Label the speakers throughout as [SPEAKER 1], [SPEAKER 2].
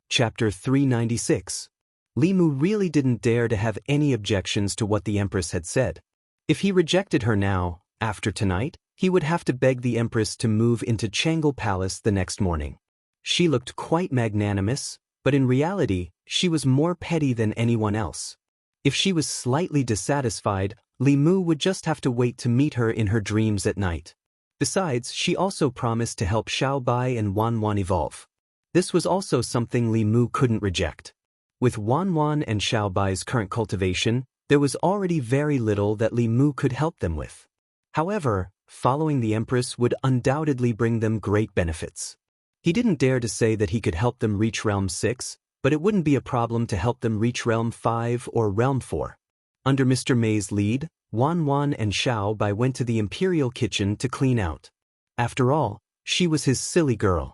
[SPEAKER 1] Chapter 396. Li Mu really didn't dare to have any objections to what the Empress had said. If he rejected her now, after tonight, he would have to beg the Empress to move into Changel Palace the next morning. She looked quite magnanimous, but in reality, she was more petty than anyone else. If she was slightly dissatisfied, Li Mu would just have to wait to meet her in her dreams at night. Besides, she also promised to help Xiao Bai and Wan Wan evolve. This was also something Li Mu couldn't reject. With Wan Wan and Xiao Bai's current cultivation, there was already very little that Li Mu could help them with. However, following the Empress would undoubtedly bring them great benefits. He didn't dare to say that he could help them reach Realm 6, but it wouldn't be a problem to help them reach Realm 5 or Realm 4. Under Mr. May's lead, Wan Wan and Xiao Bai went to the Imperial kitchen to clean out. After all, she was his silly girl.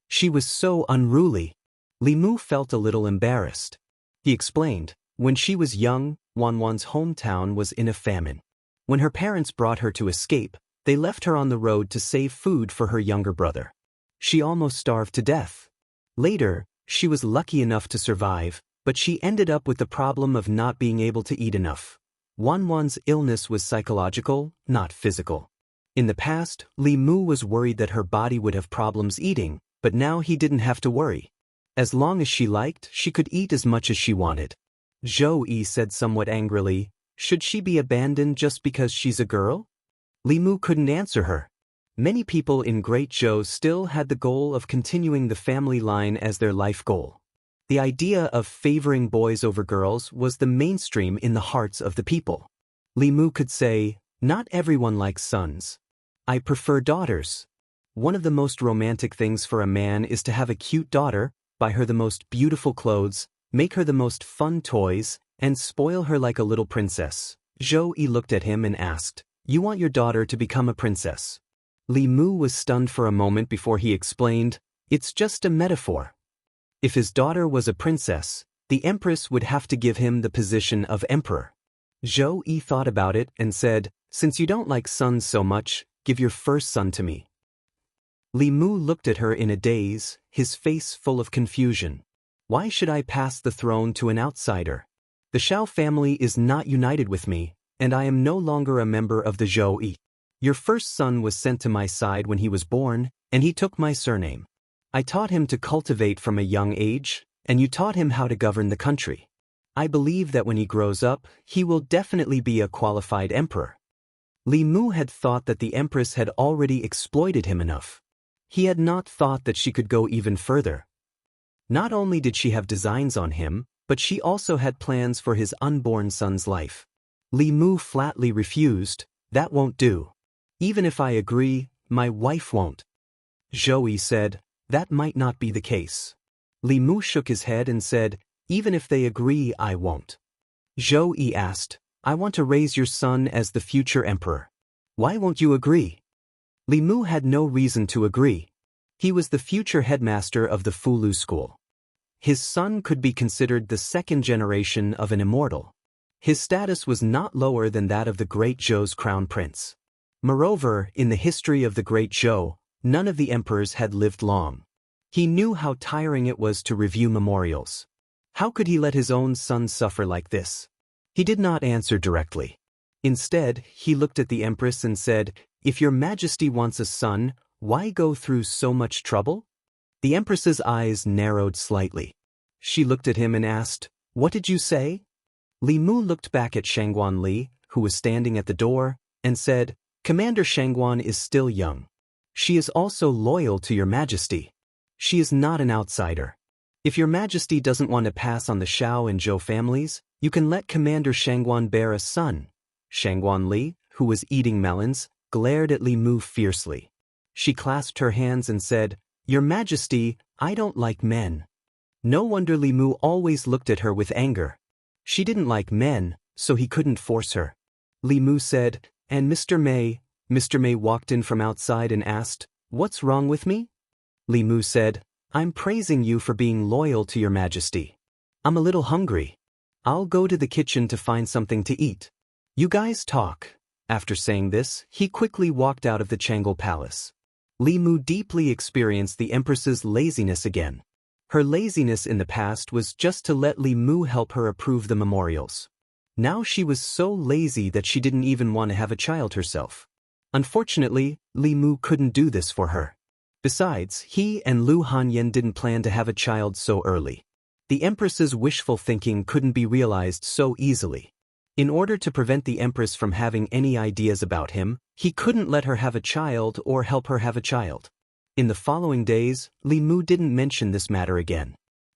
[SPEAKER 1] She was so unruly. Li Mu felt a little embarrassed. He explained, when she was young, Wan Wan's hometown was in a famine. When her parents brought her to escape, they left her on the road to save food for her younger brother. She almost starved to death. Later, she was lucky enough to survive, but she ended up with the problem of not being able to eat enough. Wan Wan's illness was psychological, not physical. In the past, Li Mu was worried that her body would have problems eating, but now he didn't have to worry. As long as she liked, she could eat as much as she wanted. Zhou Yi said somewhat angrily, "Should she be abandoned just because she's a girl?" Li Mu couldn't answer her. Many people in Great Zhou still had the goal of continuing the family line as their life goal. The idea of favoring boys over girls was the mainstream in the hearts of the people. Li Mu could say, "Not everyone likes sons. I prefer daughters. One of the most romantic things for a man is to have a cute daughter, buy her the most beautiful clothes, make her the most fun toys, and spoil her like a little princess." Zhou Yi looked at him and asked, "You want your daughter to become a princess?" Li Mu was stunned for a moment before he explained, "It's just a metaphor." If his daughter was a princess, the Empress would have to give him the position of emperor. Zhou Yi thought about it and said, "Since you don't like sons so much, give your first son to me." Li Mu looked at her in a daze, his face full of confusion. "Why should I pass the throne to an outsider? The Xiao family is not united with me, and I am no longer a member of the Zhou Yi. Your first son was sent to my side when he was born, and he took my surname. I taught him to cultivate from a young age, and you taught him how to govern the country. I believe that when he grows up, he will definitely be a qualified emperor." Li Mu had thought that the Empress had already exploited him enough. He had not thought that she could go even further. Not only did she have designs on him, but she also had plans for his unborn son's life. Li Mu flatly refused, "That won't do. Even if I agree, my wife won't." Zhou Yi said, "That might not be the case." Li Mu shook his head and said, "Even if they agree, I won't." Zhou Yi asked, "I want to raise your son as the future emperor. Why won't you agree?" Li Mu had no reason to agree. He was the future headmaster of the Fulu school. His son could be considered the second generation of an immortal. His status was not lower than that of the Great Zhou's crown prince. Moreover, in the history of the Great Zhou, none of the emperors had lived long. He knew how tiring it was to review memorials. How could he let his own son suffer like this? He did not answer directly. Instead, he looked at the Empress and said, "If your Majesty wants a son, why go through so much trouble?" The Empress's eyes narrowed slightly. She looked at him and asked, "What did you say?" Li Mu looked back at Shangguan Li, who was standing at the door, and said, "Commander Shangguan is still young. She is also loyal to your Majesty. She is not an outsider. If your Majesty doesn't want to pass on the Xiao and Zhou families, you can let Commander Shangguan bear a son." Shangguan Li, who was eating melons, glared at Li Mu fiercely. She clasped her hands and said, "Your Majesty, I don't like men." No wonder Li Mu always looked at her with anger. She didn't like men, so he couldn't force her. Li Mu said, "And Mr. May?" Mr. May walked in from outside and asked, "What's wrong with me?" Li Mu said, "I'm praising you for being loyal to your Majesty. I'm a little hungry. I'll go to the kitchen to find something to eat. You guys talk." After saying this, he quickly walked out of the Changel Palace. Li Mu deeply experienced the Empress's laziness again. Her laziness in the past was just to let Li Mu help her approve the memorials. Now she was so lazy that she didn't even want to have a child herself. Unfortunately, Li Mu couldn't do this for her. Besides, he and Lu Hanyan didn't plan to have a child so early. The Empress's wishful thinking couldn't be realized so easily. In order to prevent the Empress from having any ideas about him, he couldn't let her have a child or help her have a child. In the following days, Li Mu didn't mention this matter again.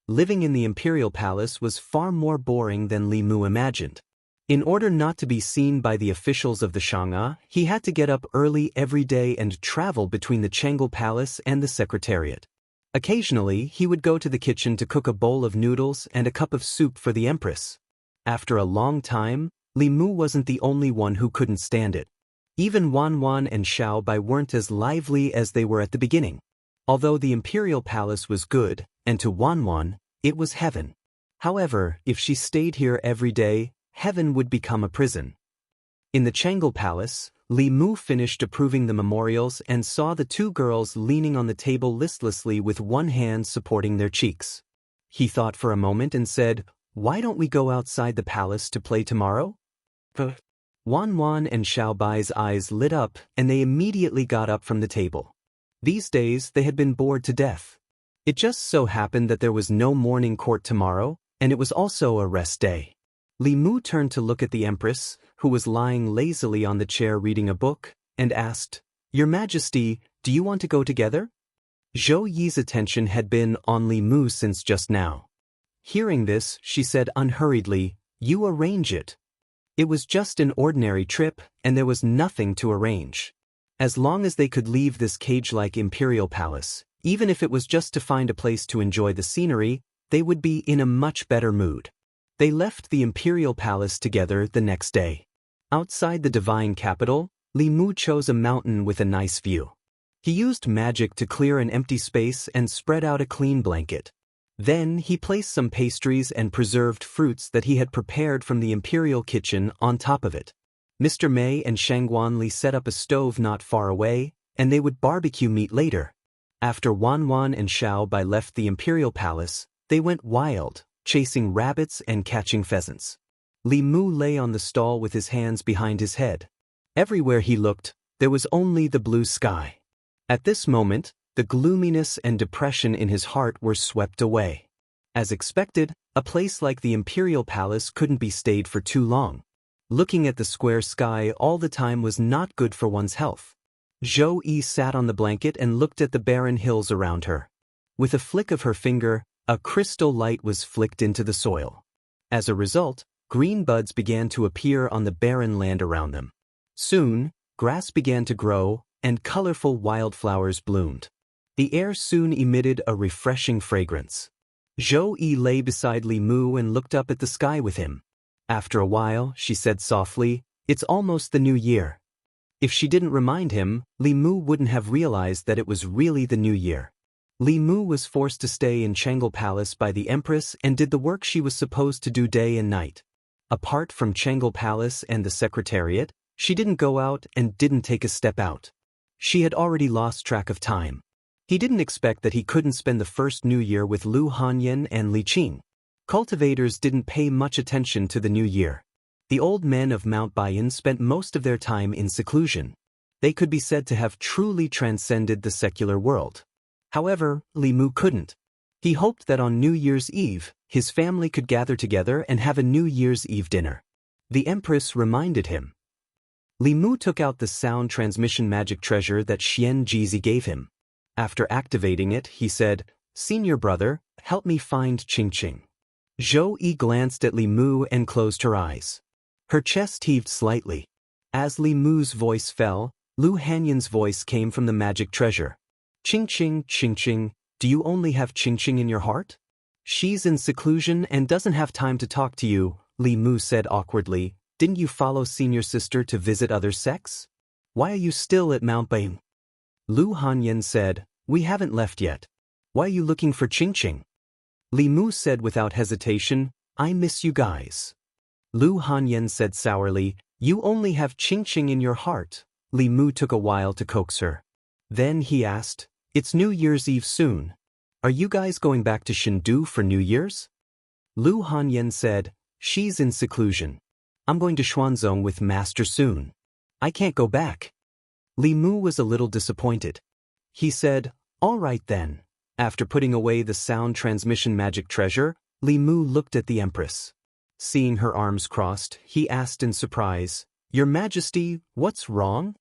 [SPEAKER 1] Living in the imperial palace was far more boring than Li Mu imagined. In order not to be seen by the officials of the Xianxia, he had to get up early every day and travel between the Chengel Palace and the Secretariat. Occasionally, he would go to the kitchen to cook a bowl of noodles and a cup of soup for the Empress. After a long time, Li Mu wasn't the only one who couldn't stand it. Even Wan Wan and Xiao Bai weren't as lively as they were at the beginning. Although the imperial palace was good, and to Wan Wan, it was heaven. However, if she stayed here every day, heaven would become a prison. In the Chengel Palace, Li Mu finished approving the memorials and saw the two girls leaning on the table listlessly with one hand supporting their cheeks. He thought for a moment and said, "Why don't we go outside the palace to play tomorrow?" Wan Wan and Xiao Bai's eyes lit up and they immediately got up from the table. These days they had been bored to death. It just so happened that there was no morning court tomorrow, and it was also a rest day. Li Mu turned to look at the Empress, who was lying lazily on the chair reading a book, and asked, "Your Majesty, do you want to go together?" Zhou Yi's attention had been on Li Mu since just now. Hearing this, she said unhurriedly, "You arrange it." It was just an ordinary trip, and there was nothing to arrange. As long as they could leave this cage-like imperial palace, even if it was just to find a place to enjoy the scenery, they would be in a much better mood. They left the imperial palace together the next day. Outside the divine capital, Li Mu chose a mountain with a nice view. He used magic to clear an empty space and spread out a clean blanket. Then he placed some pastries and preserved fruits that he had prepared from the imperial kitchen on top of it. Mr. Mei and Shangguan Li set up a stove not far away, and they would barbecue meat later. After Wan Wan and Xiao Bai left the imperial palace, they went wild, chasing rabbits and catching pheasants. Li Mu lay on the stall with his hands behind his head. Everywhere he looked, there was only the blue sky. At this moment, the gloominess and depression in his heart were swept away. As expected, a place like the imperial palace couldn't be stayed for too long. Looking at the square sky all the time was not good for one's health. Zhou Yi sat on the blanket and looked at the barren hills around her. With a flick of her finger, a crystal light was flicked into the soil. As a result, green buds began to appear on the barren land around them. Soon, grass began to grow, and colorful wildflowers bloomed. The air soon emitted a refreshing fragrance. Zhou Yi lay beside Li Mu and looked up at the sky with him. After a while, she said softly, "It's almost the new year." If she didn't remind him, Li Mu wouldn't have realized that it was really the new year. Li Mu was forced to stay in Chengel Palace by the Empress and did the work she was supposed to do day and night. Apart from Chengel Palace and the Secretariat, she didn't go out and didn't take a step out. She had already lost track of time. He didn't expect that he couldn't spend the first New Year with Lu Hanyan and Li Qing. Cultivators didn't pay much attention to the New Year. The old men of Mount Baiyan spent most of their time in seclusion. They could be said to have truly transcended the secular world. However, Li Mu couldn't. He hoped that on New Year's Eve, his family could gather together and have a New Year's Eve dinner. The Empress reminded him. Li Mu took out the sound transmission magic treasure that Xian Jizi gave him. After activating it, he said, "Senior brother, help me find Qing Qing." Zhou Yi glanced at Li Mu and closed her eyes. Her chest heaved slightly. As Li Mu's voice fell, Lu Hanyan's voice came from the magic treasure. "Qing Qing, do you only have Qing Qing in your heart?" "She's in seclusion and doesn't have time to talk to you," Li Mu said awkwardly. "Didn't you follow senior sister to visit other sects? Why are you still at Mount Baiyan?" Lu Hanyan said, "We haven't left yet. Why are you looking for Qing Qing?" Li Mu said without hesitation, "I miss you guys." Lu Hanyan said sourly, "You only have Qing Qing in your heart." Li Mu took a while to coax her. Then he asked, "It's New Year's Eve soon. Are you guys going back to Chengdu for New Year's? Lu Hanyan said, she's in seclusion. I'm going to Xuanzong with Master soon. I can't go back. Li Mu was a little disappointed. He said, all right then. After putting away the sound transmission magic treasure, Li Mu looked at the Empress. Seeing her arms crossed, he asked in surprise, Your Majesty, what's wrong?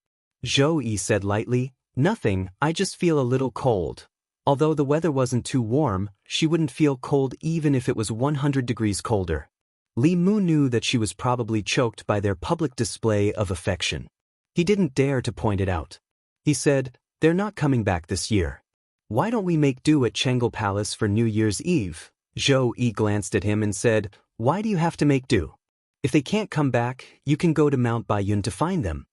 [SPEAKER 1] Zhou Yi said lightly, nothing, I just feel a little cold. Although the weather wasn't too warm, she wouldn't feel cold even if it was 100 degrees colder. Li Mu knew that she was probably choked by their public display of affection. He didn't dare to point it out. He said, they're not coming back this year. Why don't we make do at Chengel Palace for New Year's Eve? Zhou Yi glanced at him and said, why do you have to make do? If they can't come back, you can go to Mount Baiyun to find them.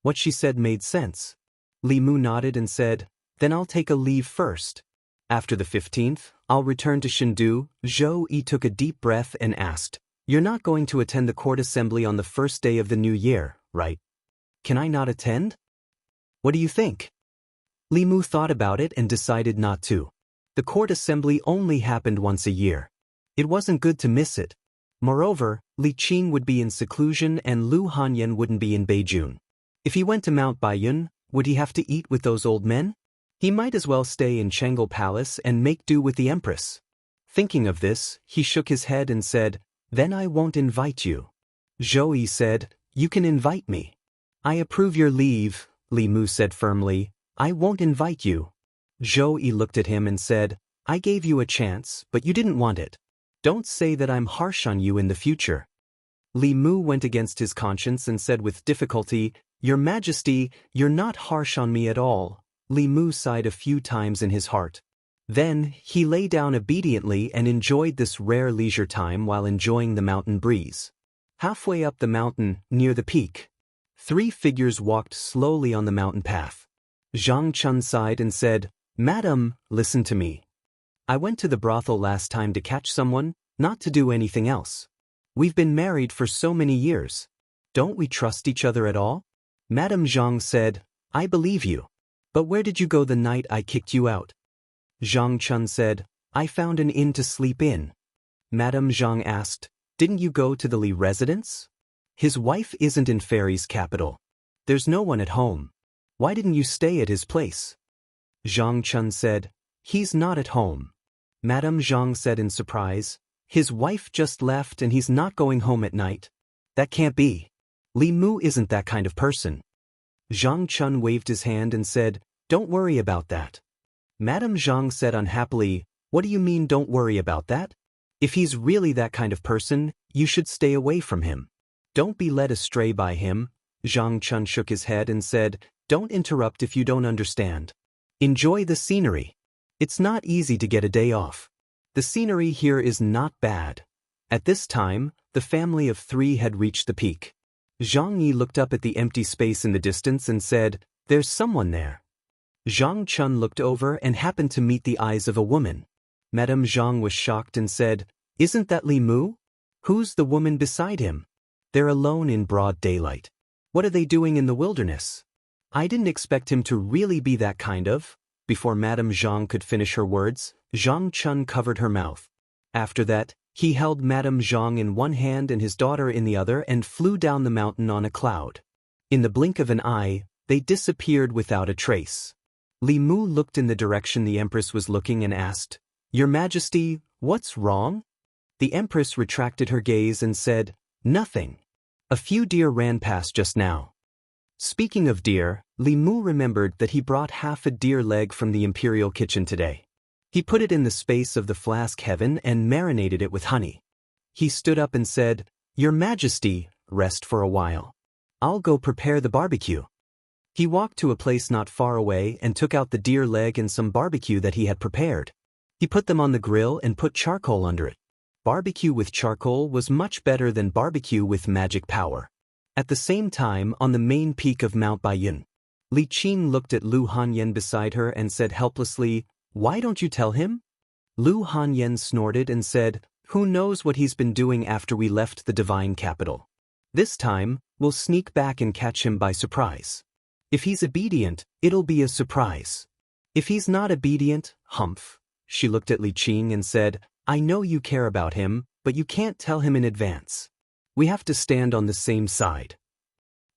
[SPEAKER 1] What she said made sense. Li Mu nodded and said, then I'll take a leave first. After the 15th, I'll return to Chengdu. Zhou Yi took a deep breath and asked, you're not going to attend the court assembly on the first day of the new year, right? Can I not attend? What do you think? Li Mu thought about it and decided not to. The court assembly only happened once a year. It wasn't good to miss it. Moreover, Li Qin would be in seclusion and Lu Hanyan wouldn't be in Beijing. If he went to Mount Baiyun, would he have to eat with those old men? He might as well stay in Chengel Palace and make do with the Empress. Thinking of this, he shook his head and said, then I won't invite you. Zhou Yi said, you can invite me. I approve your leave, Li Mu said firmly, I won't invite you. Zhou Yi looked at him and said, I gave you a chance, but you didn't want it. Don't say that I'm harsh on you in the future. Li Mu went against his conscience and said with difficulty, Your Majesty, you're not harsh on me at all. Li Mu sighed a few times in his heart. Then, he lay down obediently and enjoyed this rare leisure time while enjoying the mountain breeze. Halfway up the mountain, near the peak, 3 figures walked slowly on the mountain path. Zhang Chun sighed and said, Madam, listen to me. I went to the brothel last time to catch someone, not to do anything else. We've been married for so many years. Don't we trust each other at all? Madame Zhang said, I believe you. But where did you go the night I kicked you out? Zhang Chun said, I found an inn to sleep in. Madame Zhang asked, didn't you go to the Li residence? His wife isn't in Fairy's capital. There's no one at home. Why didn't you stay at his place? Zhang Chun said, he's not at home. Madame Zhang said in surprise, his wife just left and he's not going home at night. That can't be. Li Mu isn't that kind of person. Zhang Chun waved his hand and said, don't worry about that. Madame Zhang said unhappily, what do you mean don't worry about that? If he's really that kind of person, you should stay away from him. Don't be led astray by him. Zhang Chun shook his head and said, don't interrupt if you don't understand. Enjoy the scenery. It's not easy to get a day off. The scenery here is not bad. At this time, the family of 3 had reached the peak. Zhang Yi looked up at the empty space in the distance and said, there's someone there. Zhang Chun looked over and happened to meet the eyes of a woman. Madame Zhang was shocked and said, isn't that Li Mu? Who's the woman beside him? They're alone in broad daylight. What are they doing in the wilderness? I didn't expect him to really be that kind of. Before Madame Zhang could finish her words, Zhang Chun covered her mouth. After that, he held Madame Zhang in one hand and his daughter in the other and flew down the mountain on a cloud. In the blink of an eye, they disappeared without a trace. Li Mu looked in the direction the Empress was looking and asked, Your Majesty, what's wrong? The Empress retracted her gaze and said, nothing. A few deer ran past just now. Speaking of deer, Li Mu remembered that he brought half a deer leg from the imperial kitchen today. He put it in the space of the flask heaven and marinated it with honey. He stood up and said, Your Majesty, rest for a while. I'll go prepare the barbecue. He walked to a place not far away and took out the deer leg and some barbecue that he had prepared. He put them on the grill and put charcoal under it. Barbecue with charcoal was much better than barbecue with magic power. At the same time, on the main peak of Mount Baiyun, Li Qin looked at Lu Hanyan beside her and said helplessly, Why don't you tell him? Lu Hanyan snorted and said, Who knows what he's been doing after we left the divine capital? This time, we'll sneak back and catch him by surprise. If he's obedient, it'll be a surprise. If he's not obedient, humph. she looked at Li Qing and said, I know you care about him, but you can't tell him in advance. We have to stand on the same side.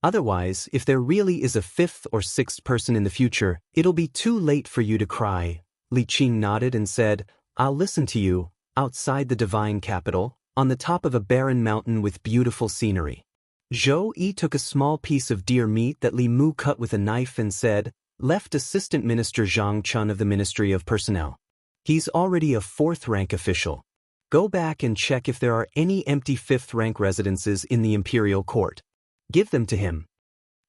[SPEAKER 1] Otherwise, if there really is a fifth or sixth person in the future, it'll be too late for you to cry. Li Qing nodded and said, I'll listen to you, outside the divine capital, on the top of a barren mountain with beautiful scenery. Zhou Yi took a small piece of deer meat that Li Mu cut with a knife and said, left Assistant Minister Zhang Chun of the Ministry of Personnel. He's already a 4th rank official. Go back and check if there are any empty 5th rank residences in the imperial court. Give them to him.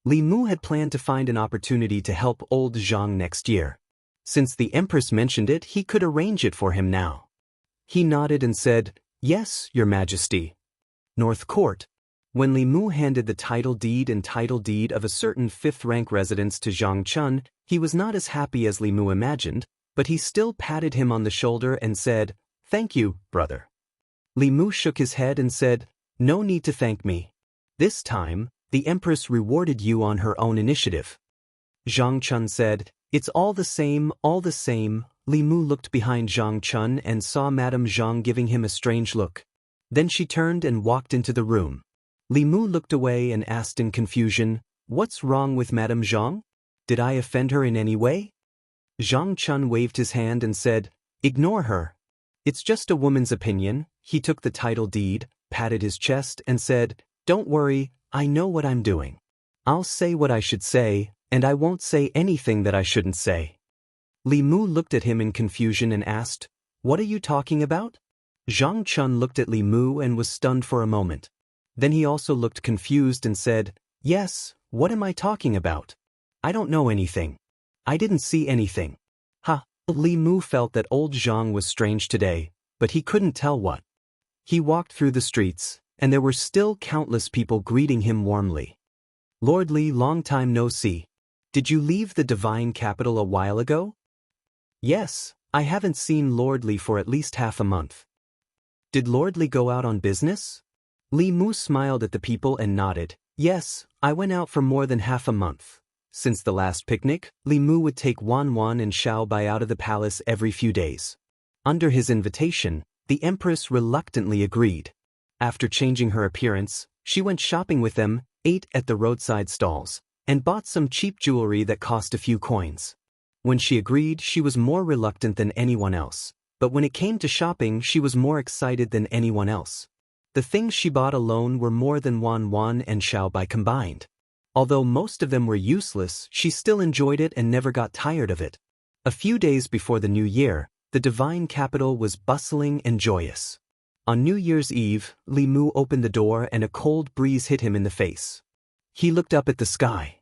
[SPEAKER 1] Li Mu had planned to find an opportunity to help old Zhang next year. Since the Empress mentioned it, he could arrange it for him now. He nodded and said, Yes, Your Majesty. North Court. When Li Mu handed the title deed of a certain 5th rank residence to Zhang Chun, he was not as happy as Li Mu imagined, but he still patted him on the shoulder and said, Thank you, brother. Li Mu shook his head and said, No need to thank me. This time, the Empress rewarded you on her own initiative. Zhang Chun said, It's all the same, all the same. Li Mu looked behind Zhang Chun and saw Madame Zhang giving him a strange look. Then she turned and walked into the room. Li Mu looked away and asked in confusion, What's wrong with Madame Zhang? Did I offend her in any way? Zhang Chun waved his hand and said, Ignore her. It's just a woman's opinion. He took the title deed, patted his chest, and said, Don't worry, I know what I'm doing. I'll say what I should say, and I won't say anything that I shouldn't say. Li Mu looked at him in confusion and asked, What are you talking about? Zhang Chun looked at Li Mu and was stunned for a moment. Then he also looked confused and said, Yes, what am I talking about? I don't know anything. I didn't see anything. Li Mu felt that old Zhang was strange today, but he couldn't tell what. He walked through the streets, and there were still countless people greeting him warmly. Lord Li, long time no see. Did you leave the divine capital a while ago? Yes, I haven't seen Lord Li for at least half a month. Did Lord Li go out on business? Li Mu smiled at the people and nodded. Yes, I went out for more than half a month. Since the last picnic, Li Mu would take Wan and Xiao Bai out of the palace every few days. Under his invitation, the Empress reluctantly agreed. After changing her appearance, she went shopping with them, ate at the roadside stalls, and bought some cheap jewelry that cost a few coins. When she agreed, she was more reluctant than anyone else, but when it came to shopping, she was more excited than anyone else. The things she bought alone were more than Wan and Xiao Bai combined. Although most of them were useless, she still enjoyed it and never got tired of it. A few days before the new year, the divine capital was bustling and joyous. On New Year's Eve, Li Mu opened the door and a cold breeze hit him in the face. He looked up at the sky.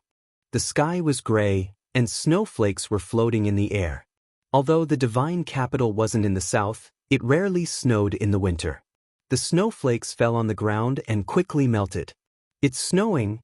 [SPEAKER 1] The sky was gray, and snowflakes were floating in the air. Although the divine capital wasn't in the south, it rarely snowed in the winter. The snowflakes fell on the ground and quickly melted. It's snowing.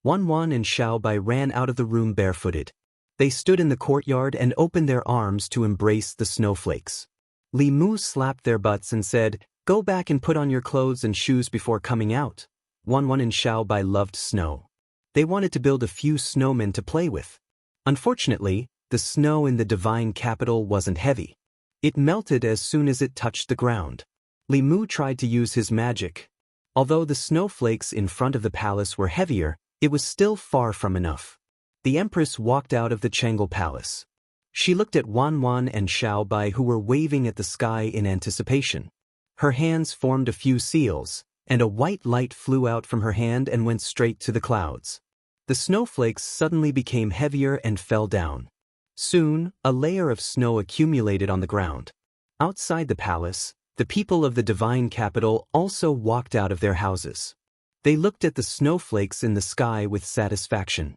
[SPEAKER 1] Wan and Xiao Bai ran out of the room barefooted. They stood in the courtyard and opened their arms to embrace the snowflakes. Li Mu slapped their butts and said, Go back and put on your clothes and shoes before coming out. Wan and Xiao Bai loved snow. They wanted to build a few snowmen to play with. Unfortunately, the snow in the divine capital wasn't heavy. It melted as soon as it touched the ground. Li Mu tried to use his magic. Although the snowflakes in front of the palace were heavier, it was still far from enough. The Empress walked out of the Changel Palace. She looked at Wan and Xiao Bai, who were waving at the sky in anticipation. Her hands formed a few seals, and a white light flew out from her hand and went straight to the clouds. The snowflakes suddenly became heavier and fell down. Soon, a layer of snow accumulated on the ground. Outside the palace, the people of the divine capital also walked out of their houses. They looked at the snowflakes in the sky with satisfaction.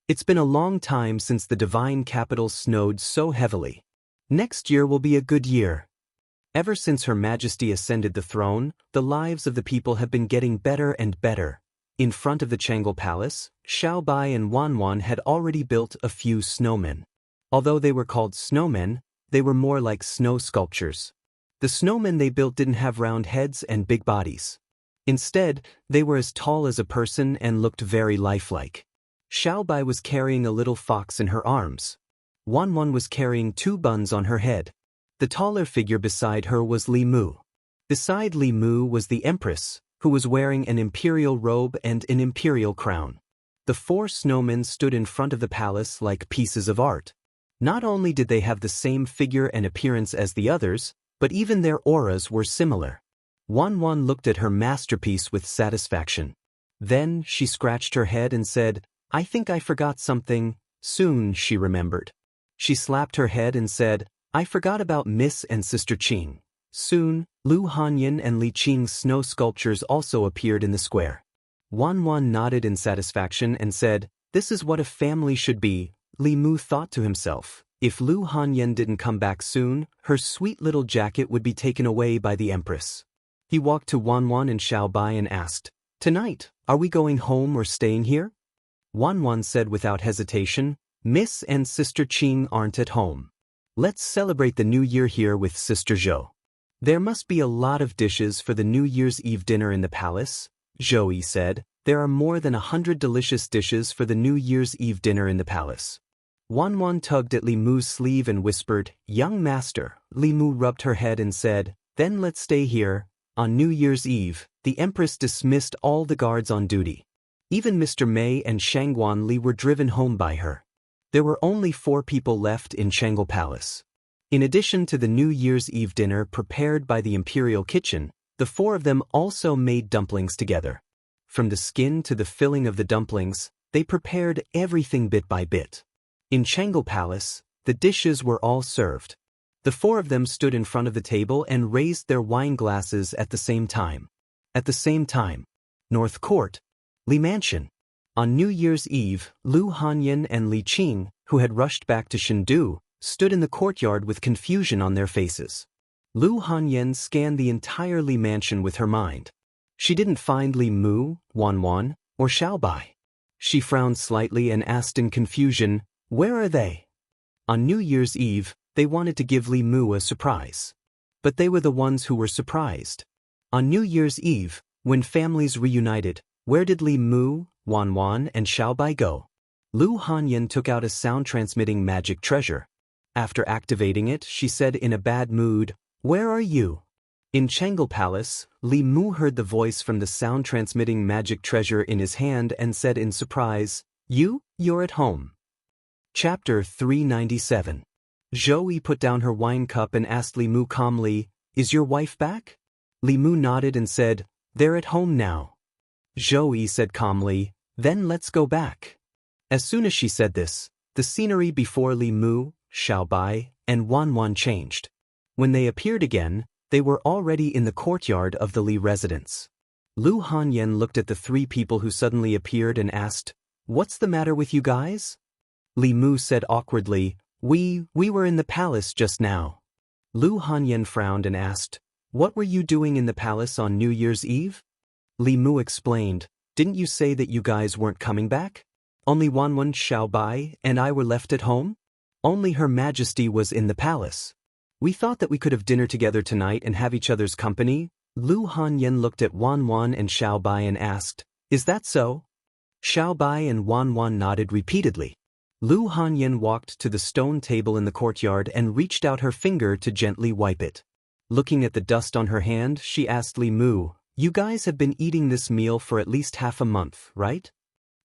[SPEAKER 1] It's been a long time since the divine capital snowed so heavily. Next year will be a good year. Ever since Her Majesty ascended the throne, the lives of the people have been getting better and better. In front of the Changel Palace, Xiao Bai and Wan had already built a few snowmen. Although they were called snowmen, they were more like snow sculptures. The snowmen they built didn't have round heads and big bodies. Instead, they were as tall as a person and looked very lifelike. Xiao Bai was carrying a little fox in her arms. Wan was carrying 2 buns on her head. The taller figure beside her was Li Mu. Beside Li Mu was the Empress, who was wearing an imperial robe and an imperial crown. The four snowmen stood in front of the palace like pieces of art. Not only did they have the same figure and appearance as the others, but even their auras were similar. Wan looked at her masterpiece with satisfaction. Then she scratched her head and said, "I think I forgot something." Soon she remembered. She slapped her head and said, "I forgot about Miss and Sister Qing." Soon, Lu Hanyin and Li Qing's snow sculptures also appeared in the square. Wan nodded in satisfaction and said, "This is what a family should be." Li Mu thought to himself, if Lu Hanyin didn't come back soon, her sweet little jacket would be taken away by the Empress. He walked to Wan and Xiaobai and asked, "Tonight, are we going home or staying here?" Wan said without hesitation, "Miss and Sister Qing aren't at home. Let's celebrate the New Year here with Sister Zhou. There must be a lot of dishes for the New Year's Eve dinner in the palace." Zhou said, "There are more than 100 delicious dishes for the New Year's Eve dinner in the palace." Wan tugged at Li Mu's sleeve and whispered, "Young master." Li Mu rubbed her head and said, "Then let's stay here." On New Year's Eve, the Empress dismissed all the guards on duty. Even Mr. Mei and Shangguan Li were driven home by her. There were only 4 people left in Chang'e Palace. In addition to the New Year's Eve dinner prepared by the Imperial Kitchen, the 4 of them also made dumplings together. From the skin to the filling of the dumplings, they prepared everything bit by bit. In Chang'e Palace, the dishes were all served. The 4 of them stood in front of the table and raised their wine glasses at the same time. At the same time, North Court, Li Mansion. On New Year's Eve, Lu Hanyin and Li Qing, who had rushed back to Chengdu, stood in the courtyard with confusion on their faces. Lu Hanyin scanned the entire Li Mansion with her mind. She didn't find Li Mu, Wan, or Xiaobai. She frowned slightly and asked in confusion, "Where are they?" On New Year's Eve, they wanted to give Li Mu a surprise. But they were the ones who were surprised. On New Year's Eve, when families reunited, where did Li Mu, Wan, and Xiaobai go? Lu Hanyin took out a sound-transmitting magic treasure. After activating it, she said in a bad mood, "Where are you?" In Chang'e Palace, Li Mu heard the voice from the sound-transmitting magic treasure in his hand and said in surprise, You're at home." Chapter 397. Zhou put down her wine cup and asked Li Mu calmly, "Is your wife back?" Li Mu nodded and said, "They're at home now." Zhou said calmly, "Then let's go back." As soon as she said this, the scenery before Li Mu, Xiaobai, and Wan changed. When they appeared again, they were already in the courtyard of the Li residence. Lu Hanyin looked at the 3 people who suddenly appeared and asked, "What's the matter with you guys?" Li Mu said awkwardly, We were in the palace just now." Lu Hanyin frowned and asked, "What were you doing in the palace on New Year's Eve?" Li Mu explained, "Didn't you say that you guys weren't coming back? Only Wan, Xiaobai, and I were left at home? Only Her Majesty was in the palace. We thought that we could have dinner together tonight and have each other's company." Lu Hanyin looked at Wan and Xiaobai and asked, "Is that so?" Xiaobai and Wan nodded repeatedly. Lu Hanyin walked to the stone table in the courtyard and reached out her finger to gently wipe it. Looking at the dust on her hand, she asked Li Mu, "You guys have been eating this meal for at least half a month, right?"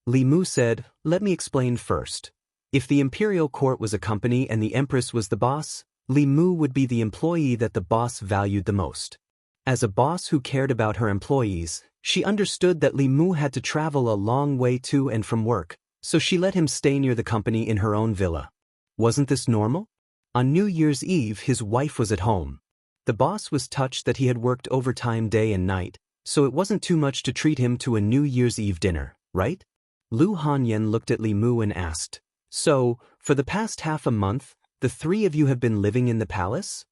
[SPEAKER 1] Li Mu said, "Let me explain first. If the imperial court was a company and the empress was the boss, Li Mu would be the employee that the boss valued the most. As a boss who cared about her employees, she understood that Li Mu had to travel a long way to and from work, so she let him stay near the company in her own villa. Wasn't this normal? On New Year's Eve, his wife was at home. The boss was touched that he had worked overtime day and night, so it wasn't too much to treat him to a New Year's Eve dinner, right?" Lu Hanyin looked at Li Mu and asked, "So, for the past half a month, the 3 of you have been living in the palace?"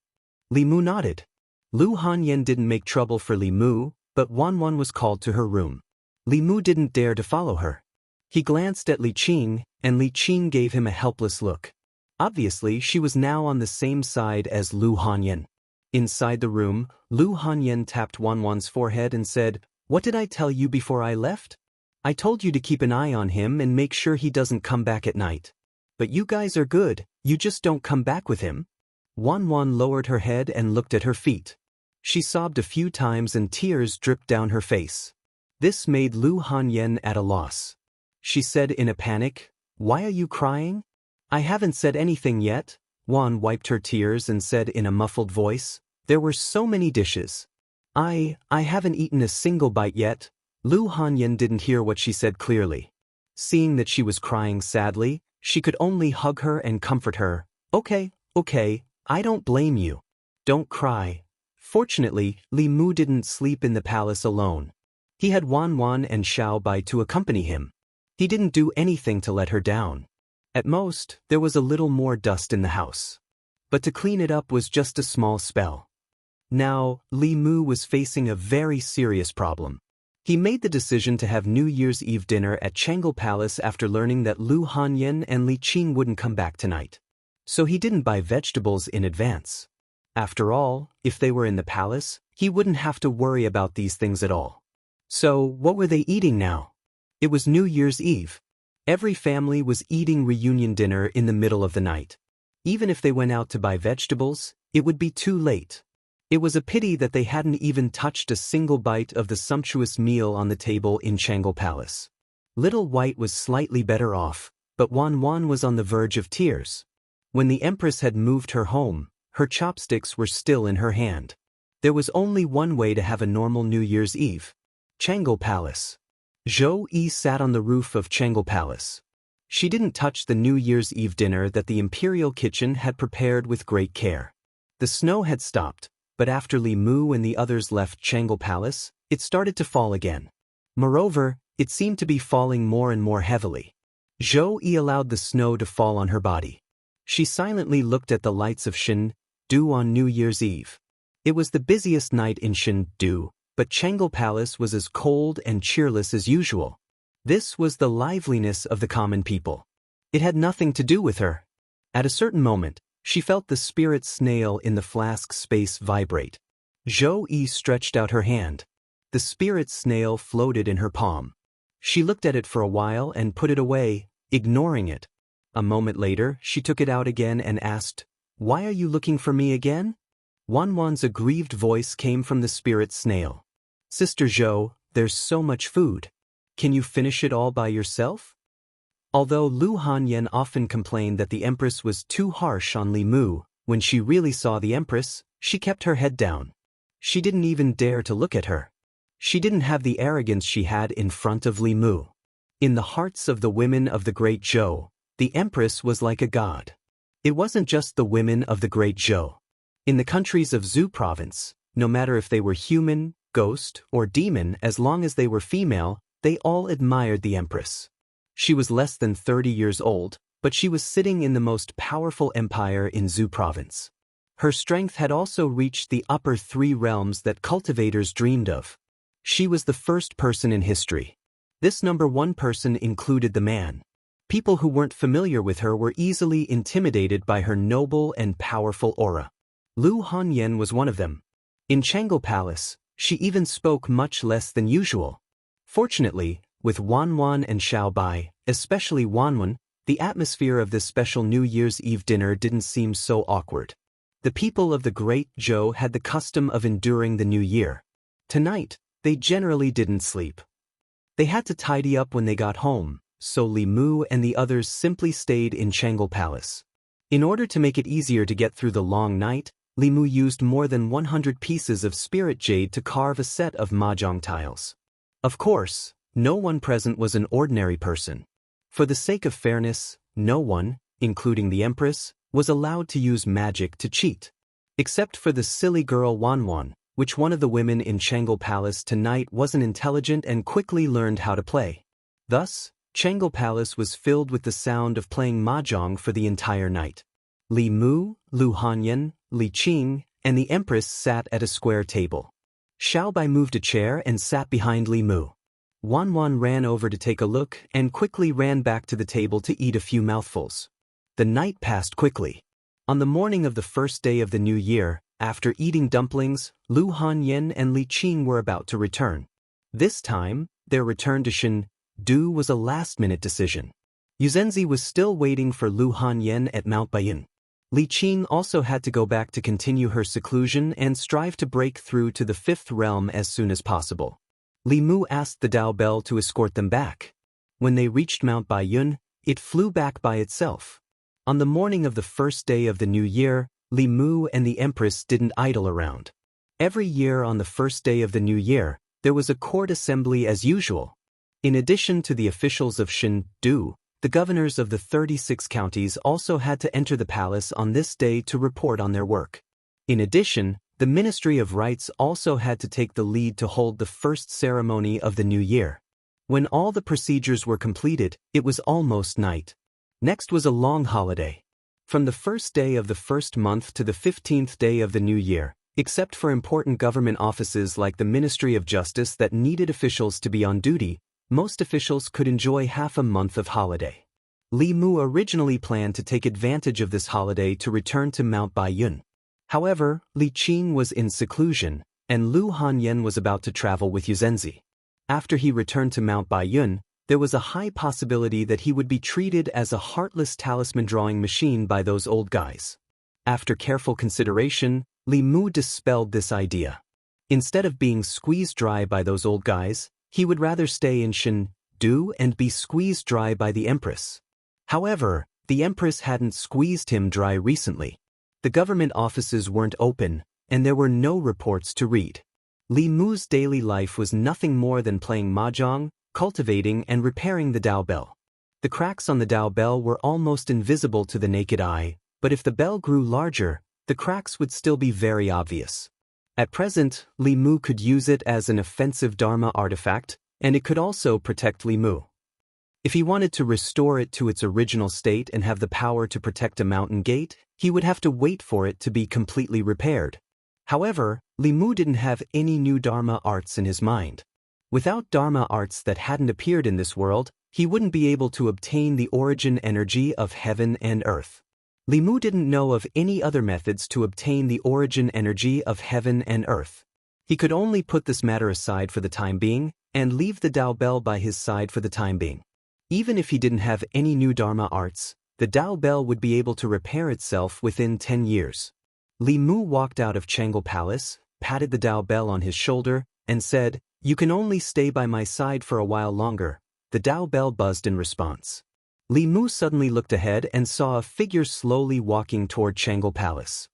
[SPEAKER 1] Li Mu nodded. Lu Hanyin didn't make trouble for Li Mu, but Wan was called to her room. Li Mu didn't dare to follow her. He glanced at Li Qing, and Li Qing gave him a helpless look. Obviously, she was now on the same side as Lu Hanyin. Inside the room, Lu Hanyin tapped Wan's forehead and said, "What did I tell you before I left? I told you to keep an eye on him and make sure he doesn't come back at night. But you guys are good, you just don't come back with him." Wan lowered her head and looked at her feet. She sobbed a few times and tears dripped down her face. This made Lu Hanyan at a loss. She said in a panic, "Why are you crying?" "I haven't said anything yet." Wan wiped her tears and said in a muffled voice, "There were so many dishes. I haven't eaten a single bite yet." Lu Hanyan didn't hear what she said clearly. Seeing that she was crying sadly, she could only hug her and comfort her. Okay, I don't blame you. Don't cry." Fortunately, Li Mu didn't sleep in the palace alone. He had Wan and Xiao Bai to accompany him. He didn't do anything to let her down. At most, there was a little more dust in the house. But to clean it up was just a small spell. Now, Li Mu was facing a very serious problem. He made the decision to have New Year's Eve dinner at Chang'e Palace after learning that Lu Hanyan and Li Qing wouldn't come back tonight. So he didn't buy vegetables in advance. After all, if they were in the palace, he wouldn't have to worry about these things at all. So, what were they eating now? It was New Year's Eve. Every family was eating reunion dinner in the middle of the night. Even if they went out to buy vegetables, it would be too late. It was a pity that they hadn't even touched a single bite of the sumptuous meal on the table in Chang'e Palace. Little White was slightly better off, but Wan was on the verge of tears. When the Empress had moved her home, her chopsticks were still in her hand. There was only one way to have a normal New Year's Eve. Chang'e Palace. Zhou Yi sat on the roof of Chang'e Palace. She didn't touch the New Year's Eve dinner that the imperial kitchen had prepared with great care. The snow had stopped, but after Li Mu and the others left Chang'e Palace, it started to fall again. Moreover, it seemed to be falling more and more heavily. Zhou Yi allowed the snow to fall on her body. She silently looked at the lights of Shen-Du on New Year's Eve. It was the busiest night in Shen-Du, but Chang'e Palace was as cold and cheerless as usual. This was the liveliness of the common people. It had nothing to do with her. At a certain moment, she felt the spirit snail in the flask's space vibrate. Zhou Yi stretched out her hand. The spirit snail floated in her palm. She looked at it for a while and put it away, ignoring it. A moment later, she took it out again and asked, "Why are you looking for me again?" Wan's aggrieved voice came from the spirit snail. "Sister Zhou, there's so much food. Can you finish it all by yourself?" Although Lu Hanyan often complained that the Empress was too harsh on Li Mu, when she really saw the Empress, she kept her head down. She didn't even dare to look at her. She didn't have the arrogance she had in front of Li Mu. In the hearts of the women of the Great Zhou, the Empress was like a god. It wasn't just the women of the Great Zhou. In the countries of Zhu Province, no matter if they were human, ghost, or demon, as long as they were female, they all admired the Empress. She was less than 30 years old, but she was sitting in the most powerful empire in Zhu Province. Her strength had also reached the upper 3 realms that cultivators dreamed of. She was the first person in history. This number 1 person included the man. People who weren't familiar with her were easily intimidated by her noble and powerful aura. Lu Hanyan was one of them. In Chang'e Palace, she even spoke much less than usual. Fortunately, with Wan and Xiao Bai, especially Wan, the atmosphere of this special New Year's Eve dinner didn't seem so awkward. The people of the Great Zhou had the custom of enduring the new year. Tonight, they generally didn't sleep. They had to tidy up when they got home, so Li Mu and the others simply stayed in Chang'e Palace. In order to make it easier to get through the long night, Li Mu used more than 100 pieces of spirit jade to carve a set of mahjong tiles. Of course, no one present was an ordinary person. For the sake of fairness, no one, including the Empress, was allowed to use magic to cheat. Except for the silly girl Wan, which one of the women in Chang'e Palace tonight wasn't intelligent and quickly learned how to play. Thus, Chang'e Palace was filled with the sound of playing mahjong for the entire night. Li Mu, Lu Hanyan, Li Qing, and the Empress sat at a square table. Xiao Bai moved a chair and sat behind Li Mu. Wan ran over to take a look and quickly ran back to the table to eat a few mouthfuls. The night passed quickly. On the morning of the first day of the new year, after eating dumplings, Lu Hanyan and Li Qing were about to return. This time, their return to Shen-Du was a last-minute decision. Yuzenzi was still waiting for Lu Hanyan at Mount Baiyun. Li Qin also had to go back to continue her seclusion and strive to break through to the fifth realm as soon as possible. Li Mu asked the Dao Bell to escort them back. When they reached Mount Baiyun, it flew back by itself. On the morning of the first day of the new year, Li Mu and the Empress didn't idle around. Every year on the first day of the new year, there was a court assembly as usual. In addition to the officials of Shen-Du, the governors of the 36 counties also had to enter the palace on this day to report on their work. In addition, the Ministry of Rites also had to take the lead to hold the first ceremony of the new year. When all the procedures were completed, it was almost night. Next was a long holiday. From the first day of the first month to the 15th day of the new year, except for important government offices like the Ministry of Justice that needed officials to be on duty, most officials could enjoy half a month of holiday. Li Mu originally planned to take advantage of this holiday to return to Mount Baiyun. However, Li Qin was in seclusion, and Lu Hanyan was about to travel with Yuzenzi. After he returned to Mount Baiyun, there was a high possibility that he would be treated as a heartless talisman-drawing machine by those old guys. After careful consideration, Li Mu dispelled this idea. Instead of being squeezed dry by those old guys, he would rather stay in Shen-Du and be squeezed dry by the Empress. However, the Empress hadn't squeezed him dry recently. The government offices weren't open, and there were no reports to read. Li Mu's daily life was nothing more than playing mahjong, cultivating and repairing the Dao Bell. The cracks on the Dao Bell were almost invisible to the naked eye, but if the bell grew larger, the cracks would still be very obvious. At present, Li Mu could use it as an offensive Dharma artifact, and it could also protect Li Mu. If he wanted to restore it to its original state and have the power to protect a mountain gate, he would have to wait for it to be completely repaired. However, Li Mu didn't have any new Dharma arts in his mind. Without Dharma arts that hadn't appeared in this world, he wouldn't be able to obtain the origin energy of heaven and earth. Li Mu didn't know of any other methods to obtain the origin energy of heaven and earth. He could only put this matter aside for the time being, and leave the Dao Bell by his side for the time being. Even if he didn't have any new Dharma arts, the Dao Bell would be able to repair itself within 10 years. Li Mu walked out of Changel Palace, patted the Dao Bell on his shoulder, and said, "You can only stay by my side for a while longer." The Dao Bell buzzed in response. Li Mu suddenly looked ahead and saw a figure slowly walking toward Changel Palace.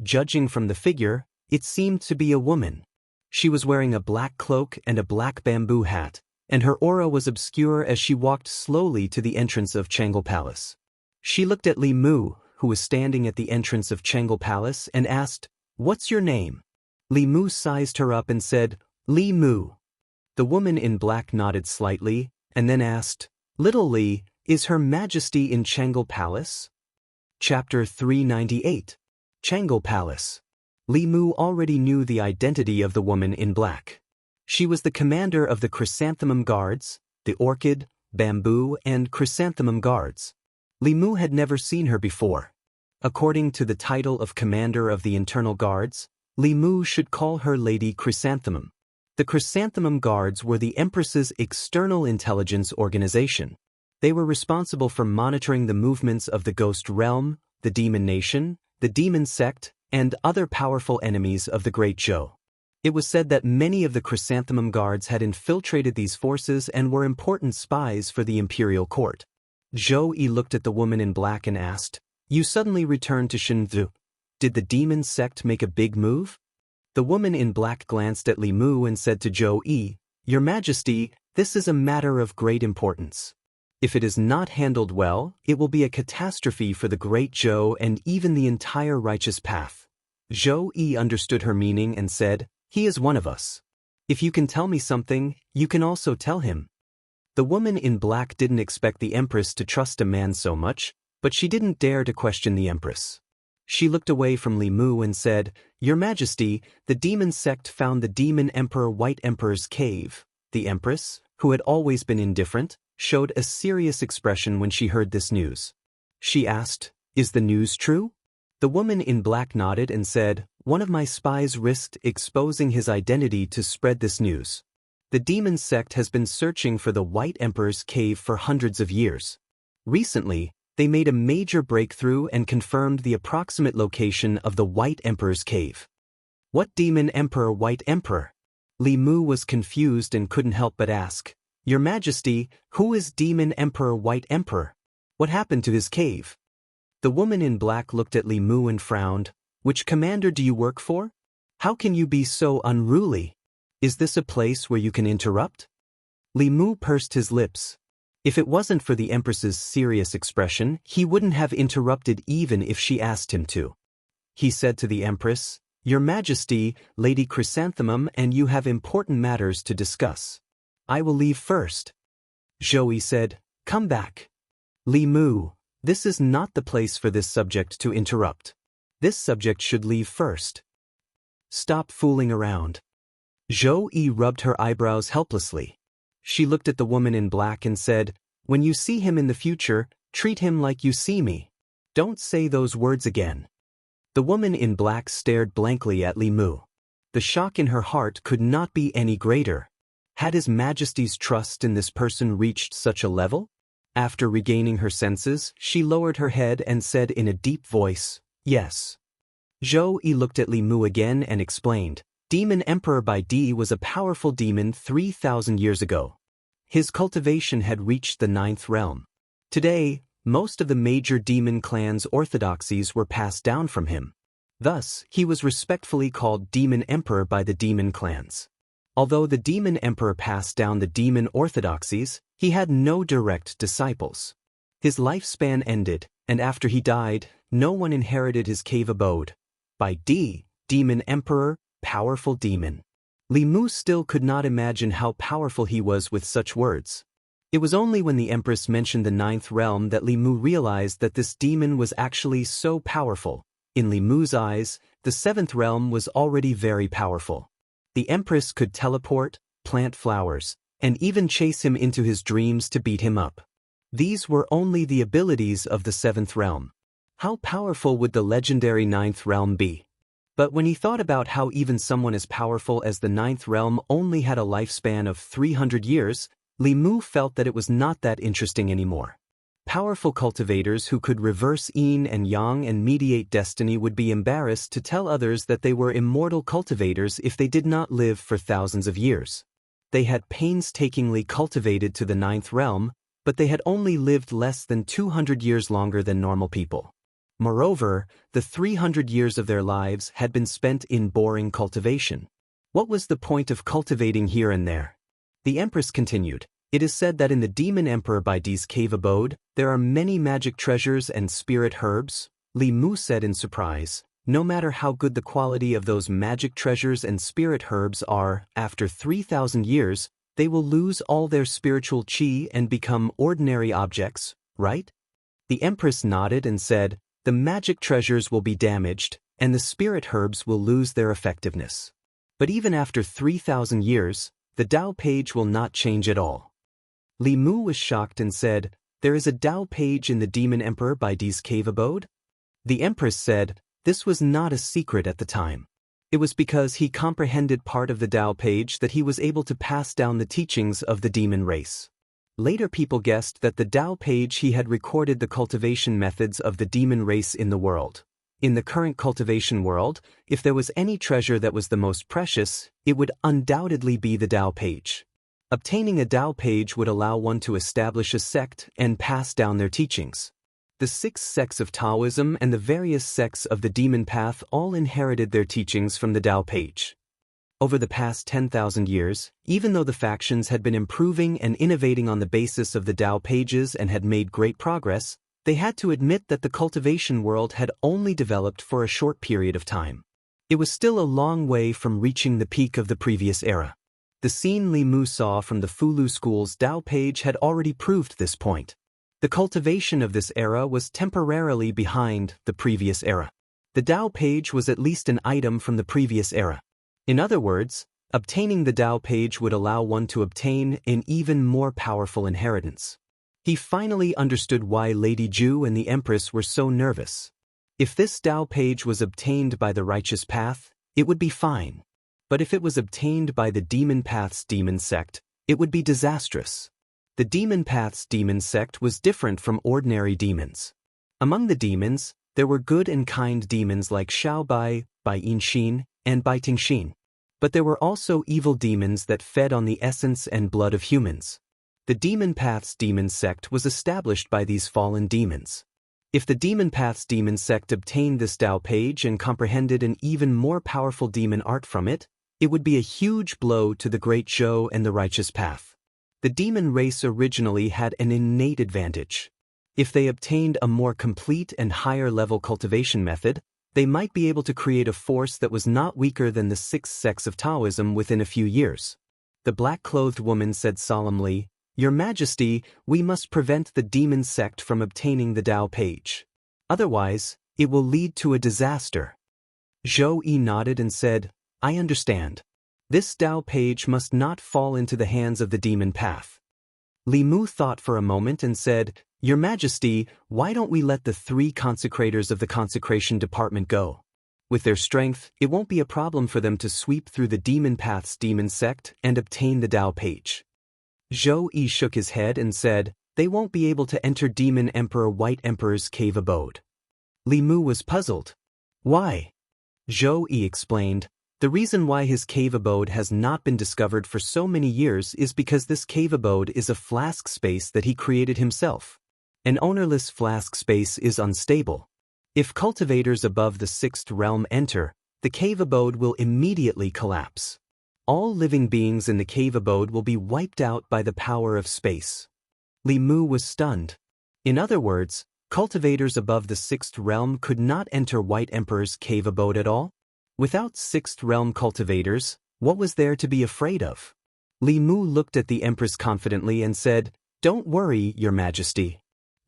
[SPEAKER 1] Judging from the figure, it seemed to be a woman. She was wearing a black cloak and a black bamboo hat, and her aura was obscure as she walked slowly to the entrance of Changel Palace. She looked at Li Mu, who was standing at the entrance of Changel Palace, and asked, "What's your name?" Li Mu sized her up and said, "Li Mu." The woman in black nodded slightly, and then asked, "Little Li, is Her Majesty in Changel Palace?" Chapter 398. Changel Palace. Li Mu already knew the identity of the woman in black. She was the commander of the Chrysanthemum Guards, the Orchid, Bamboo, and Chrysanthemum Guards. Li Mu had never seen her before. According to the title of Commander of the Internal Guards, Li Mu should call her Lady Chrysanthemum. The Chrysanthemum Guards were the Empress's external intelligence organization. They were responsible for monitoring the movements of the Ghost Realm, the Demon Nation, the Demon Sect, and other powerful enemies of the Great Zhou. It was said that many of the Chrysanthemum Guards had infiltrated these forces and were important spies for the imperial court. Zhou Yi looked at the woman in black and asked, "You suddenly returned to Shenzu. Did the Demon Sect make a big move?" The woman in black glanced at Li Mu and said to Zhou Yi, "Your Majesty, this is a matter of great importance. If it is not handled well, it will be a catastrophe for the Great Zhou and even the entire righteous path." Zhou Yi understood her meaning and said, "He is one of us. If you can tell me something, you can also tell him." The woman in black didn't expect the Empress to trust a man so much, but she didn't dare to question the Empress. She looked away from Li Mu and said, "Your Majesty, the Demon Sect found the Demon Emperor White Emperor's cave." The Empress, who had always been indifferent, showed a serious expression when she heard this news. She asked, "Is the news true?" The woman in black nodded and said, "One of my spies risked exposing his identity to spread this news. The Demon Sect has been searching for the White Emperor's cave for hundreds of years. Recently, They made a major breakthrough and confirmed the approximate location of the White Emperor's cave. What demon emperor, White Emperor? Li Mu was confused and couldn't help but ask, Your Majesty, who is Demon Emperor White Emperor? What happened to his cave? The woman in black looked at Li Mu and frowned. Which commander do you work for? How can you be so unruly? Is this a place where you can interrupt? Li Mu pursed his lips. If it wasn't for the Empress's serious expression, he wouldn't have interrupted even if she asked him to. He said to the Empress, Your Majesty, Lady Chrysanthemum and you have important matters to discuss. I will leave first. Zhou said, Come back. Li Mu, this is not the place for this subject to interrupt. This subject should leave first. Stop fooling around. Zhou rubbed her eyebrows helplessly. She looked at the woman in black and said, When you see him in the future, treat him like you see me. Don't say those words again. The woman in black stared blankly at Li Mu. The shock in her heart could not be any greater. Had His Majesty's trust in this person reached such a level? After regaining her senses, she lowered her head and said in a deep voice, Yes. Zhou looked at Li Mu again and explained, Demon Emperor Bai Di was a powerful demon 3,000 years ago. His cultivation had reached the 9th realm. Today, most of the major demon clans' orthodoxies were passed down from him. Thus, he was respectfully called Demon Emperor by the demon clans. Although the Demon Emperor passed down the demon orthodoxies, he had no direct disciples. His lifespan ended, and after he died, no one inherited his cave abode. Bai Di, Demon Emperor, powerful demon. Li Mu still could not imagine how powerful he was with such words. It was only when the Empress mentioned the 9th realm that Li Mu realized that this demon was actually so powerful. In Li Mu's eyes, the 7th realm was already very powerful. The Empress could teleport, plant flowers, and even chase him into his dreams to beat him up. These were only the abilities of the 7th realm. How powerful would the legendary 9th realm be? But when he thought about how even someone as powerful as the 9th realm only had a lifespan of 300 years, Li Mu felt that it was not that interesting anymore. Powerful cultivators who could reverse yin and yang and mediate destiny would be embarrassed to tell others that they were immortal cultivators if they did not live for thousands of years. They had painstakingly cultivated to the 9th realm, but they had only lived less than 200 years longer than normal people. Moreover, the 300 years of their lives had been spent in boring cultivation. What was the point of cultivating here and there? The Empress continued, It is said that in the Demon Emperor Bai Di's cave abode, there are many magic treasures and spirit herbs. Li Mu said in surprise, No matter how good the quality of those magic treasures and spirit herbs are, after 3,000 years, they will lose all their spiritual qi and become ordinary objects, right? The Empress nodded and said, The magic treasures will be damaged, and the spirit herbs will lose their effectiveness. But even after 3,000 years, the Tao page will not change at all. Li Mu was shocked and said, There is a Tao page in the Demon Emperor Bai Di's cave abode? The Empress said, This was not a secret at the time. It was because he comprehended part of the Tao page that he was able to pass down the teachings of the demon race. Later people guessed that the Tao page he had recorded the cultivation methods of the demon race in the world. In the current cultivation world, if there was any treasure that was the most precious, it would undoubtedly be the Tao page. Obtaining a Tao page would allow one to establish a sect and pass down their teachings. The 6 sects of Taoism and the various sects of the demon path all inherited their teachings from the Tao page. Over the past 10,000 years, even though the factions had been improving and innovating on the basis of the Tao pages and had made great progress, they had to admit that the cultivation world had only developed for a short period of time. It was still a long way from reaching the peak of the previous era. The scene Li Mu saw from the Fulu School's Tao page had already proved this point. The cultivation of this era was temporarily behind the previous era. The Tao page was at least an item from the previous era. In other words, obtaining the Tao page would allow one to obtain an even more powerful inheritance. He finally understood why Lady Ju and the Empress were so nervous. If this Tao page was obtained by the righteous path, it would be fine. But if it was obtained by the demon path's demon sect, it would be disastrous. The Demon Path's demon sect was different from ordinary demons. Among the demons, there were good and kind demons like Xiaobai, Baiyinshin, and Baitingxin. But there were also evil demons that fed on the essence and blood of humans. The Demon Path's demon sect was established by these fallen demons. If the Demon Path's demon sect obtained this Tao page and comprehended an even more powerful demon art from it, it would be a huge blow to the Great Zhou and the Righteous Path. The demon race originally had an innate advantage. If they obtained a more complete and higher-level cultivation method, they might be able to create a force that was not weaker than the 6 sects of Taoism within a few years. The black-clothed woman said solemnly, "Your Majesty, we must prevent the demon sect from obtaining the Tao page. Otherwise, it will lead to a disaster." Zhou Yi nodded and said, "I understand. This Tao page must not fall into the hands of the demon path." Li Mu thought for a moment and said, "Your Majesty, why don't we let the 3 consecrators of the consecration department go? With their strength, it won't be a problem for them to sweep through the demon path's demon sect and obtain the Tao page." Zhou Yi shook his head and said, "They won't be able to enter Demon Emperor White Emperor's cave abode." Li Mu was puzzled. "Why?" Zhou Yi explained, "The reason why his cave abode has not been discovered for so many years is because this cave abode is a flask space that he created himself. An ownerless flask space is unstable. If cultivators above the 6th realm enter, the cave abode will immediately collapse. All living beings in the cave abode will be wiped out by the power of space." Li Mu was stunned. In other words, cultivators above the 6th realm could not enter White Emperor's cave abode at all? Without 6th realm cultivators, what was there to be afraid of? Li Mu looked at the Empress confidently and said, "Don't worry, Your Majesty.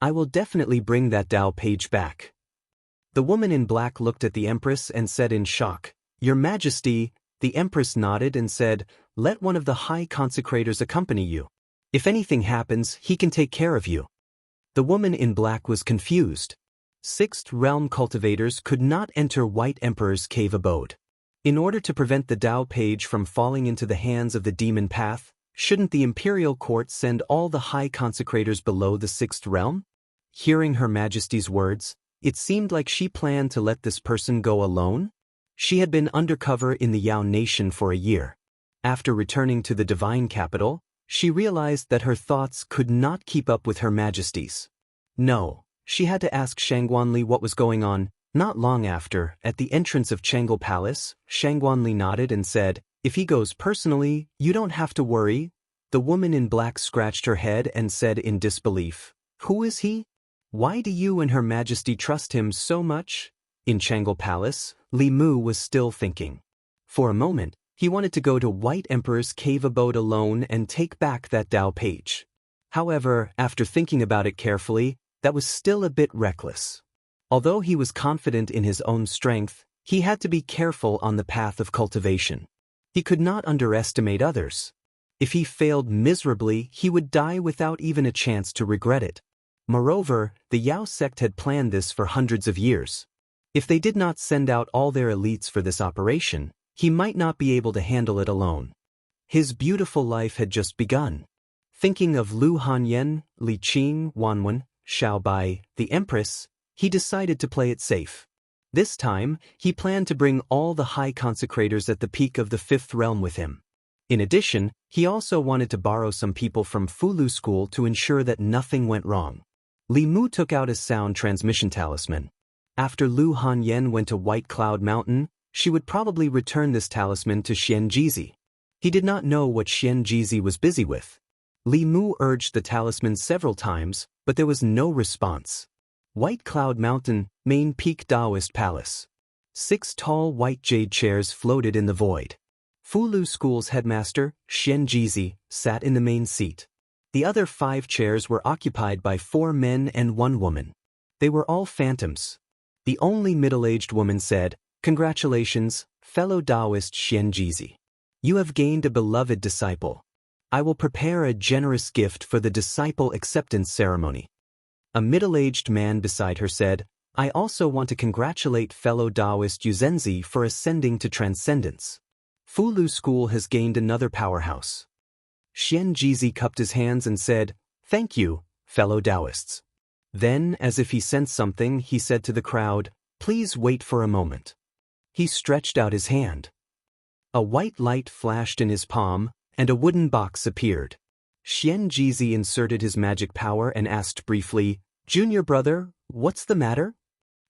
[SPEAKER 1] I will definitely bring that Tao page back." The woman in black looked at the Empress and said in shock, "Your Majesty." The Empress nodded and said, "Let one of the high consecrators accompany you. If anything happens, he can take care of you." The woman in black was confused. 6th realm cultivators could not enter White Emperor's cave abode. In order to prevent the Tao page from falling into the hands of the demon path, shouldn't the imperial court send all the high consecrators below the 6th realm? Hearing Her Majesty's words, it seemed like she planned to let this person go alone. She had been undercover in the Yao nation for a year. After returning to the divine capital, she realized that her thoughts could not keep up with Her Majesty's. No, she had to ask Shangguanli what was going on. Not long after, at the entrance of Chang'e Palace, Shangguanli nodded and said, "If he goes personally, you don't have to worry." The woman in black scratched her head and said in disbelief, "Who is he? Why do you and Her Majesty trust him so much?" In Chang'e Palace, Li Mu was still thinking. For a moment, he wanted to go to White Emperor's cave abode alone and take back that Tao page. However, after thinking about it carefully, that was still a bit reckless. Although he was confident in his own strength, he had to be careful on the path of cultivation. He could not underestimate others. If he failed miserably, he would die without even a chance to regret it. Moreover, the Yao sect had planned this for hundreds of years. If they did not send out all their elites for this operation, he might not be able to handle it alone. His beautiful life had just begun. Thinking of Lu Hanyan, Li Qing, Wanwen, Xiaobai, the Empress, he decided to play it safe. This time, he planned to bring all the high consecrators at the peak of the 5th realm with him. In addition, he also wanted to borrow some people from Fulu School to ensure that nothing went wrong. Li Mu took out his sound transmission talisman. After Lu Hanyan went to White Cloud Mountain, she would probably return this talisman to Xianxia. He did not know what Xianxia was busy with. Li Mu urged the talisman several times, but there was no response. White Cloud Mountain, main peak Taoist palace. 6 tall white jade chairs floated in the void. Fulu School's headmaster, Xianxia, sat in the main seat. The other 5 chairs were occupied by 4 men and 1 woman. They were all phantoms. The only middle-aged woman said, "Congratulations, fellow Taoist Xianxia. You have gained a beloved disciple. I will prepare a generous gift for the disciple acceptance ceremony." A middle-aged man beside her said, "I also want to congratulate fellow Taoist Yuzenzi for ascending to transcendence. Fulu School has gained another powerhouse." Xianxia cupped his hands and said, Thank you, fellow Taoists. Then, as if he sensed something, he said to the crowd, "Please wait for a moment." He stretched out his hand. A white light flashed in his palm, and a wooden box appeared. Xianxia inserted his magic power and asked briefly, "Junior brother, what's the matter?"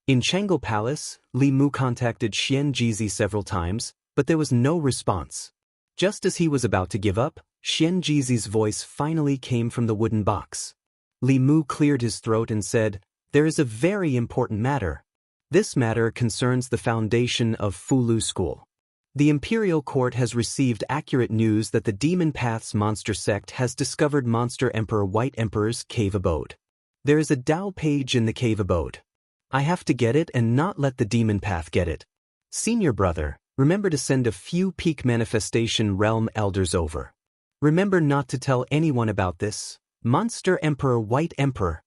[SPEAKER 1] In Changel Palace, Li Mu contacted Xianxia several times, but there was no response. Just as he was about to give up, Xianxia's voice finally came from the wooden box. Li Mu cleared his throat and said, "There is a very important matter. This matter concerns the foundation of Fulu School. The Imperial Court has received accurate news that the Demon Path's monster sect has discovered Monster Emperor White Emperor's cave abode. There is a Tao page in the cave abode. I have to get it and not let the Demon Path get it. Senior brother, remember to send a few peak manifestation realm elders over. Remember not to tell anyone about this. Monster Emperor White Emperor.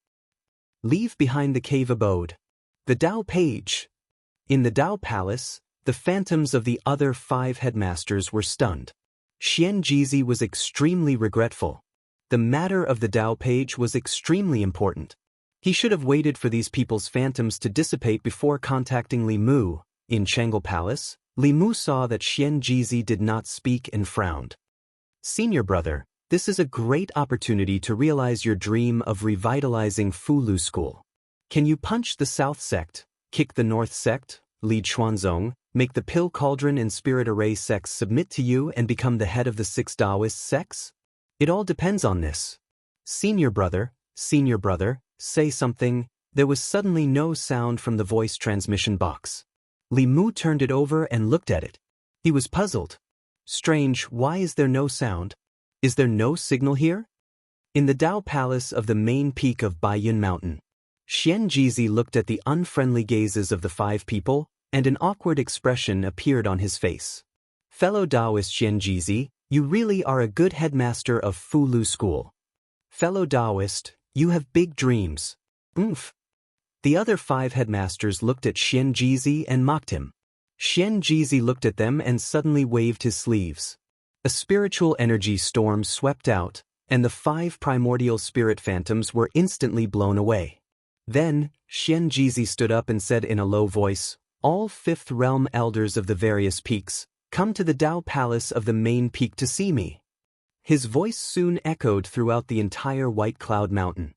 [SPEAKER 1] Leave behind the cave abode. The Tao page." In the Tao Palace, the phantoms of the other 5 headmasters were stunned. Xianxia was extremely regretful. The matter of the Tao page was extremely important. He should have waited for these people's phantoms to dissipate before contacting Li Mu. In Changel Palace, Li Mu saw that Xianxia did not speak and frowned. "Senior brother, this is a great opportunity to realize your dream of revitalizing Fulu School. Can you punch the South Sect, kick the North Sect, lead Xuanzong, make the Pill Cauldron and Spirit Array sects submit to you and become the head of the 6 Taoist sects? It all depends on this. Senior brother, say something." There was suddenly no sound from the voice transmission box. Li Mu turned it over and looked at it. He was puzzled. Strange, why is there no sound? Is there no signal here? In the Tao Palace of the main peak of Baiyun Mountain, Xianxia looked at the unfriendly gazes of the 5 people, and an awkward expression appeared on his face. "Fellow Taoist Xianxia, you really are a good headmaster of Fulu School. Fellow Taoist, you have big dreams. Oomph." The other 5 headmasters looked at Xianxia and mocked him. Xianxia looked at them and suddenly waved his sleeves. A spiritual energy storm swept out, and the 5 primordial spirit phantoms were instantly blown away. Then, Xianxia stood up and said in a low voice, "All 5th realm elders of the various peaks, come to the Tao Palace of the main peak to see me." His voice soon echoed throughout the entire White Cloud Mountain.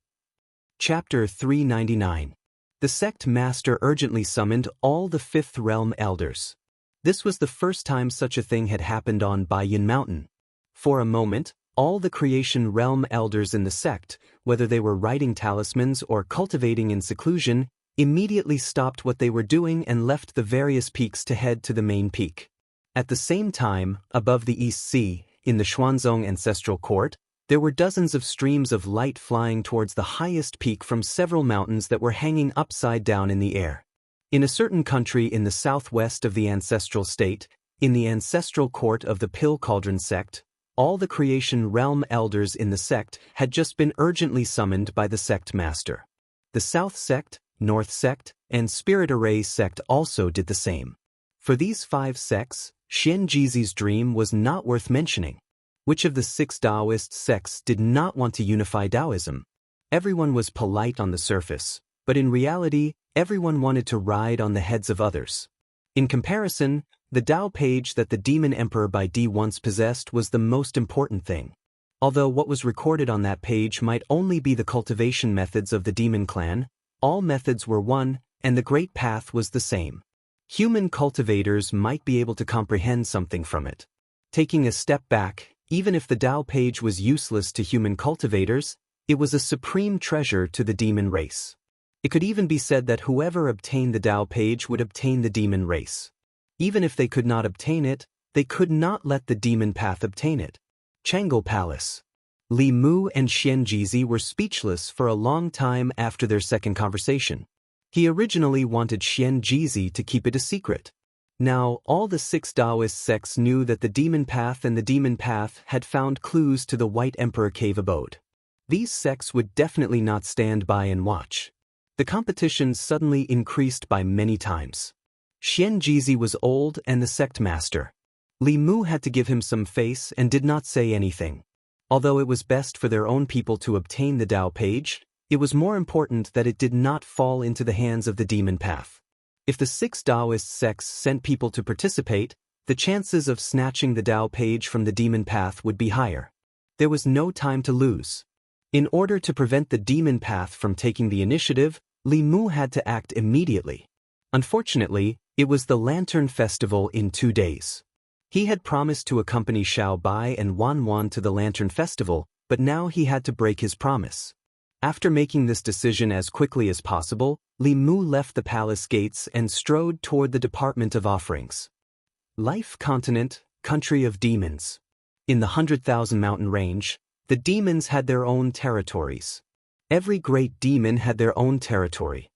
[SPEAKER 1] Chapter 399. The sect master urgently summoned all the 5th realm elders. This was the first time such a thing had happened on Baiyun Mountain. For a moment, all the creation realm elders in the sect, whether they were writing talismans or cultivating in seclusion, immediately stopped what they were doing and left the various peaks to head to the main peak. At the same time, above the East Sea, in the Xuanzong Ancestral Court, there were dozens of streams of light flying towards the highest peak from several mountains that were hanging upside down in the air. In a certain country in the southwest of the ancestral state, in the ancestral court of the Pill Cauldron sect, all the creation realm elders in the sect had just been urgently summoned by the sect master. The South Sect, North Sect, and Spirit Array sect also did the same. For these 5 sects, Xianxia's dream was not worth mentioning. Which of the 6 Taoist sects did not want to unify Taoism? Everyone was polite on the surface, but in reality, everyone wanted to ride on the heads of others. In comparison, the Tao page that the Demon Emperor Bai Di once possessed was the most important thing. Although what was recorded on that page might only be the cultivation methods of the Demon Clan, all methods were one, and the Great Path was the same. Human cultivators might be able to comprehend something from it. Taking a step back, even if the Tao page was useless to human cultivators, it was a supreme treasure to the demon race. It could even be said that whoever obtained the Tao page would obtain the demon race. Even if they could not obtain it, they could not let the demon path obtain it. Changel Palace. Li Mu and Xianxia were speechless for a long time after their second conversation. He originally wanted Xianxia to keep it a secret. Now, all the 6 Taoist sects knew that the Demon Path and the Demon Path had found clues to the White Emperor cave abode. These sects would definitely not stand by and watch. The competition suddenly increased by many times. Xianxia was old and the sect master. Li Mu had to give him some face and did not say anything. Although it was best for their own people to obtain the Tao page, it was more important that it did not fall into the hands of the demon path. If the 6 Taoist sects sent people to participate, the chances of snatching the Tao page from the demon path would be higher. There was no time to lose. In order to prevent the demon path from taking the initiative, Li Mu had to act immediately. Unfortunately, it was the Lantern Festival in 2 days. He had promised to accompany Xiao Bai and Wan Wan to the Lantern Festival, but now he had to break his promise. After making this decision as quickly as possible, Li Mu left the palace gates and strode toward the Department of Offerings. Life Continent, Country of Demons. In the 100,000 mountain range, the demons had their own territories. Every great demon had their own territory.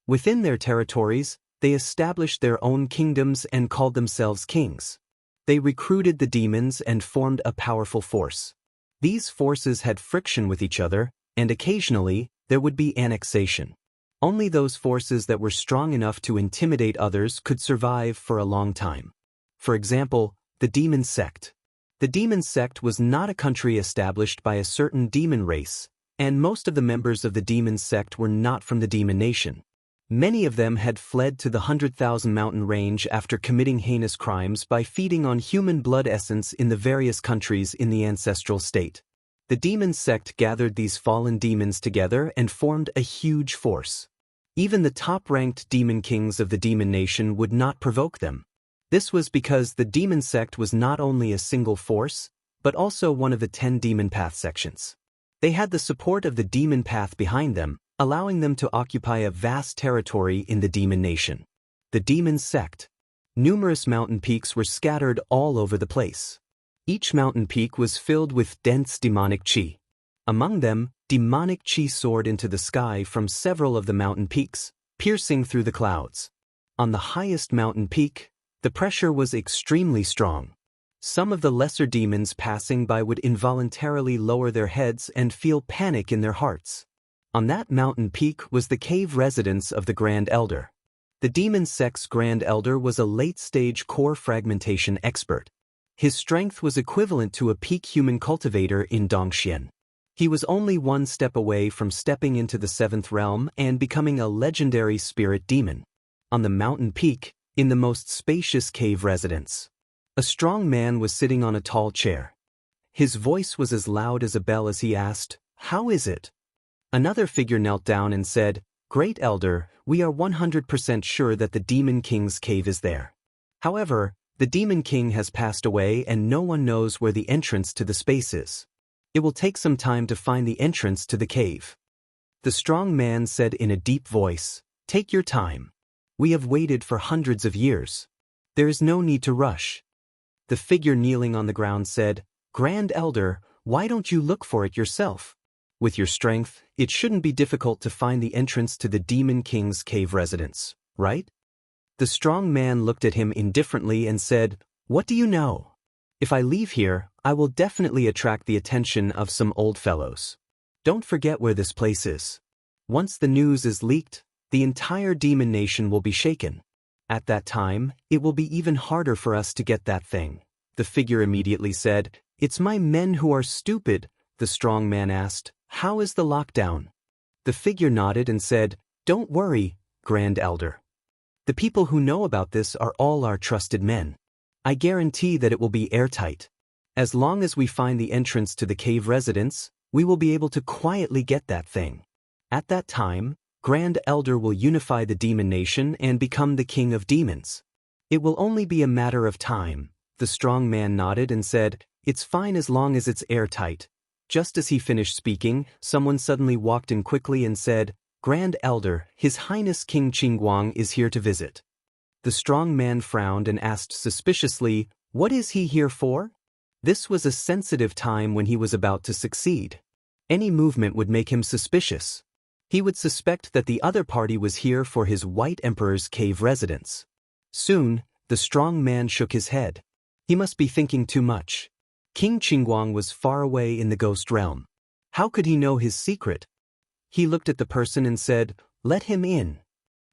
[SPEAKER 1] Within their territories, they established their own kingdoms and called themselves kings. They recruited the demons and formed a powerful force. These forces had friction with each other, and occasionally, there would be annexation. Only those forces that were strong enough to intimidate others could survive for a long time. For example, the demon sect. The demon sect was not a country established by a certain demon race, and most of the members of the demon sect were not from the demon nation. Many of them had fled to the 100,000 mountain range after committing heinous crimes by feeding on human blood essence in the various countries in the ancestral state. The demon sect gathered these fallen demons together and formed a huge force. Even the top-ranked demon kings of the demon nation would not provoke them. This was because the demon sect was not only a single force, but also one of the 10 demon path sections. They had the support of the demon path behind them, allowing them to occupy a vast territory in the demon nation. The demon sect. Numerous mountain peaks were scattered all over the place. Each mountain peak was filled with dense demonic qi. Among them, demonic qi soared into the sky from several of the mountain peaks, piercing through the clouds. On the highest mountain peak, the pressure was extremely strong. Some of the lesser demons passing by would involuntarily lower their heads and feel panic in their hearts. On that mountain peak was the cave residence of the Grand Elder. The demon sect's Grand Elder was a late-stage core fragmentation expert. His strength was equivalent to a peak human cultivator in Dongxian. He was only one step away from stepping into the 7th realm and becoming a legendary spirit demon. On the mountain peak, in the most spacious cave residence, a strong man was sitting on a tall chair. His voice was as loud as a bell as he asked, "How is it?" Another figure knelt down and said, "Great Elder, we are 100% sure that the Demon King's cave is there. However, the Demon King has passed away and no one knows where the entrance to the space is. It will take some time to find the entrance to the cave." The strong man said in a deep voice, "Take your time. We have waited for hundreds of years. There is no need to rush." The figure kneeling on the ground said, "Grand Elder, why don't you look for it yourself? With your strength, it shouldn't be difficult to find the entrance to the Demon King's cave residence, right?" The strong man looked at him indifferently and said, "What do you know? If I leave here, I will definitely attract the attention of some old fellows. Don't forget where this place is. Once the news is leaked, the entire demon nation will be shaken. At that time, it will be even harder for us to get that thing." The figure immediately said, "It's my men who are stupid." The strong man asked, "How is the lockdown?" The figure nodded and said, "Don't worry, Grand Elder. The people who know about this are all our trusted men. I guarantee that it will be airtight. As long as we find the entrance to the cave residence, we will be able to quietly get that thing. At that time, Grand Elder will unify the demon nation and become the king of demons. It will only be a matter of time." The strong man nodded and said, "It's fine as long as it's airtight." Just as he finished speaking, someone suddenly walked in quickly and said, "Grand Elder, His Highness King Qingguang is here to visit." The strong man frowned and asked suspiciously, "What is he here for?" This was a sensitive time when he was about to succeed. Any movement would make him suspicious. He would suspect that the other party was here for his White Emperor's cave residence. Soon, the strong man shook his head. He must be thinking too much. King Qingguang was far away in the ghost realm. How could he know his secret? He looked at the person and said, "Let him in."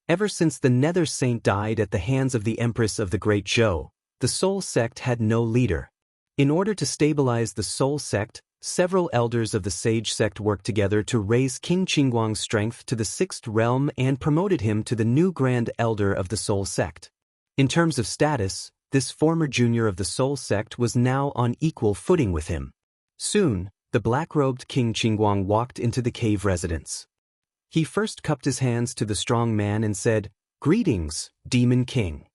[SPEAKER 1] Ever since the Nether Saint died at the hands of the Empress of the Great Zhou, the Soul Sect had no leader. In order to stabilize the Soul Sect, several elders of the sage sect worked together to raise King Qingguang's strength to the 6th realm and promoted him to the new Grand Elder of the Soul Sect. In terms of status, this former junior of the Soul Sect was now on equal footing with him. Soon, the black-robed King Qingguang walked into the cave residence. He first cupped his hands to the strong man and said, "Greetings, Demon King."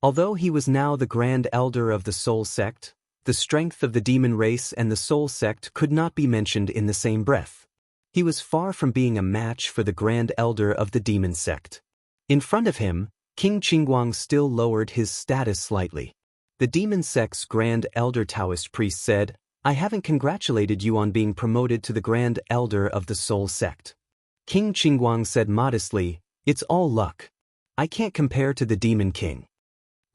[SPEAKER 1] Although he was now the Grand Elder of the Soul Sect, the strength of the demon race and the Soul Sect could not be mentioned in the same breath. He was far from being a match for the Grand Elder of the Demon Sect. In front of him, King Qingguang still lowered his status slightly. The Demon Sect's Grand Elder Taoist priest said, "I haven't congratulated you on being promoted to the Grand Elder of the Soul Sect." King Qingguang said modestly, "It's all luck. I can't compare to the Demon King."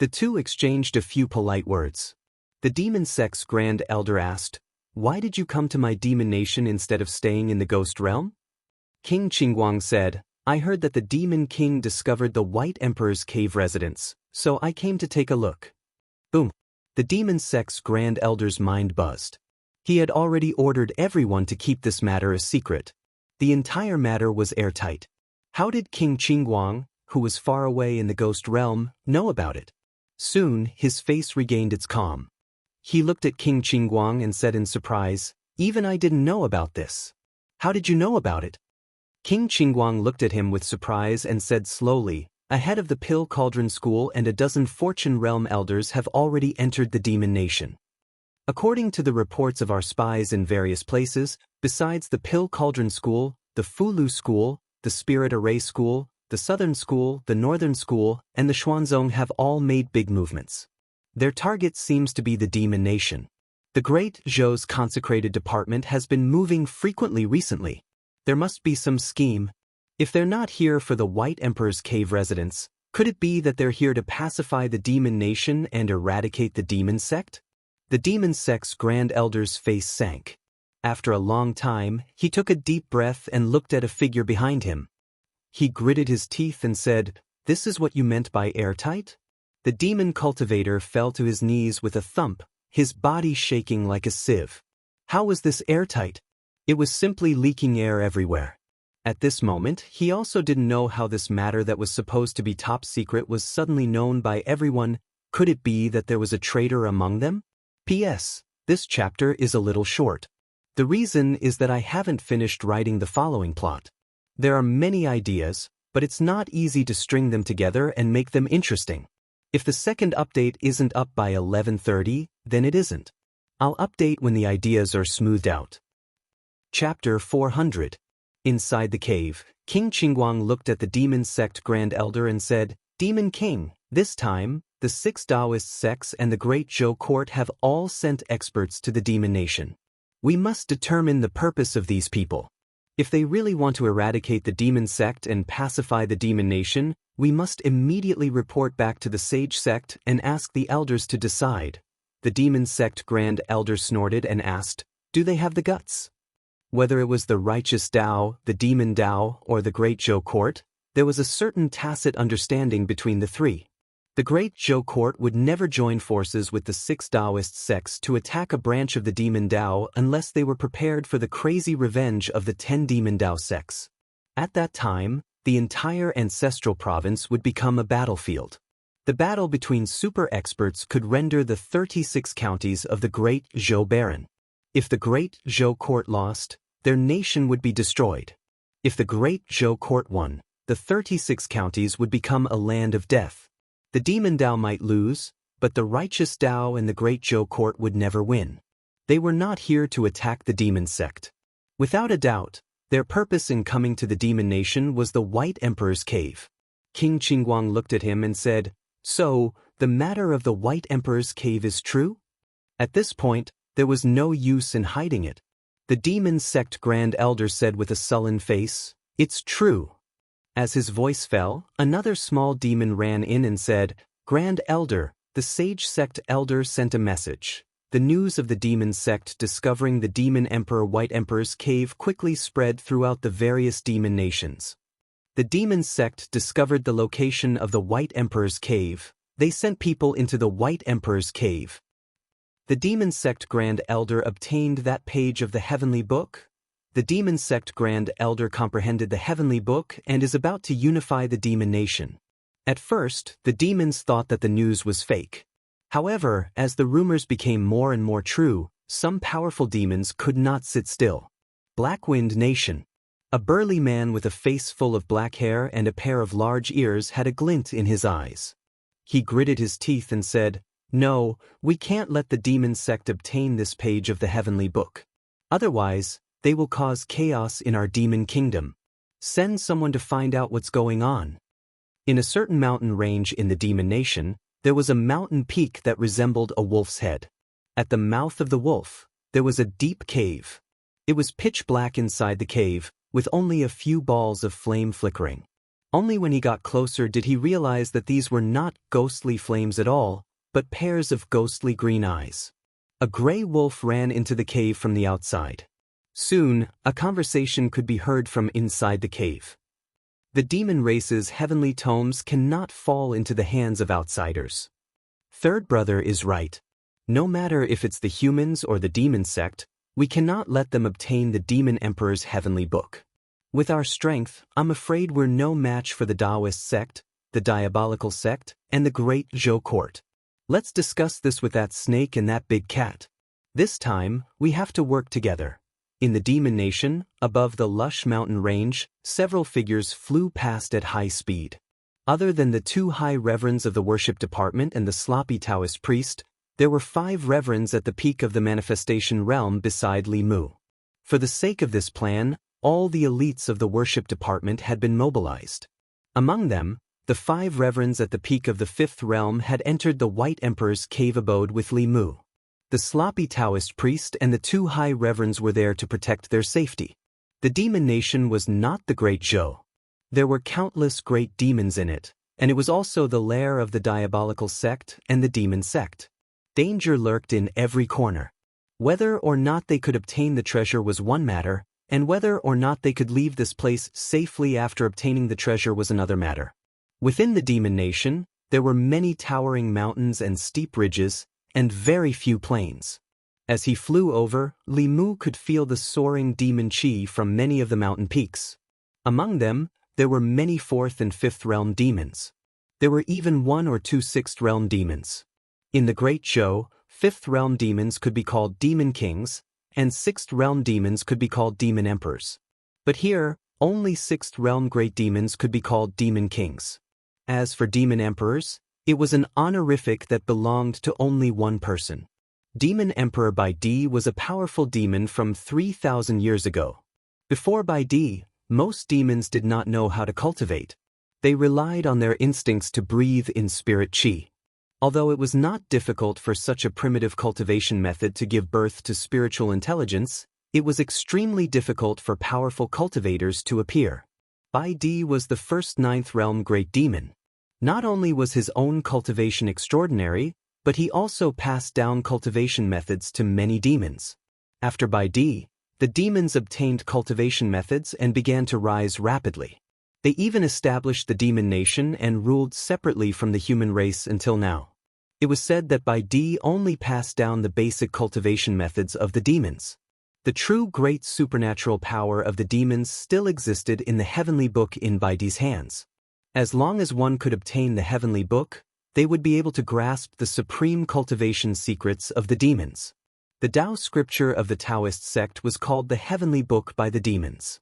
[SPEAKER 1] The two exchanged a few polite words. The Demon Sect's Grand Elder asked, "Why did you come to my demon nation instead of staying in the Ghost Realm?" King Qingguang said, "I heard that the Demon King discovered the White Emperor's cave residence, so I came to take a look." Boom. The Demon Sect's Grand Elder's mind buzzed. He had already ordered everyone to keep this matter a secret. The entire matter was airtight. How did King Qingguang, who was far away in the Ghost Realm, know about it? Soon, his face regained its calm. He looked at King Qingguang and said in surprise, "Even I didn't know about this. How did you know about it?" King Qingguang looked at him with surprise and said slowly, "A head of the Pill Cauldron School and a dozen Fortune Realm elders have already entered the Demon Nation. According to the reports of our spies in various places, besides the Pill Cauldron School, the Fulu School, the Spirit Array School, the Southern School, the Northern School, and the Xuanzong have all made big movements. Their target seems to be the Demon Nation. The Great Zhou's consecrated department has been moving frequently recently. There must be some scheme. If they're not here for the White Emperor's cave residence, could it be that they're here to pacify the Demon Nation and eradicate the Demon Sect?" The Demon Sect's Grand Elder's face sank. After a long time, he took a deep breath and looked at a figure behind him. He gritted his teeth and said, "This is what you meant by airtight?" The demon cultivator fell to his knees with a thump, his body shaking like a sieve. How was this airtight? It was simply leaking air everywhere. At this moment, he also didn't know how this matter that was supposed to be top secret was suddenly known by everyone. Could it be that there was a traitor among them? P.S. This chapter is a little short. The reason is that I haven't finished writing the following plot. There are many ideas, but it's not easy to string them together and make them interesting. If the second update isn't up by 11:30, then it isn't. I'll update when the ideas are smoothed out. Chapter 400. Inside the cave, King Qingguang looked at the Demon Sect Grand Elder and said, "Demon King, this time, the 6 Taoist sects and the Great Zhou Court have all sent experts to the Demon Nation. We must determine the purpose of these people. If they really want to eradicate the Demon Sect and pacify the Demon Nation, we must immediately report back to the Sage Sect and ask the elders to decide." The Demon Sect Grand Elder snorted and asked, "Do they have the guts?" Whether it was the Righteous Tao, the Demon Tao, or the Great Zhou Court, there was a certain tacit understanding between the three. The Great Zhou Court would never join forces with the 6 Taoist sects to attack a branch of the Demon Tao unless they were prepared for the crazy revenge of the 10 Demon Tao sects. At that time, the entire ancestral province would become a battlefield. The battle between super experts could render the 36 counties of the Great Zhou barren. If the Great Zhou Court lost, their nation would be destroyed. If the Great Zhou Court won, the 36 counties would become a land of death. The Demon Tao might lose, but the Righteous Tao and the Great Zhou Court would never win. They were not here to attack the Demon Sect. Without a doubt, their purpose in coming to the Demon Nation was the White Emperor's cave. King Qingguang looked at him and said, "So, the matter of the White Emperor's cave is true?" At this point, there was no use in hiding it. The Demon Sect Grand Elder said with a sullen face, "It's true." As his voice fell, another small demon ran in and said, "Grand Elder, the Sage Sect Elder sent a message." The news of the Demon Sect discovering the Demon Emperor White Emperor's cave quickly spread throughout the various demon nations. The Demon Sect discovered the location of the White Emperor's cave. They sent people into the White Emperor's cave. The demon sect Grand Elder obtained that page of the heavenly book? The demon sect Grand Elder comprehended the heavenly book and is about to unify the demon nation. At first, the demons thought that the news was fake. However, as the rumors became more and more true, some powerful demons could not sit still. Blackwind Nation. A burly man with a face full of black hair and a pair of large ears had a glint in his eyes. He gritted his teeth and said, "No, we can't let the demon sect obtain this page of the heavenly book. Otherwise, they will cause chaos in our demon kingdom. Send someone to find out what's going on." In a certain mountain range in the demon nation, there was a mountain peak that resembled a wolf's head. At the mouth of the wolf, there was a deep cave. It was pitch black inside the cave, with only a few balls of flame flickering. Only when he got closer did he realize that these were not ghostly flames at all, but pairs of ghostly green eyes. A gray wolf ran into the cave from the outside. Soon, a conversation could be heard from inside the cave. The demon race's heavenly tomes cannot fall into the hands of outsiders. Third brother is right. No matter if it's the humans or the demon sect, we cannot let them obtain the demon emperor's heavenly book. With our strength, I'm afraid we're no match for the Taoist sect, the diabolical sect, and the great Zhou court. Let's discuss this with that snake and that big cat. This time, we have to work together. In the demon nation, above the lush mountain range, several figures flew past at high speed. Other than the 2 high reverends of the worship department and the sloppy Taoist priest, there were 5 reverends at the peak of the manifestation realm beside Li Mu. For the sake of this plan, all the elites of the worship department had been mobilized. Among them, the 5 reverends at the peak of the 5th realm had entered the White Emperor's cave abode with Li Mu. The sloppy Taoist priest and the 2 high reverends were there to protect their safety. The demon nation was not the Great Zhou. There were countless great demons in it, and it was also the lair of the diabolical sect and the demon sect. Danger lurked in every corner. Whether or not they could obtain the treasure was one matter, and whether or not they could leave this place safely after obtaining the treasure was another matter. Within the demon nation, there were many towering mountains and steep ridges, and very few plains. As he flew over, Li Mu could feel the soaring demon chi from many of the mountain peaks. Among them, there were many 4th and 5th realm demons. There were even 1 or 2 6th realm demons. In the Great Zhou, 5th realm demons could be called demon kings, and 6th realm demons could be called demon emperors. But here, only 6th realm great demons could be called demon kings. As for demon emperors, it was an honorific that belonged to only one person. Demon Emperor Bai Di was a powerful demon from 3,000 years ago. Before Bai Di, most demons did not know how to cultivate. They relied on their instincts to breathe in spirit chi. Although it was not difficult for such a primitive cultivation method to give birth to spiritual intelligence, it was extremely difficult for powerful cultivators to appear. Bai Di was the first 9th realm great demon. Not only was his own cultivation extraordinary, but he also passed down cultivation methods to many demons. After Bai Di, the demons obtained cultivation methods and began to rise rapidly. They even established the demon nation and ruled separately from the human race until now. It was said that Bai Di only passed down the basic cultivation methods of the demons. The true great supernatural power of the demons still existed in the heavenly book in Bai Di's hands. As long as one could obtain the heavenly book, they would be able to grasp the supreme cultivation secrets of the demons. The Tao scripture of the Taoist sect was called the heavenly book by the demons.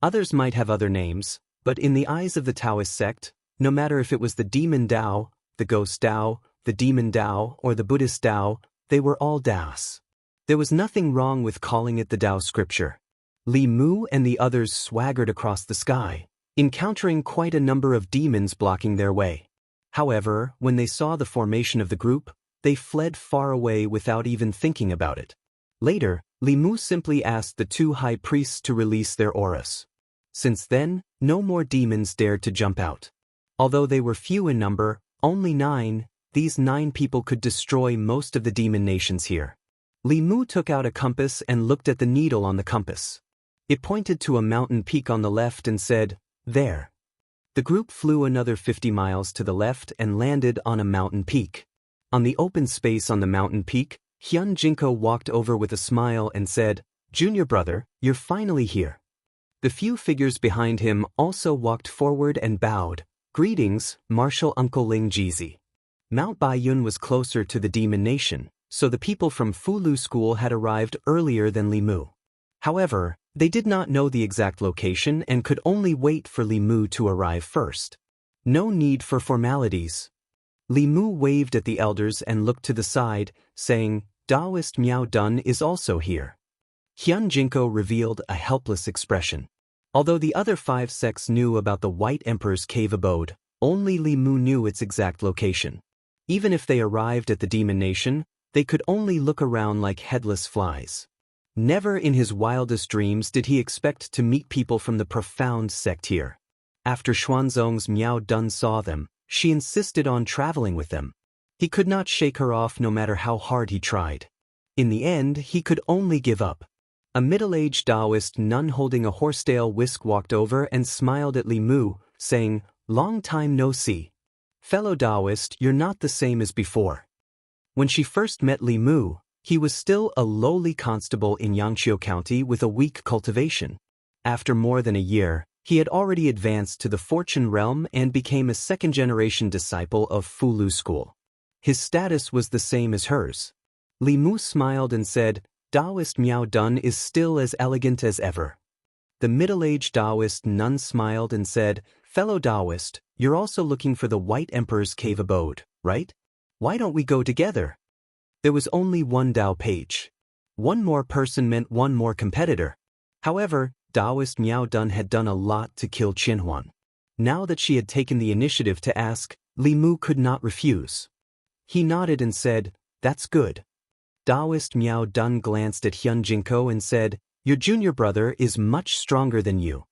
[SPEAKER 1] Others might have other names, but in the eyes of the Taoist sect, no matter if it was the demon Tao, the ghost Tao, the demon Tao, or the Buddhist Tao, they were all Taos. There was nothing wrong with calling it the Tao scripture. Li Mu and the others swaggered across the sky, encountering quite a number of demons blocking their way. However, when they saw the formation of the group, they fled far away without even thinking about it. Later, Li Mu simply asked the 2 high priests to release their auras. Since then, no more demons dared to jump out. Although they were few in number, only 9, these 9 people could destroy most of the demon nations here. Li Mu took out a compass and looked at the needle on the compass. It pointed to a mountain peak on the left and said, "There." The group flew another 50 miles to the left and landed on a mountain peak. On the open space on the mountain peak, Xianxia walked over with a smile and said, "Junior brother, you're finally here." The few figures behind him also walked forward and bowed. "Greetings, Martial Uncle Ling Jizi." Mount Baiyun was closer to the Demon Nation, so the people from Fulu School had arrived earlier than Li Mu. However, they did not know the exact location and could only wait for Li Mu to arrive first. No need for formalities. Li Mu waved at the elders and looked to the side, saying, "Taoist Miao Dun is also here." Xianxia revealed a helpless expression. Although the other 5 sects knew about the White Emperor's cave abode, only Li Mu knew its exact location. Even if they arrived at the Demon Nation, they could only look around like headless flies. Never in his wildest dreams did he expect to meet people from the profound sect here. After Xuanzong's Miao Dun saw them, she insisted on traveling with them. He could not shake her off no matter how hard he tried. In the end, he could only give up. A middle-aged Taoist nun holding a horsetail whisk walked over and smiled at Li Mu, saying, "Long time no see. Fellow Taoist, you're not the same as before." When she first met Li Mu, he was still a lowly constable in Yangqiu County with a weak cultivation. After more than a year, he had already advanced to the fortune realm and became a second-generation disciple of Fulu School. His status was the same as hers. Li Mu smiled and said, "Taoist Miao Dun is still as elegant as ever." The middle-aged Taoist nun smiled and said, "Fellow Taoist, you're also looking for the White Emperor's cave abode, right? Why don't we go together?" There was only one Tao page. One more person meant one more competitor. However, Taoist Miao Dun had done a lot to kill Qinhuan. Now that she had taken the initiative to ask, Li Mu could not refuse. He nodded and said, "That's good." Taoist Miao Dun glanced at Xianxia and said, "Your junior brother is much stronger than you."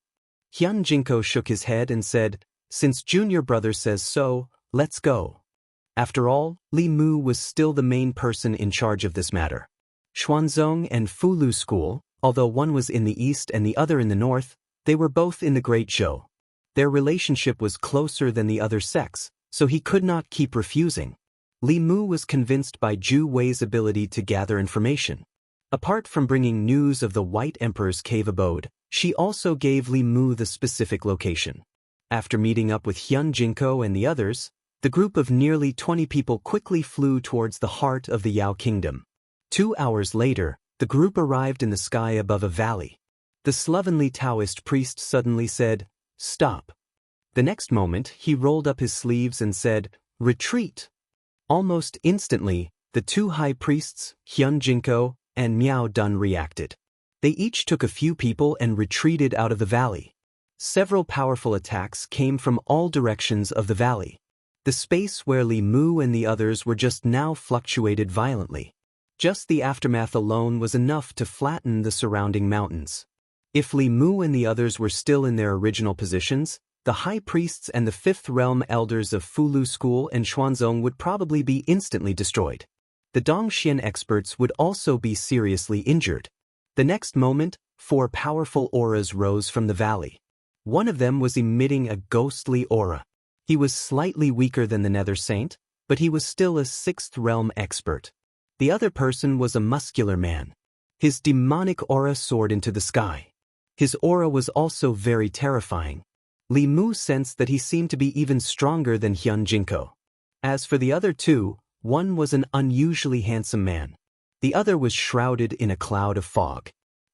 [SPEAKER 1] Xianxia shook his head and said, "Since junior brother says so, let's go." After all, Li Mu was still the main person in charge of this matter. Xuanzong and Fulu School, although one was in the east and the other in the north, they were both in the Great Show. Their relationship was closer than the other sects, so he could not keep refusing. Li Mu was convinced by Zhu Wei's ability to gather information. Apart from bringing news of the White Emperor's cave abode, she also gave Li Mu the specific location. After meeting up with Xianxia and the others, the group of nearly 20 people quickly flew towards the heart of the Yao Kingdom. 2 hours later, the group arrived in the sky above a valley. The slovenly Taoist priest suddenly said, "Stop." The next moment, he rolled up his sleeves and said, "Retreat." Almost instantly, the 2 high priests, Xianxia and Miao Dun, reacted. They each took a few people and retreated out of the valley. Several powerful attacks came from all directions of the valley. The space where Li Mu and the others were just now fluctuated violently. Just the aftermath alone was enough to flatten the surrounding mountains. If Li Mu and the others were still in their original positions, the high priests and the 5th realm elders of Fulu School and Xuanzong would probably be instantly destroyed. The Dongxian experts would also be seriously injured. The next moment, 4 powerful auras rose from the valley. One of them was emitting a ghostly aura. He was slightly weaker than the Nether Saint, but he was still a 6th realm expert. The other person was a muscular man. His demonic aura soared into the sky. His aura was also very terrifying. Li Mu sensed that he seemed to be even stronger than Xianxia. As for the other 2, one was an unusually handsome man. The other was shrouded in a cloud of fog.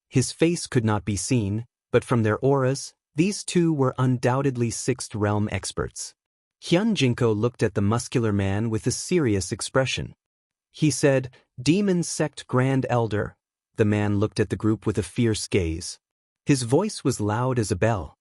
[SPEAKER 1] His face could not be seen, but from their auras, these 2 were undoubtedly 6th realm experts. Xianxia looked at the muscular man with a serious expression. He said, "Demon Sect Grand Elder." The man looked at the group with a fierce gaze. His voice was loud as a bell.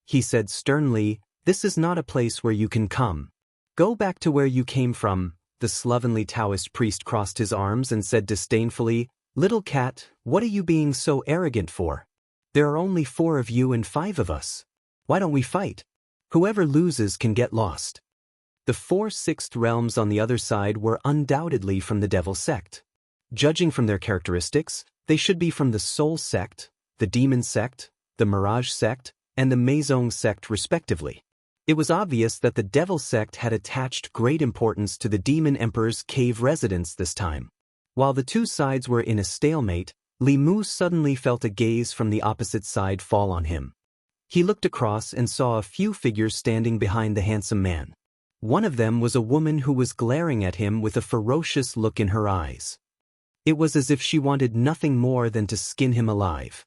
[SPEAKER 1] He said sternly, "This is not a place where you can come. Go back to where you came from." The slovenly Taoist priest crossed his arms and said disdainfully, "Little cat, what are you being so arrogant for? There are only 4 of you and 5 of us. Why don't we fight? Whoever loses can get lost." The 4 6th realms on the other side were undoubtedly from the Devil Sect. Judging from their characteristics, they should be from the Soul Sect, the Demon Sect, the Mirage Sect, and the Meizong Sect respectively. It was obvious that the Devil Sect had attached great importance to the Demon Emperor's cave residence this time. While the two sides were in a stalemate, Li Mu suddenly felt a gaze from the opposite side fall on him. He looked across and saw a few figures standing behind the handsome man. One of them was a woman who was glaring at him with a ferocious look in her eyes. It was as if she wanted nothing more than to skin him alive.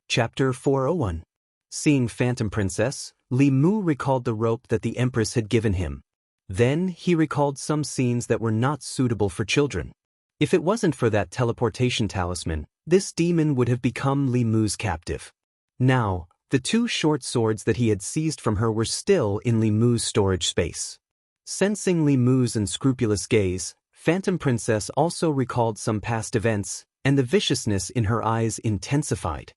[SPEAKER 1] Chapter 401. Seeing Phantom Princess, Li Mu recalled the rope that the Empress had given him. Then he recalled some scenes that were not suitable for children. If it wasn't for that teleportation talisman, this demon would have become Li Mu's captive. Now, the two short swords that he had seized from her were still in Li Mu's storage space. Sensing Li Mu's unscrupulous gaze, Phantom Princess also recalled some past events, and the viciousness in her eyes intensified.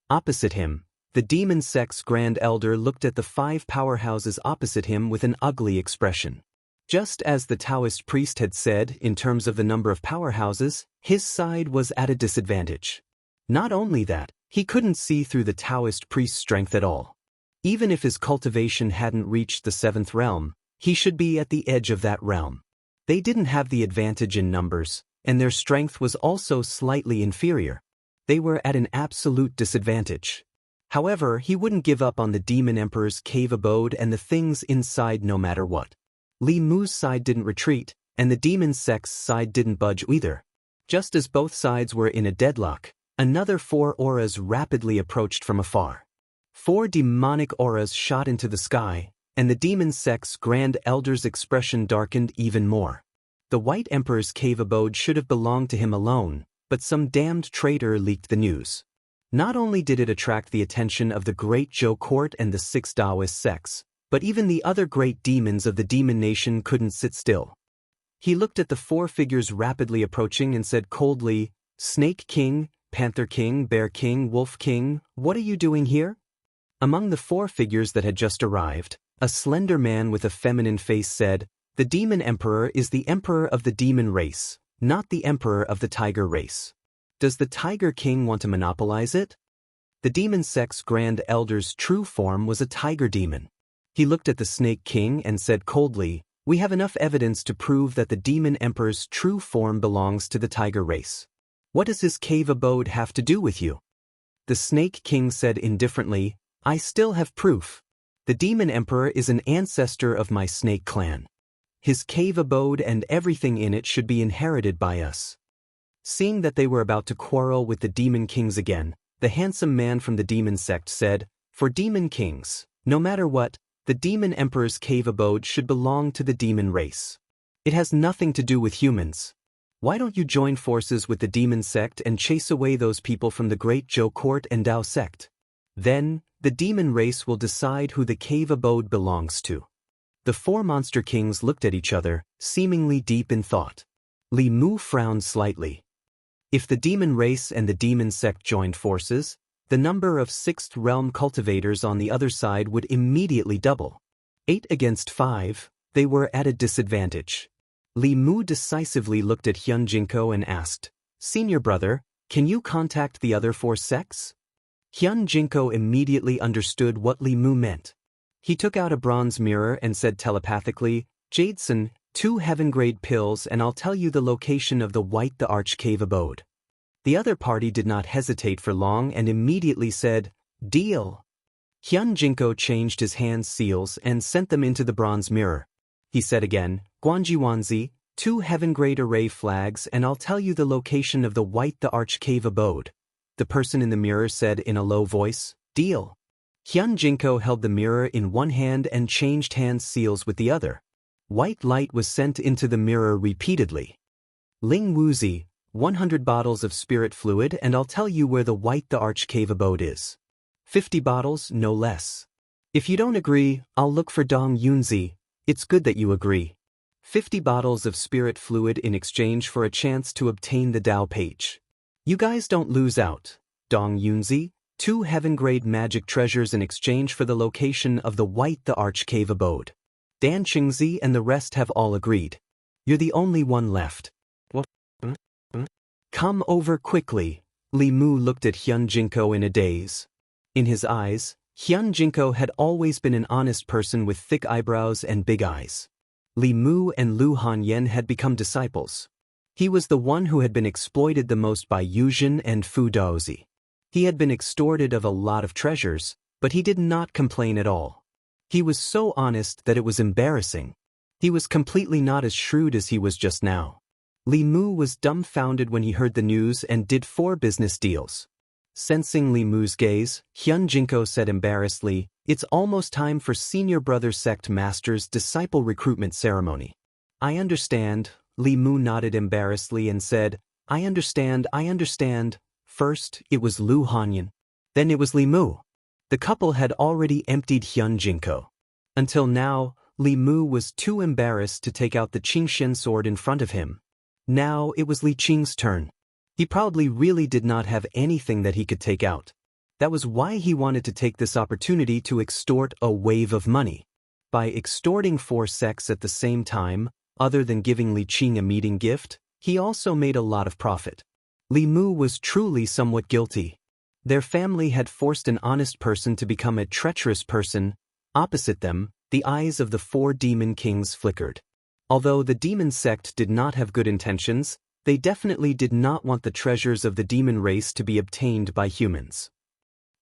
[SPEAKER 1] Opposite him, the demon sect's Grand Elder looked at the 5 powerhouses opposite him with an ugly expression. Just as the Taoist priest had said in terms of the number of powerhouses, his side was at a disadvantage. Not only that, he couldn't see through the Taoist priest's strength at all. Even if his cultivation hadn't reached the 7th realm, he should be at the edge of that realm. They didn't have the advantage in numbers, and their strength was also slightly inferior. They were at an absolute disadvantage. However, he wouldn't give up on the Demon Emperor's cave abode and the things inside no matter what. Li Mu's side didn't retreat, and the demon sect's side didn't budge either. Just as both sides were in a deadlock, another 4 auras rapidly approached from afar. 4 demonic auras shot into the sky, and the demon sect's Grand Elder's expression darkened even more. The White Emperor's cave abode should have belonged to him alone, but some damned traitor leaked the news. Not only did it attract the attention of the Great Zhou Court and the 6 Taoist sects, but even the other great demons of the demon nation couldn't sit still. He looked at the 4 figures rapidly approaching and said coldly, "Snake King, Panther King, Bear King, Wolf King, what are you doing here?" Among the 4 figures that had just arrived, a slender man with a feminine face said, "The Demon Emperor is the emperor of the demon race, not the emperor of the tiger race. Does the Tiger King want to monopolize it?" The demon sect's Grand Elder's true form was a tiger demon. He looked at the Snake King and said coldly, "We have enough evidence to prove that the Demon Emperor's true form belongs to the tiger race. What does his cave abode have to do with you?" The Snake King said indifferently, "I still have proof. The Demon Emperor is an ancestor of my snake clan. His cave abode and everything in it should be inherited by us." Seeing that they were about to quarrel with the Demon Kings again, the handsome man from the demon sect said, "For Demon Kings, no matter what, the Demon Emperor's cave abode should belong to the demon race. It has nothing to do with humans. Why don't you join forces with the demon sect and chase away those people from the Great Zhou Court and Dao sect? Then, the demon race will decide who the cave abode belongs to." The 4 monster kings looked at each other, seemingly deep in thought. Li Mu frowned slightly. If the demon race and the demon sect joined forces, the number of 6th realm cultivators on the other side would immediately double. 8 against 5, they were at a disadvantage. Li Mu decisively looked at Xianxia and asked, "Senior brother, can you contact the other 4 sects?" Xianxia immediately understood what Li Mu meant. He took out a bronze mirror and said telepathically, "Jadeson, 2 heaven-grade pills and I'll tell you the location of the White the Arch cave abode." The other party did not hesitate for long and immediately said, "Deal." Xianxia changed his hand seals and sent them into the bronze mirror. He said again, "Guanjiwanzi, 2 heaven-grade array flags and I'll tell you the location of the White the Arch cave abode." The person in the mirror said in a low voice, "Deal." Xianxia held the mirror in one hand and changed hand seals with the other. White light was sent into the mirror repeatedly. "Ling Wuzi, 100 bottles of spirit fluid and I'll tell you where the White the Arch cave abode is. 50 bottles, no less. If you don't agree, I'll look for Dong Yunzi. It's good that you agree. 50 bottles of spirit fluid in exchange for a chance to obtain the Dao page. You guys don't lose out. Dong Yunzi, 2 heaven-grade magic treasures in exchange for the location of the White the Arch cave abode. Dan Qingzi and the rest have all agreed. You're the only one left. What? Come over quickly." Li Mu looked at Xianxia in a daze. In his eyes, Xianxia had always been an honest person with thick eyebrows and big eyes. Li Mu and Lu Hanyan had become disciples. He was the one who had been exploited the most by Yuzhen and Fu Daozi. He had been extorted of a lot of treasures, but he did not complain at all. He was so honest that it was embarrassing. He was completely not as shrewd as he was just now. Li Mu was dumbfounded when he heard the news and did 4 business deals. Sensing Li Mu's gaze, Xianxia said embarrassedly, "It's almost time for Senior Brother Sect Master's disciple recruitment ceremony." "I understand," Li Mu nodded embarrassedly and said, I understand. First, it was Lu Hanyan. Then it was Li Mu. The couple had already emptied Xianxia. Until now, Li Mu was too embarrassed to take out the Qingxian sword in front of him. Now it was Li Qing's turn. He probably really did not have anything that he could take out. That was why he wanted to take this opportunity to extort a wave of money. By extorting 4 sects at the same time, other than giving Li Qing a meeting gift, he also made a lot of profit. Li Mu was truly somewhat guilty. Their family had forced an honest person to become a treacherous person. Opposite them, the eyes of the 4 demon kings flickered. Although the demon sect did not have good intentions, they definitely did not want the treasures of the demon race to be obtained by humans.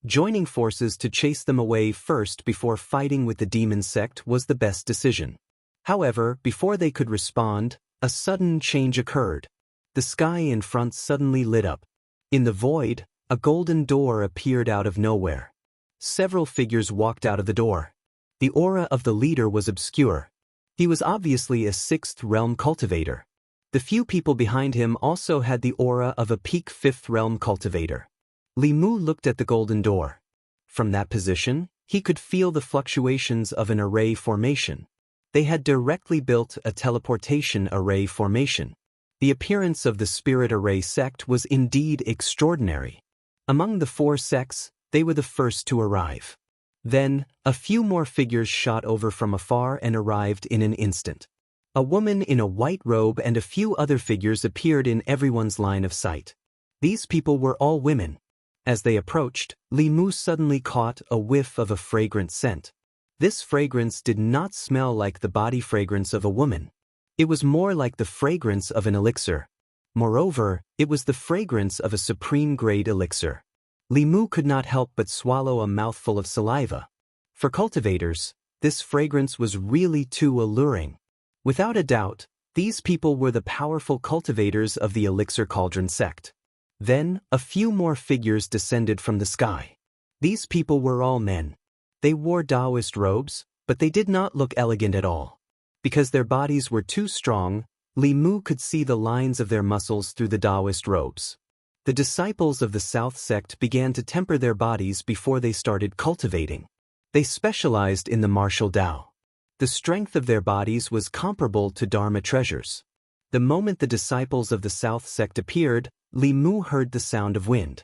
[SPEAKER 1] Joining forces to chase them away first before fighting with the demon sect was the best decision. However, before they could respond, a sudden change occurred. The sky in front suddenly lit up. In the void, a golden door appeared out of nowhere. Several figures walked out of the door. The aura of the leader was obscure. He was obviously a 6th realm cultivator. The few people behind him also had the aura of a peak 5th realm cultivator. Li Mu looked at the golden door. From that position, he could feel the fluctuations of an array formation. They had directly built a teleportation array formation. The appearance of the Spirit Array sect was indeed extraordinary. Among the 4 sects, they were the first to arrive. Then, a few more figures shot over from afar and arrived in an instant. A woman in a white robe and a few other figures appeared in everyone's line of sight. These people were all women. As they approached, Li Mu suddenly caught a whiff of a fragrant scent. This fragrance did not smell like the body fragrance of a woman. It was more like the fragrance of an elixir. Moreover, it was the fragrance of a supreme-grade elixir. Li Mu could not help but swallow a mouthful of saliva. For cultivators, this fragrance was really too alluring. Without a doubt, these people were the powerful cultivators of the Elixir Cauldron sect. Then, a few more figures descended from the sky. These people were all men. They wore Taoist robes, but they did not look elegant at all. Because their bodies were too strong, Li Mu could see the lines of their muscles through the Taoist robes. The disciples of the South sect began to temper their bodies before they started cultivating. They specialized in the martial Tao. The strength of their bodies was comparable to Dharma treasures. The moment the disciples of the South sect appeared, Li Mu heard the sound of wind.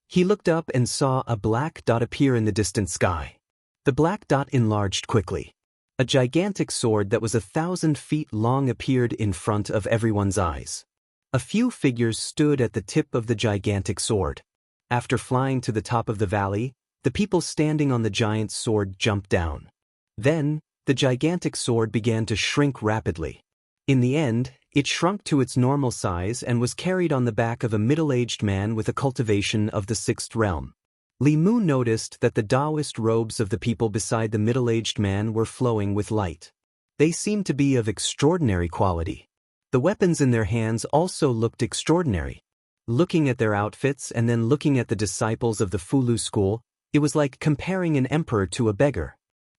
[SPEAKER 1] He looked up and saw a black dot appear in the distant sky. The black dot enlarged quickly. A gigantic sword that was 1,000 feet long appeared in front of everyone's eyes. A few figures stood at the tip of the gigantic sword. After flying to the top of the valley, the people standing on the giant sword jumped down. Then, the gigantic sword began to shrink rapidly. In the end, it shrunk to its normal size and was carried on the back of a middle-aged man with a cultivation of the 6th realm. Li Mu noticed that the Taoist robes of the people beside the middle-aged man were flowing with light. They seemed to be of extraordinary quality. The weapons in their hands also looked extraordinary. Looking at their outfits and then looking at the disciples of the Fulu school, it was like comparing an emperor to a beggar.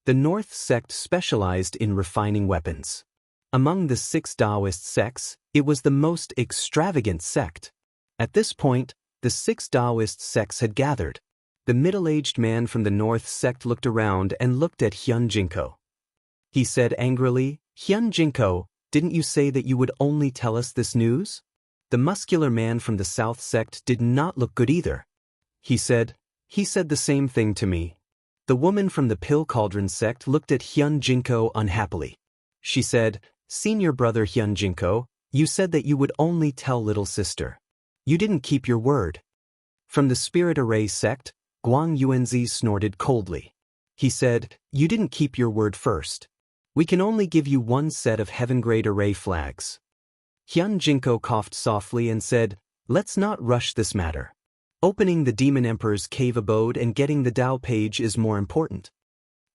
[SPEAKER 1] The North sect specialized in refining weapons. Among the 6 Taoist sects, it was the most extravagant sect. At this point, the 6 Taoist sects had gathered. The middle-aged man from the North sect looked around and looked at Xianxia. He said angrily, "Xianxia, didn't you say that you would only tell us this news?" The muscular man from the South sect did not look good either. He said the same thing to me. The woman from the Pill Cauldron sect looked at Xianxia unhappily. She said, "Senior brother Xianxia, you said that you would only tell little sister. You didn't keep your word." From the Spirit Array sect, Guang Yuanzi snorted coldly. He said, "You didn't keep your word first. We can only give you 1 set of heaven-grade array flags." Xianxia coughed softly and said, "Let's not rush this matter. Opening the Demon Emperor's cave abode and getting the Tao page is more important."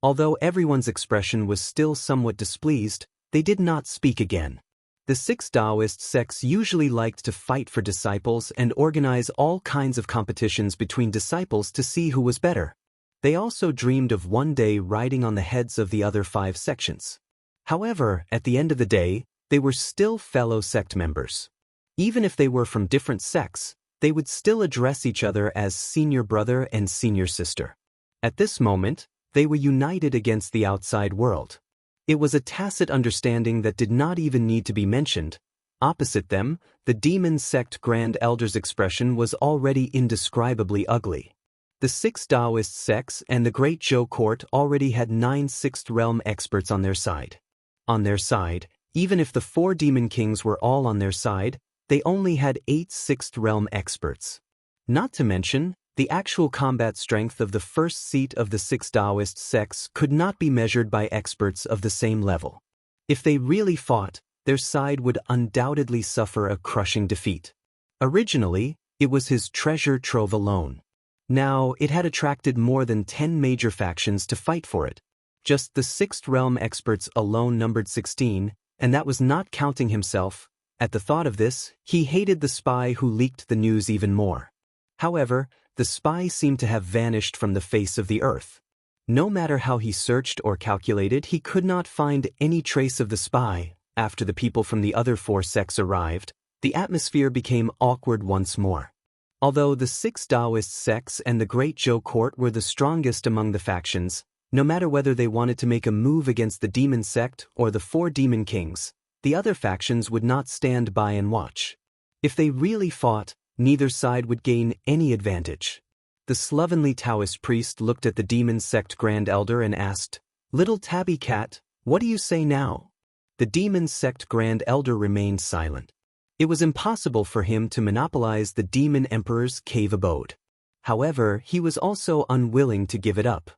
[SPEAKER 1] Although everyone's expression was still somewhat displeased, they did not speak again. The six Taoist sects usually liked to fight for disciples and organize all kinds of competitions between disciples to see who was better. They also dreamed of one day riding on the heads of the other 5 sections. However, at the end of the day, they were still fellow sect members. Even if they were from different sects, they would still address each other as senior brother and senior sister. At this moment, they were united against the outside world. It was a tacit understanding that did not even need to be mentioned. Opposite them, the demon sect Grand Elder's expression was already indescribably ugly. The 6 Taoist sects and the Great Zhou court already had 9 Sixth Realm experts on their side. On their side, even if the 4 demon kings were all on their side, they only had 8 Sixth Realm experts. Not to mention, the actual combat strength of the first seat of the 6 Taoist sects could not be measured by experts of the same level. If they really fought, their side would undoubtedly suffer a crushing defeat. Originally, it was his treasure trove alone. Now, it had attracted more than 10 major factions to fight for it. Just the Sixth Realm experts alone numbered 16, and that was not counting himself. At the thought of this, he hated the spy who leaked the news even more. However, the spy seemed to have vanished from the face of the earth. No matter how he searched or calculated, he could not find any trace of the spy. After the people from the other 4 sects arrived, the atmosphere became awkward once more. Although the 6 Taoist sects and the Great Zhou court were the strongest among the factions, no matter whether they wanted to make a move against the demon sect or the 4 demon kings, the other factions would not stand by and watch. If they really fought, neither side would gain any advantage. The slovenly Taoist priest looked at the demon sect Grand Elder and asked, "Little tabby cat, what do you say now?" The demon sect Grand Elder remained silent. It was impossible for him to monopolize the Demon Emperor's cave abode. However, he was also unwilling to give it up.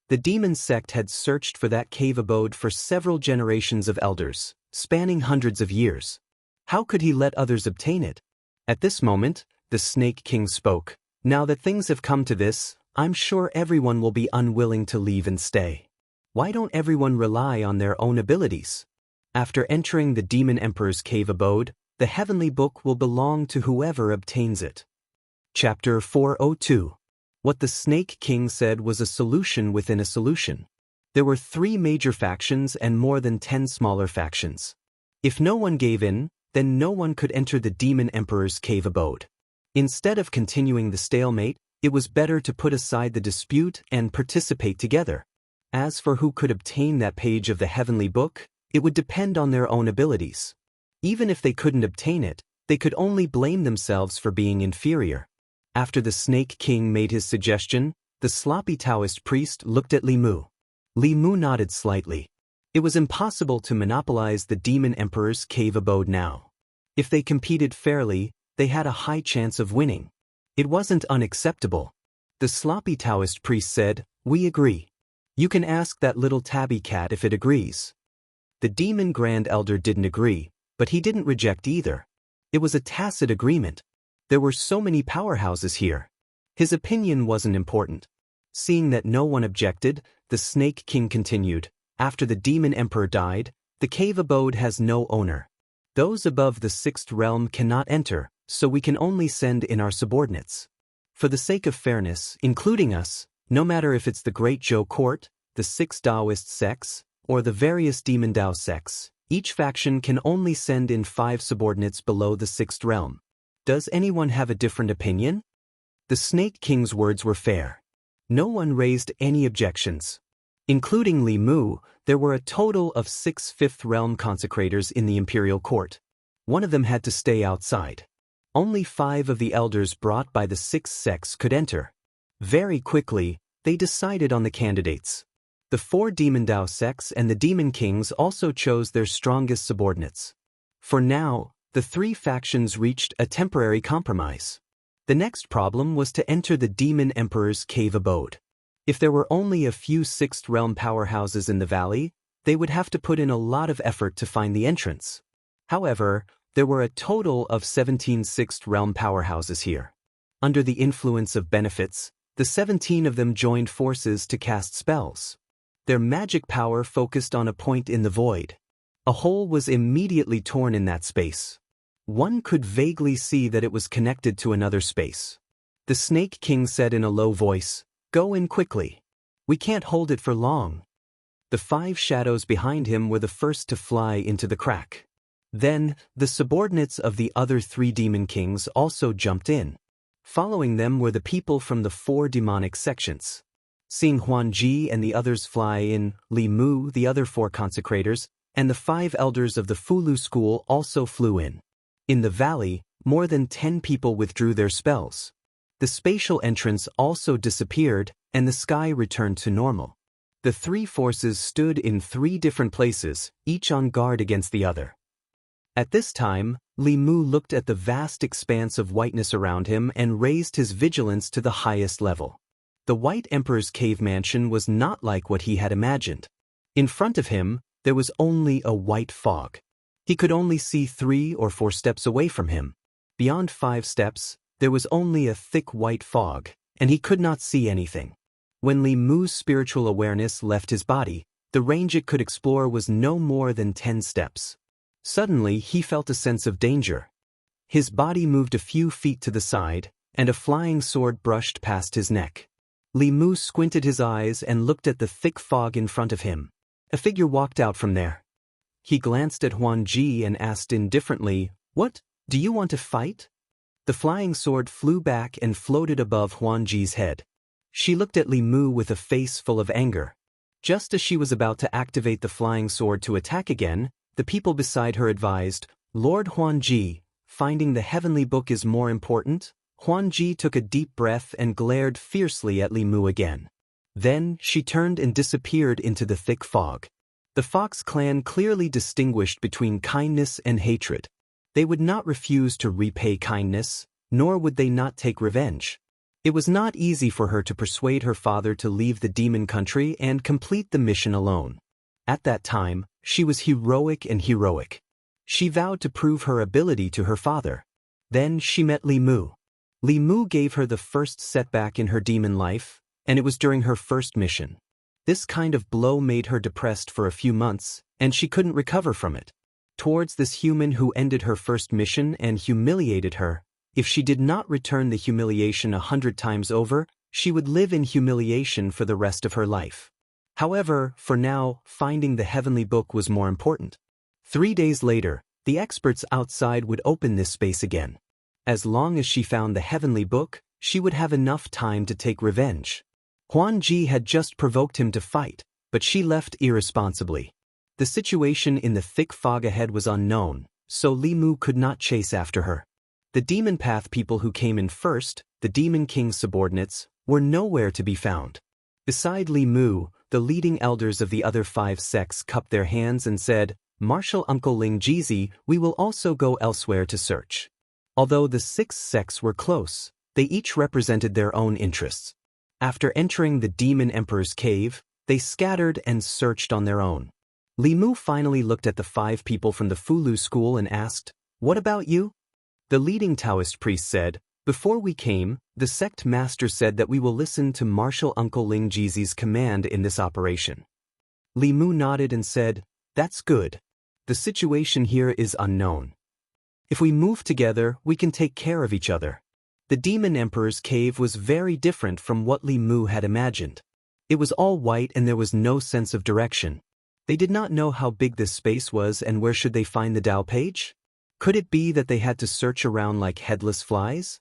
[SPEAKER 1] The demon sect had searched for that cave abode for several generations of elders, spanning hundreds of years. How could he let others obtain it? At this moment, the Snake King spoke. "Now that things have come to this, I'm sure everyone will be unwilling to leave and stay. Why don't everyone rely on their own abilities? After entering the Demon Emperor's cave abode, the heavenly book will belong to whoever obtains it." Chapter 402. What the Snake King said was a solution within a solution. There were 3 major factions and more than 10 smaller factions. If no one gave in, then no one could enter the Demon Emperor's cave abode. Instead of continuing the stalemate, it was better to put aside the dispute and participate together. As for who could obtain that page of the heavenly book, it would depend on their own abilities. Even if they couldn't obtain it, they could only blame themselves for being inferior. After the Snake King made his suggestion, the sloppy Taoist priest looked at Li Mu. Li Mu nodded slightly. It was impossible to monopolize the Demon Emperor's cave abode now. If they competed fairly, they had a high chance of winning. It wasn't unacceptable. The sloppy Taoist priest said, "We agree. You can ask that little tabby cat if it agrees." The Demon Grand Elder didn't agree, but he didn't reject either. It was a tacit agreement. There were so many powerhouses here. His opinion wasn't important. Seeing that no one objected, the Snake King continued, "After the Demon Emperor died, the cave abode has no owner. Those above the 6th realm cannot enter, so we can only send in our subordinates. For the sake of fairness, including us, no matter if it's the Great Zhou court, the 6 Taoist sects, or the various Demon Dao sects, each faction can only send in 5 subordinates below the 6th realm. Does anyone have a different opinion?" The Snake King's words were fair. No one raised any objections. Including Li Mu, there were a total of 6 5th realm consecrators in the imperial court. One of them had to stay outside. Only 5 of the elders brought by the 6 sects could enter. Very quickly, they decided on the candidates. The 4 Demon Dao sects and the Demon Kings also chose their strongest subordinates. For now, the 3 factions reached a temporary compromise. The next problem was to enter the Demon Emperor's cave abode. If there were only a few 6th realm powerhouses in the valley, they would have to put in a lot of effort to find the entrance. However, There were a total of 17 sixth realm powerhouses here. Under the influence of benefits, the 17 of them joined forces to cast spells. Their magic power focused on a point in the void. A hole was immediately torn in that space. One could vaguely see that it was connected to another space. The Snake King said in a low voice, "Go in quickly. We can't hold it for long." The 5 shadows behind him were the first to fly into the crack. Then, the subordinates of the other 3 demon kings also jumped in. Following them were the people from the 4 demonic sections. Seeing Huanji and the others fly in, Li Mu, the other 4 consecrators, and the 5 elders of the Fulu school also flew in. In the valley, more than 10 people withdrew their spells. The spatial entrance also disappeared, and the sky returned to normal. The 3 forces stood in 3 different places, each on guard against the other. At this time, Li Mu looked at the vast expanse of whiteness around him and raised his vigilance to the highest level. The White Emperor's cave mansion was not like what he had imagined. In front of him, there was only a white fog. He could only see 3 or 4 steps away from him. Beyond 5 steps, there was only a thick white fog, and he could not see anything. When Li Mu's spiritual awareness left his body, the range it could explore was no more than 10 steps. Suddenly, he felt a sense of danger. His body moved a few feet to the side, and a flying sword brushed past his neck. Li Mu squinted his eyes and looked at the thick fog in front of him. A figure walked out from there. He glanced at Huanji and asked indifferently, "What? Do you want to fight?" The flying sword flew back and floated above Huanji's head. She looked at Li Mu with a face full of anger. Just as she was about to activate the flying sword to attack again, the people beside her advised, "Lord Huanji, finding the heavenly book is more important?" Huanji took a deep breath and glared fiercely at Li Mu again. Then she turned and disappeared into the thick fog. The Fox clan clearly distinguished between kindness and hatred. They would not refuse to repay kindness, nor would they not take revenge. It was not easy for her to persuade her father to leave the demon country and complete the mission alone. At that time, she was heroic. She vowed to prove her ability to her father. Then she met Li Mu. Li Mu gave her the first setback in her demon life, and it was during her first mission. This kind of blow made her depressed for a few months, and she couldn't recover from it. Towards this human who ended her first mission and humiliated her, if she did not return the humiliation 100 times over, she would live in humiliation for the rest of her life. However, for now, finding the heavenly book was more important. 3 days later, the experts outside would open this space again. As long as she found the heavenly book, she would have enough time to take revenge. Huanji had just provoked him to fight, but she left irresponsibly. The situation in the thick fog ahead was unknown, so Li Mu could not chase after her. The demon path people who came in first, the demon king's subordinates, were nowhere to be found. Beside Li Mu, the leading elders of the other 5 sects cupped their hands and said, "Martial Uncle Ling Jizi, we will also go elsewhere to search." Although the 6 sects were close, they each represented their own interests. After entering the demon emperor's cave, they scattered and searched on their own. Li Mu finally looked at the 5 people from the Fulu school and asked, "What about you?" The leading Taoist priest said, "Before we came, the sect master said that we will listen to Martial Uncle Ling Jizi's command in this operation." Li Mu nodded and said, "That's good. The situation here is unknown. If we move together, we can take care of each other." The demon emperor's cave was very different from what Li Mu had imagined. It was all white and there was no sense of direction. They did not know how big this space was and where should they find the Tao page? Could it be that they had to search around like headless flies?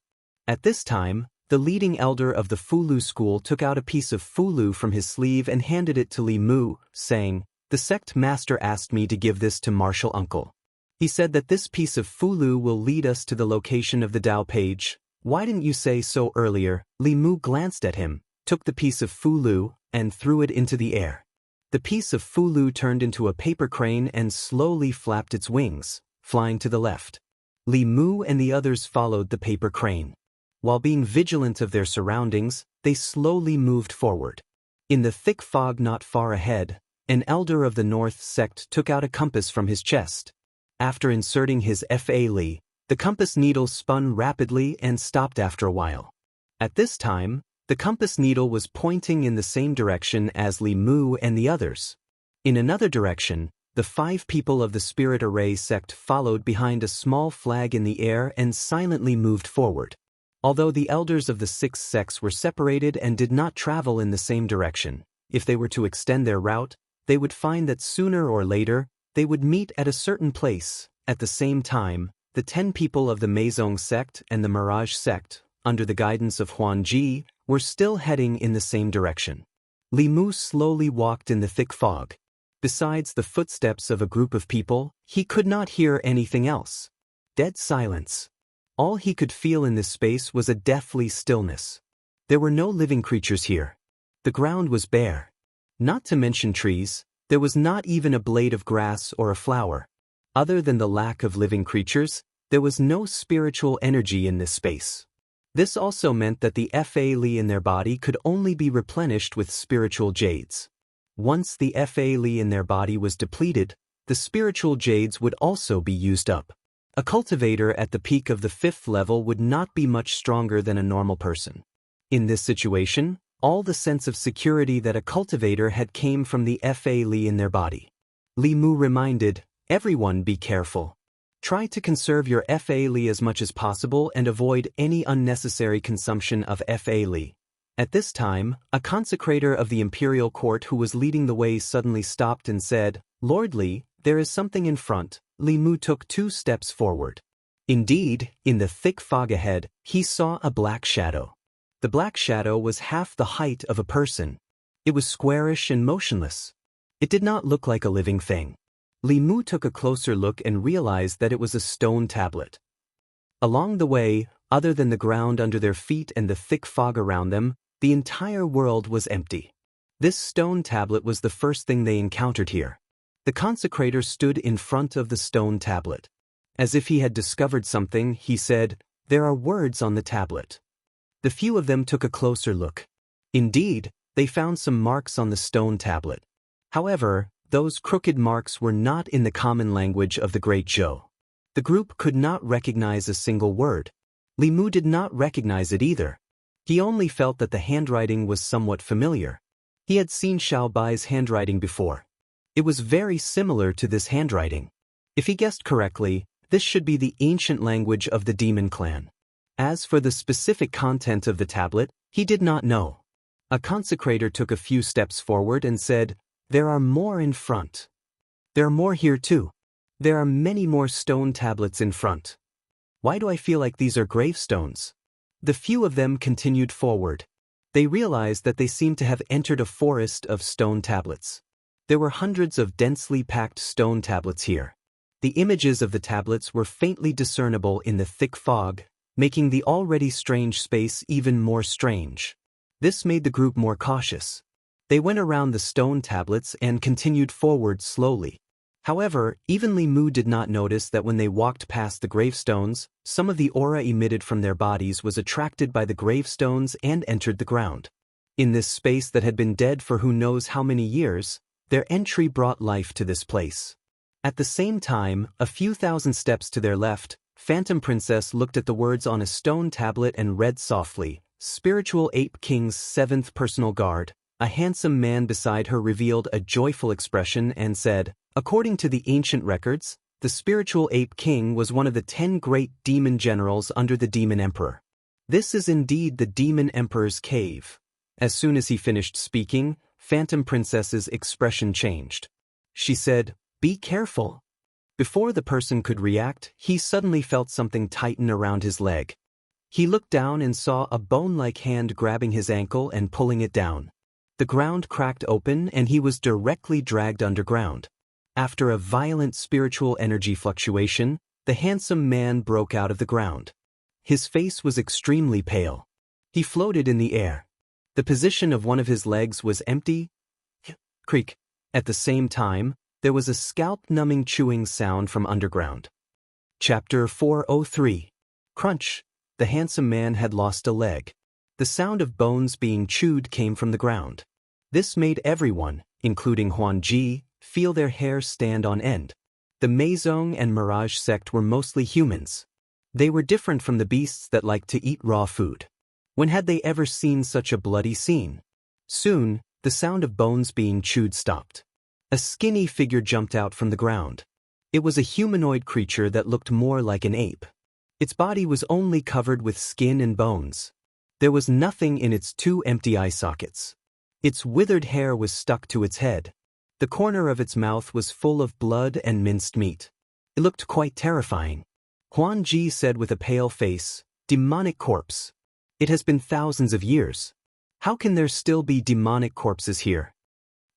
[SPEAKER 1] At this time, the leading elder of the Fulu school took out a piece of Fulu from his sleeve and handed it to Li Mu, saying, "The sect master asked me to give this to Martial Uncle. He said that this piece of Fulu will lead us to the location of the Tao page. Why didn't you say so earlier?" Li Mu glanced at him, took the piece of Fulu, and threw it into the air. The piece of Fulu turned into a paper crane and slowly flapped its wings, flying to the left. Li Mu and the others followed the paper crane. While being vigilant of their surroundings, they slowly moved forward. In the thick fog not far ahead, an elder of the North sect took out a compass from his chest. After inserting his Fa Li, the compass needle spun rapidly and stopped after a while. At this time, the compass needle was pointing in the same direction as Li Mu and the others. In another direction, the 5 people of the Spirit Array sect followed behind a small flag in the air and silently moved forward. Although the elders of the 6 sects were separated and did not travel in the same direction, if they were to extend their route, they would find that sooner or later, they would meet at a certain place. At the same time, the 10 people of the Meizong sect and the Mirage sect, under the guidance of Huan Ji, were still heading in the same direction. Li Mu slowly walked in the thick fog. Besides the footsteps of a group of people, he could not hear anything else. Dead silence. All he could feel in this space was a deathly stillness. There were no living creatures here. The ground was bare. Not to mention trees, there was not even a blade of grass or a flower. Other than the lack of living creatures, there was no spiritual energy in this space. This also meant that the Fa Li in their body could only be replenished with spiritual jades. Once the Fa Li in their body was depleted, the spiritual jades would also be used up. A cultivator at the peak of the 5th level would not be much stronger than a normal person. In this situation, all the sense of security that a cultivator had came from the Fa Li in their body. Li Mu reminded, "Everyone be careful. Try to conserve your Fa Li as much as possible and avoid any unnecessary consumption of Fa Li." At this time, a consecrator of the imperial court who was leading the way suddenly stopped and said, "Lord Li, there is something in front." Li Mu took 2 steps forward. Indeed, in the thick fog ahead, he saw a black shadow. The black shadow was half the height of a person. It was squarish and motionless. It did not look like a living thing. Li Mu took a closer look and realized that it was a stone tablet. Along the way, other than the ground under their feet and the thick fog around them, the entire world was empty. This stone tablet was the first thing they encountered here. The consecrator stood in front of the stone tablet. As if he had discovered something, he said, "There are words on the tablet." The few of them took a closer look. Indeed, they found some marks on the stone tablet. However, those crooked marks were not in the common language of the Great Zhou. The group could not recognize a single word. Li Mu did not recognize it either. He only felt that the handwriting was somewhat familiar. He had seen Xiao Bai's handwriting before. It was very similar to this handwriting. If he guessed correctly, this should be the ancient language of the demon clan. As for the specific content of the tablet, he did not know. A consecrator took a few steps forward and said, "There are more in front. There are more here too. There are many more stone tablets in front. Why do I feel like these are gravestones?" The few of them continued forward. They realized that they seemed to have entered a forest of stone tablets. There were hundreds of densely packed stone tablets here. The images of the tablets were faintly discernible in the thick fog, making the already strange space even more strange. This made the group more cautious. They went around the stone tablets and continued forward slowly. However, even Li Mu did not notice that when they walked past the gravestones, some of the aura emitted from their bodies was attracted by the gravestones and entered the ground. In this space that had been dead for who knows how many years, their entry brought life to this place. At the same time, a few thousand steps to their left, Phantom Princess looked at the words on a stone tablet and read softly, "Spiritual Ape King's 7th Personal Guard." A handsome man beside her revealed a joyful expression and said, "According to the ancient records, the Spiritual Ape King was one of the 10 great demon generals under the Demon Emperor. This is indeed the Demon Emperor's cave." As soon as he finished speaking, Phantom Princess's expression changed. She said, "Be careful." Before the person could react, he suddenly felt something tighten around his leg. He looked down and saw a bone-like hand grabbing his ankle and pulling it down. The ground cracked open and he was directly dragged underground. After a violent spiritual energy fluctuation, the handsome man broke out of the ground. His face was extremely pale. He floated in the air. The position of one of his legs was empty. Creak. At the same time, there was a scalp-numbing chewing sound from underground. Chapter 403. Crunch. The handsome man had lost a leg. The sound of bones being chewed came from the ground. This made everyone, including Huan Ji, feel their hair stand on end. The Meizong and Mirage sect were mostly humans. They were different from the beasts that liked to eat raw food. When had they ever seen such a bloody scene? Soon, the sound of bones being chewed stopped. A skinny figure jumped out from the ground. It was a humanoid creature that looked more like an ape. Its body was only covered with skin and bones. There was nothing in its two empty eye sockets. Its withered hair was stuck to its head. The corner of its mouth was full of blood and minced meat. It looked quite terrifying. Huan Ji said with a pale face, "Demonic corpse. It has been thousands of years. How can there still be demonic corpses here?"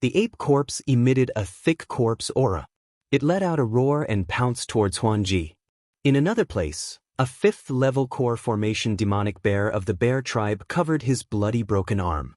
[SPEAKER 1] The ape corpse emitted a thick corpse aura. It let out a roar and pounced towards Huan Ji. In another place, a fifth-level core formation demonic bear of the bear tribe covered his bloody broken arm.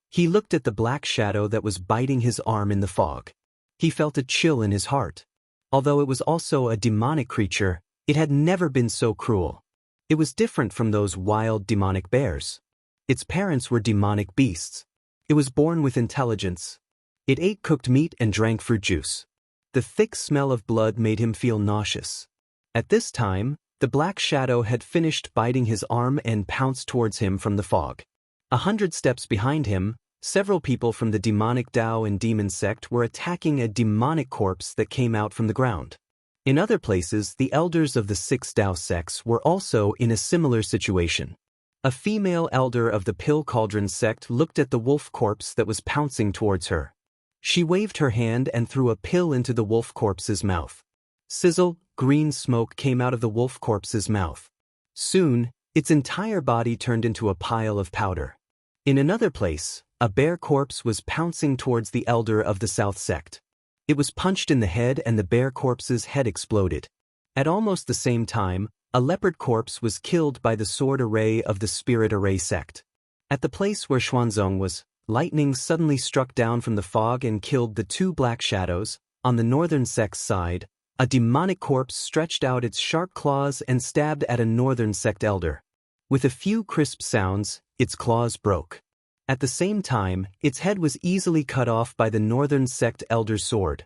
[SPEAKER 1] He looked at the black shadow that was biting his arm in the fog. He felt a chill in his heart. Although it was also a demonic creature, it had never been so cruel. It was different from those wild demonic bears. Its parents were demonic beasts. It was born with intelligence. It ate cooked meat and drank fruit juice. The thick smell of blood made him feel nauseous. At this time, the black shadow had finished biting his arm and pounced towards him from the fog. 100 steps behind him, several people from the demonic Dao and demon sect were attacking a demonic corpse that came out from the ground. In other places, the elders of the 6 Dao sects were also in a similar situation. A female elder of the Pill Cauldron sect looked at the wolf corpse that was pouncing towards her. She waved her hand and threw a pill into the wolf corpse's mouth. Sizzle, green smoke came out of the wolf corpse's mouth. Soon, its entire body turned into a pile of powder. In another place, a bear corpse was pouncing towards the elder of the South sect. It was punched in the head and the bear corpse's head exploded. At almost the same time, a leopard corpse was killed by the sword array of the spirit array sect. At the place where Xuanzong was, lightning suddenly struck down from the fog and killed the 2 black shadows. On the northern sect's side, a demonic corpse stretched out its sharp claws and stabbed at a northern sect elder. With a few crisp sounds, its claws broke. At the same time, its head was easily cut off by the northern sect elder's sword.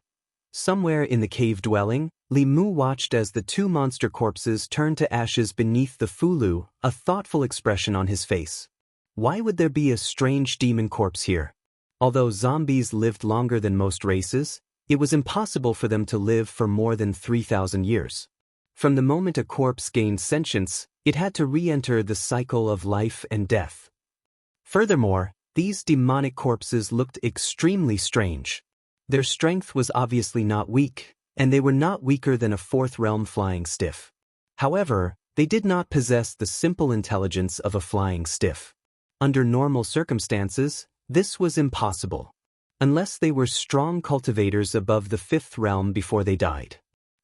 [SPEAKER 1] Somewhere in the cave dwelling, Li Mu watched as the 2 monster corpses turned to ashes beneath the fulu, a thoughtful expression on his face. Why would there be a strange demon corpse here? Although zombies lived longer than most races, it was impossible for them to live for more than 3,000 years. From the moment a corpse gained sentience, it had to re-enter the cycle of life and death. Furthermore, these demonic corpses looked extremely strange. Their strength was obviously not weak, and they were not weaker than a 4th realm flying stiff. However, they did not possess the simple intelligence of a flying stiff. Under normal circumstances, this was impossible. Unless they were strong cultivators above the 5th realm before they died.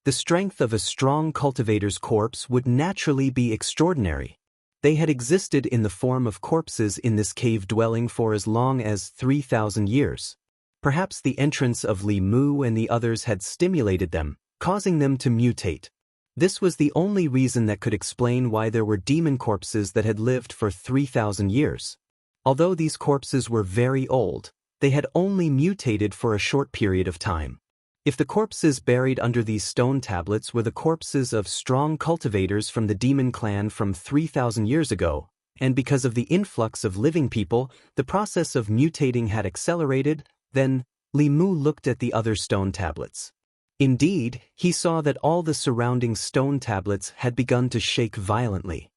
[SPEAKER 1] The strength of a strong cultivator's corpse would naturally be extraordinary. They had existed in the form of corpses in this cave dwelling for as long as 3,000 years. Perhaps the entrance of Li Mu and the others had stimulated them, causing them to mutate. This was the only reason that could explain why there were demon corpses that had lived for 3,000 years. Although these corpses were very old, they had only mutated for a short period of time. If the corpses buried under these stone tablets were the corpses of strong cultivators from the demon clan from 3,000 years ago, and because of the influx of living people, the process of mutating had accelerated, then Li Mu looked at the other stone tablets. Indeed, he saw that all the surrounding stone tablets had begun to shake violently.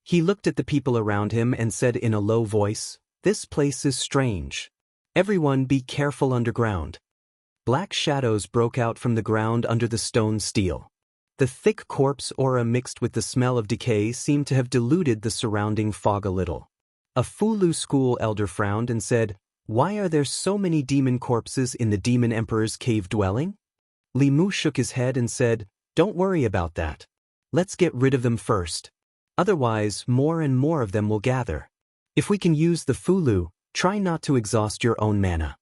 [SPEAKER 1] He looked at the people around him and said in a low voice, "This place is strange. Everyone be careful underground." Black shadows broke out from the ground under the stone steel. The thick corpse aura mixed with the smell of decay seemed to have diluted the surrounding fog a little. A Fulu school elder frowned and said, "Why are there so many demon corpses in the Demon Emperor's cave dwelling?" Li Mu shook his head and said, "Don't worry about that. Let's get rid of them first. Otherwise, more and more of them will gather. If we can use the Fulu, try not to exhaust your own mana."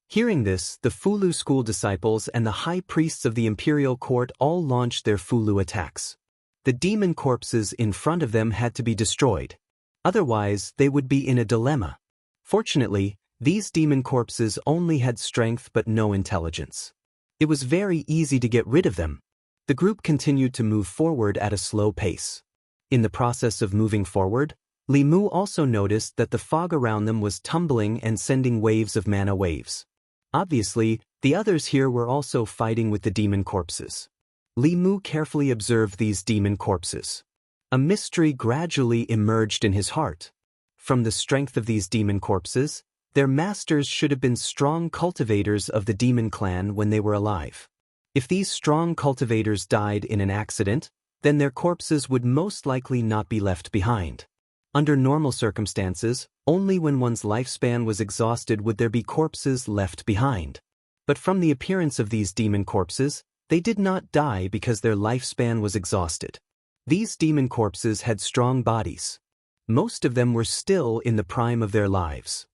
[SPEAKER 1] Hearing this, the Fulu school disciples and the high priests of the imperial court all launched their Fulu attacks. The demon corpses in front of them had to be destroyed. Otherwise, they would be in a dilemma. Fortunately, these demon corpses only had strength but no intelligence. It was very easy to get rid of them. The group continued to move forward at a slow pace. In the process of moving forward, Li Mu also noticed that the fog around them was tumbling and sending waves of mana waves. Obviously, the others here were also fighting with the demon corpses. Li Mu carefully observed these demon corpses. A mystery gradually emerged in his heart. From the strength of these demon corpses, their masters should have been strong cultivators of the demon clan when they were alive. If these strong cultivators died in an accident, then their corpses would most likely not be left behind. Under normal circumstances, only when one's lifespan was exhausted would there be corpses left behind. But from the appearance of these demon corpses, they did not die because their lifespan was exhausted. These demon corpses had strong bodies. Most of them were still in the prime of their lives.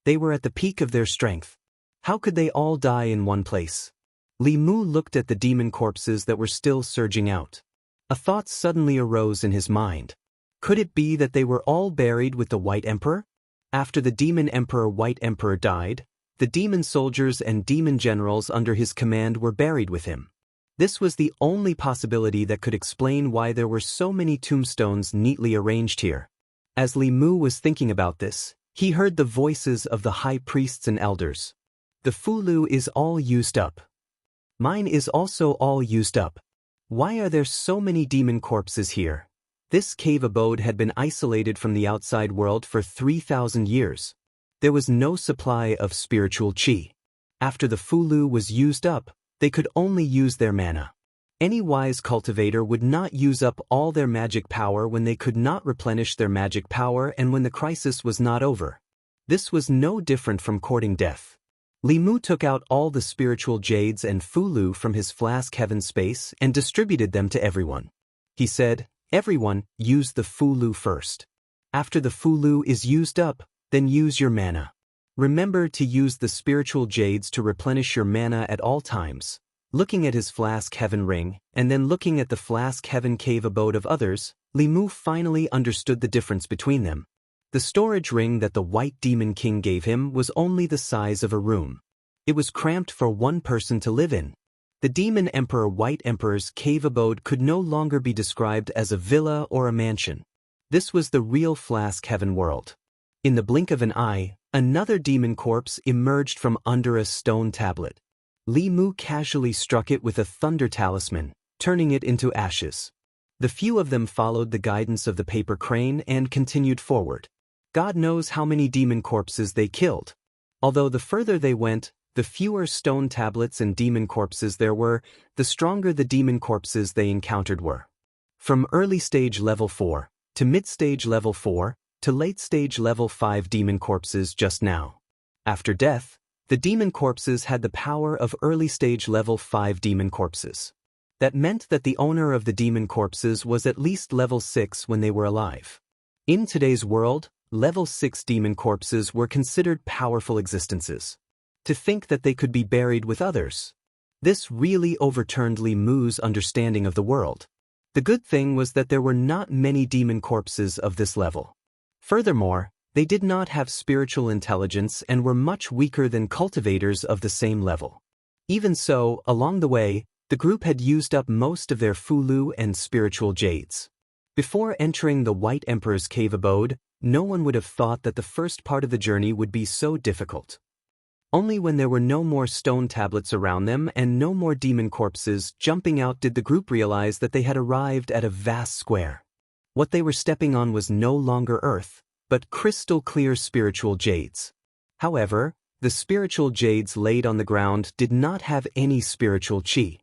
[SPEAKER 1] They were at the peak of their strength. How could they all die in one place? Li Mu looked at the demon corpses that were still surging out. A thought suddenly arose in his mind. Could it be that they were all buried with the White Emperor? After the demon emperor White Emperor died, the demon soldiers and demon generals under his command were buried with him. This was the only possibility that could explain why there were so many tombstones neatly arranged here. As Li Mu was thinking about this, he heard the voices of the high priests and elders. The Fulu is all used up. Mine is also all used up. Why are there so many demon corpses here? This cave abode had been isolated from the outside world for 3,000 years. There was no supply of spiritual qi. After the Fulu was used up, they could only use their mana. Any wise cultivator would not use up all their magic power when they could not replenish their magic power and when the crisis was not over. This was no different from courting death. Li Mu took out all the spiritual jades and Fulu from his flask heaven space and distributed them to everyone. He said, "Everyone, use the Fulu first. After the Fulu is used up, then use your mana. Remember to use the spiritual jades to replenish your mana at all times." Looking at his flask heaven ring, and then looking at the flask heaven cave abode of others, Li Mu finally understood the difference between them. The storage ring that the White Demon King gave him was only the size of a room. It was cramped for one person to live in. The Demon Emperor White Emperor's cave abode could no longer be described as a villa or a mansion. This was the real flask heaven world. In the blink of an eye, another demon corpse emerged from under a stone tablet. Li Mu casually struck it with a thunder talisman, turning it into ashes. The few of them followed the guidance of the paper crane and continued forward. God knows how many demon corpses they killed. Although the further they went, the fewer stone tablets and demon corpses there were, the stronger the demon corpses they encountered were. From early stage level 4, to mid-stage level 4, to late-stage level 5 demon corpses just now. After death, the demon corpses had the power of early-stage level 5 demon corpses. That meant that the owner of the demon corpses was at least level 6 when they were alive. In today's world, level 6 demon corpses were considered powerful existences. To think that they could be buried with others. This really overturned Li Mu's understanding of the world. The good thing was that there were not many demon corpses of this level. Furthermore, they did not have spiritual intelligence and were much weaker than cultivators of the same level. Even so, along the way, the group had used up most of their Fulu and spiritual jades. Before entering the White Emperor's cave abode, no one would have thought that the first part of the journey would be so difficult. Only when there were no more stone tablets around them and no more demon corpses jumping out did the group realize that they had arrived at a vast square. What they were stepping on was no longer earth, but crystal-clear spiritual jades. However, the spiritual jades laid on the ground did not have any spiritual qi.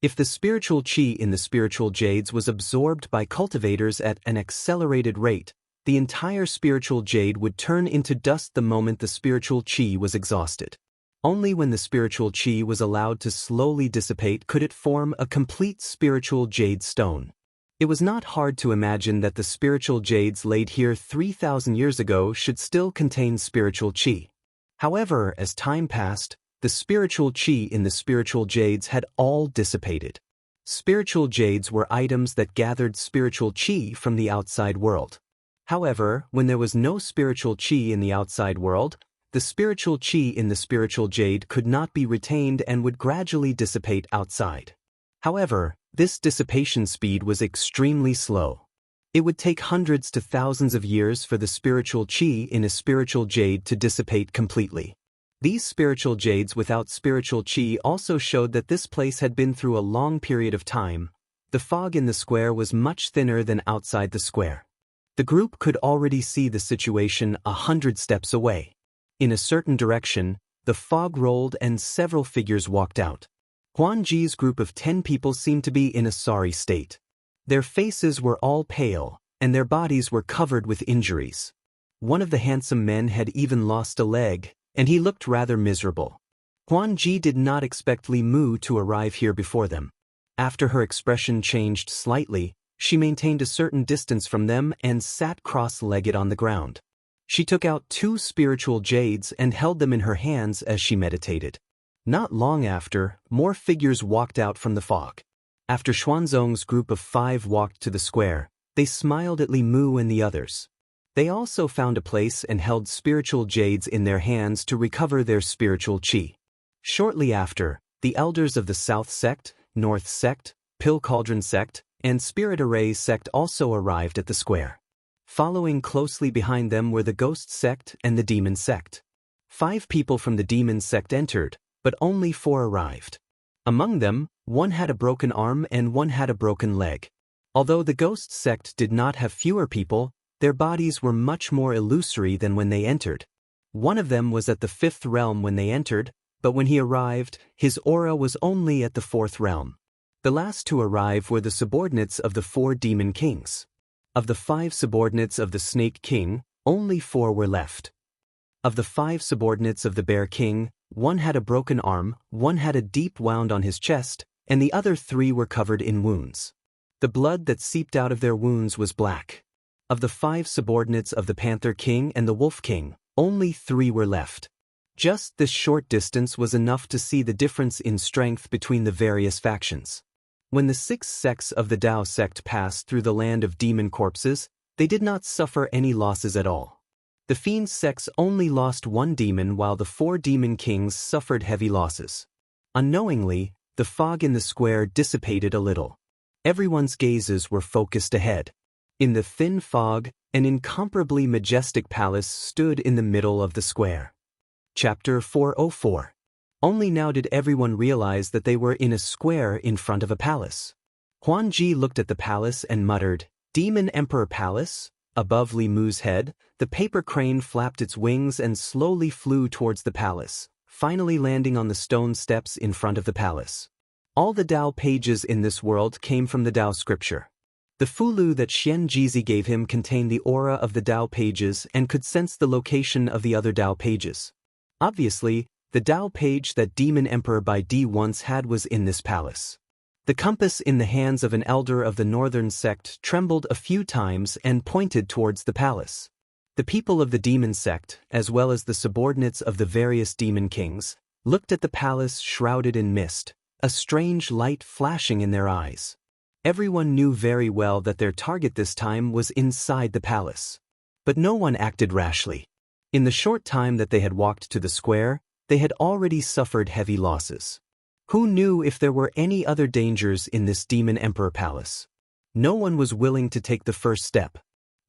[SPEAKER 1] If the spiritual qi in the spiritual jades was absorbed by cultivators at an accelerated rate, the entire spiritual jade would turn into dust the moment the spiritual qi was exhausted. Only when the spiritual qi was allowed to slowly dissipate could it form a complete spiritual jade stone. It was not hard to imagine that the spiritual jades laid here 3,000 years ago should still contain spiritual qi. However, as time passed, the spiritual qi in the spiritual jades had all dissipated. Spiritual jades were items that gathered spiritual qi from the outside world. However, when there was no spiritual qi in the outside world, the spiritual qi in the spiritual jade could not be retained and would gradually dissipate outside. However, this dissipation speed was extremely slow. It would take hundreds to thousands of years for the spiritual qi in a spiritual jade to dissipate completely. These spiritual jades without spiritual qi also showed that this place had been through a long period of time. The fog in the square was much thinner than outside the square. The group could already see the situation 100 steps away. In a certain direction, the fog rolled and several figures walked out. Huan Ji's group of 10 people seemed to be in a sorry state. Their faces were all pale, and their bodies were covered with injuries. One of the handsome men had even lost a leg, and he looked rather miserable. Huan Ji did not expect Li Mu to arrive here before them. After her expression changed slightly, she maintained a certain distance from them and sat cross-legged on the ground. She took out 2 spiritual jades and held them in her hands as she meditated. Not long after, more figures walked out from the fog. After Xuanzong's group of 5 walked to the square, they smiled at Li Mu and the others. They also found a place and held spiritual jades in their hands to recover their spiritual qi. Shortly after, the elders of the South Sect, North Sect, Pill Cauldron Sect, and Spirit Array Sect also arrived at the square. Following closely behind them were the Ghost Sect and the Demon Sect. 5 people from the Demon Sect entered, but only 4 arrived. Among them, 1 had a broken arm and 1 had a broken leg. Although the Ghost Sect did not have fewer people, their bodies were much more illusory than when they entered. One of them was at the 5th realm when they entered, but when he arrived, his aura was only at the 4th realm. The last to arrive were the subordinates of the 4 demon kings. Of the 5 subordinates of the Snake King, only 4 were left. Of the 5 subordinates of the Bear King, 1 had a broken arm, 1 had a deep wound on his chest, and the other 3 were covered in wounds. The blood that seeped out of their wounds was black. Of the 5 subordinates of the Panther King and the Wolf King, only 3 were left. Just this short distance was enough to see the difference in strength between the various factions. When the 6 sects of the Dao sect passed through the land of demon corpses, they did not suffer any losses at all. The Fiend sects only lost 1 demon while the 4 demon kings suffered heavy losses. Unknowingly, the fog in the square dissipated a little. Everyone's gazes were focused ahead. In the thin fog, an incomparably majestic palace stood in the middle of the square. Chapter 404. Only now did everyone realize that they were in a square in front of a palace. Huan Ji looked at the palace and muttered, "Demon Emperor Palace?" Above Li Mu's head, the paper crane flapped its wings and slowly flew towards the palace, finally landing on the stone steps in front of the palace. All the Dao pages in this world came from the Dao scripture. The fulu that Xianxia gave him contained the aura of the Dao pages and could sense the location of the other Dao pages. Obviously, the Dao page that Demon Emperor Bai Di once had was in this palace. The compass in the hands of an elder of the northern sect trembled a few times and pointed towards the palace. The people of the demon sect, as well as the subordinates of the various demon kings, looked at the palace shrouded in mist, a strange light flashing in their eyes. Everyone knew very well that their target this time was inside the palace. But no one acted rashly. In the short time that they had walked to the square, they had already suffered heavy losses. Who knew if there were any other dangers in this Demon Emperor Palace? No one was willing to take the first step.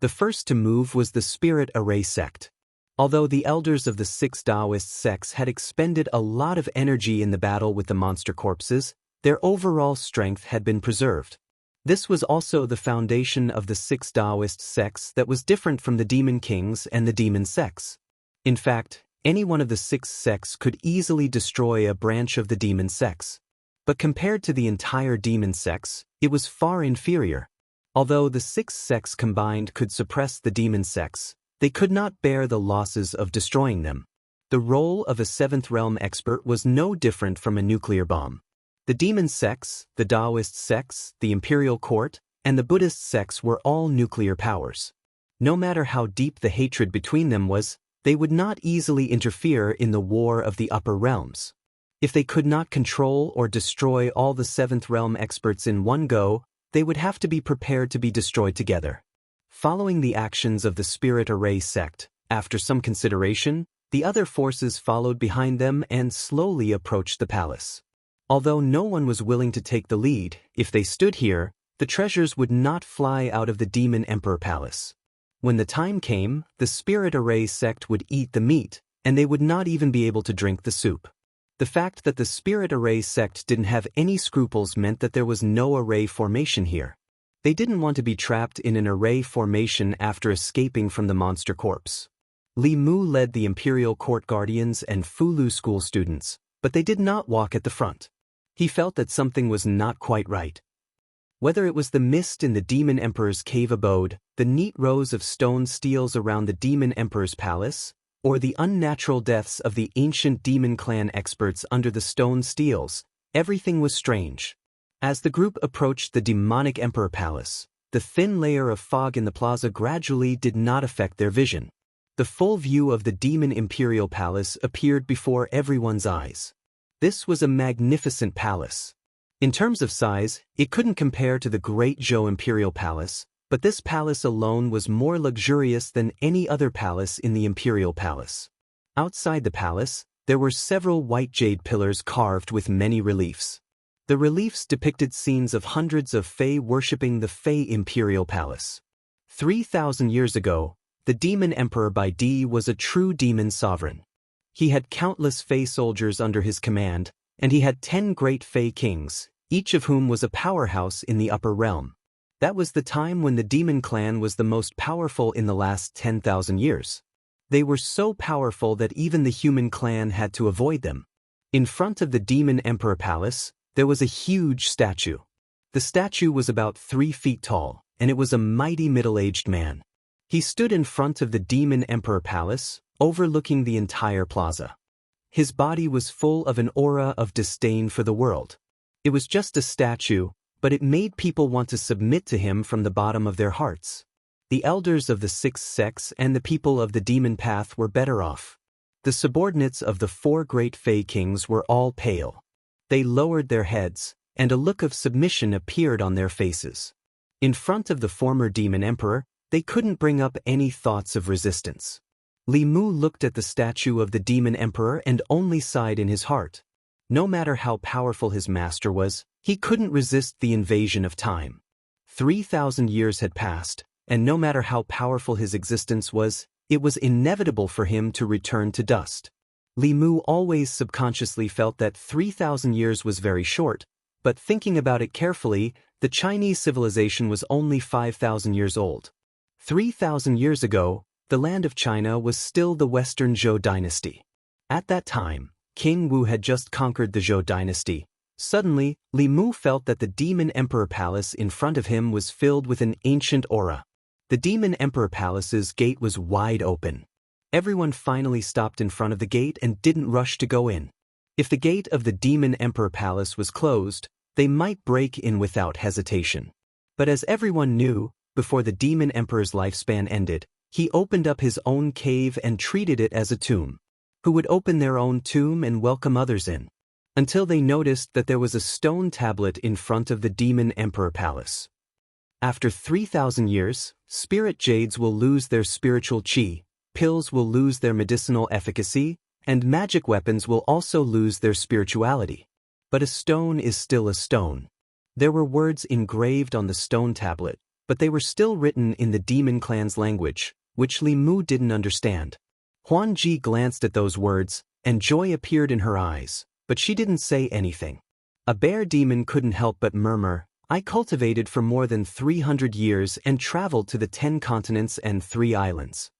[SPEAKER 1] The first to move was the Spirit Array sect. Although the elders of the 6 Taoist sects had expended a lot of energy in the battle with the monster corpses, their overall strength had been preserved. This was also the foundation of the 6 Taoist sects that was different from the demon kings and the demon sects. In fact, any one of the 6 sects could easily destroy a branch of the demon sects. But compared to the entire demon sects, it was far inferior. Although the 6 sects combined could suppress the demon sects, they could not bear the losses of destroying them. The role of a 7th realm expert was no different from a nuclear bomb. The demon sects, the Taoist sects, the imperial court, and the Buddhist sects were all nuclear powers. No matter how deep the hatred between them was, they would not easily interfere in the war of the upper realms. If they could not control or destroy all the 7th realm experts in one go, they would have to be prepared to be destroyed together. Following the actions of the Spirit Array sect, after some consideration, The other forces followed behind them and slowly approached the palace. Although no one was willing to take the lead, if they stood here, the treasures would not fly out of the Demon Emperor Palace. When the time came, the Spirit Array sect would eat the meat, and they would not even be able to drink the soup. The fact that the Spirit Array sect didn't have any scruples meant that there was no array formation here. They didn't want to be trapped in an array formation after escaping from the monster corpse. Li Mu led the Imperial Court Guardians and Fulu school students, but they did not walk at the front. He felt that something was not quite right. Whether it was the mist in the Demon Emperor's cave abode, the neat rows of stone steels around the Demon Emperor's palace, or the unnatural deaths of the ancient demon clan experts under the stone steels, everything was strange. As the group approached the demonic Emperor Palace, the thin layer of fog in the plaza gradually did not affect their vision. The full view of the Demon Imperial Palace appeared before everyone's eyes. This was a magnificent palace. In terms of size, it couldn't compare to the Great Zhou Imperial Palace, but this palace alone was more luxurious than any other palace in the Imperial Palace. Outside the palace, there were several white jade pillars carved with many reliefs. The reliefs depicted scenes of hundreds of Fae worshipping the Fae Imperial Palace. 3,000 years ago, the Demon Emperor by D was a true demon sovereign. He had countless Fae soldiers under his command, and he had 10 great Fae kings, each of whom was a powerhouse in the upper realm. That was the time when the demon clan was the most powerful in the last 10,000 years. They were so powerful that even the human clan had to avoid them. In front of the Demon Emperor Palace, there was a huge statue. The statue was about 3 feet tall, and it was a mighty middle-aged man. He stood in front of the Demon Emperor Palace, overlooking the entire plaza. His body was full of an aura of disdain for the world. It was just a statue, but it made people want to submit to him from the bottom of their hearts. The elders of the 6 sects and the people of the demon path were better off. The subordinates of the 4 great Fae kings were all pale. They lowered their heads, and a look of submission appeared on their faces. In front of the former demon emperor, they couldn't bring up any thoughts of resistance. Li Mu looked at the statue of the demon emperor and only sighed in his heart. No matter how powerful his master was, he couldn't resist the invasion of time. 3,000 years had passed, and no matter how powerful his existence was, it was inevitable for him to return to dust. Li Mu always subconsciously felt that 3,000 years was very short, but thinking about it carefully, the Chinese civilization was only 5,000 years old. 3,000 years ago, the land of China was still the Western Zhou dynasty. At that time, King Wu had just conquered the Zhou dynasty. Suddenly, Li Mu felt that the Demon Emperor Palace in front of him was filled with an ancient aura. The Demon Emperor Palace's gate was wide open. Everyone finally stopped in front of the gate and didn't rush to go in. If the gate of the Demon Emperor Palace was closed, they might break in without hesitation. But as everyone knew, before the Demon Emperor's lifespan ended, he opened up his own cave and treated it as a tomb. Who would open their own tomb and welcome others in? Until they noticed that there was a stone tablet in front of the Demon Emperor Palace. After 3,000 years, spirit jades will lose their spiritual qi, pills will lose their medicinal efficacy, and magic weapons will also lose their spirituality. But a stone is still a stone. There were words engraved on the stone tablet, but they were still written in the demon clan's language, which Li Mu didn't understand. Huan Ji glanced at those words, and joy appeared in her eyes, but she didn't say anything. A bear demon couldn't help but murmur, "I cultivated for more than 300 years and traveled to the 10 continents and 3 islands.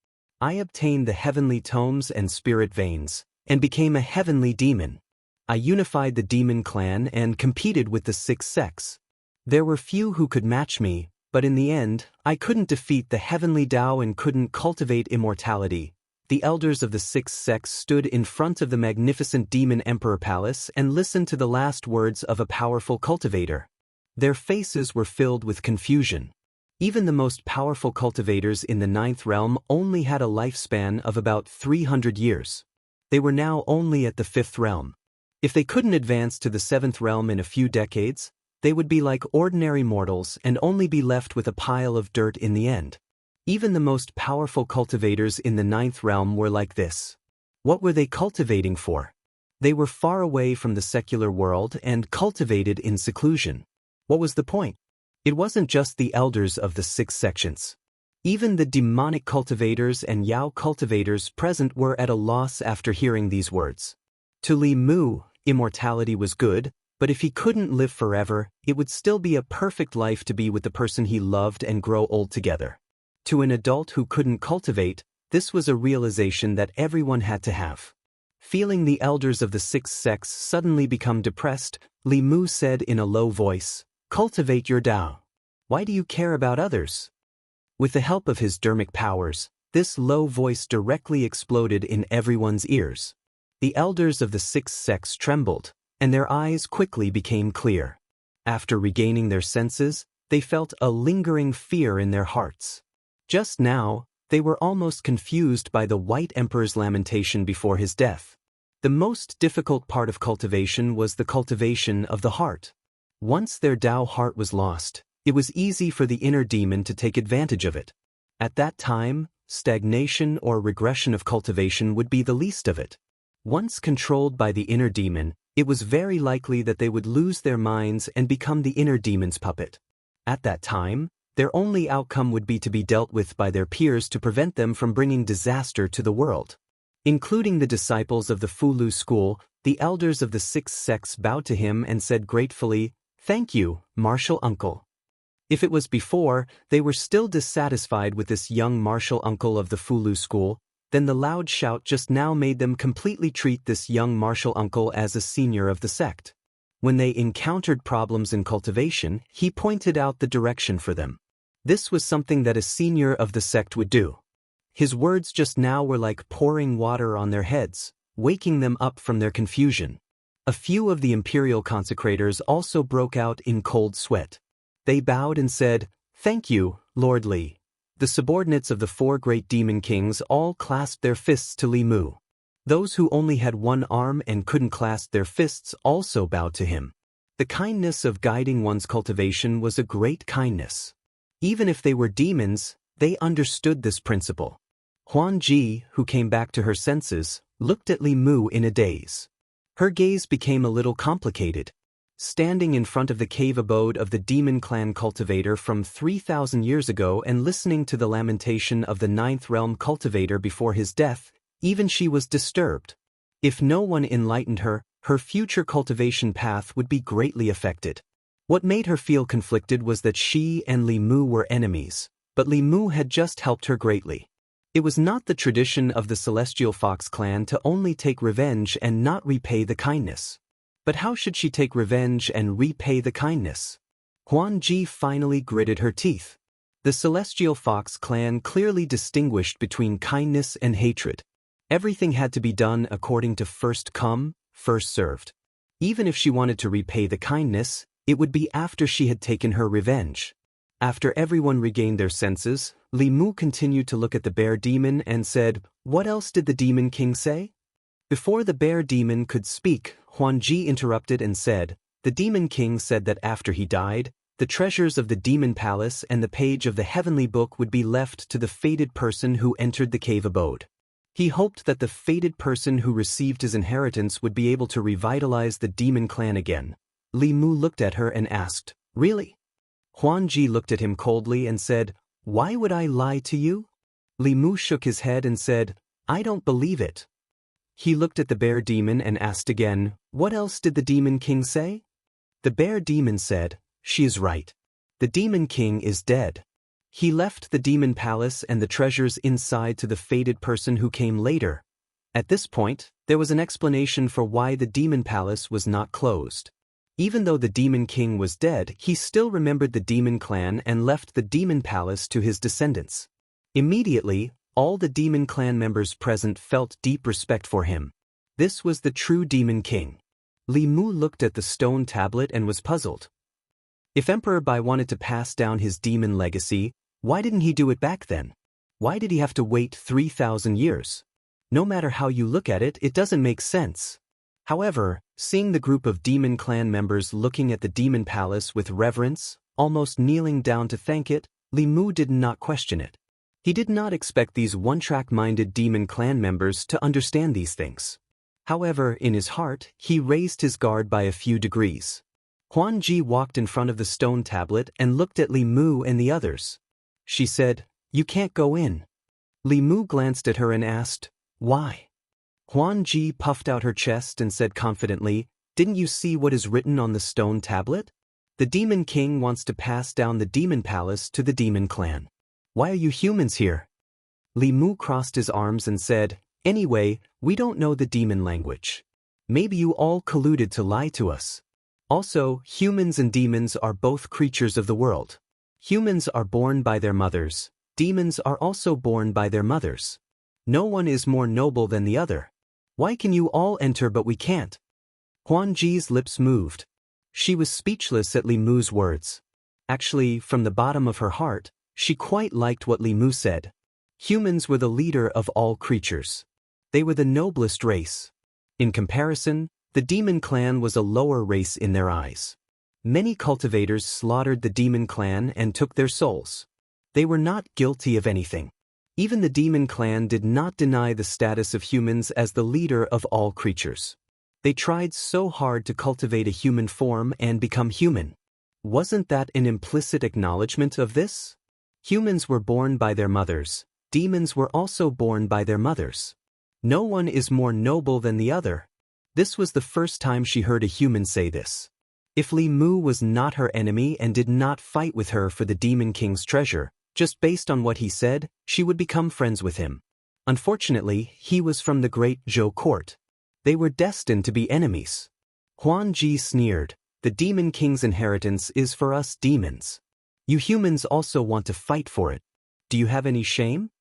[SPEAKER 1] I obtained the heavenly tomes and spirit veins, and became a heavenly demon. I unified the demon clan and competed with the 6 sects. There were few who could match me, but in the end, I couldn't defeat the heavenly Tao and couldn't cultivate immortality." The elders of the 6 sects stood in front of the magnificent Demon Emperor Palace and listened to the last words of a powerful cultivator. Their faces were filled with confusion. Even the most powerful cultivators in the 9th realm only had a lifespan of about 300 years. They were now only at the 5th realm. If they couldn't advance to the 7th realm in a few decades, they would be like ordinary mortals and only be left with a pile of dirt in the end. Even the most powerful cultivators in the 9th realm were like this. What were they cultivating for? They were far away from the secular world and cultivated in seclusion. What was the point? It wasn't just the elders of the 6 sections. Even the demonic cultivators and Yao cultivators present were at a loss after hearing these words. To Li Mu, immortality was good, but if he couldn't live forever, it would still be a perfect life to be with the person he loved and grow old together. To an adult who couldn't cultivate, this was a realization that everyone had to have. Feeling the elders of the 6 sects suddenly become depressed, Li Mu said in a low voice, "Cultivate your Tao. Why do you care about others?" With the help of his dermic powers, this low voice directly exploded in everyone's ears. The elders of the 6 sects trembled, and their eyes quickly became clear. After regaining their senses, they felt a lingering fear in their hearts. Just now, they were almost confused by the White Emperor's lamentation before his death. The most difficult part of cultivation was the cultivation of the heart. Once their Tao heart was lost, it was easy for the inner demon to take advantage of it. At that time, stagnation or regression of cultivation would be the least of it. Once controlled by the inner demon, it was very likely that they would lose their minds and become the inner demon's puppet. At that time, their only outcome would be to be dealt with by their peers to prevent them from bringing disaster to the world. Including the disciples of the Fulu school, the elders of the 6 sects bowed to him and said gratefully, "Thank you, martial uncle." If it was before, they were still dissatisfied with this young martial uncle of the Fulu school, then the loud shout just now made them completely treat this young martial uncle as a senior of the sect. When they encountered problems in cultivation, he pointed out the direction for them. This was something that a senior of the sect would do. His words just now were like pouring water on their heads, waking them up from their confusion. A few of the imperial consecrators also broke out in cold sweat. They bowed and said, "Thank you, Lord Li." The subordinates of the 4 great demon kings all clasped their fists to Li Mu. Those who only had one arm and couldn't clasp their fists also bowed to him. The kindness of guiding one's cultivation was a great kindness. Even if they were demons, they understood this principle. Huan Ji, who came back to her senses, looked at Li Mu in a daze. Her gaze became a little complicated. Standing in front of the cave abode of the demon clan cultivator from 3,000 years ago and listening to the lamentation of the 9th realm cultivator before his death, even she was disturbed. If no one enlightened her, her future cultivation path would be greatly affected. What made her feel conflicted was that she and Li Mu were enemies, but Li Mu had just helped her greatly. It was not the tradition of the Celestial Fox clan to only take revenge and not repay the kindness. But how should she take revenge and repay the kindness? Huan Ji finally gritted her teeth. The Celestial Fox clan clearly distinguished between kindness and hatred. Everything had to be done according to first come, first served. Even if she wanted to repay the kindness, it would be after she had taken her revenge. After everyone regained their senses, Li Mu continued to look at the bear demon and said, "What else did the demon king say?" Before the bear demon could speak, Huan Ji interrupted and said, "The demon king said that after he died, the treasures of the demon palace and the page of the heavenly book would be left to the fated person who entered the cave abode. He hoped that the fated person who received his inheritance would be able to revitalize the demon clan again." Li Mu looked at her and asked, "Really?" Huan Ji looked at him coldly and said, "Why would I lie to you?" Li Mu shook his head and said, "I don't believe it." He looked at the bear demon and asked again, "What else did the demon king say?" The bear demon said, "She is right. The demon king is dead. He left the demon palace and the treasures inside to the fated person who came later." At this point, there was an explanation for why the demon palace was not closed. Even though the demon king was dead, he still remembered the demon clan and left the demon palace to his descendants. Immediately, all the demon clan members present felt deep respect for him. This was the true demon king. Li Mu looked at the stone tablet and was puzzled. If Emperor Bai wanted to pass down his demon legacy, why didn't he do it back then? Why did he have to wait 3,000 years? No matter how you look at it, it doesn't make sense. However, seeing the group of demon clan members looking at the demon palace with reverence, almost kneeling down to thank it, Li Mu did not question it. He did not expect these one-track-minded demon clan members to understand these things. However, in his heart, he raised his guard by a few degrees. Huan Ji walked in front of the stone tablet and looked at Li Mu and the others. She said, "You can't go in." Li Mu glanced at her and asked, "Why?" Huan Ji puffed out her chest and said confidently, "Didn't you see what is written on the stone tablet? The Demon King wants to pass down the Demon Palace to the Demon Clan. Why are you humans here?" Li Mu crossed his arms and said, "Anyway, we don't know the demon language. Maybe you all colluded to lie to us. Also, humans and demons are both creatures of the world. Humans are born by their mothers. Demons are also born by their mothers. No one is more noble than the other. Why can you all enter but we can't?" Huan Ji's lips moved. She was speechless at Li Mu's words. Actually, from the bottom of her heart, she quite liked what Li Mu said. Humans were the leader of all creatures. They were the noblest race. In comparison, the Demon Clan was a lower race in their eyes. Many cultivators slaughtered the Demon Clan and took their souls. They were not guilty of anything. Even the Demon Clan did not deny the status of humans as the leader of all creatures. They tried so hard to cultivate a human form and become human. Wasn't that an implicit acknowledgement of this? Humans were born by their mothers. Demons were also born by their mothers. No one is more noble than the other. This was the first time she heard a human say this. If Li Mu was not her enemy and did not fight with her for the Demon King's treasure, just based on what he said, she would become friends with him. Unfortunately, he was from the great Zhou court. They were destined to be enemies. Huan Ji sneered, "The Demon King's inheritance is for us demons. You humans also want to fight for it. Do you have any shame?"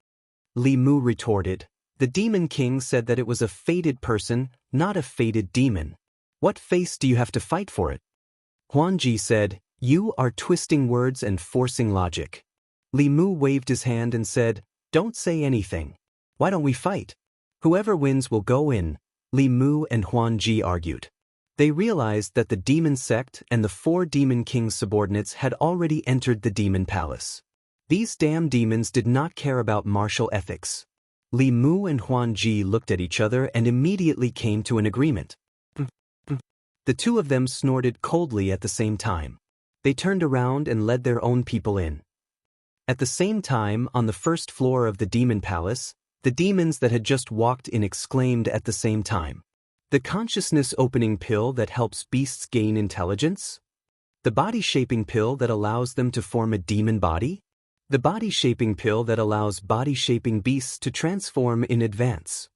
[SPEAKER 1] Li Mu retorted, "The Demon King said that it was a fated person, not a fated demon. What face do you have to fight for it?" Huan Ji said, "You are twisting words and forcing logic." Li Mu waved his hand and said, "Don't say anything. Why don't we fight? Whoever wins will go in." Li Mu and Huan Ji argued. They realized that the demon sect and the 4 Demon King's subordinates had already entered the demon palace. These damn demons did not care about martial ethics. Li Mu and Huan Ji looked at each other and immediately came to an agreement. The two of them snorted coldly at the same time. They turned around and led their own people in. At the same time, on the first floor of the demon palace, the demons that had just walked in exclaimed at the same time. "The consciousness-opening pill that helps beasts gain intelligence? The body-shaping pill that allows them to form a demon body? The body-shaping pill that allows body-shaping beasts to transform in advance.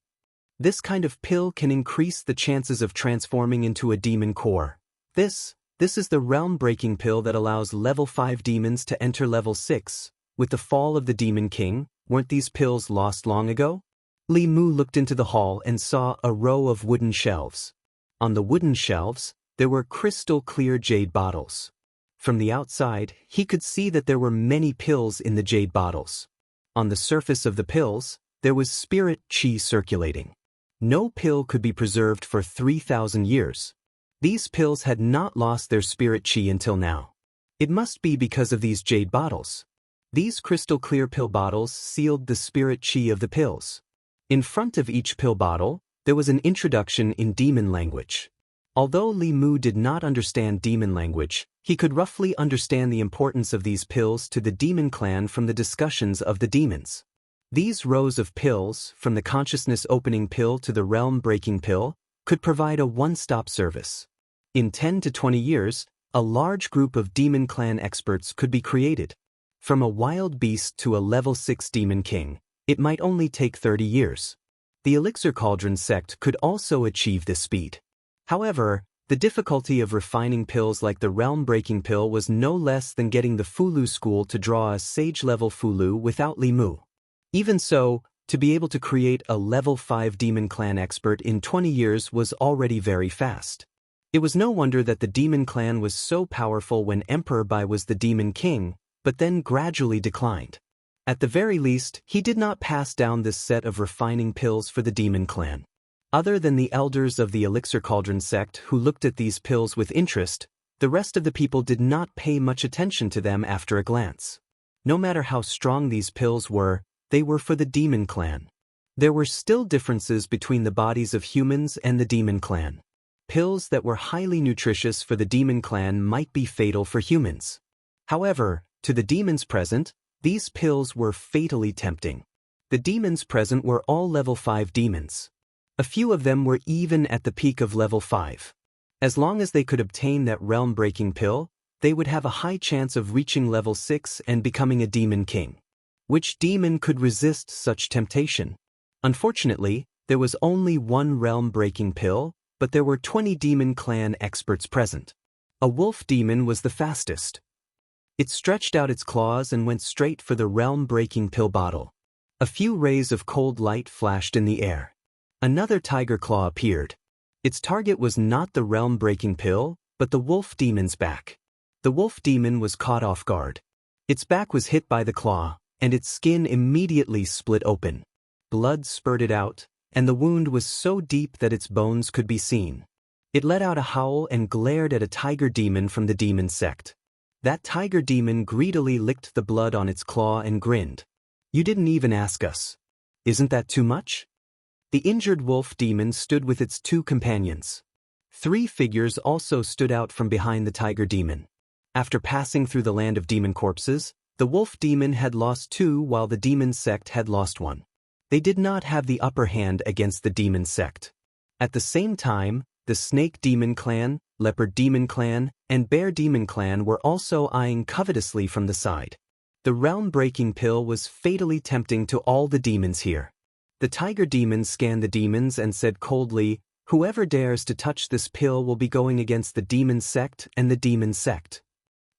[SPEAKER 1] This kind of pill can increase the chances of transforming into a demon core. This is the realm-breaking pill that allows level 5 demons to enter level 6. With the fall of the Demon King, weren't these pills lost long ago?" Li Mu looked into the hall and saw a row of wooden shelves. On the wooden shelves, there were crystal-clear jade bottles. From the outside, he could see that there were many pills in the jade bottles. On the surface of the pills, there was spirit chi circulating. No pill could be preserved for 3,000 years. These pills had not lost their spirit chi until now. It must be because of these jade bottles. These crystal-clear pill bottles sealed the spirit chi of the pills. In front of each pill bottle, there was an introduction in demon language. Although Li Mu did not understand demon language, he could roughly understand the importance of these pills to the demon clan from the discussions of the demons. These rows of pills, from the consciousness-opening pill to the realm-breaking pill, could provide a one-stop service. In 10 to 20 years, a large group of demon clan experts could be created. From a wild beast to a level 6 demon king, it might only take 30 years. The Elixir Cauldron sect could also achieve this speed. However, the difficulty of refining pills like the realm-breaking pill was no less than getting the Fulu school to draw a sage-level Fulu without Li Mu. Even so, to be able to create a level 5 demon clan expert in 20 years was already very fast. It was no wonder that the demon clan was so powerful when Emperor Bai was the demon king, but then gradually declined. At the very least, he did not pass down this set of refining pills for the demon clan. Other than the elders of the Elixir Cauldron sect who looked at these pills with interest, the rest of the people did not pay much attention to them after a glance. No matter how strong these pills were, they were for the demon clan. There were still differences between the bodies of humans and the demon clan. Pills that were highly nutritious for the demon clan might be fatal for humans. However, to the demons present, these pills were fatally tempting. The demons present were all level 5 demons. A few of them were even at the peak of level 5. As long as they could obtain that realm-breaking pill, they would have a high chance of reaching level 6 and becoming a demon king. Which demon could resist such temptation? Unfortunately, there was only one realm-breaking pill, but there were 20 demon clan experts present. A wolf demon was the fastest. It stretched out its claws and went straight for the realm-breaking pill bottle. A few rays of cold light flashed in the air. Another tiger claw appeared. Its target was not the realm-breaking pill, but the wolf demon's back. The wolf demon was caught off guard. Its back was hit by the claw, and its skin immediately split open. Blood spurted out, and the wound was so deep that its bones could be seen. It let out a howl and glared at a tiger demon from the demon sect. That tiger demon greedily licked the blood on its claw and grinned. "You didn't even ask us. Isn't that too much?" The injured wolf demon stood with its 2 companions. 3 figures also stood out from behind the tiger demon. After passing through the land of demon corpses, the wolf demon had lost 2 while the demon sect had lost 1. They did not have the upper hand against the demon sect. At the same time, the snake demon clan, leopard demon clan, and bear demon clan were also eyeing covetously from the side. The realm-breaking pill was fatally tempting to all the demons here. The tiger demon scanned the demons and said coldly, "Whoever dares to touch this pill will be going against the demon sect and the demon sect."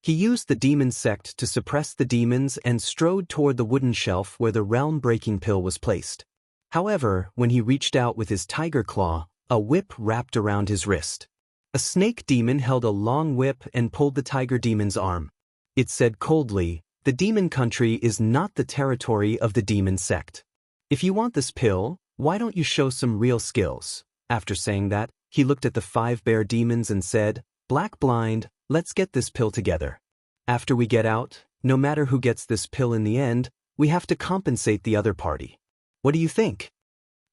[SPEAKER 1] He used the demon sect to suppress the demons and strode toward the wooden shelf where the realm-breaking pill was placed. However, when he reached out with his tiger claw, a whip wrapped around his wrist. A snake demon held a long whip and pulled the tiger demon's arm. It said coldly, "The demon country is not the territory of the demon sect. If you want this pill, why don't you show some real skills?" After saying that, he looked at the 5 bear demons and said, "Black Blind, let's get this pill together. After we get out, no matter who gets this pill in the end, we have to compensate the other party. What do you think?"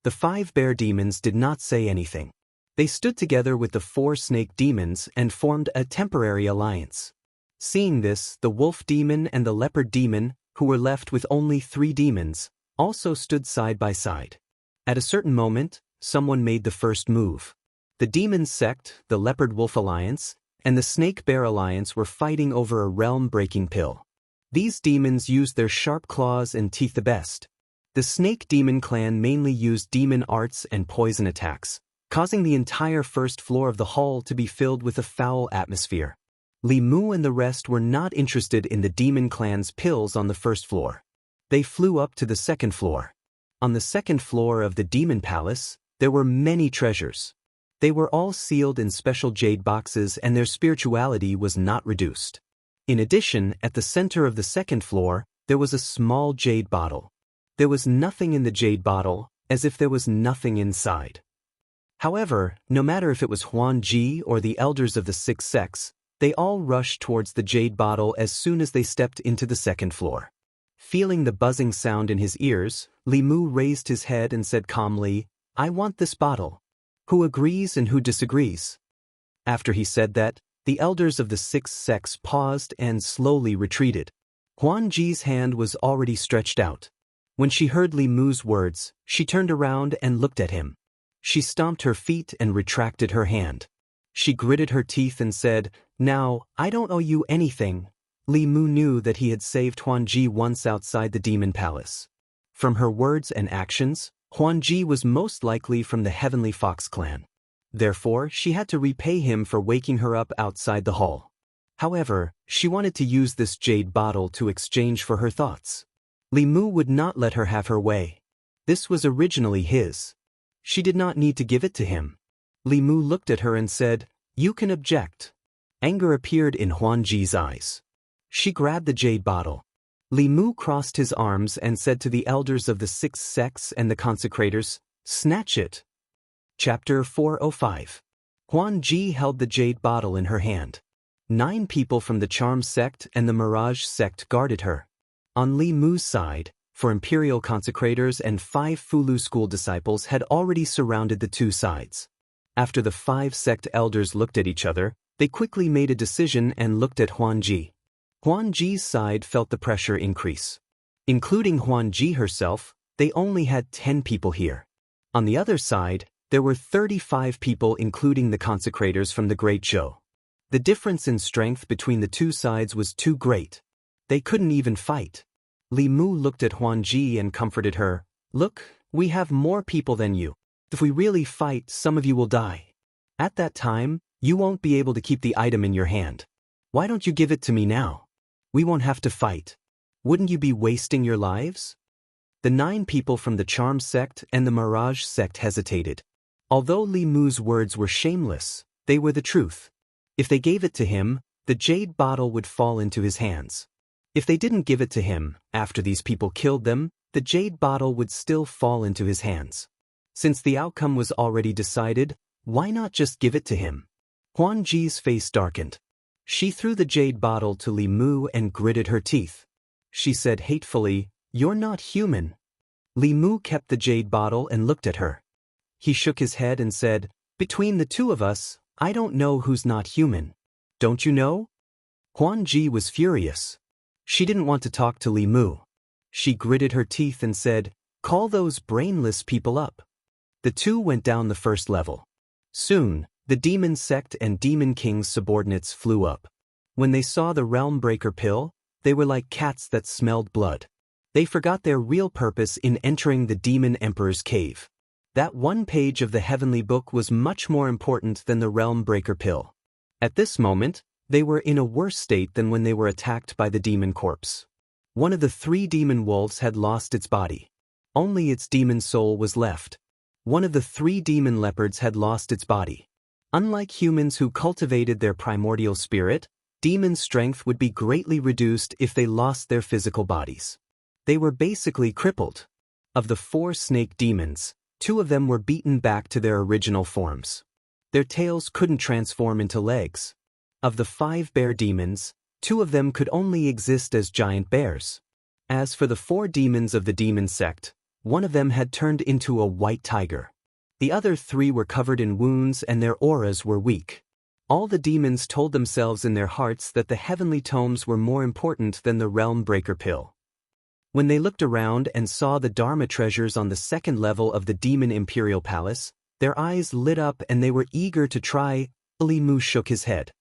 [SPEAKER 1] The 5 bear demons did not say anything. They stood together with the 4 snake demons and formed a temporary alliance. Seeing this, the wolf demon and the leopard demon, who were left with only 3 demons, also stood side by side. At a certain moment, someone made the first move. The demon sect, the leopard-wolf alliance, and the snake-bear alliance were fighting over a realm-breaking pill. These demons used their sharp claws and teeth the best. The snake demon clan mainly used demon arts and poison attacks, causing the entire first floor of the hall to be filled with a foul atmosphere. Li Mu and the rest were not interested in the demon clan's pills on the first floor. They flew up to the second floor. On the second floor of the demon palace, there were many treasures. They were all sealed in special jade boxes and their spirituality was not reduced. In addition, at the center of the second floor, there was a small jade bottle. There was nothing in the jade bottle, as if there was nothing inside. However, no matter if it was Huan Ji or the elders of the 6 sects, they all rushed towards the jade bottle as soon as they stepped into the second floor. Feeling the buzzing sound in his ears, Li Mu raised his head and said calmly, "I want this bottle. Who agrees and who disagrees?" After he said that, the elders of the 6 sects paused and slowly retreated. Huan Ji's hand was already stretched out. When she heard Li Mu's words, she turned around and looked at him. She stomped her feet and retracted her hand. She gritted her teeth and said, "Now, I don't owe you anything." Li Mu knew that he had saved Huan Ji once outside the demon palace. From her words and actions, Huan Ji was most likely from the Heavenly Fox clan. Therefore, she had to repay him for waking her up outside the hall. However, she wanted to use this jade bottle to exchange for her thoughts. Li Mu would not let her have her way. This was originally his. She did not need to give it to him. Li Mu looked at her and said, "You can object." Anger appeared in Huan Ji's eyes. She grabbed the jade bottle. Li Mu crossed his arms and said to the elders of the 6 sects and the consecrators, "Snatch it." Chapter 405. Huan Ji held the jade bottle in her hand. 9 people from the Charm sect and the Mirage sect guarded her. On Li Mu's side, for imperial consecrators and 5 Fulu school disciples had already surrounded the two sides. After the 5 sect elders looked at each other, they quickly made a decision and looked at Huanji. Huanji's side felt the pressure increase. Including Huanji herself, they only had 10 people here. On the other side, there were 35 people including the consecrators from the Great Zhou. The difference in strength between the two sides was too great. They couldn't even fight. Li Mu looked at Huanji and comforted her. "Look, we have more people than you. If we really fight, some of you will die. At that time, you won't be able to keep the item in your hand. Why don't you give it to me now? We won't have to fight. Wouldn't you be wasting your lives?" The 9 people from the Charm sect and the Mirage sect hesitated. Although Li Mu's words were shameless, they were the truth. If they gave it to him, the jade bottle would fall into his hands. If they didn't give it to him, after these people killed them, the jade bottle would still fall into his hands. Since the outcome was already decided, why not just give it to him? Huanji's face darkened. She threw the jade bottle to Li Mu and gritted her teeth. She said hatefully, "You're not human." Li Mu kept the jade bottle and looked at her. He shook his head and said, "Between the two of us, I don't know who's not human. Don't you know?" Huanji was furious. She didn't want to talk to Li Mu. She gritted her teeth and said, "Call those brainless people up." The two went down the first level. Soon, the Demon Sect and Demon King's subordinates flew up. When they saw the Realm Breaker pill, they were like cats that smelled blood. They forgot their real purpose in entering the Demon Emperor's cave. That one page of the Heavenly Book was much more important than the Realm Breaker pill. At this moment, they were in a worse state than when they were attacked by the demon corpse. One of the 3 demon wolves had lost its body. Only its demon soul was left. One of the 3 demon leopards had lost its body. Unlike humans who cultivated their primordial spirit, demon strength would be greatly reduced if they lost their physical bodies. They were basically crippled. Of the 4 snake demons, 2 of them were beaten back to their original forms. Their tails couldn't transform into legs. Of the 5 bear demons, 2 of them could only exist as giant bears. As for the 4 demons of the demon sect, one of them had turned into a white tiger. The other 3 were covered in wounds and their auras were weak. All the demons told themselves in their hearts that the heavenly tomes were more important than the Realm Breaker pill. When they looked around and saw the Dharma treasures on the 2nd level of the Demon Imperial Palace, their eyes lit up and they were eager to try. Li Mu shook his head.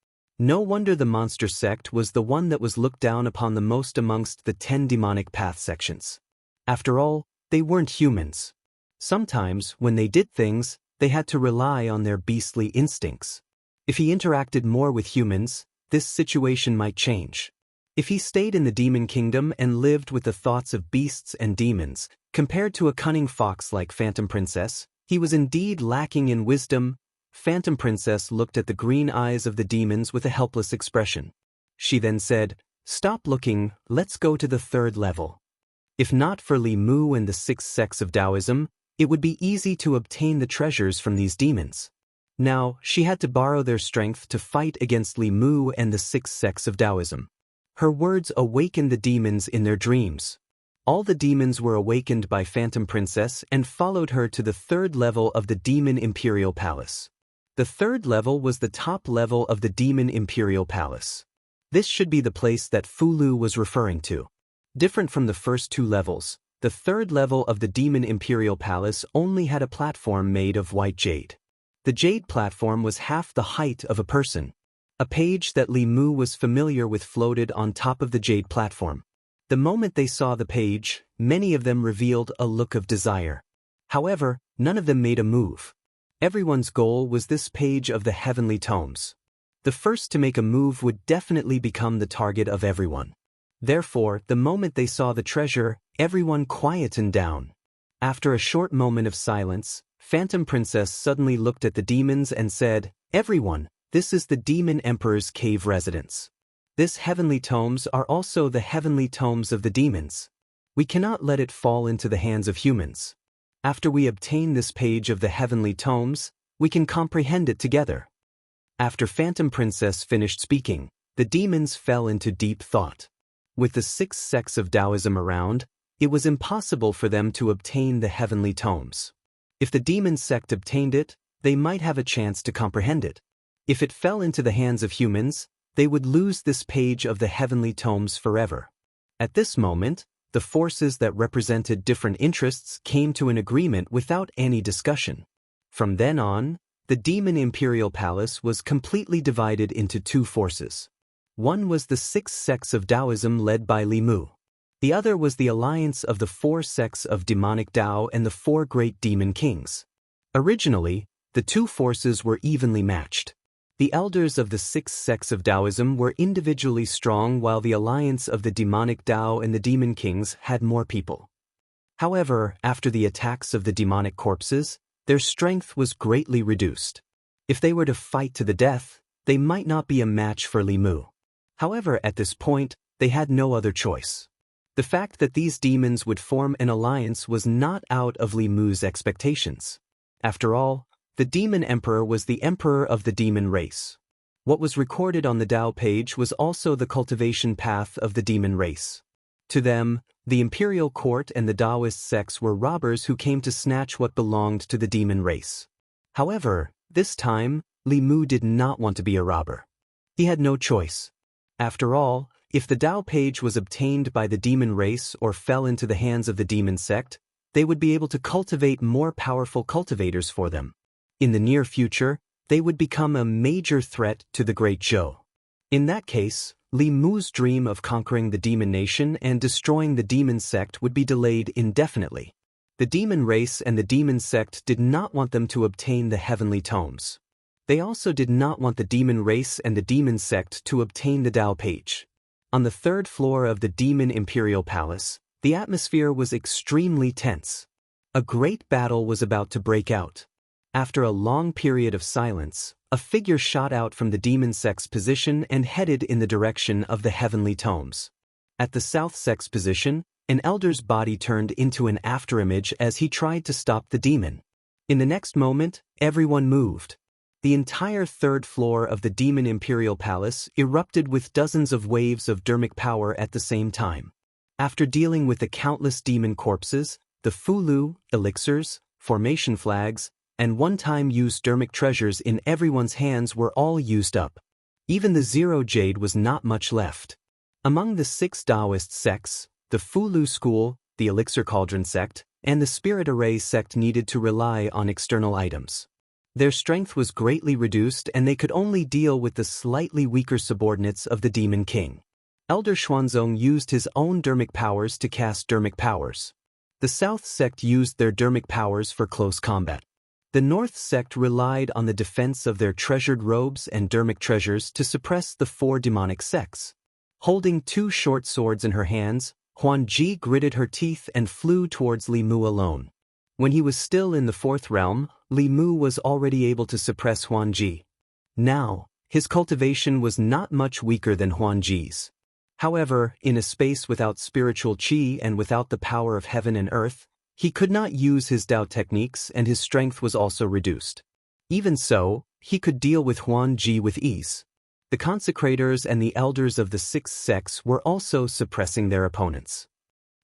[SPEAKER 1] No wonder the monster sect was the one that was looked down upon the most amongst the 10 demonic path sections. After all, they weren't humans. Sometimes, when they did things, they had to rely on their beastly instincts. If he interacted more with humans, this situation might change. If he stayed in the demon kingdom and lived with the thoughts of beasts and demons, compared to a cunning fox like Phantom Princess, he was indeed lacking in wisdom. Phantom Princess looked at the green eyes of the demons with a helpless expression. She then said, "Stop looking, let's go to the 3rd level." If not for Li Mu and the 6 sects of Taoism, it would be easy to obtain the treasures from these demons. Now, she had to borrow their strength to fight against Li Mu and the 6 sects of Taoism. Her words awakened the demons in their dreams. All the demons were awakened by Phantom Princess and followed her to the 3rd level of the Demon Imperial Palace. The 3rd level was the top level of the Demon Imperial Palace. This should be the place that Fulu was referring to. Different from the first 2 levels, the 3rd level of the Demon Imperial Palace only had a platform made of white jade. The jade platform was half the height of a person. A page that Li Mu was familiar with floated on top of the jade platform. The moment they saw the page, many of them revealed a look of desire. However, none of them made a move. Everyone's goal was this page of the heavenly tomes. The first to make a move would definitely become the target of everyone. Therefore, the moment they saw the treasure, everyone quietened down. After a short moment of silence, Phantom Princess suddenly looked at the demons and said, "Everyone, this is the Demon Emperor's cave residence. This heavenly tomes are also the heavenly tomes of the demons. We cannot let it fall into the hands of humans. After we obtain this page of the heavenly tomes, we can comprehend it together." After Phantom Princess finished speaking, the demons fell into deep thought. With the 6 sects of Taoism around, It was impossible for them to obtain the heavenly tomes. If the demon sect obtained it, they might have a chance to comprehend it. If it fell into the hands of humans, they would lose this page of the heavenly tomes forever. At this moment, the forces that represented different interests came to an agreement without any discussion. From then on, the demon imperial palace was completely divided into two forces. One was the 6 sects of Taoism led by Li Mu. The other was the alliance of the 4 sects of demonic Tao and the 4 great demon kings. Originally, the two forces were evenly matched. The elders of the 6 sects of Taoism were individually strong while the alliance of the demonic Tao and the demon kings had more people. However, after the attacks of the demonic corpses, their strength was greatly reduced. If they were to fight to the death, they might not be a match for Li Mu. However, at this point, they had no other choice. The fact that these demons would form an alliance was not out of Li Mu's expectations. After all, the demon emperor was the emperor of the demon race. What was recorded on the Tao page was also the cultivation path of the demon race. To them, the imperial court and the Taoist sects were robbers who came to snatch what belonged to the demon race. However, this time, Li Mu did not want to be a robber. He had no choice. After all, if the Tao page was obtained by the demon race or fell into the hands of the demon sect, they would be able to cultivate more powerful cultivators for them. In the near future, they would become a major threat to the Great Zhou. In that case, Li Mu's dream of conquering the demon nation and destroying the demon sect would be delayed indefinitely. The demon race and the demon sect did not want them to obtain the heavenly tomes. They also did not want the demon race and the demon sect to obtain the Tao page. On the 3rd floor of the demon imperial palace, the atmosphere was extremely tense. A great battle was about to break out. After a long period of silence, a figure shot out from the demon sect's position and headed in the direction of the heavenly tomes. At the south sect's position, an elder's body turned into an afterimage as he tried to stop the demon. In the next moment, everyone moved. The entire 3rd floor of the demon imperial palace erupted with dozens of waves of dermic power at the same time. After dealing with the countless demon corpses, the fulu, elixirs, formation flags, and one-time used dermic treasures in everyone's hands were all used up. Even the 0 jade was not much left. Among the 6 Taoist sects, the fulu school, the elixir cauldron sect, and the spirit array sect needed to rely on external items. Their strength was greatly reduced and they could only deal with the slightly weaker subordinates of the demon king. Elder Xuanzong used his own dermic powers to cast dermic powers. The south sect used their dermic powers for close combat. The north sect relied on the defense of their treasured robes and dermic treasures to suppress the 4 demonic sects. Holding 2 short swords in her hands, Huan Ji gritted her teeth and flew towards Li Mu alone. When he was still in the 4th realm, Li Mu was already able to suppress Huan Ji. Now, his cultivation was not much weaker than Huan Ji's. However, in a space without spiritual qi and without the power of heaven and earth, he could not use his Tao techniques and his strength was also reduced. Even so, he could deal with Huan Ji with ease. The consecrators and the elders of the 6 sects were also suppressing their opponents.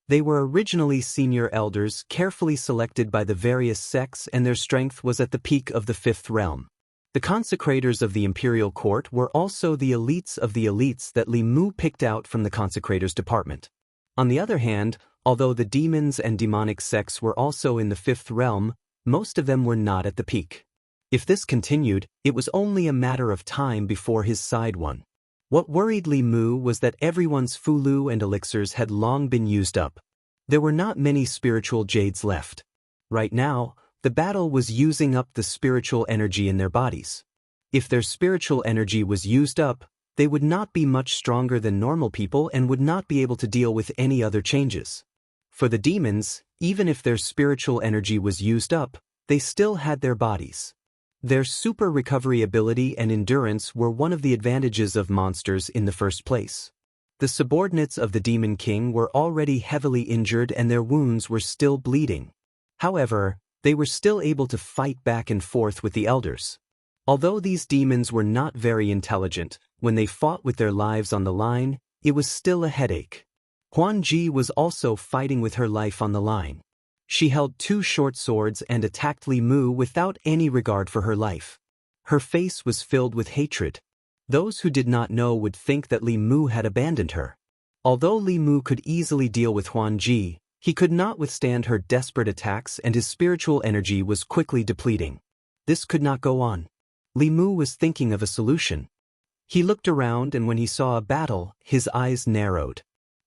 [SPEAKER 1] They were originally senior elders carefully selected by the various sects and their strength was at the peak of the 5th realm. The consecrators of the imperial court were also the elites of the elites that Li Mu picked out from the consecrators department. On the other hand, although the demons and demonic sects were also in the 5th realm, most of them were not at the peak. If this continued, it was only a matter of time before his side won. What worried Li Mu was that everyone's fulu and elixirs had long been used up. There were not many spiritual jades left. Right now, the battle was using up the spiritual energy in their bodies. If their spiritual energy was used up, they would not be much stronger than normal people and would not be able to deal with any other changes. For the demons, even if their spiritual energy was used up, they still had their bodies. Their super recovery ability and endurance were one of the advantages of monsters in the first place. The subordinates of the Demon King were already heavily injured and their wounds were still bleeding. However, they were still able to fight back and forth with the elders. Although these demons were not very intelligent, when they fought with their lives on the line, it was still a headache. Huan Ji was also fighting with her life on the line. She held 2 short swords and attacked Li Mu without any regard for her life. Her face was filled with hatred. Those who did not know would think that Li Mu had abandoned her. Although Li Mu could easily deal with Huan Ji, he could not withstand her desperate attacks and his spiritual energy was quickly depleting. This could not go on. Li Mu was thinking of a solution. He looked around and when he saw a battle, his eyes narrowed.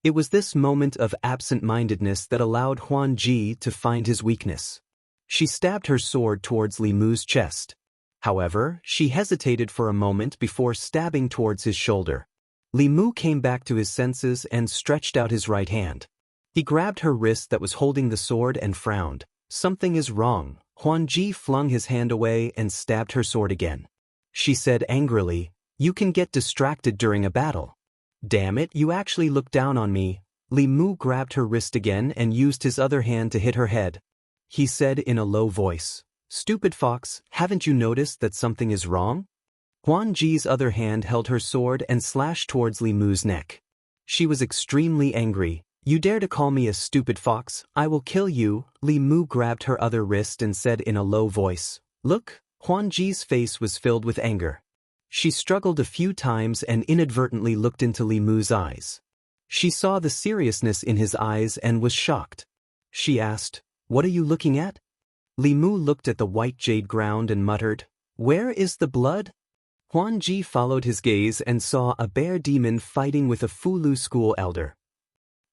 [SPEAKER 1] It was this moment of absent-mindedness that allowed Huan Ji to find his weakness. She stabbed her sword towards Li Mu's chest. However, she hesitated for a moment before stabbing towards his shoulder. Li Mu came back to his senses and stretched out his right hand. He grabbed her wrist that was holding the sword and frowned. Something is wrong. Huan Ji flung his hand away and stabbed her sword again. She said angrily, "You can get distracted during a battle. Damn it, you actually looked down on me." Li Mu grabbed her wrist again and used his other hand to hit her head. He said in a low voice, "Stupid fox, haven't you noticed that something is wrong?" Huan Ji's other hand held her sword and slashed towards Li Mu's neck. She was extremely angry. "You dare to call me a stupid fox, I will kill you." Li Mu grabbed her other wrist and said in a low voice, "Look." Huan Ji's face was filled with anger. She struggled a few times and inadvertently looked into Li Mu's eyes. She saw the seriousness in his eyes and was shocked. She asked, "What are you looking at?" Li Mu looked at the white jade ground and muttered, "Where is the blood?" Huan Ji followed his gaze and saw a bear demon fighting with a Fulu school elder.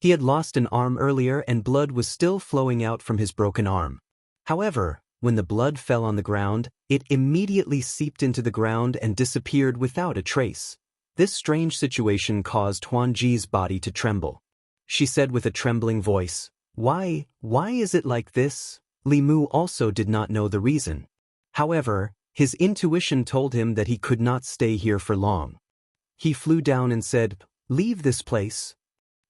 [SPEAKER 1] He had lost an arm earlier and blood was still flowing out from his broken arm. However, when the blood fell on the ground, it immediately seeped into the ground and disappeared without a trace. This strange situation caused Huan Ji's body to tremble. She said with a trembling voice, Why is it like this?" Li Mu also did not know the reason. However, his intuition told him that he could not stay here for long. He flew down and said, "Leave this place."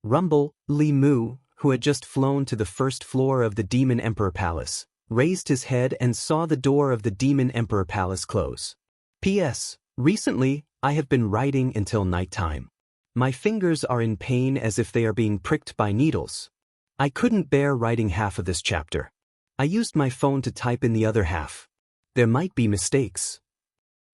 [SPEAKER 1] Rumble. Li Mu, who had just flown to the first floor of the Demon Emperor Palace, raised his head and saw the door of the Demon Emperor Palace close. P.S. Recently, I have been writing until nighttime. My fingers are in pain as if they are being pricked by needles. I couldn't bear writing half of this chapter. I used my phone to type in the other half. There might be mistakes.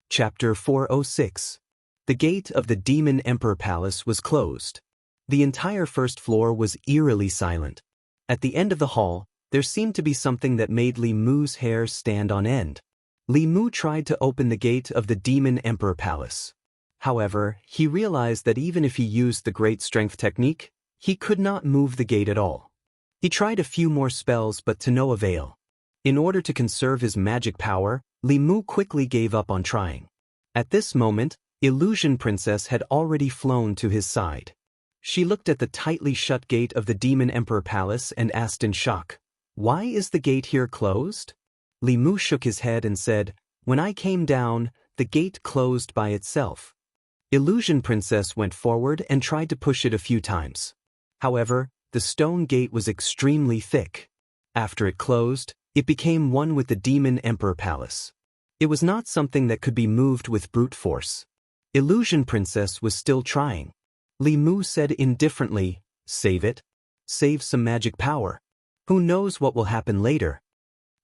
[SPEAKER 1] Chapter 406. The gate of the Demon Emperor Palace was closed. The entire first floor was eerily silent. At the end of the hall, there seemed to be something that made Li Mu's hair stand on end. Li Mu tried to open the gate of the Demon Emperor Palace. However, he realized that even if he used the Great Strength technique, he could not move the gate at all. He tried a few more spells but to no avail. In order to conserve his magic power, Li Mu quickly gave up on trying. At this moment, Illusion Princess had already flown to his side. She looked at the tightly shut gate of the Demon Emperor Palace and asked in shock, "Why is the gate here closed?" Li Mu shook his head and said, "When I came down, the gate closed by itself." Illusion Princess went forward and tried to push it a few times. However, the stone gate was extremely thick. After it closed, it became one with the Demon Emperor Palace. It was not something that could be moved with brute force. Illusion Princess was still trying. Li Mu said indifferently, "Save it. Save some magic power. Who knows what will happen later?"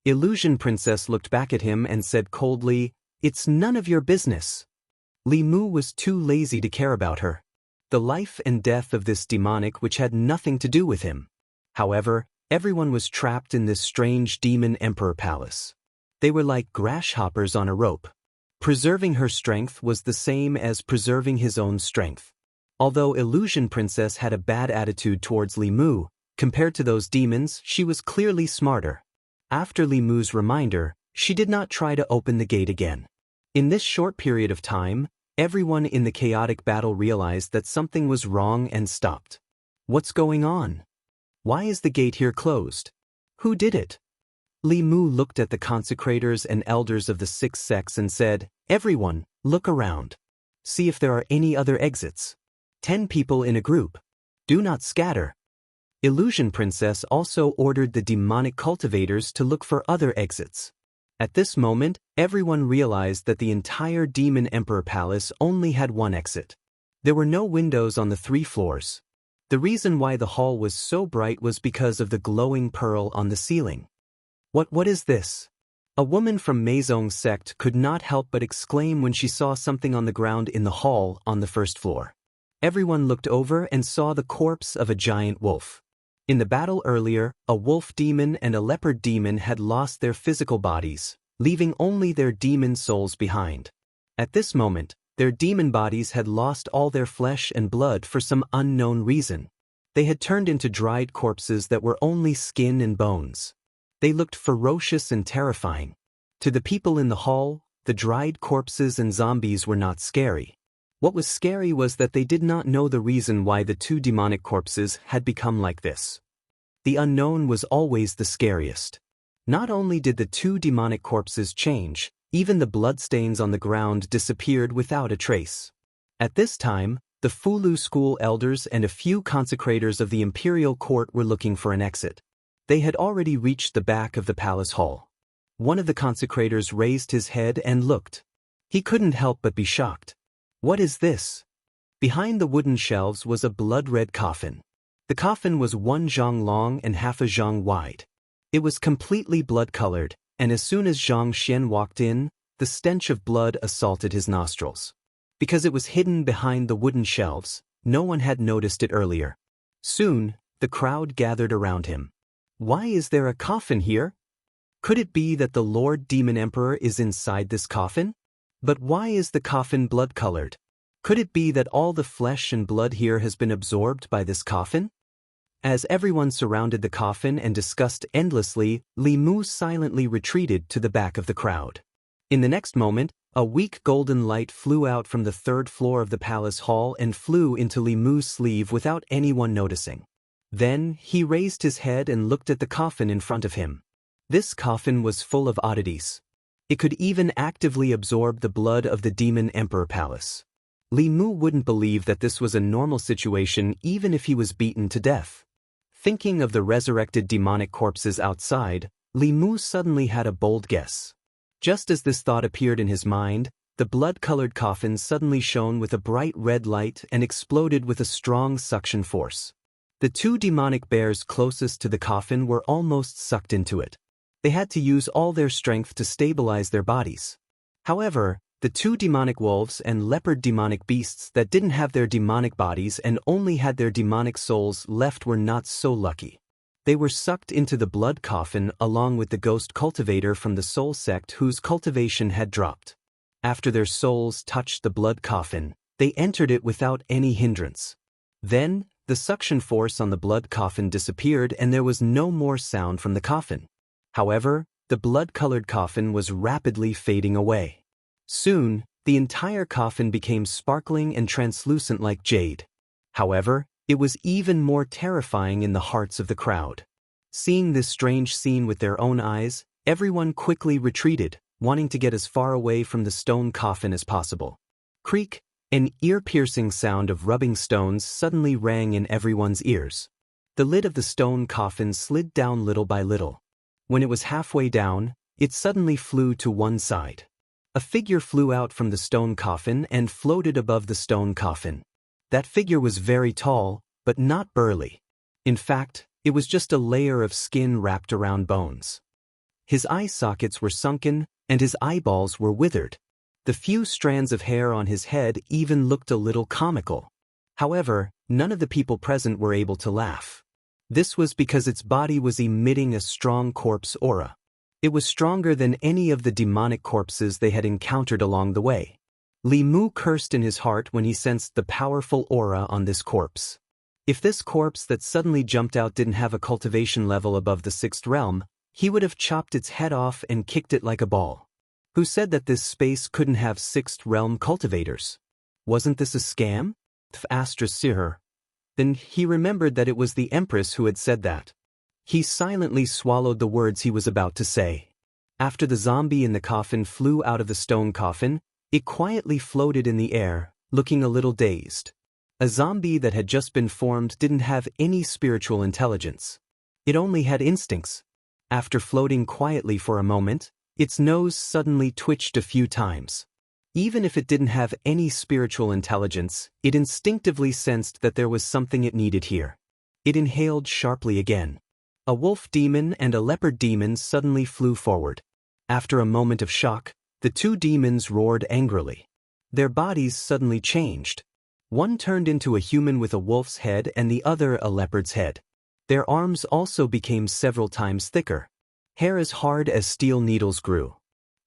[SPEAKER 1] Illusion Princess looked back at him and said coldly, "It's none of your business." Li Mu was too lazy to care about her. The life and death of this demonic which had nothing to do with him. However, everyone was trapped in this strange Demon Emperor Palace. They were like grasshoppers on a rope. Preserving her strength was the same as preserving his own strength. Although Illusion Princess had a bad attitude towards Li Mu, compared to those demons, she was clearly smarter. After Li Mu's reminder, she did not try to open the gate again. In this short period of time, everyone in the chaotic battle realized that something was wrong and stopped. What's going on? Why is the gate here closed? Who did it? Li Mu looked at the consecrators and elders of the 6 sects and said, "Everyone, look around. See if there are any other exits. 10 people in a group. Do not scatter." Illusion Princess also ordered the demonic cultivators to look for other exits. At this moment, everyone realized that the entire Demon Emperor Palace only had one exit. There were no windows on the 3 floors. The reason why the hall was so bright was because of the glowing pearl on the ceiling. What is this? A woman from Meizong's sect could not help but exclaim when she saw something on the ground in the hall on the first floor. Everyone looked over and saw the corpse of a giant wolf. In the battle earlier, a wolf demon and a leopard demon had lost their physical bodies, leaving only their demon souls behind. At this moment, their demon bodies had lost all their flesh and blood for some unknown reason. They had turned into dried corpses that were only skin and bones. They looked ferocious and terrifying. To the people in the hall, the dried corpses and zombies were not scary. What was scary was that they did not know the reason why the two demonic corpses had become like this. The unknown was always the scariest. Not only did the two demonic corpses change, even the bloodstains on the ground disappeared without a trace. At this time, the Fulu school elders and a few consecrators of the imperial court were looking for an exit. They had already reached the back of the palace hall. One of the consecrators raised his head and looked. He couldn't help but be shocked. What is this? Behind the wooden shelves was a blood-red coffin. The coffin was 1 zhang long and half a zhang wide. It was completely blood-colored, and as soon as Zhang Xian walked in, the stench of blood assaulted his nostrils. Because it was hidden behind the wooden shelves, no one had noticed it earlier. Soon, the crowd gathered around him. Why is there a coffin here? Could it be that the Lord Demon Emperor is inside this coffin? But why is the coffin blood-colored? Could it be that all the flesh and blood here has been absorbed by this coffin? As everyone surrounded the coffin and discussed endlessly, Li Mu silently retreated to the back of the crowd. In the next moment, a weak golden light flew out from the 3rd floor of the palace hall and flew into Li Mu's sleeve without anyone noticing. Then, he raised his head and looked at the coffin in front of him. This coffin was full of oddities. It could even actively absorb the blood of the Demon Emperor Palace. Li Mu wouldn't believe that this was a normal situation even if he was beaten to death. Thinking of the resurrected demonic corpses outside, Li Mu suddenly had a bold guess. Just as this thought appeared in his mind, the blood-colored coffin suddenly shone with a bright red light and exploded with a strong suction force. The two demonic bears closest to the coffin were almost sucked into it. They had to use all their strength to stabilize their bodies. However, the two demonic wolves and leopard demonic beasts that didn't have their demonic bodies and only had their demonic souls left were not so lucky. They were sucked into the blood coffin along with the ghost cultivator from the soul sect whose cultivation had dropped. After their souls touched the blood coffin, they entered it without any hindrance. Then, the suction force on the blood coffin disappeared and there was no more sound from the coffin. However, the blood-colored coffin was rapidly fading away. Soon, the entire coffin became sparkling and translucent like jade. However, it was even more terrifying in the hearts of the crowd. Seeing this strange scene with their own eyes, everyone quickly retreated, wanting to get as far away from the stone coffin as possible. Creak! An ear-piercing sound of rubbing stones suddenly rang in everyone's ears. The lid of the stone coffin slid down little by little. When it was halfway down, it suddenly flew to one side. A figure flew out from the stone coffin and floated above the stone coffin. That figure was very tall, but not burly. In fact, it was just a layer of skin wrapped around bones. His eye sockets were sunken, and his eyeballs were withered. The few strands of hair on his head even looked a little comical. However, none of the people present were able to laugh. This was because its body was emitting a strong corpse aura. It was stronger than any of the demonic corpses they had encountered along the way. Li Mu cursed in his heart when he sensed the powerful aura on this corpse. If this corpse that suddenly jumped out didn't have a cultivation level above the 6th realm, he would have chopped its head off and kicked it like a ball. Who said that this space couldn't have 6th realm cultivators? Wasn't this a scam? Asked Sir. Then he remembered that it was the Empress who had said that. He silently swallowed the words he was about to say. After the zombie in the coffin flew out of the stone coffin, it quietly floated in the air, looking a little dazed. A zombie that had just been formed didn't have any spiritual intelligence. It only had instincts. After floating quietly for a moment, its nose suddenly twitched a few times. Even if it didn't have any spiritual intelligence, it instinctively sensed that there was something it needed here. It inhaled sharply again. A wolf demon and a leopard demon suddenly flew forward. After a moment of shock, the two demons roared angrily. Their bodies suddenly changed. One turned into a human with a wolf's head and the other a leopard's head. Their arms also became several times thicker. Hair as hard as steel needles grew.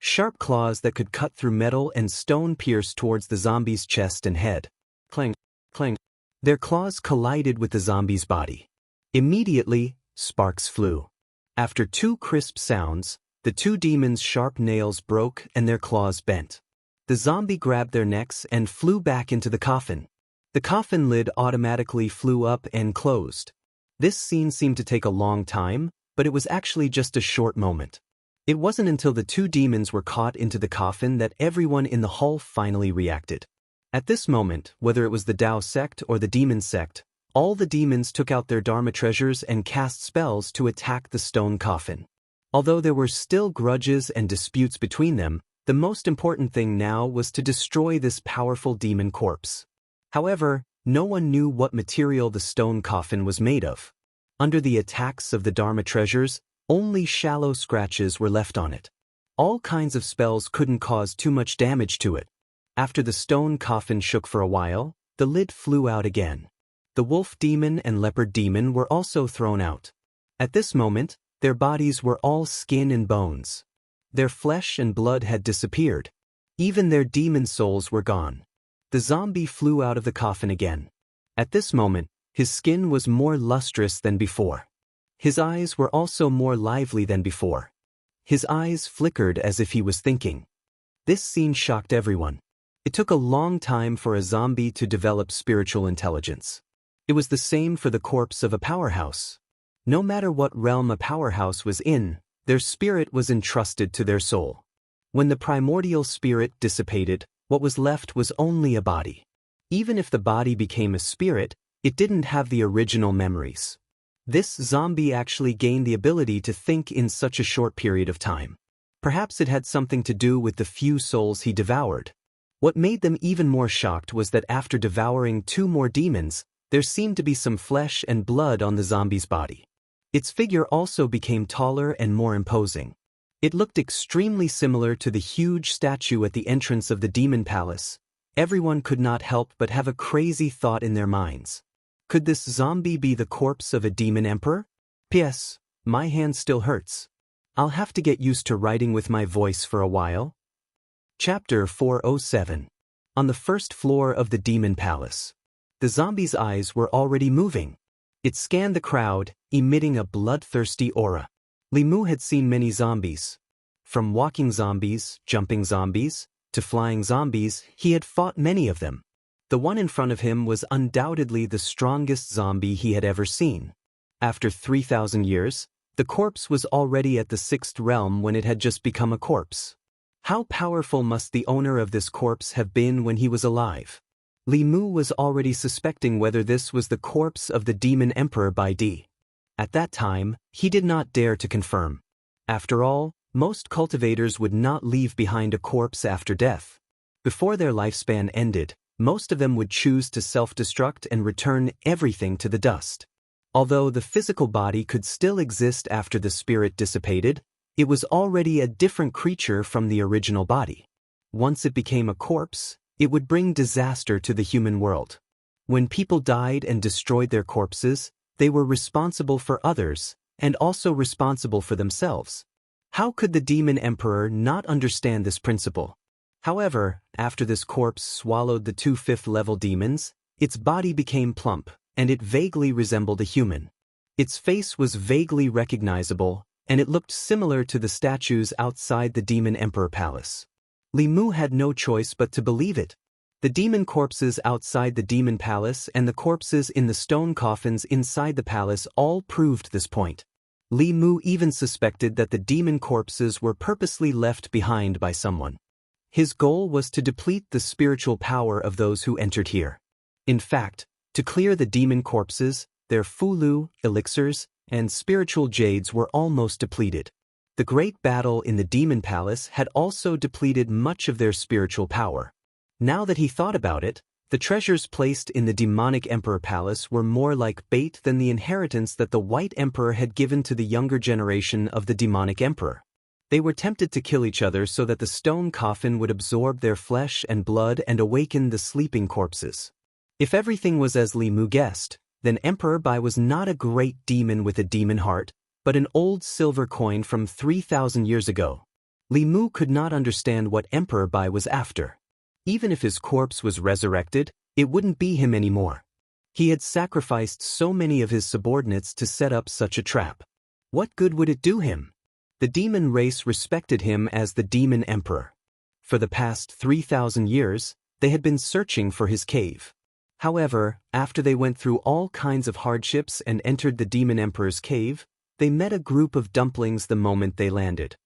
[SPEAKER 1] Sharp claws that could cut through metal and stone pierced towards the zombie's chest and head. Clang, clang. Their claws collided with the zombie's body. Immediately, sparks flew. After two crisp sounds, the two demons' sharp nails broke and their claws bent. The zombie grabbed their necks and flew back into the coffin. The coffin lid automatically flew up and closed. This scene seemed to take a long time, but it was actually just a short moment. It wasn't until the two demons were caught into the coffin that everyone in the hall finally reacted. At this moment, whether it was the Dao sect or the demon sect, all the demons took out their Dharma treasures and cast spells to attack the stone coffin. Although there were still grudges and disputes between them, the most important thing now was to destroy this powerful demon corpse. However, no one knew what material the stone coffin was made of. Under the attacks of the Dharma treasures, only shallow scratches were left on it. All kinds of spells couldn't cause too much damage to it. After the stone coffin shook for a while, the lid flew out again. The wolf demon and leopard demon were also thrown out. At this moment, their bodies were all skin and bones. Their flesh and blood had disappeared. Even their demon souls were gone. The zombie flew out of the coffin again. At this moment, his skin was more lustrous than before. His eyes were also more lively than before. His eyes flickered as if he was thinking. This scene shocked everyone. It took a long time for a zombie to develop spiritual intelligence. It was the same for the corpse of a powerhouse. No matter what realm a powerhouse was in, their spirit was entrusted to their soul. When the primordial spirit dissipated, what was left was only a body. Even if the body became a spirit, it didn't have the original memories. This zombie actually gained the ability to think in such a short period of time. Perhaps it had something to do with the few souls he devoured. What made them even more shocked was that after devouring two more demons, there seemed to be some flesh and blood on the zombie's body. Its figure also became taller and more imposing. It looked extremely similar to the huge statue at the entrance of the demon palace. Everyone could not help but have a crazy thought in their minds. Could this zombie be the corpse of a demon emperor? P.S. My hand still hurts. I'll have to get used to writing with my voice for a while. Chapter 407. On the first floor of the demon palace. The zombie's eyes were already moving. It scanned the crowd, emitting a bloodthirsty aura. Li Mu had seen many zombies. From walking zombies, jumping zombies, to flying zombies, he had fought many of them. The one in front of him was undoubtedly the strongest zombie he had ever seen. After 3,000 years, the corpse was already at the sixth realm when it had just become a corpse. How powerful must the owner of this corpse have been when he was alive? Li Mu was already suspecting whether this was the corpse of the demon emperor Bai Di. At that time, he did not dare to confirm. After all, most cultivators would not leave behind a corpse after death. Before their lifespan ended, most of them would choose to self-destruct and return everything to the dust. Although the physical body could still exist after the spirit dissipated, it was already a different creature from the original body. Once it became a corpse, it would bring disaster to the human world. When people died and destroyed their corpses, they were responsible for others, and also responsible for themselves. How could the demon emperor not understand this principle? However, after this corpse swallowed the two fifth-level demons, its body became plump, and it vaguely resembled a human. Its face was vaguely recognizable, and it looked similar to the statues outside the demon emperor palace. Li Mu had no choice but to believe it. The demon corpses outside the demon palace and the corpses in the stone coffins inside the palace all proved this point. Li Mu even suspected that the demon corpses were purposely left behind by someone. His goal was to deplete the spiritual power of those who entered here. In fact, to clear the demon corpses, their fulu, elixirs, and spiritual jades were almost depleted. The great battle in the Demon Palace had also depleted much of their spiritual power. Now that he thought about it, the treasures placed in the demonic Emperor Palace were more like bait than the inheritance that the White Emperor had given to the younger generation of the demonic Emperor. They were tempted to kill each other so that the stone coffin would absorb their flesh and blood and awaken the sleeping corpses. If everything was as Li Mu guessed, then Emperor Bai was not a great demon with a demon heart, but an old silver coin from 3,000 years ago. Li Mu could not understand what Emperor Bai was after. Even if his corpse was resurrected, it wouldn't be him anymore. He had sacrificed so many of his subordinates to set up such a trap. What good would it do him? The demon race respected him as the demon emperor. For the past 3,000 years, they had been searching for his cave. However, after they went through all kinds of hardships and entered the demon emperor's cave, they met a group of dumplings the moment they landed.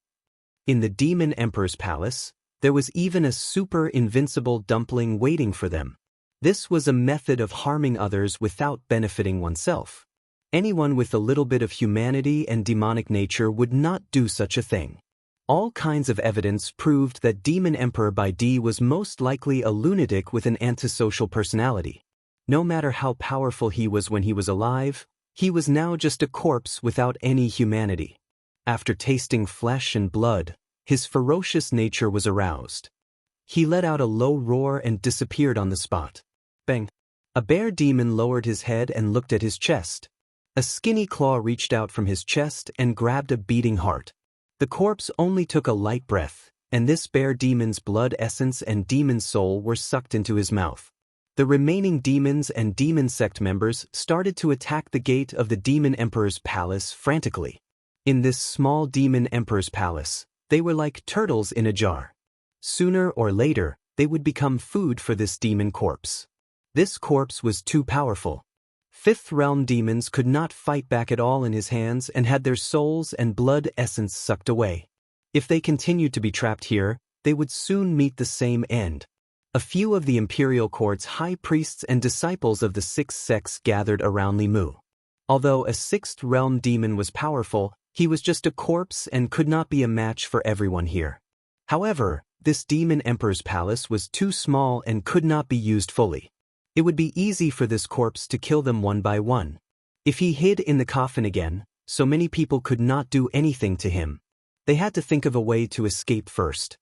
[SPEAKER 1] In the demon emperor's palace, there was even a super invincible dumpling waiting for them. This was a method of harming others without benefiting oneself. Anyone with a little bit of humanity and demonic nature would not do such a thing. All kinds of evidence proved that Demon Emperor Bai Di was most likely a lunatic with an antisocial personality. No matter how powerful he was when he was alive, he was now just a corpse without any humanity. After tasting flesh and blood, his ferocious nature was aroused. He let out a low roar and disappeared on the spot. Bang! A bear demon lowered his head and looked at his chest. A skinny claw reached out from his chest and grabbed a beating heart. The corpse only took a light breath, and this bear demon's blood essence and demon soul were sucked into his mouth. The remaining demons and demon sect members started to attack the gate of the demon emperor's palace frantically. In this small demon emperor's palace, they were like turtles in a jar. Sooner or later, they would become food for this demon corpse. This corpse was too powerful. Fifth realm demons could not fight back at all in his hands and had their souls and blood essence sucked away. If they continued to be trapped here, they would soon meet the same end. A few of the imperial court's high priests and disciples of the six sects gathered around Li Mu. Although a sixth realm demon was powerful, he was just a corpse and could not be a match for everyone here. However, this demon emperor's palace was too small and could not be used fully. It would be easy for this corpse to kill them one by one. If he hid in the coffin again, so many people could not do anything to him. They had to think of a way to escape first.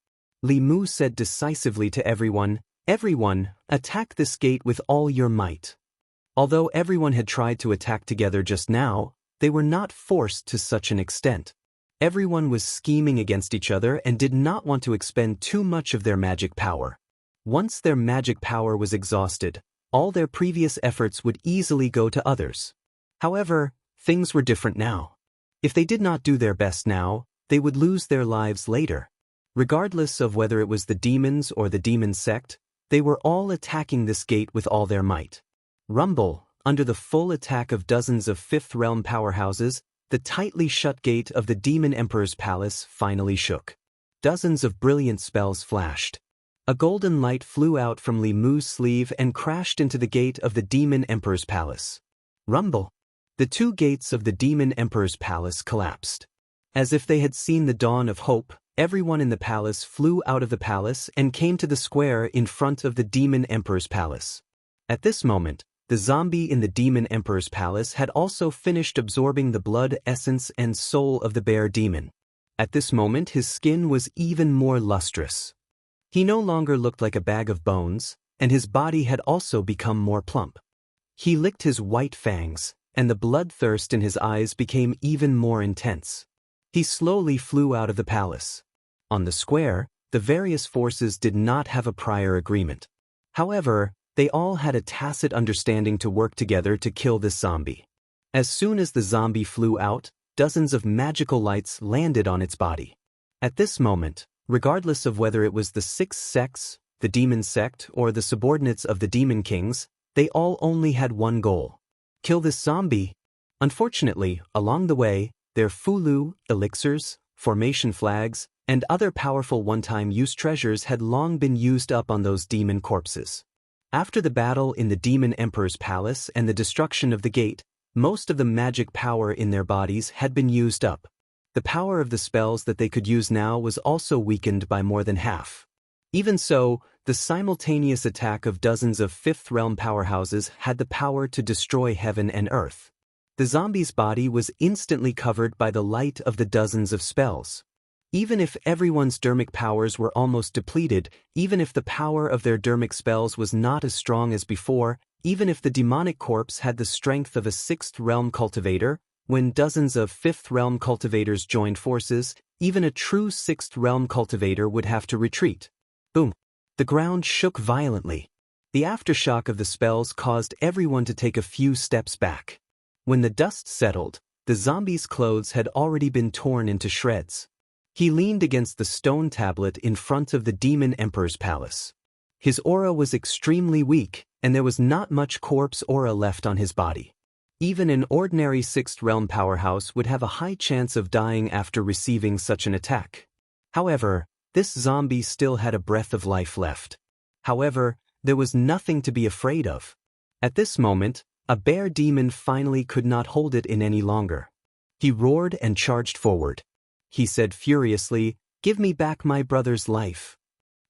[SPEAKER 1] Li Mu said decisively to everyone, "Everyone, attack this gate with all your might." Although everyone had tried to attack together just now, they were not forced to such an extent. Everyone was scheming against each other and did not want to expend too much of their magic power. Once their magic power was exhausted, all their previous efforts would easily go to others. However, things were different now. If they did not do their best now, they would lose their lives later. Regardless of whether it was the demons or the demon sect, they were all attacking this gate with all their might. Rumble, under the full attack of dozens of fifth realm powerhouses, the tightly shut gate of the demon emperor's palace finally shook. Dozens of brilliant spells flashed. A golden light flew out from Li Mu's sleeve and crashed into the gate of the demon emperor's palace. Rumble! The two gates of the demon emperor's palace collapsed. As if they had seen the dawn of hope, everyone in the palace flew out of the palace and came to the square in front of the demon emperor's palace. At this moment, the zombie in the demon emperor's palace had also finished absorbing the blood essence and soul of the bear demon. At this moment his skin was even more lustrous. He no longer looked like a bag of bones, and his body had also become more plump. He licked his white fangs, and the bloodthirst in his eyes became even more intense. He slowly flew out of the palace. On the square, the various forces did not have a prior agreement. However, they all had a tacit understanding to work together to kill this zombie. As soon as the zombie flew out, dozens of magical lights landed on its body. At this moment, regardless of whether it was the six sects, the demon sect, or the subordinates of the demon kings, they all only had one goal: kill this zombie. Unfortunately, along the way, their fulu, elixirs, formation flags, and other powerful one-time use treasures had long been used up on those demon corpses. After the battle in the demon emperor's palace and the destruction of the gate, most of the magic power in their bodies had been used up. The power of the spells that they could use now was also weakened by more than half. Even so, the simultaneous attack of dozens of Fifth Realm powerhouses had the power to destroy heaven and earth. The zombie's body was instantly covered by the light of the dozens of spells. Even if everyone's dermic powers were almost depleted, even if the power of their dermic spells was not as strong as before, even if the demonic corpse had the strength of a Sixth Realm cultivator, when dozens of Fifth Realm cultivators joined forces, even a true Sixth Realm cultivator would have to retreat. Boom! The ground shook violently. The aftershock of the spells caused everyone to take a few steps back. When the dust settled, the zombie's clothes had already been torn into shreds. He leaned against the stone tablet in front of the Demon Emperor's palace. His aura was extremely weak, and there was not much corpse aura left on his body. Even an ordinary Sixth Realm powerhouse would have a high chance of dying after receiving such an attack. However, this zombie still had a breath of life left. However, there was nothing to be afraid of. At this moment, a bear demon finally could not hold it in any longer. He roared and charged forward. He said furiously, "Give me back my brother's life."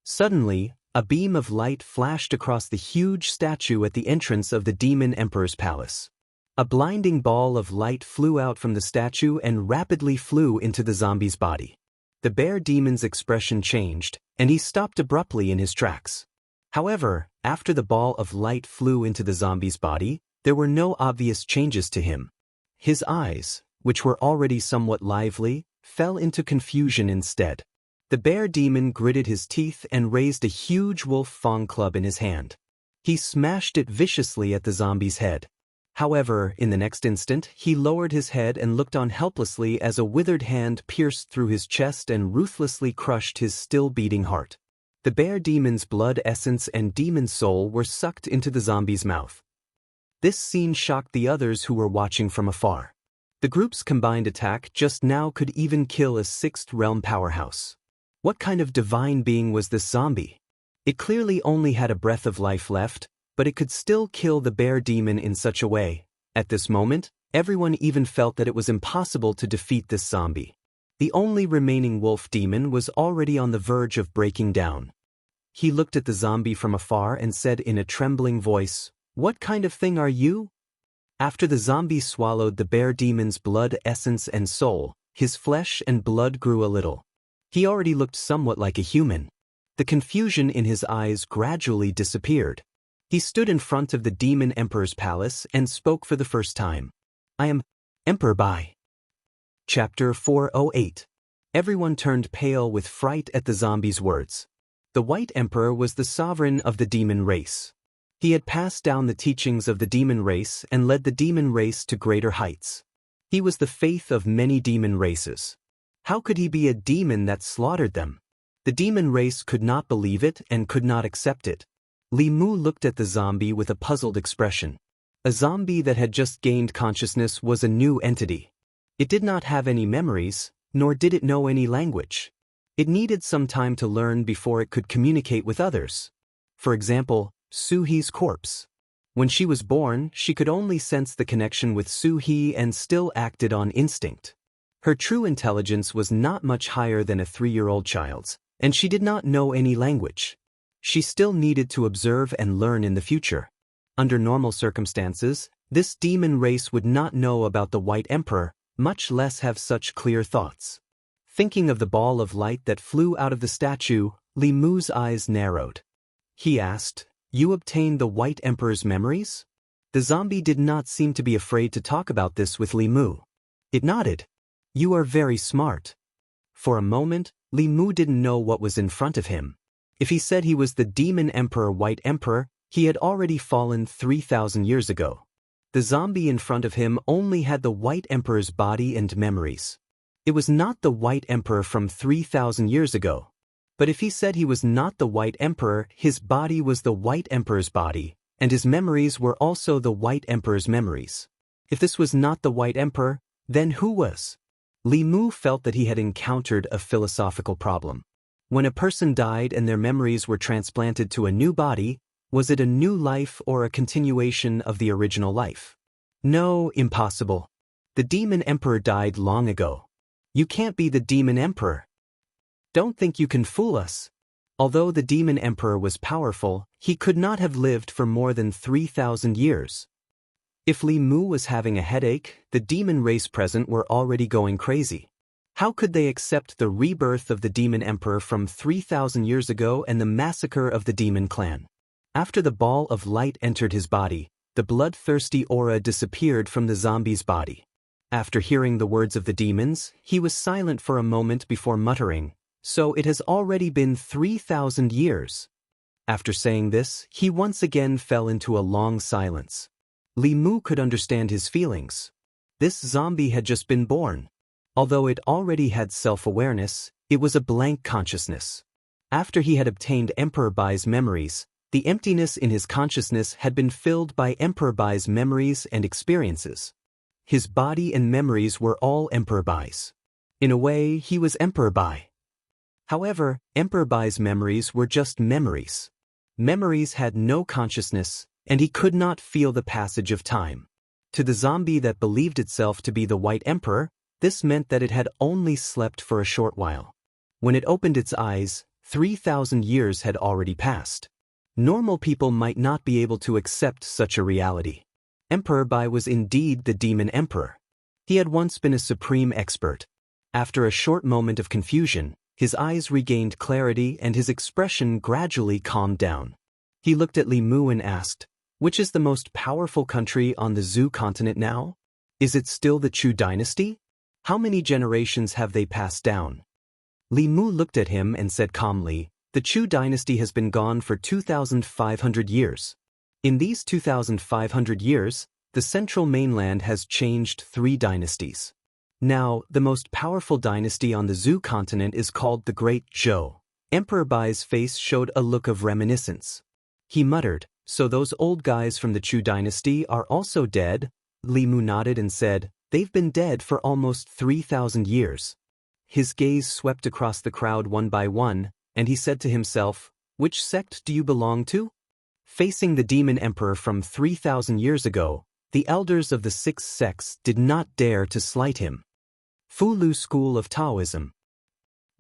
[SPEAKER 1] Suddenly, a beam of light flashed across the huge statue at the entrance of the Demon Emperor's palace. A blinding ball of light flew out from the statue and rapidly flew into the zombie's body. The bear demon's expression changed, and he stopped abruptly in his tracks. However, after the ball of light flew into the zombie's body, there were no obvious changes to him. His eyes, which were already somewhat lively, fell into confusion instead. The bear demon gritted his teeth and raised a huge wolf fang club in his hand. He smashed it viciously at the zombie's head. However, in the next instant, he lowered his head and looked on helplessly as a withered hand pierced through his chest and ruthlessly crushed his still beating heart. The bear demon's blood essence and demon soul were sucked into the zombie's mouth. This scene shocked the others who were watching from afar. The group's combined attack just now could even kill a Sixth Realm powerhouse. What kind of divine being was this zombie? It clearly only had a breath of life left, but it could still kill the bear demon in such a way. At this moment, everyone even felt that it was impossible to defeat this zombie. The only remaining wolf demon was already on the verge of breaking down. He looked at the zombie from afar and said in a trembling voice, "What kind of thing are you?" After the zombie swallowed the bear demon's blood essence and soul, his flesh and blood grew a little. He already looked somewhat like a human. The confusion in his eyes gradually disappeared. He stood in front of the Demon Emperor's palace and spoke for the first time. "I am Emperor Bai." Chapter 408. Everyone turned pale with fright at the zombie's words. The White Emperor was the sovereign of the demon race. He had passed down the teachings of the demon race and led the demon race to greater heights. He was the faith of many demon races. How could he be a demon that slaughtered them? The demon race could not believe it and could not accept it. Li Mu looked at the zombie with a puzzled expression. A zombie that had just gained consciousness was a new entity. It did not have any memories, nor did it know any language. It needed some time to learn before it could communicate with others. For example, Su-He's corpse. When she was born, she could only sense the connection with Su-He and still acted on instinct. Her true intelligence was not much higher than a 3-year-old child's, and she did not know any language. She still needed to observe and learn in the future. Under normal circumstances, this demon race would not know about the White Emperor, much less have such clear thoughts. Thinking of the ball of light that flew out of the statue, Li Mu's eyes narrowed. He asked, "You obtained the White Emperor's memories?" The zombie did not seem to be afraid to talk about this with Li Mu. It nodded. "You are very smart." For a moment, Li Mu didn't know what was in front of him. If he said he was the Demon Emperor White Emperor, he had already fallen 3,000 years ago. The zombie in front of him only had the White Emperor's body and memories. It was not the White Emperor from 3,000 years ago. But if he said he was not the White Emperor, his body was the White Emperor's body, and his memories were also the White Emperor's memories. If this was not the White Emperor, then who was? Li Mu felt that he had encountered a philosophical problem. When a person died and their memories were transplanted to a new body, was it a new life or a continuation of the original life? No, impossible. The Demon Emperor died long ago. You can't be the Demon Emperor. Don't think you can fool us. Although the Demon Emperor was powerful, he could not have lived for more than 3,000 years. If Li Mu was having a headache, the demon race present were already going crazy. How could they accept the rebirth of the Demon Emperor from 3,000 years ago and the massacre of the Demon Clan? After the ball of light entered his body, the bloodthirsty aura disappeared from the zombie's body. After hearing the words of the demons, he was silent for a moment before muttering, "So it has already been 3,000 years." After saying this, he once again fell into a long silence. Li Mu could understand his feelings. This zombie had just been born. Although it already had self-awareness, it was a blank consciousness. After he had obtained Emperor Bai's memories, the emptiness in his consciousness had been filled by Emperor Bai's memories and experiences. His body and memories were all Emperor Bai's. In a way, he was Emperor Bai. However, Emperor Bai's memories were just memories. Memories had no consciousness, and he could not feel the passage of time. To the zombie that believed itself to be the White Emperor, this meant that it had only slept for a short while. When it opened its eyes, 3,000 years had already passed. Normal people might not be able to accept such a reality. Emperor Bai was indeed the Demon Emperor. He had once been a supreme expert. After a short moment of confusion, his eyes regained clarity and his expression gradually calmed down. He looked at Li Mu and asked, "Which is the most powerful country on the Zhu continent now? Is it still the Chu dynasty? How many generations have they passed down?" Li Mu looked at him and said calmly, "The Chu dynasty has been gone for 2,500 years. In these 2,500 years, the central mainland has changed 3 dynasties. Now, the most powerful dynasty on the Zhu continent is called the Great Zhou." Emperor Bai's face showed a look of reminiscence. He muttered, "So those old guys from the Chu dynasty are also dead?" Li Mu nodded and said, "They've been dead for almost 3,000 years. His gaze swept across the crowd one by one, and he said to himself, "Which sect do you belong to?" Facing the Demon Emperor from 3,000 years ago, the elders of the 6 sects did not dare to slight him. Fulu School of Taoism,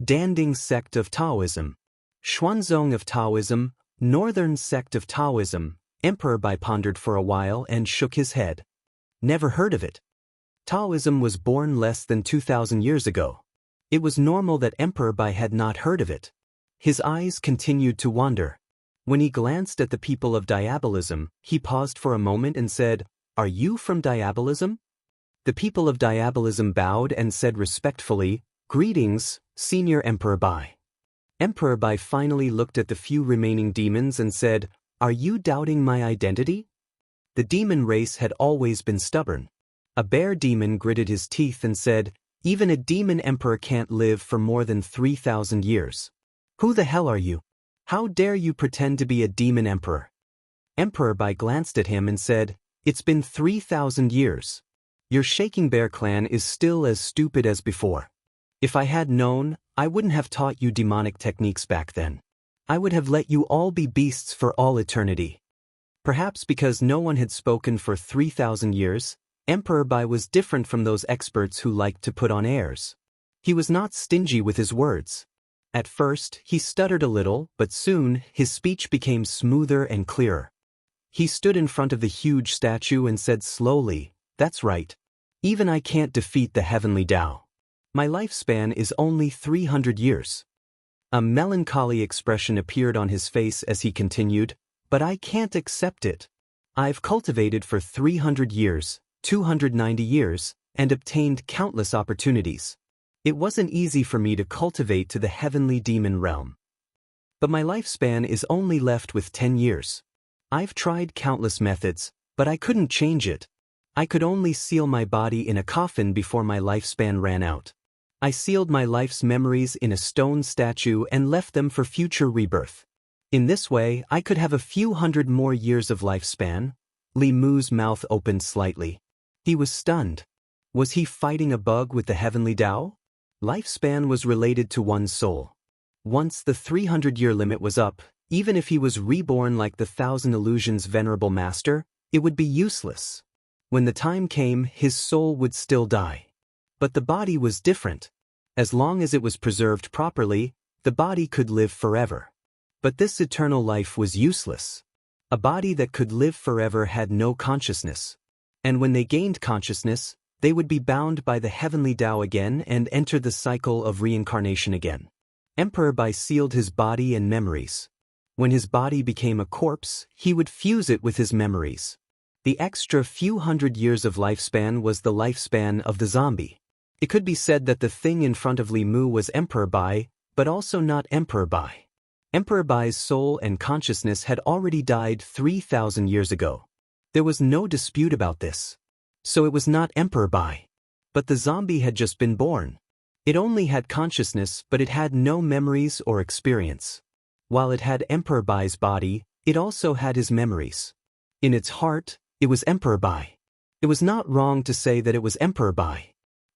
[SPEAKER 1] Danding Sect of Taoism, Xuanzong of Taoism, Northern Sect of Taoism. Emperor Bai pondered for a while and shook his head. Never heard of it. Taoism was born less than 2,000 years ago. It was normal that Emperor Bai had not heard of it. His eyes continued to wander. When he glanced at the people of Diabolism, he paused for a moment and said, "Are you from Diabolism?" The people of Diabolism bowed and said respectfully, "Greetings, Senior Emperor Bai." Emperor Bai finally looked at the few remaining demons and said, "Are you doubting my identity?" The demon race had always been stubborn. A bear demon gritted his teeth and said, "Even a demon emperor can't live for more than 3,000 years. Who the hell are you? How dare you pretend to be a demon emperor?" Emperor Bai glanced at him and said, "It's been 3,000 years. Your Shaking Bear clan is still as stupid as before. If I had known, I wouldn't have taught you demonic techniques back then. I would have let you all be beasts for all eternity." Perhaps because no one had spoken for 3,000 years, Emperor Bai was different from those experts who liked to put on airs. He was not stingy with his words. At first, he stuttered a little, but soon, his speech became smoother and clearer. He stood in front of the huge statue and said slowly, "That's right. Even I can't defeat the heavenly Tao. My lifespan is only 300 years. A melancholy expression appeared on his face as he continued, "But I can't accept it. I've cultivated for 300 years, 290 years, and obtained countless opportunities. It wasn't easy for me to cultivate to the heavenly demon realm. But my lifespan is only left with 10 years. I've tried countless methods, but I couldn't change it. I could only seal my body in a coffin before my lifespan ran out. I sealed my life's memories in a stone statue and left them for future rebirth. In this way, I could have a few hundred more years of lifespan." Li Mu's mouth opened slightly. He was stunned. Was he fighting a bug with the heavenly Tao? Lifespan was related to one's soul. Once the 300-year limit was up, even if he was reborn like the Thousand Illusions' venerable master, it would be useless. When the time came, his soul would still die. But the body was different. As long as it was preserved properly, the body could live forever. But this eternal life was useless. A body that could live forever had no consciousness. And when they gained consciousness, they would be bound by the heavenly Tao again and enter the cycle of reincarnation again. Emperor Bai sealed his body and memories. When his body became a corpse, he would fuse it with his memories. The extra few hundred years of lifespan was the lifespan of the zombie. It could be said that the thing in front of Li Mu was Emperor Bai, but also not Emperor Bai. Emperor Bai's soul and consciousness had already died 3,000 years ago. There was no dispute about this. So it was not Emperor Bai. But the zombie had just been born. It only had consciousness, but it had no memories or experience. While it had Emperor Bai's body, it also had his memories. In its heart, it was Emperor Bai. It was not wrong to say that it was Emperor Bai.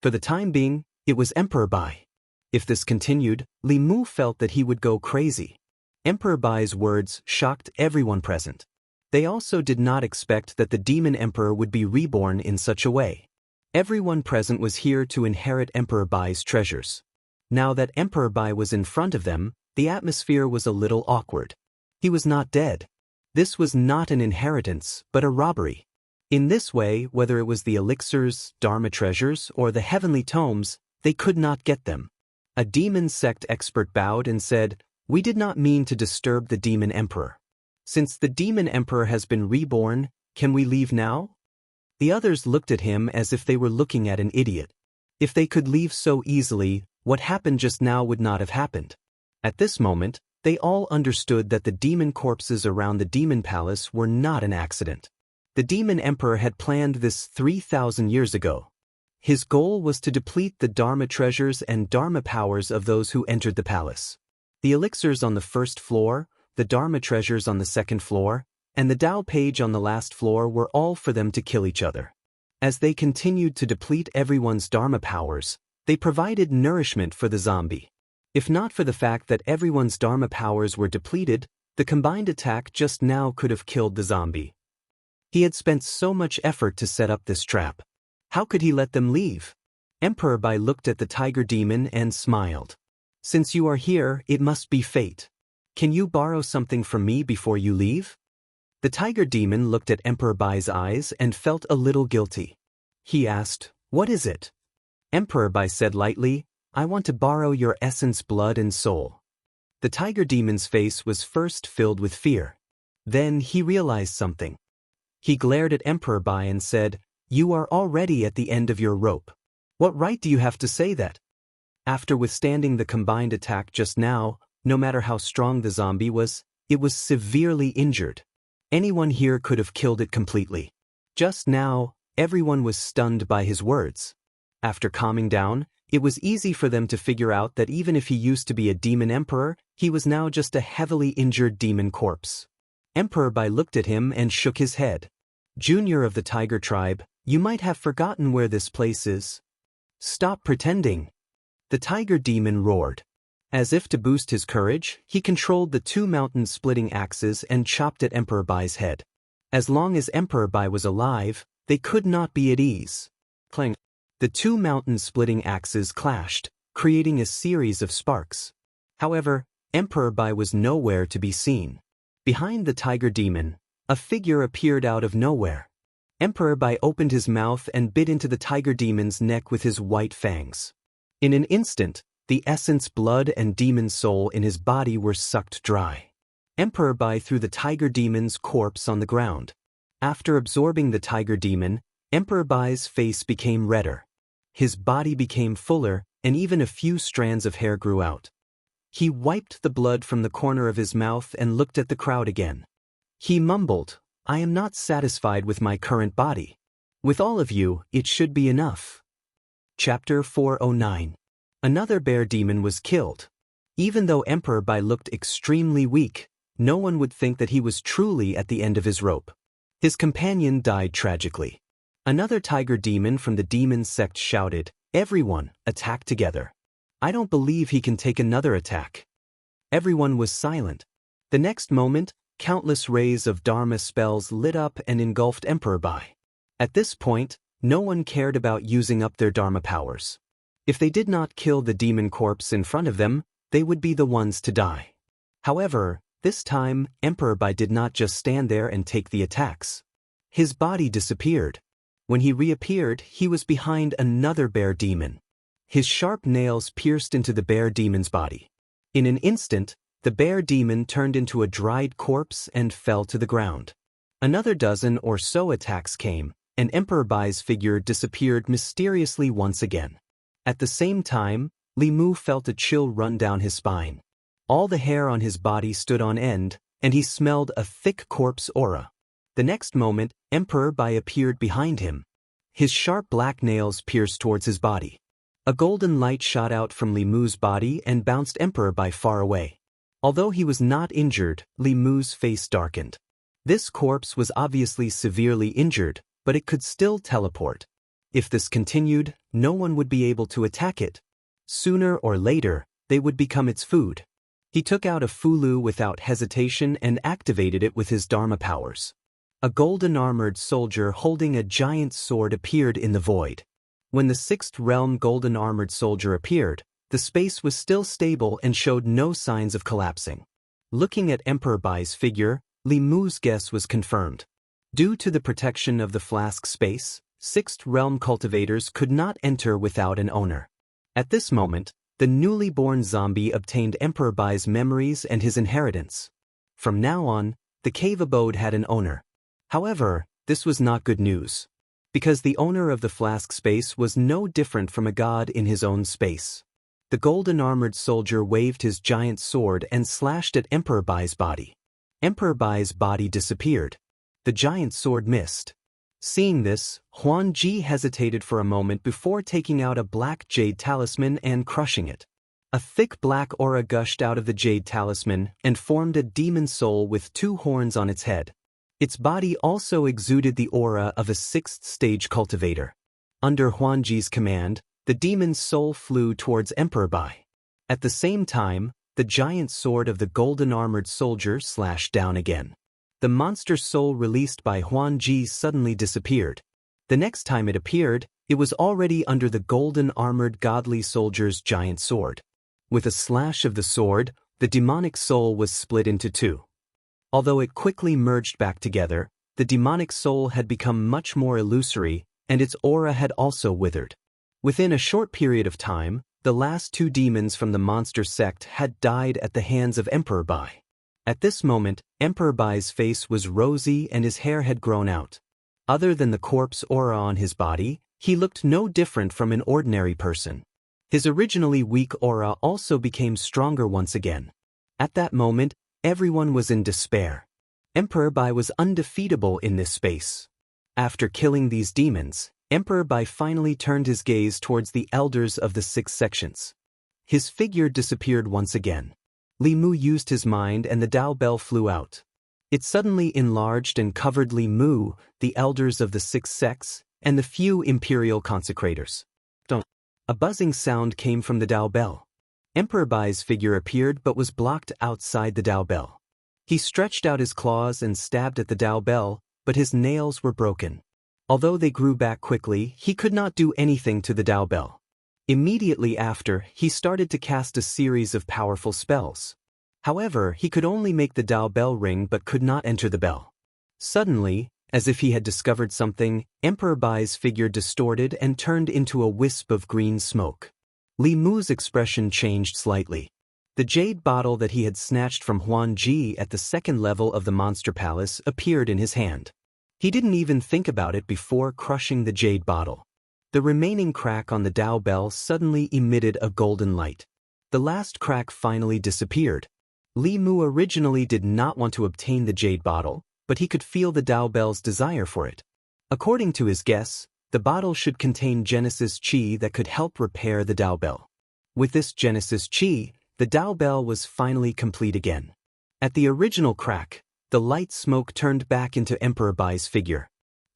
[SPEAKER 1] For the time being, it was Emperor Bai. If this continued, Li Mu felt that he would go crazy. Emperor Bai's words shocked everyone present. They also did not expect that the demon emperor would be reborn in such a way. Everyone present was here to inherit Emperor Bai's treasures. Now that Emperor Bai was in front of them, the atmosphere was a little awkward. He was not dead. This was not an inheritance, but a robbery. In this way, whether it was the elixirs, Dharma treasures, or the heavenly tomes, they could not get them. A demon sect expert bowed and said, "We did not mean to disturb the demon emperor. Since the demon emperor has been reborn, can we leave now?" The others looked at him as if they were looking at an idiot. If they could leave so easily, what happened just now would not have happened. At this moment, they all understood that the demon corpses around the demon palace were not an accident. The demon emperor had planned this 3,000 years ago. His goal was to deplete the Dharma treasures and Dharma powers of those who entered the palace. The elixirs on the first floor, the Dharma treasures on the second floor, and the Tao page on the last floor were all for them to kill each other. As they continued to deplete everyone's Dharma powers, they provided nourishment for the zombie. If not for the fact that everyone's Dharma powers were depleted, the combined attack just now could have killed the zombie. He had spent so much effort to set up this trap. How could he let them leave? Emperor Bai looked at the tiger demon and smiled. "Since you are here, it must be fate. Can you borrow something from me before you leave?" The tiger demon looked at Emperor Bai's eyes and felt a little guilty. He asked, "What is it?" Emperor Bai said lightly, "I want to borrow your essence, blood and soul." The tiger demon's face was first filled with fear. Then he realized something. He glared at Emperor Bai and said, "You are already at the end of your rope. What right do you have to say that?" After withstanding the combined attack just now, no matter how strong the zombie was, it was severely injured. Anyone here could have killed it completely. Just now, everyone was stunned by his words. After calming down, it was easy for them to figure out that even if he used to be a demon emperor, he was now just a heavily injured demon corpse. Emperor Bai looked at him and shook his head. "Junior of the tiger tribe, you might have forgotten where this place is. Stop pretending." The tiger demon roared. As if to boost his courage, he controlled the two mountain-splitting axes and chopped at Emperor Bai's head. As long as Emperor Bai was alive, they could not be at ease. Clang. The two mountain-splitting axes clashed, creating a series of sparks. However, Emperor Bai was nowhere to be seen. Behind the tiger demon, a figure appeared out of nowhere. Emperor Bai opened his mouth and bit into the tiger demon's neck with his white fangs. In an instant, the essence, blood and demon soul in his body were sucked dry. Emperor Bai threw the tiger demon's corpse on the ground. After absorbing the tiger demon, Emperor Bai's face became redder. His body became fuller, and even a few strands of hair grew out. He wiped the blood from the corner of his mouth and looked at the crowd again. He mumbled, "I am not satisfied with my current body. With all of you, it should be enough." Chapter 409. Another bear demon was killed. Even though Emperor Bai looked extremely weak, no one would think that he was truly at the end of his rope. His companion died tragically. Another tiger demon from the demon sect shouted, "Everyone, attack together. I don't believe he can take another attack." Everyone was silent. The next moment, countless rays of Dharma spells lit up and engulfed Emperor Bai. At this point, no one cared about using up their Dharma powers. If they did not kill the demon corpse in front of them, they would be the ones to die. However, this time, Emperor Bai did not just stand there and take the attacks. His body disappeared. When he reappeared, he was behind another bear demon. His sharp nails pierced into the bear demon's body. In an instant, the bear demon turned into a dried corpse and fell to the ground. Another dozen or so attacks came, and Emperor Bai's figure disappeared mysteriously once again. At the same time, Li Mu felt a chill run down his spine. All the hair on his body stood on end, and he smelled a thick corpse aura. The next moment, Emperor Bai appeared behind him. His sharp black nails pierced towards his body. A golden light shot out from Li Mu's body and bounced Emperor Bai far away. Although he was not injured, Li Mu's face darkened. This corpse was obviously severely injured, but it could still teleport. If this continued, no one would be able to attack it. Sooner or later, they would become its food. He took out a fulu without hesitation and activated it with his Dharma powers. A golden-armored soldier holding a giant sword appeared in the void. When the sixth realm golden-armored soldier appeared, the space was still stable and showed no signs of collapsing. Looking at Emperor Bai's figure, Li Mu's guess was confirmed. Due to the protection of the flask space, sixth realm cultivators could not enter without an owner. At this moment, the newly born zombie obtained Emperor Bai's memories and his inheritance. From now on, the cave abode had an owner. However, this was not good news, because the owner of the flask space was no different from a god in his own space. The golden-armored soldier waved his giant sword and slashed at Emperor Bai's body. Emperor Bai's body disappeared. The giant sword missed. Seeing this, Huan Ji hesitated for a moment before taking out a black jade talisman and crushing it. A thick black aura gushed out of the jade talisman and formed a demon soul with two horns on its head. Its body also exuded the aura of a sixth-stage cultivator. Under Huan Ji's command, the demon's soul flew towards Emperor Bai. At the same time, the giant sword of the golden-armored soldier slashed down again. The monster soul released by Huan Ji suddenly disappeared. The next time it appeared, it was already under the golden-armored godly soldier's giant sword. With a slash of the sword, the demonic soul was split into two. Although it quickly merged back together, the demonic soul had become much more illusory, and its aura had also withered. Within a short period of time, the last two demons from the monster sect had died at the hands of Emperor Bai. At this moment, Emperor Bai's face was rosy and his hair had grown out. Other than the corpse aura on his body, he looked no different from an ordinary person. His originally weak aura also became stronger once again. At that moment, everyone was in despair. Emperor Bai was undefeatable in this space. After killing these demons, Emperor Bai finally turned his gaze towards the elders of the 6 sections. His figure disappeared once again. Li Mu used his mind and the Dao Bell flew out. It suddenly enlarged and covered Li Mu, the elders of the 6 sects, and the few imperial consecrators. A buzzing sound came from the Dao Bell. Emperor Bai's figure appeared but was blocked outside the Dao Bell. He stretched out his claws and stabbed at the Dao Bell, but his nails were broken. Although they grew back quickly, he could not do anything to the Dao Bell. Immediately after, he started to cast a series of powerful spells. However, he could only make the Dao Bell ring but could not enter the bell. Suddenly, as if he had discovered something, Emperor Bai's figure distorted and turned into a wisp of green smoke. Li Mu's expression changed slightly. The jade bottle that he had snatched from Huan Ji at the 2nd level of the Monster Palace appeared in his hand. He didn't even think about it before crushing the jade bottle. The remaining crack on the Dao Bell suddenly emitted a golden light. The last crack finally disappeared. Li Mu originally did not want to obtain the jade bottle, but he could feel the Dao Bell's desire for it. According to his guess, the bottle should contain Genesis Qi that could help repair the Dao Bell. With this Genesis Qi, the Dao Bell was finally complete again. At the original crack, the light smoke turned back into Emperor Bai's figure.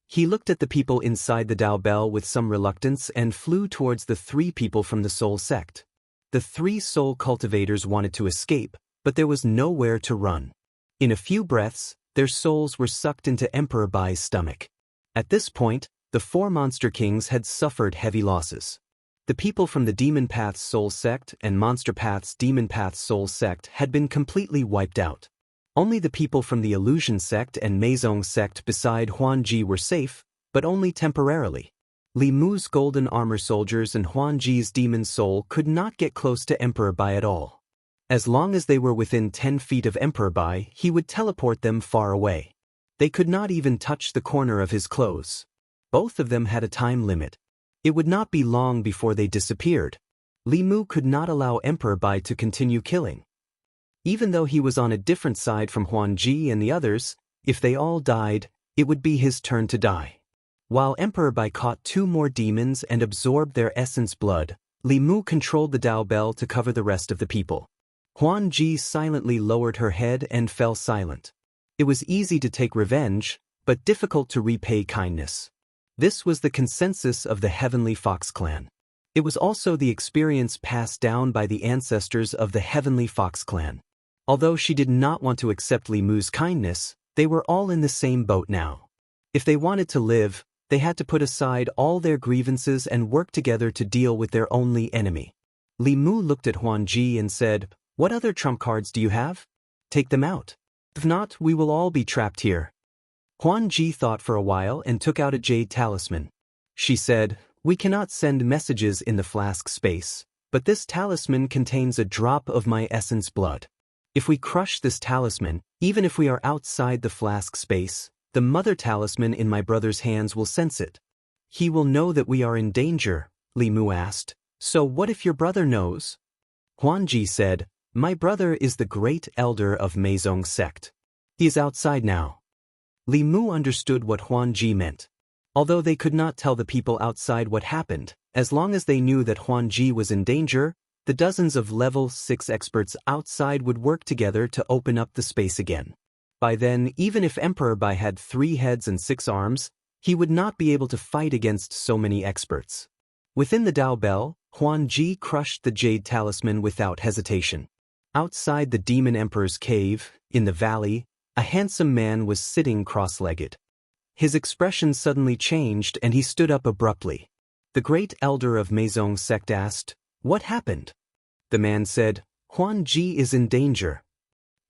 [SPEAKER 1] He looked at the people inside the Dao Bell with some reluctance and flew towards the 3 people from the Soul Sect. The 3 soul cultivators wanted to escape, but there was nowhere to run. In a few breaths, their souls were sucked into Emperor Bai's stomach. At this point, the 4 monster kings had suffered heavy losses. The people from the Demon Path's Soul Sect and Monster Path's Demon Path's Soul Sect had been completely wiped out. Only the people from the Illusion Sect and Meizong Sect beside Huanji were safe, but only temporarily. Li Mu's golden armor soldiers and Huanji's demon soul could not get close to Emperor Bai at all. As long as they were within 10 feet of Emperor Bai, he would teleport them far away. They could not even touch the corner of his clothes. Both of them had a time limit. It would not be long before they disappeared. Li Mu could not allow Emperor Bai to continue killing. Even though he was on a different side from Huanji and the others, if they all died, it would be his turn to die. While Emperor Bai caught 2 more demons and absorbed their essence blood, Li Mu controlled the Dao Bell to cover the rest of the people. Huanji silently lowered her head and fell silent. It was easy to take revenge, but difficult to repay kindness. This was the consensus of the Heavenly Fox clan. It was also the experience passed down by the ancestors of the Heavenly Fox clan. Although she did not want to accept Li Mu's kindness, they were all in the same boat now. If they wanted to live, they had to put aside all their grievances and work together to deal with their only enemy. Li Mu looked at Huanji and said, "What other trump cards do you have? Take them out. If not, we will all be trapped here." Huanji thought for a while and took out a jade talisman. She said, "We cannot send messages in the flask space, but this talisman contains a drop of my essence blood. If we crush this talisman, even if we are outside the flask space, the mother talisman in my brother's hands will sense it. He will know that we are in danger," Li Mu asked. "So what if your brother knows?" Huanji said, "My brother is the great elder of Meizong sect. He is outside now." Li Mu understood what Huanji meant. Although they could not tell the people outside what happened, as long as they knew that Huanji was in danger, the dozens of level 6 experts outside would work together to open up the space again. By then, even if Emperor Bai had 3 heads and 6 arms, he would not be able to fight against so many experts. Within the Dao Bell, Huanji crushed the jade talisman without hesitation. Outside the Demon Emperor's cave, in the valley, a handsome man was sitting cross-legged. His expression suddenly changed and he stood up abruptly. The great elder of Meizong sect asked, "What happened?" The man said, "Huanji is in danger."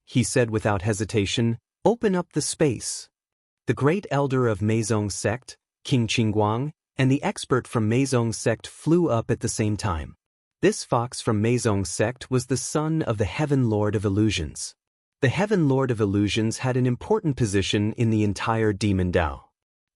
[SPEAKER 1] He said without hesitation, "Open up the space." The great elder of Meizong sect, King Qingguang, and the expert from Meizong sect flew up at the same time. This fox from Meizong sect was the son of the Heaven Lord of Illusions. The Heaven Lord of Illusions had an important position in the entire Demon Dao.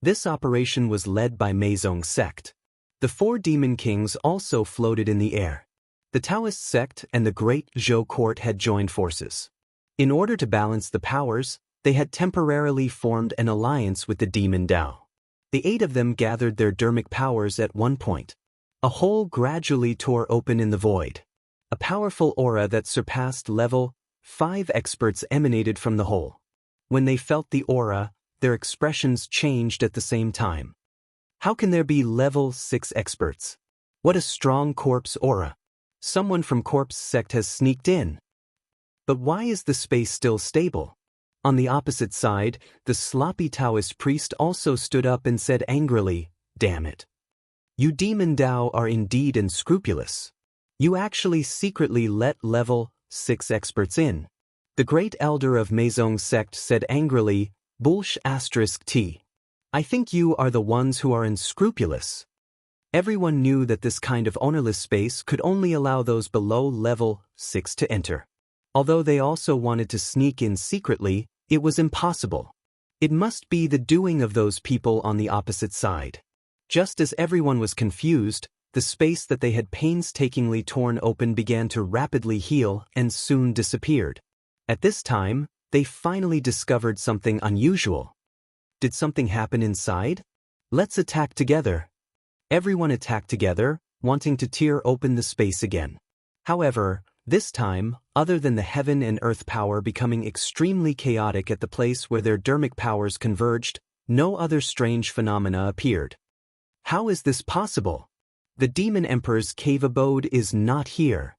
[SPEAKER 1] This operation was led by Meizong sect. The 4 demon kings also floated in the air. The Taoist sect and the Great Zhou court had joined forces. In order to balance the powers, they had temporarily formed an alliance with the Demon Dao. The 8 of them gathered their dermic powers at one point. A hole gradually tore open in the void. A powerful aura that surpassed level 5 experts emanated from the hole. When they felt the aura, their expressions changed at the same time. How can there be level 6 experts? What a strong corpse aura. Someone from Corpse sect has sneaked in. But why is the space still stable? On the opposite side, the sloppy Taoist priest also stood up and said angrily, "Damn it. You Demon Dao are indeed unscrupulous. You actually secretly let level 6 experts in." The great elder of Meizong sect said angrily, "Bullsh*T. I think you are the ones who are unscrupulous." Everyone knew that this kind of ownerless space could only allow those below level 6 to enter. Although they also wanted to sneak in secretly, it was impossible. It must be the doing of those people on the opposite side. Just as everyone was confused, the space that they had painstakingly torn open began to rapidly heal and soon disappeared. At this time, they finally discovered something unusual. Did something happen inside? Let's attack together. Everyone attacked together, wanting to tear open the space again. However, this time, other than the heaven and earth power becoming extremely chaotic at the place where their dermic powers converged, no other strange phenomena appeared. How is this possible? The Demon Emperor's cave abode is not here.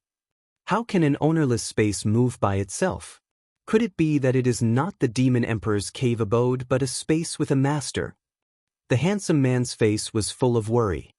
[SPEAKER 1] How can an ownerless space move by itself? Could it be that it is not the Demon Emperor's cave abode but a space with a master? The handsome man's face was full of worry.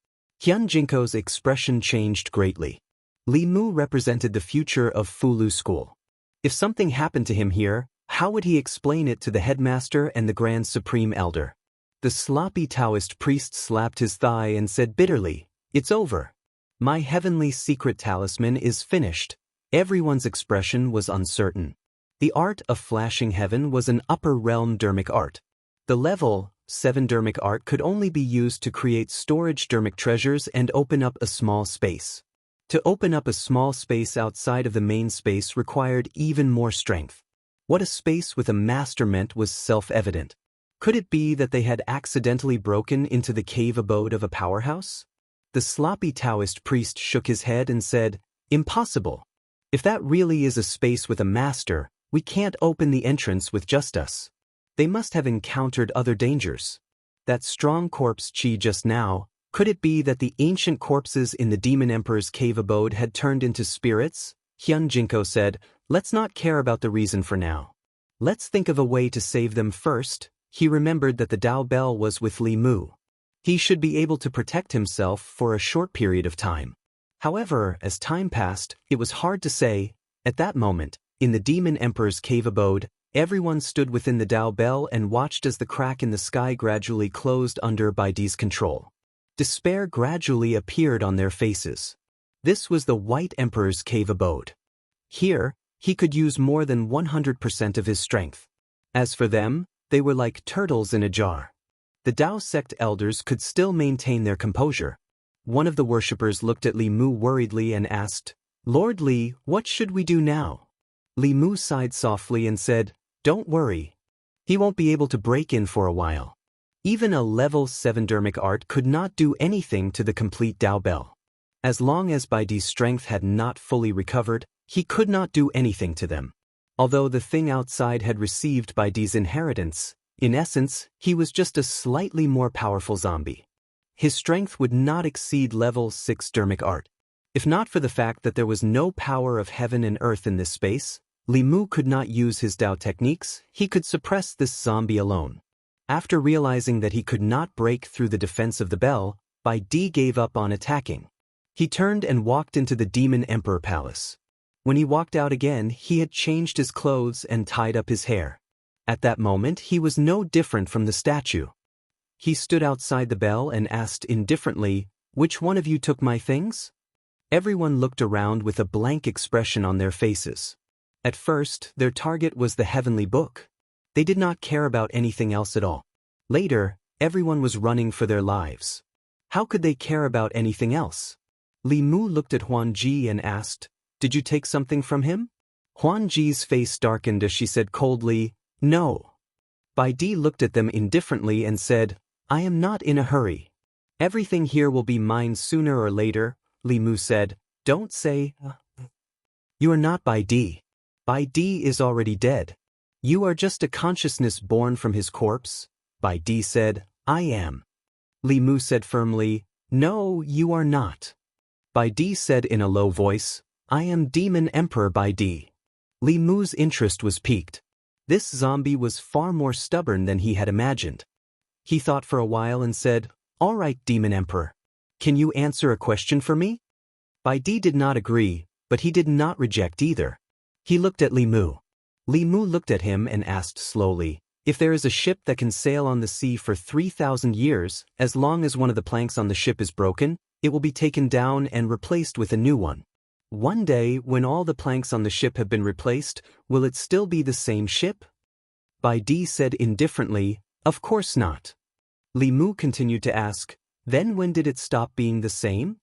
[SPEAKER 1] Xianxia's expression changed greatly. Li Mu represented the future of Fulu School. If something happened to him here, how would he explain it to the headmaster and the Grand Supreme Elder? The sloppy Taoist priest slapped his thigh and said bitterly, "It's over. My heavenly secret talisman is finished." Everyone's expression was uncertain. The art of flashing heaven was an upper realm dermic art. The level 7 dermic art could only be used to create storage dermic treasures and open up a small space. To open up a small space outside of the main space required even more strength. What a space with a master meant was self-evident. Could it be that they had accidentally broken into the cave abode of a powerhouse? The sloppy Taoist priest shook his head and said, "Impossible. If that really is a space with a master, we can't open the entrance with just us. They must have encountered other dangers. That strong corpse chi just now, could it be that the ancient corpses in the Demon Emperor's cave abode had turned into spirits?" Xianxia said, "Let's not care about the reason for now. Let's think of a way to save them first." He remembered that the Dao Bell was with Li Mu. He should be able to protect himself for a short period of time. However, as time passed, it was hard to say. At that moment, in the Demon Emperor's cave abode, everyone stood within the Dao Bell and watched as the crack in the sky gradually closed under Baidi's control. Despair gradually appeared on their faces. This was the White Emperor's cave abode. Here, he could use more than 100% of his strength. As for them, they were like turtles in a jar. The Dao sect elders could still maintain their composure. One of the worshippers looked at Li Mu worriedly and asked, "Lord Li, what should we do now?" Li Mu sighed softly and said, "Don't worry. He won't be able to break in for a while." Even a level 7 dermic art could not do anything to the complete Dao Bell. As long as Baidi's strength had not fully recovered, he could not do anything to them. Although the thing outside had received Baidi's inheritance, in essence, he was just a slightly more powerful zombie. His strength would not exceed level 6 dermic art. If not for the fact that there was no power of heaven and earth in this space, Li Mu could not use his Dao techniques. He could suppress this zombie alone. After realizing that he could not break through the defense of the bell, Baidi gave up on attacking. He turned and walked into the Demon Emperor Palace. When he walked out again, he had changed his clothes and tied up his hair. At that moment, he was no different from the statue. He stood outside the bell and asked indifferently, "Which one of you took my things?" Everyone looked around with a blank expression on their faces. At first, their target was the heavenly book. They did not care about anything else at all. Later, everyone was running for their lives. How could they care about anything else? Li Mu looked at Huan Ji and asked, "Did you take something from him?" Huan Ji's face darkened as she said coldly, "No." Baidi looked at them indifferently and said, "I am not in a hurry. Everything here will be mine sooner or later." Li Mu said, "Don't say, you are not Baidi. Baidi is already dead. You are just a consciousness born from his corpse." Baidi said, "I am." Li Mu said firmly, "No, you are not." Baidi said in a low voice, "I am Demon Emperor Baidi." Li Mu's interest was piqued. This zombie was far more stubborn than he had imagined. He thought for a while and said, "All right, Demon Emperor. Can you answer a question for me?" Baidi did not agree, but he did not reject either. He looked at Li Mu. Li Mu looked at him and asked slowly, "If there is a ship that can sail on the sea for 3,000 years, as long as one of the planks on the ship is broken, it will be taken down and replaced with a new one. One day, when all the planks on the ship have been replaced, will it still be the same ship?" Baidi said indifferently, "Of course not." Li Mu continued to ask, "Then when did it stop being the same?"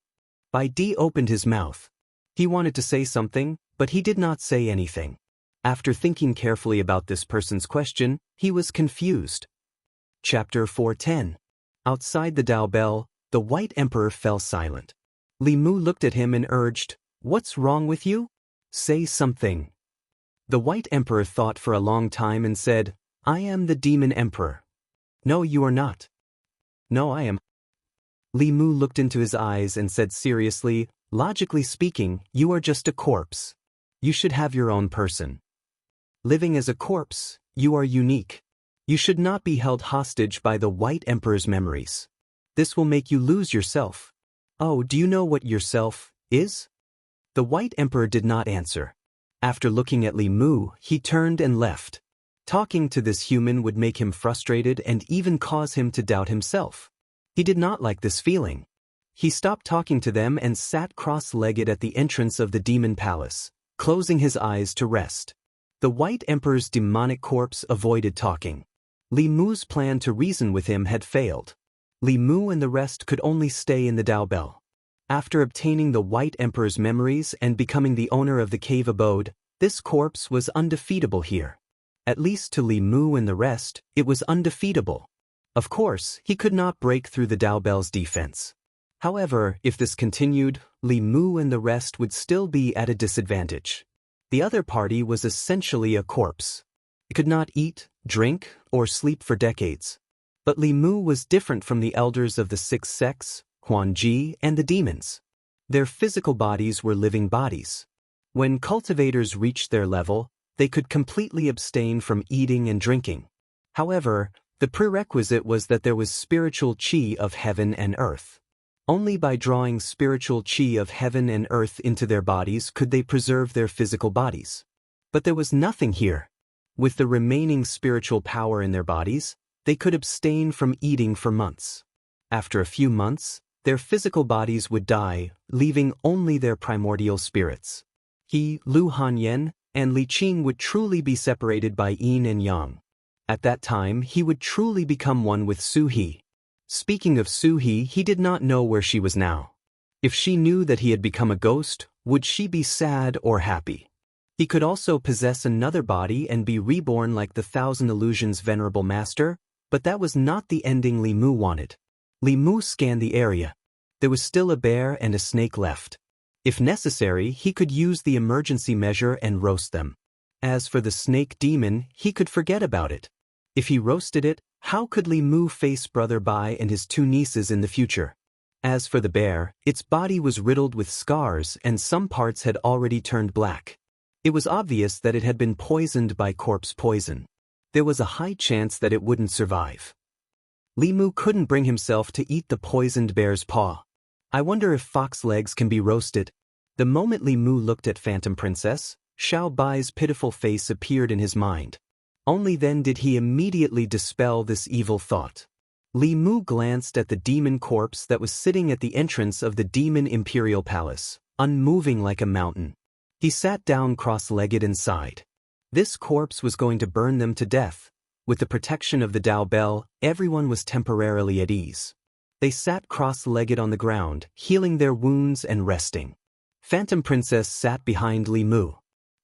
[SPEAKER 1] Baidi opened his mouth. He wanted to say something, but he did not say anything. After thinking carefully about this person's question, he was confused. Chapter 410. Outside the Dao Bell, the White Emperor fell silent. Li Mu looked at him and urged, "What's wrong with you? Say something." The White Emperor thought for a long time and said, "I am the Demon Emperor." "No, you are not." "No, I am." Li Mu looked into his eyes and said seriously, "Logically speaking, you are just a corpse. You should have your own person. Living as a corpse, you are unique. You should not be held hostage by the White Emperor's memories. This will make you lose yourself. "Oh, do you know what yourself is?" The White Emperor did not answer. After looking at Li Mu, he turned and left. Talking to this human would make him frustrated and even cause him to doubt himself. He did not like this feeling. He stopped talking to them and sat cross-legged at the entrance of the demon palace, closing his eyes to rest. The White Emperor's demonic corpse avoided talking. Li Mu's plan to reason with him had failed. Li Mu and the rest could only stay in the Dao Bell. After obtaining the White Emperor's memories and becoming the owner of the cave abode, this corpse was undefeatable here. At least to Li Mu and the rest, it was undefeatable. Of course, he could not break through the Dao Bell's defense. However, if this continued, Li Mu and the rest would still be at a disadvantage. The other party was essentially a corpse. It could not eat, drink, or sleep for decades. But Li Mu was different from the elders of the 6 sects, Huanji, and the demons. Their physical bodies were living bodies. When cultivators reached their level, they could completely abstain from eating and drinking. However, the prerequisite was that there was spiritual qi of heaven and earth. Only by drawing spiritual qi of heaven and earth into their bodies could they preserve their physical bodies. But there was nothing here. With the remaining spiritual power in their bodies, they could abstain from eating for months. After a few months, their physical bodies would die, leaving only their primordial spirits. He, Lu Hanyan, and Li Qing would truly be separated by yin and yang. At that time, he would truly become one with Su He. Speaking of Su He, he did not know where she was now. If she knew that he had become a ghost, would she be sad or happy? He could also possess another body and be reborn like the Thousand Illusions' venerable master, but that was not the ending Li Mu wanted. Li Mu scanned the area. There was still a bear and a snake left. If necessary, he could use the emergency measure and roast them. As for the snake demon, he could forget about it. If he roasted it, how could Li Mu face Brother Bai and his 2 nieces in the future? As for the bear, its body was riddled with scars and some parts had already turned black. It was obvious that it had been poisoned by corpse poison. There was a high chance that it wouldn't survive. Li Mu couldn't bring himself to eat the poisoned bear's paw. I wonder if fox legs can be roasted. The moment Li Mu looked at Phantom Princess, Xiao Bai's pitiful face appeared in his mind. Only then did he immediately dispel this evil thought. Li Mu glanced at the demon corpse that was sitting at the entrance of the Demon Imperial Palace, unmoving like a mountain. He sat down cross-legged and sighed. This corpse was going to burn them to death. With the protection of the Dao Bell, everyone was temporarily at ease. They sat cross-legged on the ground, healing their wounds and resting. Phantom Princess sat behind Li Mu.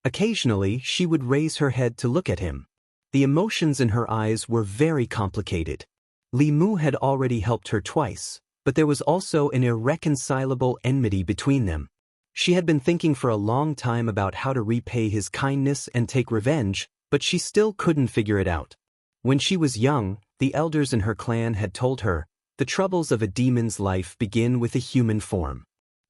[SPEAKER 1] Occasionally, she would raise her head to look at him. The emotions in her eyes were very complicated. Li Mu had already helped her twice, but there was also an irreconcilable enmity between them. She had been thinking for a long time about how to repay his kindness and take revenge, but she still couldn't figure it out. When she was young, the elders in her clan had told her, the troubles of a demon's life begin with a human form.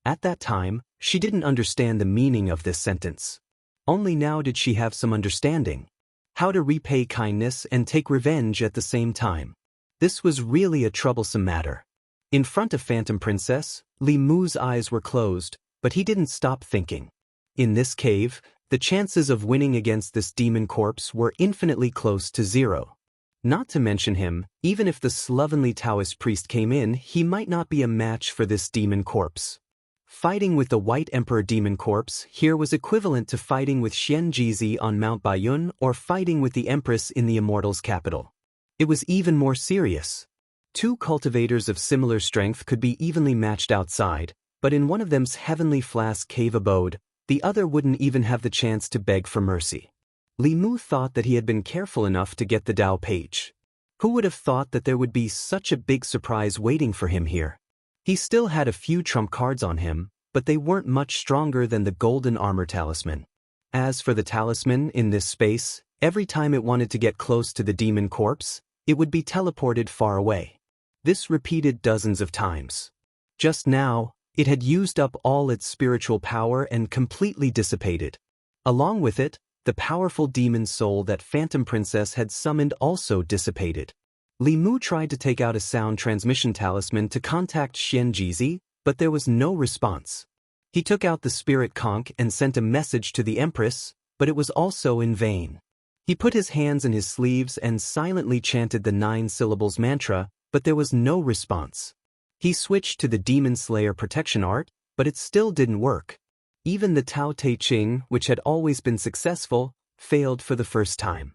[SPEAKER 1] At that time, she didn't understand the meaning of this sentence. Only now did she have some understanding. How to repay kindness and take revenge at the same time. This was really a troublesome matter. In front of Phantom Princess, Li Mu's eyes were closed, but he didn't stop thinking. In this cave, the chances of winning against this demon corpse were infinitely close to 0. Not to mention him, even if the slovenly Taoist priest came in, he might not be a match for this demon corpse. Fighting with the White Emperor demon corpse here was equivalent to fighting with Xianxia on Mount Baiyun or fighting with the Empress in the Immortal's capital. It was even more serious. 2 cultivators of similar strength could be evenly matched outside, but in one of them's heavenly flask cave abode, the other wouldn't even have the chance to beg for mercy. Li Mu thought that he had been careful enough to get the Dao page. Who would have thought that there would be such a big surprise waiting for him here? He still had a few trump cards on him, but they weren't much stronger than the golden armor talisman. As for the talisman in this space, every time it wanted to get close to the demon corpse, it would be teleported far away. This repeated dozens of times. Just now, it had used up all its spiritual power and completely dissipated. Along with it, the powerful demon soul that Phantom Princess had summoned also dissipated. Li Mu tried to take out a sound transmission talisman to contact Xianxia, but there was no response. He took out the spirit conch and sent a message to the Empress, but it was also in vain. He put his hands in his sleeves and silently chanted the 9 syllables mantra, but there was no response. He switched to the Demon Slayer protection art, but it still didn't work. Even the Tao Te Ching, which had always been successful, failed for the first time.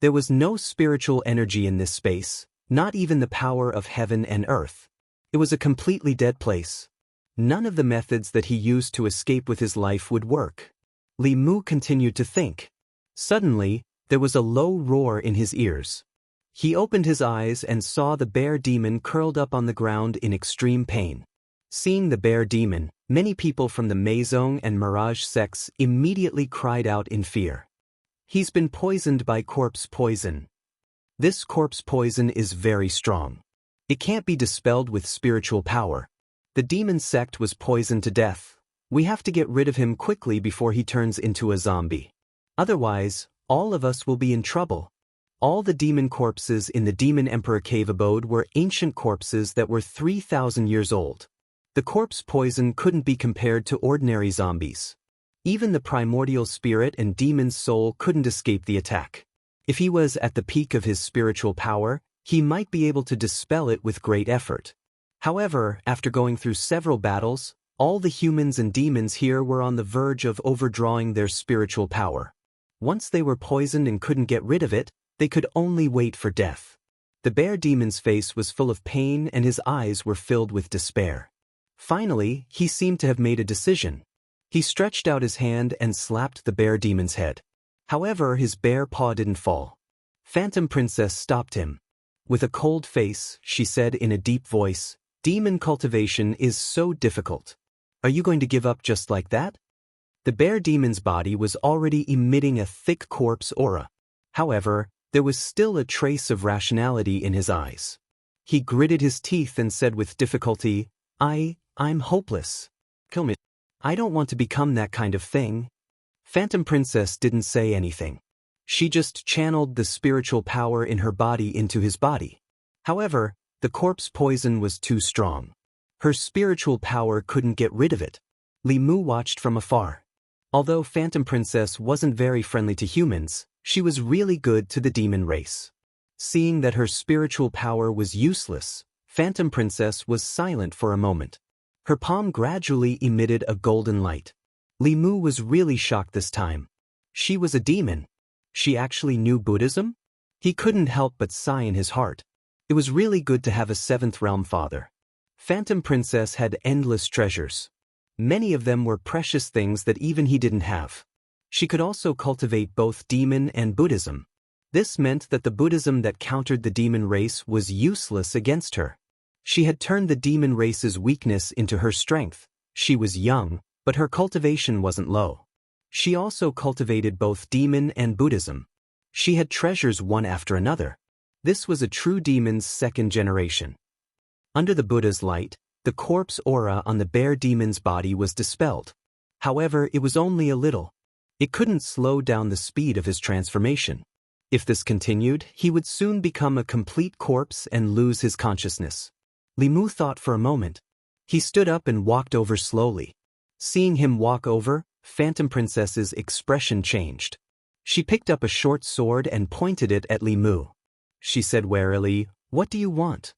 [SPEAKER 1] There was no spiritual energy in this space, not even the power of heaven and earth. It was a completely dead place. None of the methods that he used to escape with his life would work. Li Mu continued to think. Suddenly, there was a low roar in his ears. He opened his eyes and saw the bear demon curled up on the ground in extreme pain. Seeing the bear demon, many people from the Meizong and Mirage sects immediately cried out in fear. He's been poisoned by corpse poison. This corpse poison is very strong. It can't be dispelled with spiritual power. The demon sect was poisoned to death. We have to get rid of him quickly before he turns into a zombie. Otherwise, all of us will be in trouble. All the demon corpses in the Demon Emperor cave abode were ancient corpses that were 3,000 years old. The corpse poison couldn't be compared to ordinary zombies. Even the primordial spirit and demon's soul couldn't escape the attack. If he was at the peak of his spiritual power, he might be able to dispel it with great effort. However, after going through several battles, all the humans and demons here were on the verge of overdrawing their spiritual power. Once they were poisoned and couldn't get rid of it, they could only wait for death. The bear demon's face was full of pain and his eyes were filled with despair. Finally, he seemed to have made a decision. He stretched out his hand and slapped the bear demon's head. However, his bare paw didn't fall. Phantom Princess stopped him. With a cold face, she said in a deep voice, "Demon cultivation is so difficult. Are you going to give up just like that?" The bear demon's body was already emitting a thick corpse aura. However, there was still a trace of rationality in his eyes. He gritted his teeth and said with difficulty, I'm hopeless. Kill me. I don't want to become that kind of thing." Phantom Princess didn't say anything. She just channeled the spiritual power in her body into his body. However, the corpse poison was too strong. Her spiritual power couldn't get rid of it. Li Mu watched from afar. Although Phantom Princess wasn't very friendly to humans, she was really good to the demon race. Seeing that her spiritual power was useless, Phantom Princess was silent for a moment. Her palm gradually emitted a golden light. Li Mu was really shocked this time. She was a demon. She actually knew Buddhism? He couldn't help but sigh in his heart. It was really good to have a 7th realm father. Phantom Princess had endless treasures. Many of them were precious things that even he didn't have. She could also cultivate both demon and Buddhism. This meant that the Buddhism that countered the demon race was useless against her. She had turned the demon race's weakness into her strength. She was young, but her cultivation wasn't low. She also cultivated both demon and Buddhism. She had treasures one after another. This was a true demon's 2nd generation. Under the Buddha's light, the corpse aura on the bear demon's body was dispelled. However, it was only a little. It couldn't slow down the speed of his transformation. If this continued, he would soon become a complete corpse and lose his consciousness. Li Mu thought for a moment. He stood up and walked over slowly. Seeing him walk over, Phantom Princess's expression changed. She picked up a short sword and pointed it at Li Mu. She said warily, "What do you want?"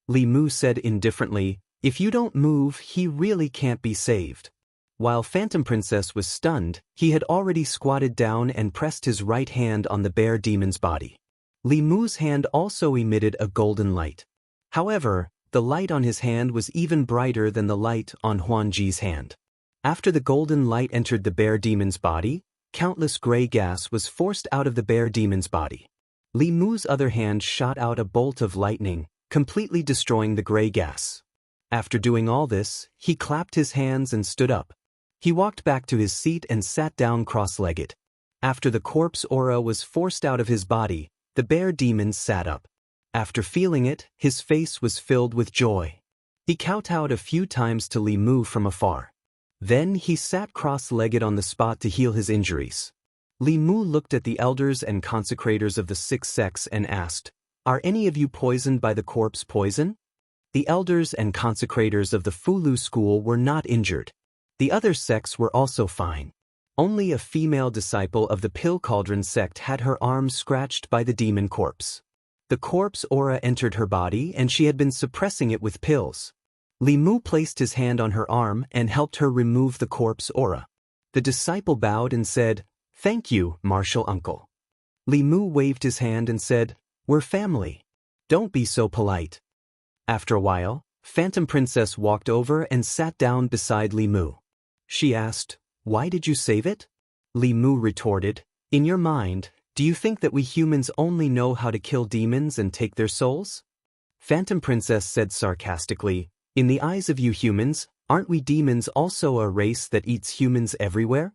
[SPEAKER 1] Li Mu said indifferently, "If you don't move, he really can't be saved." While Phantom Princess was stunned, he had already squatted down and pressed his right hand on the bear demon's body. Li Mu's hand also emitted a golden light. However, the light on his hand was even brighter than the light on Huanji's hand. After the golden light entered the bear demon's body, countless gray gas was forced out of the bear demon's body. Li Mu's other hand shot out a bolt of lightning, completely destroying the gray gas. After doing all this, he clapped his hands and stood up. He walked back to his seat and sat down cross-legged. After the corpse aura was forced out of his body, the bear demon sat up. After feeling it, his face was filled with joy. He kowtowed a few times to Li Mu from afar. Then he sat cross-legged on the spot to heal his injuries. Li Mu looked at the elders and consecrators of the 6 sects and asked, "Are any of you poisoned by the corpse poison?" The elders and consecrators of the Fulu school were not injured. The other sects were also fine. Only a female disciple of the Pill Cauldron sect had her arm scratched by the demon corpse. The corpse aura entered her body and she had been suppressing it with pills. Li Mu placed his hand on her arm and helped her remove the corpse aura. The disciple bowed and said, "Thank you, martial uncle." Li Mu waved his hand and said, "We're family. Don't be so polite." After a while, Phantom Princess walked over and sat down beside Li Mu. She asked, "Why did you save it?" Li Mu retorted, "In your mind, do you think that we humans only know how to kill demons and take their souls?" Phantom Princess said sarcastically, "In the eyes of you humans, aren't we demons also a race that eats humans everywhere?"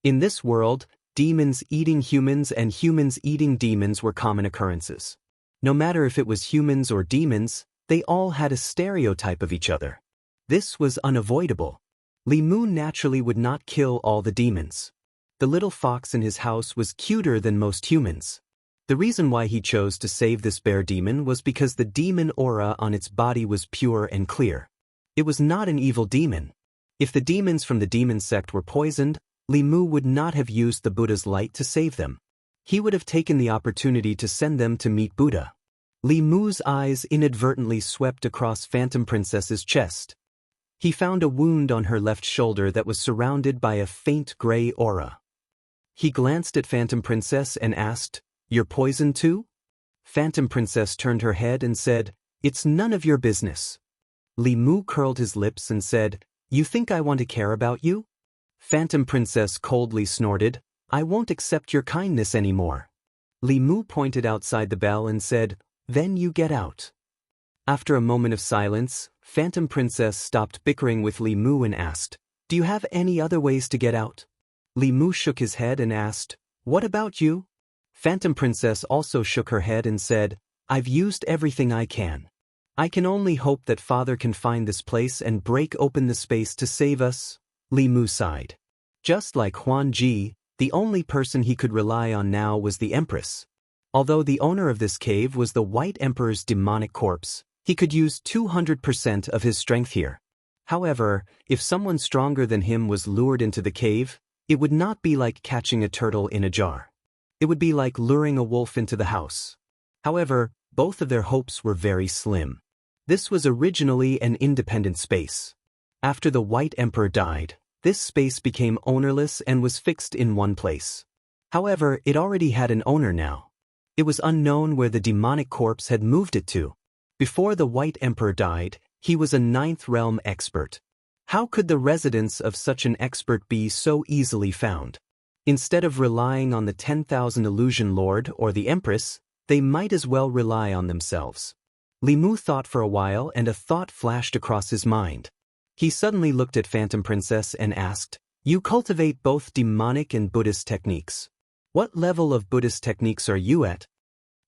[SPEAKER 1] In this world, demons eating humans and humans eating demons were common occurrences. No matter if it was humans or demons, they all had a stereotype of each other. This was unavoidable. Li Mu naturally would not kill all the demons. The little fox in his house was cuter than most humans. The reason why he chose to save this bear demon was because the demon aura on its body was pure and clear. It was not an evil demon. If the demons from the demon sect were poisoned, Li Mu would not have used the Buddha's light to save them. He would have taken the opportunity to send them to meet Buddha. Li Mu's eyes inadvertently swept across Phantom Princess's chest. He found a wound on her left shoulder that was surrounded by a faint gray aura. He glanced at Phantom Princess and asked, "You're poisoned too?" Phantom Princess turned her head and said, "It's none of your business." Li Mu curled his lips and said, "You think I want to care about you?" Phantom Princess coldly snorted, "I won't accept your kindness anymore." Li Mu pointed outside the bell and said, "Then you get out." After a moment of silence, Phantom Princess stopped bickering with Li Mu and asked, "Do you have any other ways to get out?" Li Mu shook his head and asked, "What about you?" Phantom Princess also shook her head and said, "I've used everything I can. I can only hope that Father can find this place and break open the space to save us." Li Mu sighed. Just like Huan Ji, the only person he could rely on now was the Empress. Although the owner of this cave was the White Emperor's demonic corpse, he could use 200% of his strength here. However, if someone stronger than him was lured into the cave, it would not be like catching a turtle in a jar. It would be like luring a wolf into the house. However, both of their hopes were very slim. This was originally an independent space. After the White Emperor died, this space became ownerless and was fixed in one place. However, it already had an owner now. It was unknown where the demonic corpse had moved it to. Before the White Emperor died, he was a 9th realm expert. How could the residence of such an expert be so easily found? Instead of relying on the 10,000 Illusion Lord or the Empress, they might as well rely on themselves. Li Mu thought for a while and a thought flashed across his mind. He suddenly looked at Phantom Princess and asked, "You cultivate both demonic and Buddhist techniques. What level of Buddhist techniques are you at?"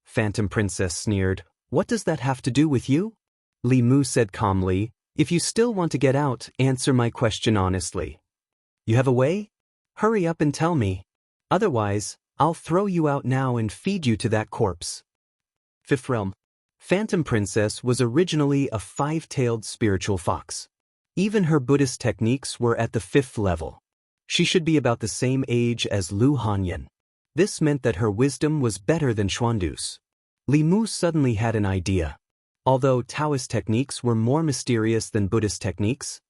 [SPEAKER 1] Phantom Princess sneered, "What does that have to do with you?" Li Mu said calmly, "If you still want to get out, answer my question honestly. You have a way? Hurry up and tell me. Otherwise, I'll throw you out now and feed you to that corpse." 5th realm. Phantom Princess was originally a 5-tailed spiritual fox. Even her Buddhist techniques were at the 5th level. She should be about the same age as Lu Hanyan. This meant that her wisdom was better than Xuandu's. Li Mu suddenly had an idea. Although Taoist techniques were more mysterious than Buddhist techniques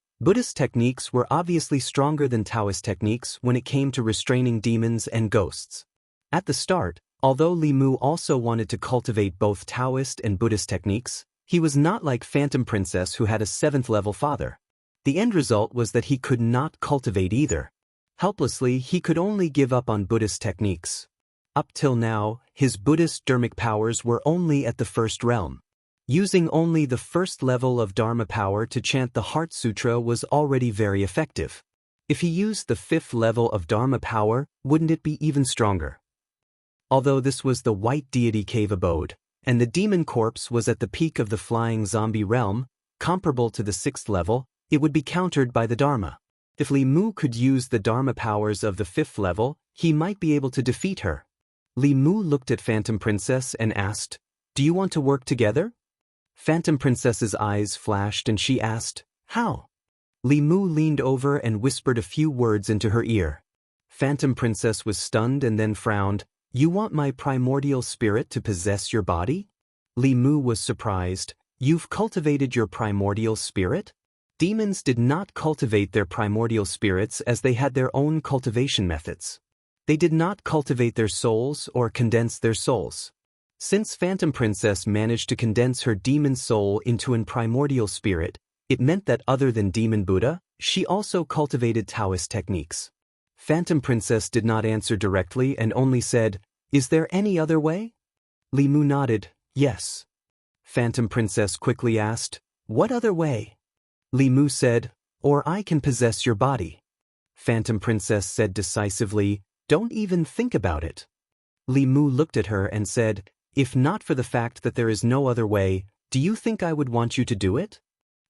[SPEAKER 1] were obviously stronger than Taoist techniques when it came to restraining demons and ghosts. At the start, although Li Mu also wanted to cultivate both Taoist and Buddhist techniques, he was not like Phantom Princess who had a 7th level father. The end result was that he could not cultivate either. Helplessly, he could only give up on Buddhist techniques. Up till now, his Buddhist dharmic powers were only at the 1st realm. Using only the 1st level of Dharma power to chant the Heart Sutra was already very effective. If he used the 5th level of Dharma power, wouldn't it be even stronger? Although this was the White Deity cave abode, and the demon corpse was at the peak of the flying zombie realm, comparable to the 6th level, it would be countered by the Dharma. If Li Mu could use the Dharma powers of the 5th level, he might be able to defeat her. Li Mu looked at Phantom Princess and asked, "Do you want to work together?" Phantom Princess's eyes flashed and she asked, "How?" Li Mu leaned over and whispered a few words into her ear. Phantom Princess was stunned and then frowned. "You want my primordial spirit to possess your body?" Li Mu was surprised. "You've cultivated your primordial spirit?" Demons did not cultivate their primordial spirits as they had their own cultivation methods. They did not cultivate their souls or condense their souls. Since Phantom Princess managed to condense her demon soul into an primordial spirit, it meant that other than Demon Buddha, she also cultivated Taoist techniques. Phantom Princess did not answer directly and only said, "Is there any other way?" Li Mu nodded, "Yes." Phantom Princess quickly asked, "What other way?" Li Mu said, "Or I can possess your body." Phantom Princess said decisively, "Don't even think about it." Li Mu looked at her and said, "If not for the fact that there is no other way, do you think I would want you to do it?"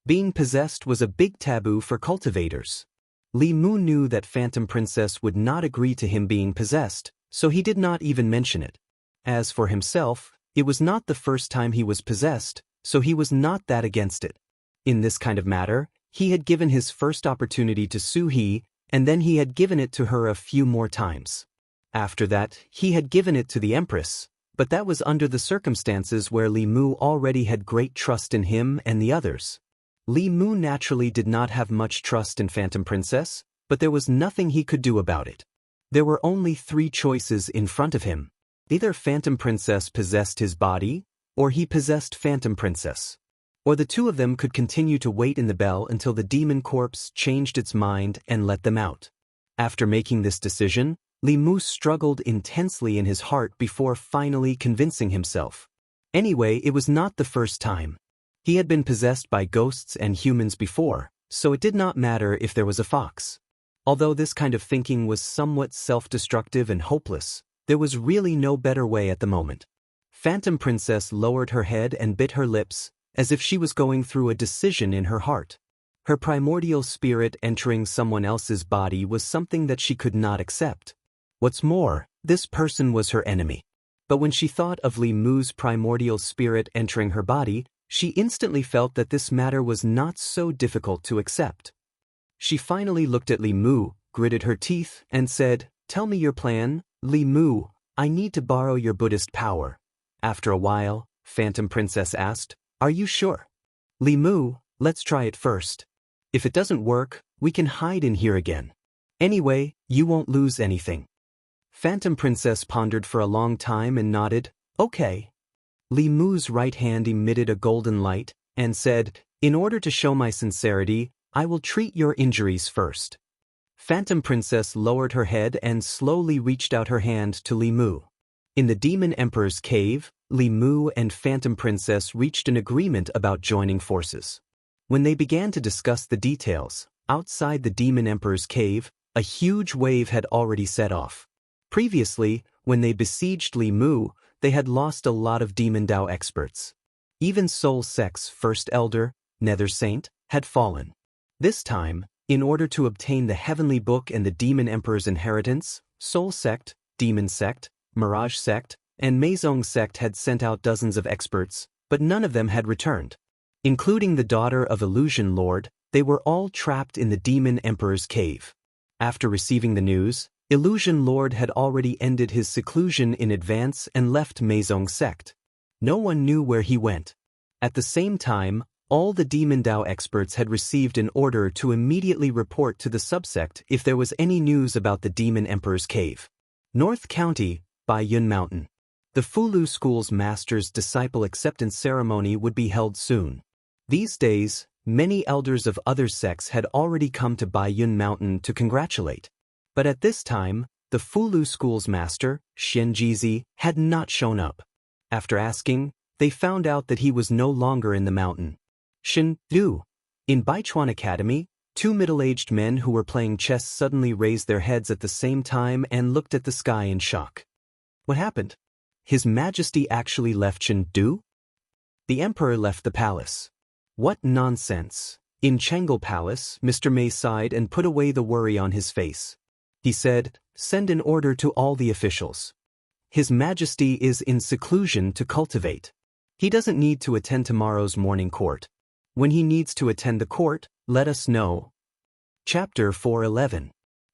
[SPEAKER 1] Being possessed was a big taboo for cultivators. Li Mu knew that Phantom Princess would not agree to him being possessed, so he did not even mention it. As for himself, it was not the first time he was possessed, so he was not that against it. In this kind of matter, he had given his first opportunity to Su He, and then he had given it to her a few more times. After that, he had given it to the Empress, but that was under the circumstances where Li Mu already had great trust in him and the others. Li Mu naturally did not have much trust in Phantom Princess, but there was nothing he could do about it. There were only 3 choices in front of him. Either Phantom Princess possessed his body, or he possessed Phantom Princess. Or the two of them could continue to wait in the bell until the demon corpse changed its mind and let them out. After making this decision, Li Mu struggled intensely in his heart before finally convincing himself. Anyway, it was not the first time. He had been possessed by ghosts and humans before, so it did not matter if there was a fox. Although this kind of thinking was somewhat self-destructive and hopeless, there was really no better way at the moment. Phantom Princess lowered her head and bit her lips, as if she was going through a decision in her heart. Her primordial spirit entering someone else's body was something that she could not accept. What's more, this person was her enemy. But when she thought of Li Mu's primordial spirit entering her body, she instantly felt that this matter was not so difficult to accept. She finally looked at Li Mu, gritted her teeth, and said, "Tell me your plan, Li Mu. I need to borrow your Buddhist power." After a while, Phantom Princess asked, "Are you sure?" "Li Mu, let's try it first. If it doesn't work, we can hide in here again. Anyway, you won't lose anything." Phantom Princess pondered for a long time and nodded, "Okay." Li Mu's right hand emitted a golden light and said, "In order to show my sincerity, I will treat your injuries first." Phantom Princess lowered her head and slowly reached out her hand to Li Mu. In the Demon Emperor's cave, Li Mu and Phantom Princess reached an agreement about joining forces. When they began to discuss the details, outside the Demon Emperor's cave, a huge wave had already set off. Previously, when they besieged Li Mu, they had lost a lot of Demon Dao experts. Even Soul Sect's first elder, Nether Saint, had fallen. This time, in order to obtain the Heavenly Book and the Demon Emperor's inheritance, Soul Sect, Demon Sect, Mirage Sect, and Meizong Sect had sent out dozens of experts, but none of them had returned. Including the daughter of Illusion Lord, they were all trapped in the Demon Emperor's cave. After receiving the news, Illusion Lord had already ended his seclusion in advance and left Meizong Sect. No one knew where he went. At the same time, all the Demon Dao experts had received an order to immediately report to the subsect if there was any news about the Demon Emperor's cave. North County, Baiyun Mountain. The Fulu School's Master's Disciple Acceptance Ceremony would be held soon. These days, many elders of other sects had already come to Baiyun Mountain to congratulate. But at this time, the Fulu School's master, Xianxia, had not shown up. After asking, they found out that he was no longer in the mountain. Du. In Baichuan Academy, 2 middle-aged men who were playing chess suddenly raised their heads at the same time and looked at the sky in shock. What happened? His Majesty actually left Du? The Emperor left the palace. What nonsense. In Chengel Palace, Mr. Mei sighed and put away the worry on his face. He said, "Send an order to all the officials. His Majesty is in seclusion to cultivate." He doesn't need to attend tomorrow's morning court. When he needs to attend the court, let us know. Chapter 411.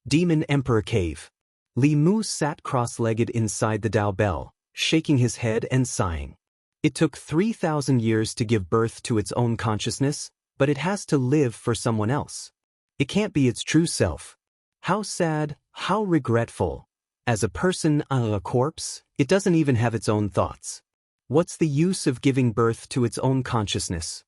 [SPEAKER 1] Demon Emperor Cave. Li Mu sat cross-legged inside the Dao Bell, shaking his head and sighing. It took 3,000 years to give birth to its own consciousness, but it has to live for someone else. It can't be its true self. How sad, how regretful. As a person, a corpse, it doesn't even have its own thoughts. What's the use of giving birth to its own consciousness?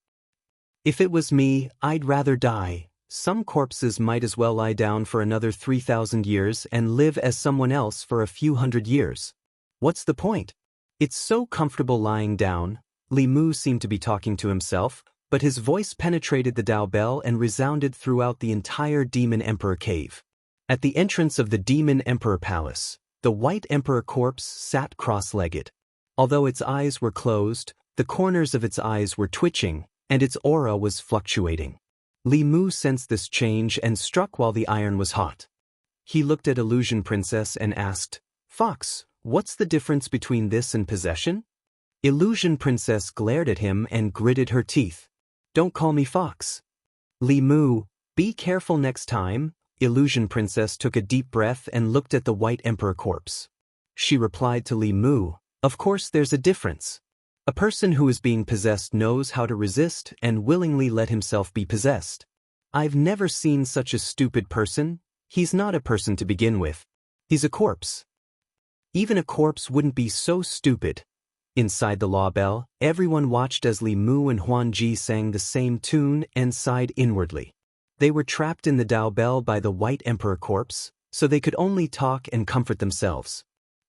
[SPEAKER 1] If it was me, I'd rather die. Some corpses might as well lie down for another 3,000 years and live as someone else for a few hundred years. What's the point? It's so comfortable lying down. Li Mu seemed to be talking to himself, but his voice penetrated the Dao Bell and resounded throughout the entire Demon Emperor Cave. At the entrance of the Demon Emperor Palace, the White Emperor corpse sat cross-legged. Although its eyes were closed, the corners of its eyes were twitching, and its aura was fluctuating. Li Mu sensed this change and struck while the iron was hot. He looked at Illusion Princess and asked, "Fox, what's the difference between this and possession?" Illusion Princess glared at him and gritted her teeth. "Don't call me Fox." "Li Mu, be careful next time." Illusion Princess took a deep breath and looked at the White Emperor corpse. She replied to Li Mu, "Of course there's a difference. A person who is being possessed knows how to resist and willingly let himself be possessed. I've never seen such a stupid person. He's not a person to begin with. He's a corpse. Even a corpse wouldn't be so stupid." Inside the Law Bell, everyone watched as Li Mu and Huan Ji sang the same tune and sighed inwardly. They were trapped in the Dao Bell by the White Emperor corpse, so they could only talk and comfort themselves.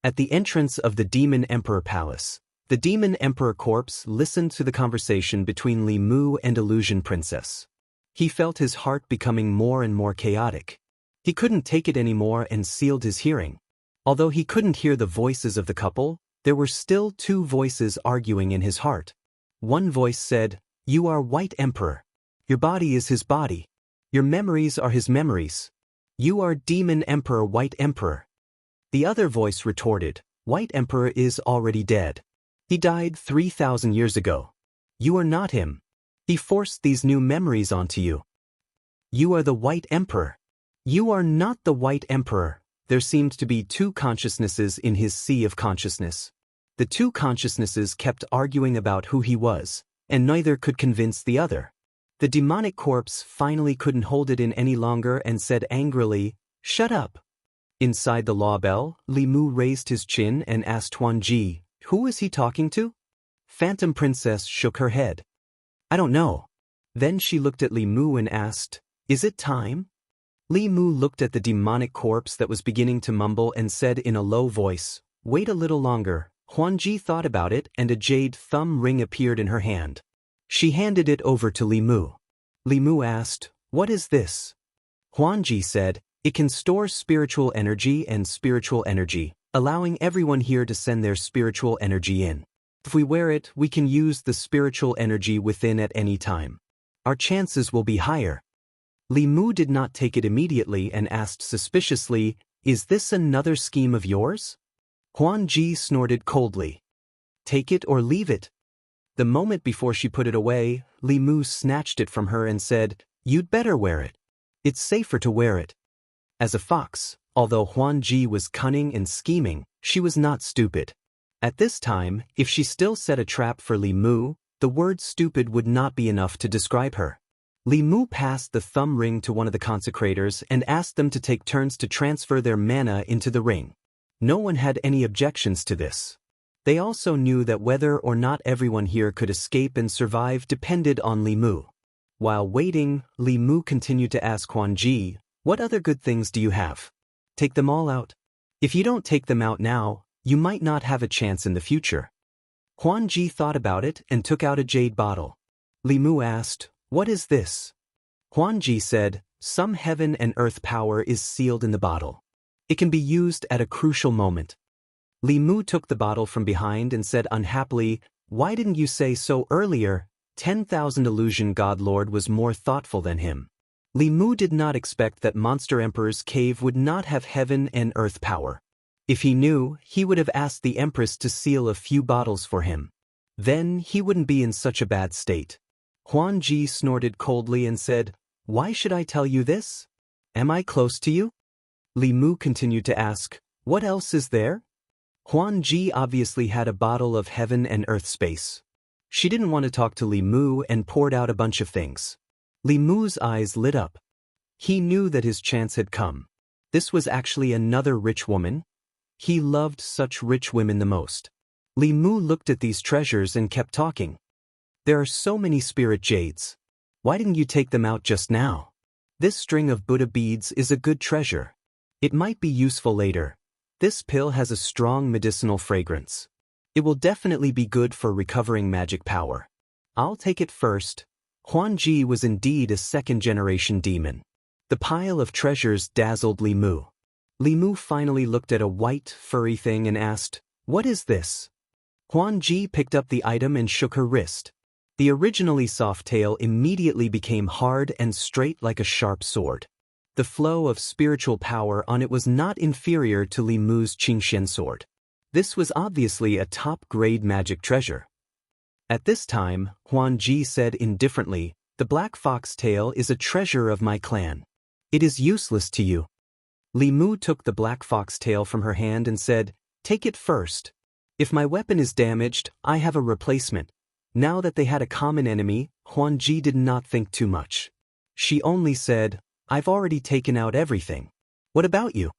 [SPEAKER 1] At the entrance of the Demon Emperor Palace, the Demon Emperor corpse listened to the conversation between Li Mu and Illusion Princess. He felt his heart becoming more and more chaotic. He couldn't take it anymore and sealed his hearing. Although he couldn't hear the voices of the couple, there were still two voices arguing in his heart. One voice said, "You are White Emperor. Your body is his body. Your memories are his memories. You are Demon Emperor White Emperor." The other voice retorted, "White Emperor is already dead. He died 3,000 years ago. You are not him. He forced these new memories onto you. You are the White Emperor. You are not the White Emperor." There seemed to be two consciousnesses in his sea of consciousness. The two consciousnesses kept arguing about who he was, and neither could convince the other. The demonic corpse finally couldn't hold it in any longer and said angrily, "Shut up." Inside the Law Bell, Li Mu raised his chin and asked Huan Ji, "Who is he talking to?" Phantom Princess shook her head. "I don't know." Then she looked at Li Mu and asked, "Is it time?" Li Mu looked at the demonic corpse that was beginning to mumble and said in a low voice, "Wait a little longer." Huan Ji thought about it and a jade thumb ring appeared in her hand. She handed it over to Li Mu. Li Mu asked, "What is this?" Huan Ji said, "It can store spiritual energy and spiritual energy, allowing everyone here to send their spiritual energy in. If we wear it, we can use the spiritual energy within at any time. Our chances will be higher." Li Mu did not take it immediately and asked suspiciously, "Is this another scheme of yours?" Huan Ji snorted coldly. "Take it or leave it." The moment before she put it away, Li Mu snatched it from her and said, "You'd better wear it. It's safer to wear it." As a fox, although Huan Ji was cunning and scheming, she was not stupid. At this time, if she still set a trap for Li Mu, the word stupid would not be enough to describe her. Li Mu passed the thumb ring to one of the consecrators and asked them to take turns to transfer their mana into the ring. No one had any objections to this. They also knew that whether or not everyone here could escape and survive depended on Li Mu. While waiting, Li Mu continued to ask Huan Ji, "What other good things do you have? Take them all out. If you don't take them out now, you might not have a chance in the future." Huan Ji thought about it and took out a jade bottle. Li Mu asked, "What is this?" Huan Ji said, "Some heaven and earth power is sealed in the bottle. It can be used at a crucial moment." Li Mu took the bottle from behind and said unhappily, "Why didn't you say so earlier?" 10,000 Illusion God Lord was more thoughtful than him. Li Mu did not expect that Monster Emperor's cave would not have heaven and earth power. If he knew, he would have asked the Empress to seal a few bottles for him. Then he wouldn't be in such a bad state. Huan Ji snorted coldly and said, "Why should I tell you this? Am I close to you?" Li Mu continued to ask, "What else is there?" Huan Ji obviously had a bottle of heaven and earth space. She didn't want to talk to Li Mu and poured out a bunch of things. Li Mu's eyes lit up. He knew that his chance had come. This was actually another rich woman. He loved such rich women the most. Li Mu looked at these treasures and kept talking. "There are so many spirit jades. Why didn't you take them out just now? This string of Buddha beads is a good treasure. It might be useful later. This pill has a strong medicinal fragrance. It will definitely be good for recovering magic power. I'll take it first." Huan Ji was indeed a second-generation demon. The pile of treasures dazzled Li Mu. Li Mu finally looked at a white, furry thing and asked, "What is this?" Huan Ji picked up the item and shook her wrist. The originally soft tail immediately became hard and straight like a sharp sword. The flow of spiritual power on it was not inferior to Li Mu's Xianxia sword. This was obviously a top-grade magic treasure. At this time, Huan Ji said indifferently, "The black fox tail is a treasure of my clan. It is useless to you." Li Mu took the black fox tail from her hand and said, "Take it first. If my weapon is damaged, I have a replacement." Now that they had a common enemy, Huan Ji did not think too much. She only said, "I've already taken out everything. What about you?"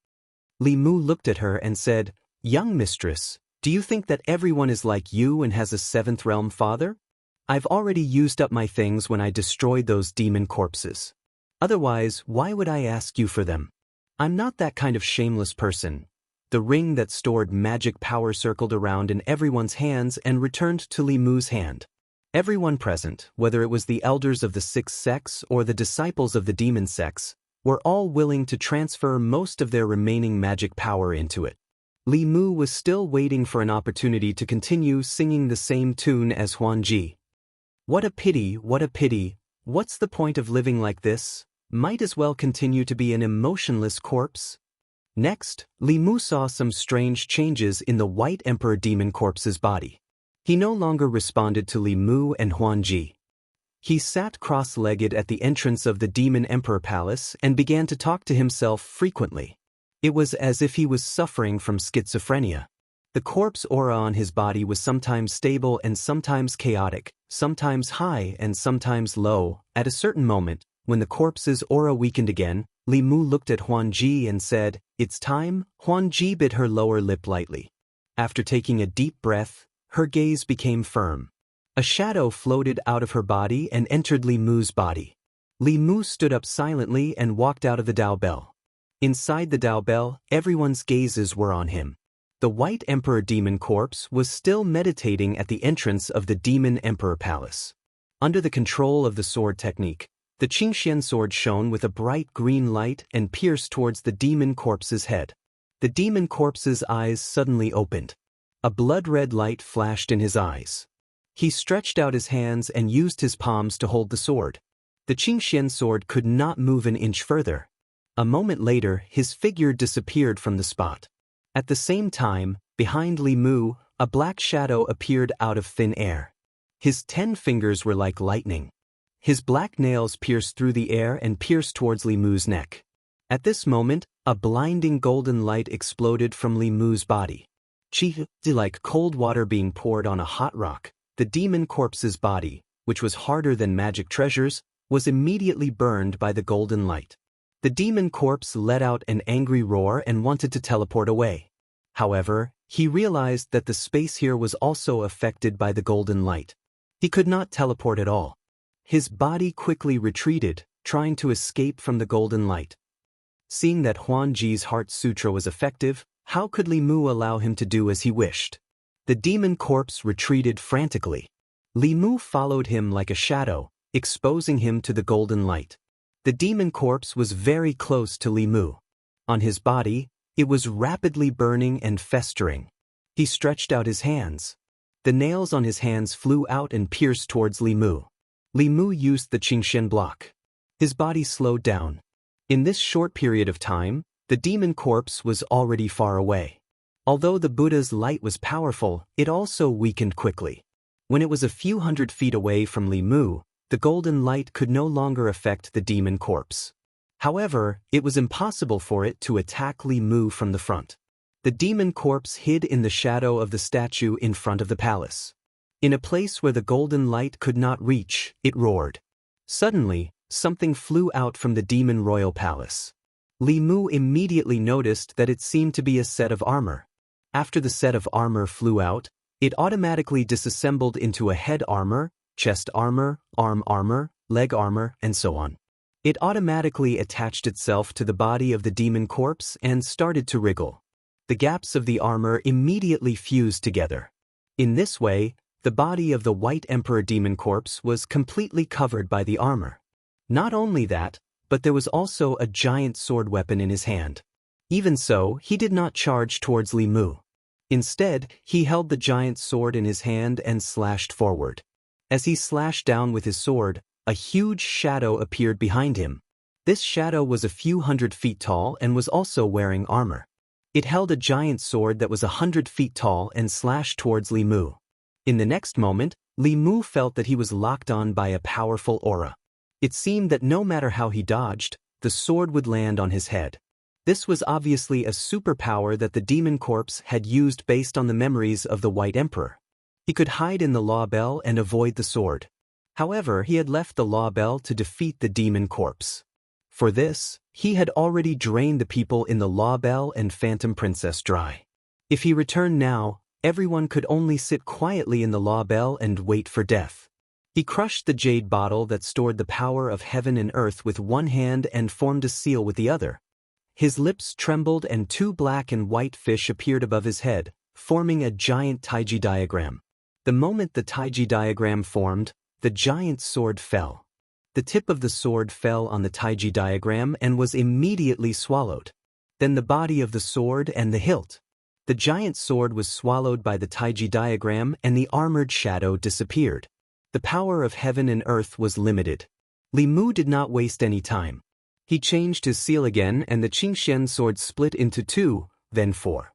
[SPEAKER 1] Li Mu looked at her and said, "Young mistress, do you think that everyone is like you and has a seventh realm father? I've already used up my things when I destroyed those demon corpses. Otherwise, why would I ask you for them? I'm not that kind of shameless person." The ring that stored magic power circled around in everyone's hands and returned to Li Mu's hand. Everyone present, whether it was the elders of the 6 sects or the disciples of the demon sects, were all willing to transfer most of their remaining magic power into it. Li Mu was still waiting for an opportunity to continue singing the same tune as Huan Ji. "What a pity, what a pity. What's the point of living like this? Might as well continue to be an emotionless corpse." Next, Li Mu saw some strange changes in the White Emperor Demon Corpse's body. He no longer responded to Li Mu and Huan Ji. He sat cross-legged at the entrance of the Demon Emperor Palace and began to talk to himself frequently. It was as if he was suffering from schizophrenia. The corpse aura on his body was sometimes stable and sometimes chaotic, sometimes high and sometimes low. At a certain moment, when the corpse's aura weakened again, Li Mu looked at Huan Ji and said, "It's time." Huan Ji bit her lower lip lightly. After taking a deep breath, her gaze became firm. A shadow floated out of her body and entered Li Mu's body. Li Mu stood up silently and walked out of the Dao Bell. Inside the Dao Bell, everyone's gazes were on him. The White Emperor Demon Corpse was still meditating at the entrance of the Demon Emperor Palace. Under the control of the sword technique, the Xianxia sword shone with a bright green light and pierced towards the demon corpse's head. The demon corpse's eyes suddenly opened. A blood-red light flashed in his eyes. He stretched out his hands and used his palms to hold the sword. The Xianxia sword could not move an inch further. A moment later, his figure disappeared from the spot. At the same time, behind Li Mu, a black shadow appeared out of thin air. His 10 fingers were like lightning. His black nails pierced through the air and pierced towards Li Mu's neck. At this moment, a blinding golden light exploded from Li Mu's body. Like cold water being poured on a hot rock, the demon corpse's body, which was harder than magic treasures, was immediately burned by the golden light. The demon corpse let out an angry roar and wanted to teleport away. However, he realized that the space here was also affected by the golden light. He could not teleport at all. His body quickly retreated, trying to escape from the golden light. Seeing that Huan Ji's Heart Sutra was effective, how could Li Mu allow him to do as he wished? The demon corpse retreated frantically. Li Mu followed him like a shadow, exposing him to the golden light. The demon corpse was very close to Li Mu. On his body, it was rapidly burning and festering. He stretched out his hands. The nails on his hands flew out and pierced towards Li Mu. Li Mu used the Xianxia block. His body slowed down. In this short period of time, the demon corpse was already far away. Although the Buddha's light was powerful, it also weakened quickly. When it was a few hundred feet away from Li Mu, the golden light could no longer affect the demon corpse. However, it was impossible for it to attack Li Mu from the front. The demon corpse hid in the shadow of the statue in front of the palace. In a place where the golden light could not reach, it roared. Suddenly, something flew out from the demon royal palace. Li Mu immediately noticed that it seemed to be a set of armor. After the set of armor flew out, it automatically disassembled into a head armor, chest armor, arm armor, leg armor, and so on. It automatically attached itself to the body of the demon corpse and started to wriggle. The gaps of the armor immediately fused together. In this way, the body of the White Emperor demon corpse was completely covered by the armor. Not only that, but there was also a giant sword weapon in his hand. Even so, he did not charge towards Li Mu. Instead, he held the giant sword in his hand and slashed forward. As he slashed down with his sword, a huge shadow appeared behind him. This shadow was a few hundred feet tall and was also wearing armor. It held a giant sword that was 100 feet tall and slashed towards Li Mu. In the next moment, Li Mu felt that he was locked on by a powerful aura. It seemed that no matter how he dodged, the sword would land on his head. This was obviously a superpower that the demon corpse had used based on the memories of the White Emperor. He could hide in the law bell and avoid the sword. However, he had left the law bell to defeat the demon corpse. For this, he had already drained the people in the law bell and Phantom Princess dry. If he returned now, everyone could only sit quietly in the law bell and wait for death. He crushed the jade bottle that stored the power of heaven and earth with one hand and formed a seal with the other. His lips trembled and two black and white fish appeared above his head, forming a giant Taiji diagram. The moment the Taiji diagram formed, the giant sword fell. The tip of the sword fell on the Taiji diagram and was immediately swallowed. Then the body of the sword and the hilt. The giant sword was swallowed by the Taiji diagram and the armored shadow disappeared. The power of heaven and earth was limited. Li Mu did not waste any time. He changed his seal again and the Qingxian sword split into 2, then 4.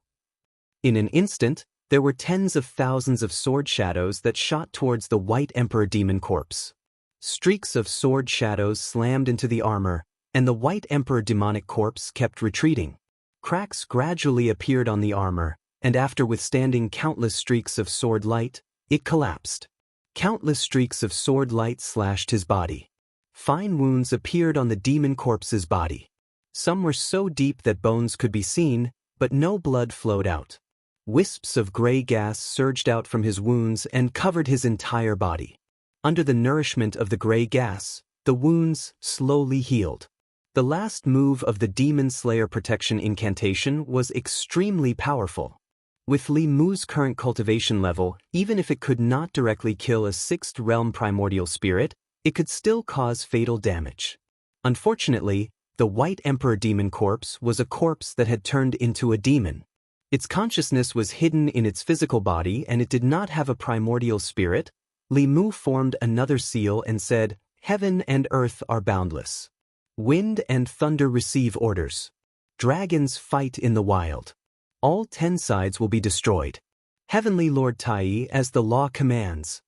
[SPEAKER 1] In an instant, there were tens of thousands of sword shadows that shot towards the White Emperor demon corpse. Streaks of sword shadows slammed into the armor, and the White Emperor demonic corpse kept retreating. Cracks gradually appeared on the armor, and after withstanding countless streaks of sword light, it collapsed. Countless streaks of sword light slashed his body. Fine wounds appeared on the demon corpse's body. Some were so deep that bones could be seen, but no blood flowed out. Wisps of gray gas surged out from his wounds and covered his entire body. Under the nourishment of the gray gas, the wounds slowly healed. The last move of the Demon Slayer protection incantation was extremely powerful. With Li Mu's current cultivation level, even if it could not directly kill a 6th realm primordial spirit, it could still cause fatal damage. Unfortunately, the White Emperor demon corpse was a corpse that had turned into a demon. Its consciousness was hidden in its physical body and it did not have a primordial spirit. Li Mu formed another seal and said, "Heaven and earth are boundless. Wind and thunder receive orders. Dragons fight in the wild. All 10 sides will be destroyed. Heavenly Lord Tai, as the law commands."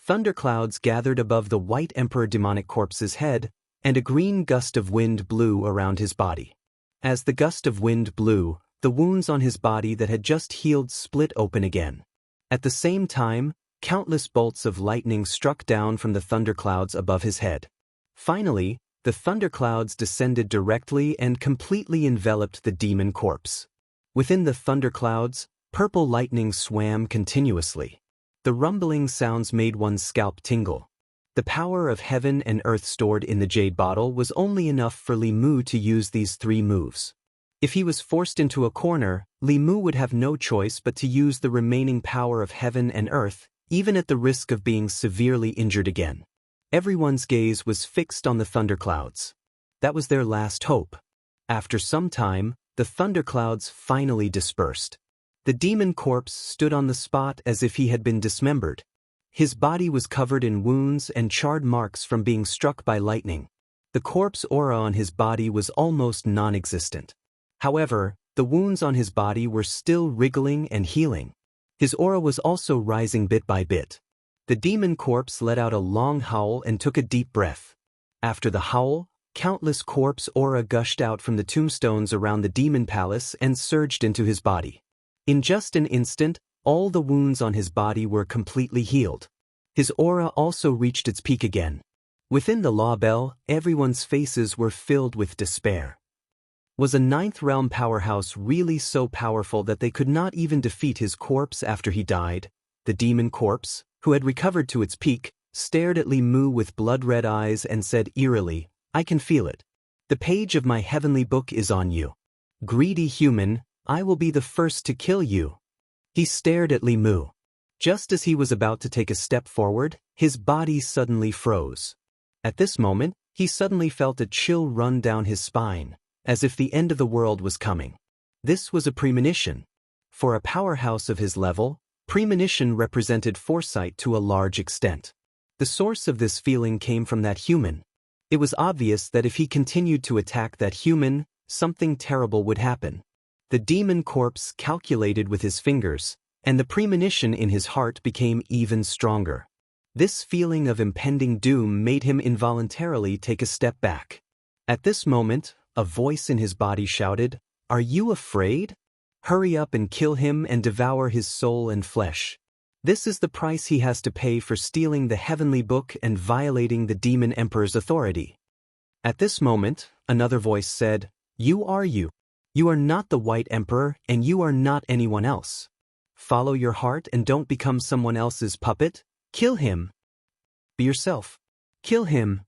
[SPEAKER 1] Thunderclouds gathered above the White Emperor demonic corpse's head, and a green gust of wind blew around his body. As the gust of wind blew, the wounds on his body that had just healed split open again. At the same time, countless bolts of lightning struck down from the thunderclouds above his head. Finally, the thunderclouds descended directly and completely enveloped the demon corpse. Within the thunderclouds, purple lightning swam continuously. The rumbling sounds made one's scalp tingle. The power of heaven and earth stored in the jade bottle was only enough for Li Mu to use these 3 moves. If he was forced into a corner, Li Mu would have no choice but to use the remaining power of heaven and earth, even at the risk of being severely injured again. Everyone's gaze was fixed on the thunderclouds. That was their last hope. After some time, the thunderclouds finally dispersed. The demon corpse stood on the spot as if he had been dismembered. His body was covered in wounds and charred marks from being struck by lightning. The corpse aura on his body was almost non-existent. However, the wounds on his body were still wriggling and healing. His aura was also rising bit by bit. The demon corpse let out a long howl and took a deep breath. After the howl, countless corpse aura gushed out from the tombstones around the demon palace and surged into his body. In just an instant, all the wounds on his body were completely healed. His aura also reached its peak again. Within the Law Bell, everyone's faces were filled with despair. Was a ninth realm powerhouse really so powerful that they could not even defeat his corpse after he died? The demon corpse, who had recovered to its peak, stared at Li Mu with blood-red eyes and said eerily, "I can feel it. The page of my heavenly book is on you. Greedy human, I will be the first to kill you." He stared at Li Mu. Just as he was about to take a step forward, his body suddenly froze. At this moment, he suddenly felt a chill run down his spine, as if the end of the world was coming. This was a premonition. For a powerhouse of his level, premonition represented foresight to a large extent. The source of this feeling came from that human. It was obvious that if he continued to attack that human, something terrible would happen. The demon corpse calculated with his fingers, and the premonition in his heart became even stronger. This feeling of impending doom made him involuntarily take a step back. At this moment, a voice in his body shouted, "Are you afraid? Hurry up and kill him and devour his soul and flesh. This is the price he has to pay for stealing the heavenly book and violating the demon emperor's authority." At this moment, another voice said, "You are you. You are not the White Emperor, and you are not anyone else. Follow your heart and don't become someone else's puppet. Kill him. Be yourself. Kill him.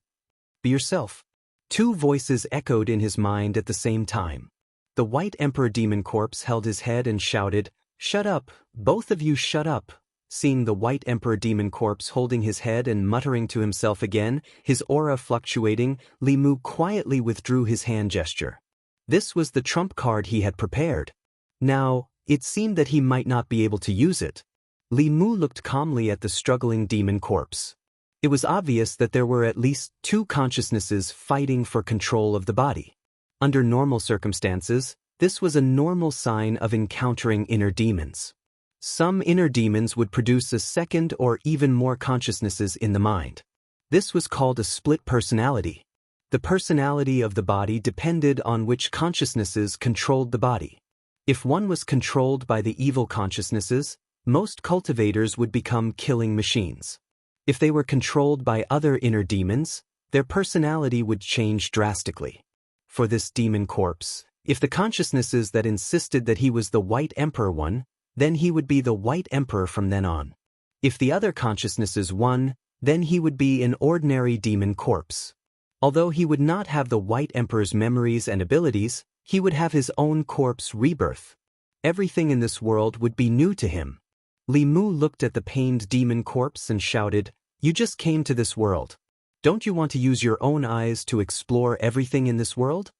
[SPEAKER 1] Be yourself." Two voices echoed in his mind at the same time. The White Emperor demon corpse held his head and shouted, "Shut up, both of you shut up." Seeing the White Emperor demon corpse holding his head and muttering to himself again, his aura fluctuating, Li Mu quietly withdrew his hand gesture. This was the trump card he had prepared. Now, it seemed that he might not be able to use it. Li Mu looked calmly at the struggling demon corpse. It was obvious that there were at least two consciousnesses fighting for control of the body. Under normal circumstances, this was a normal sign of encountering inner demons. Some inner demons would produce a second or even more consciousnesses in the mind. This was called a split personality. The personality of the body depended on which consciousnesses controlled the body. If one was controlled by the evil consciousnesses, most cultivators would become killing machines. If they were controlled by other inner demons, their personality would change drastically. For this demon corpse, if the consciousnesses that insisted that he was the White Emperor won, then he would be the White Emperor from then on. If the other consciousnesses won, then he would be an ordinary demon corpse. Although he would not have the White Emperor's memories and abilities, he would have his own corpse rebirth. Everything in this world would be new to him. Li Mu looked at the pained demon corpse and shouted, "You just came to this world. Don't you want to use your own eyes to explore everything in this world?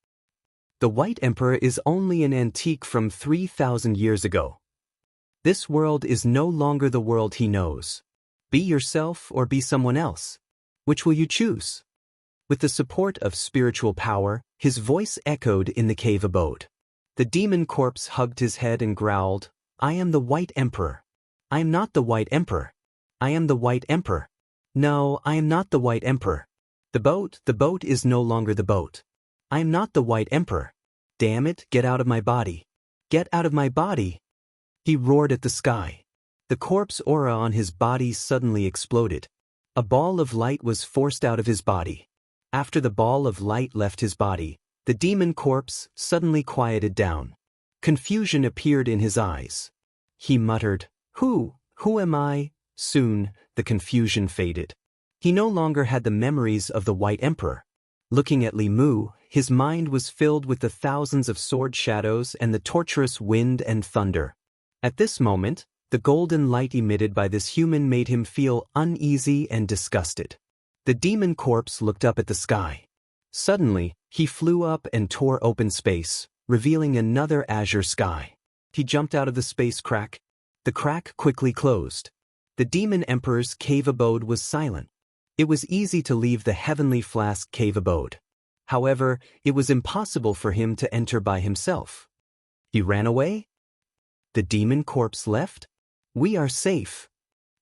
[SPEAKER 1] The White Emperor is only an antique from 3,000 years ago. This world is no longer the world he knows. Be yourself or be someone else. Which will you choose?" With the support of spiritual power, his voice echoed in the cave abode. The demon corpse hugged his head and growled, "I am the White Emperor. I am not the White Emperor. I am the White Emperor. No, I am not the White Emperor. The boat is no longer the boat. I am not the White Emperor. Damn it, get out of my body. Get out of my body." He roared at the sky. The corpse aura on his body suddenly exploded. A ball of light was forced out of his body. After the ball of light left his body, the demon corpse suddenly quieted down. Confusion appeared in his eyes. He muttered, Who am I?" Soon, the confusion faded. He no longer had the memories of the White Emperor. Looking at Li Mu, his mind was filled with the thousands of sword shadows and the torturous wind and thunder. At this moment, the golden light emitted by this human made him feel uneasy and disgusted. The demon corpse looked up at the sky. Suddenly, he flew up and tore open space, revealing another azure sky. He jumped out of the space crack. The crack quickly closed. The demon emperor's cave abode was silent. It was easy to leave the heavenly flask cave abode. However, it was impossible for him to enter by himself. He ran away? The demon corpse left? We are safe.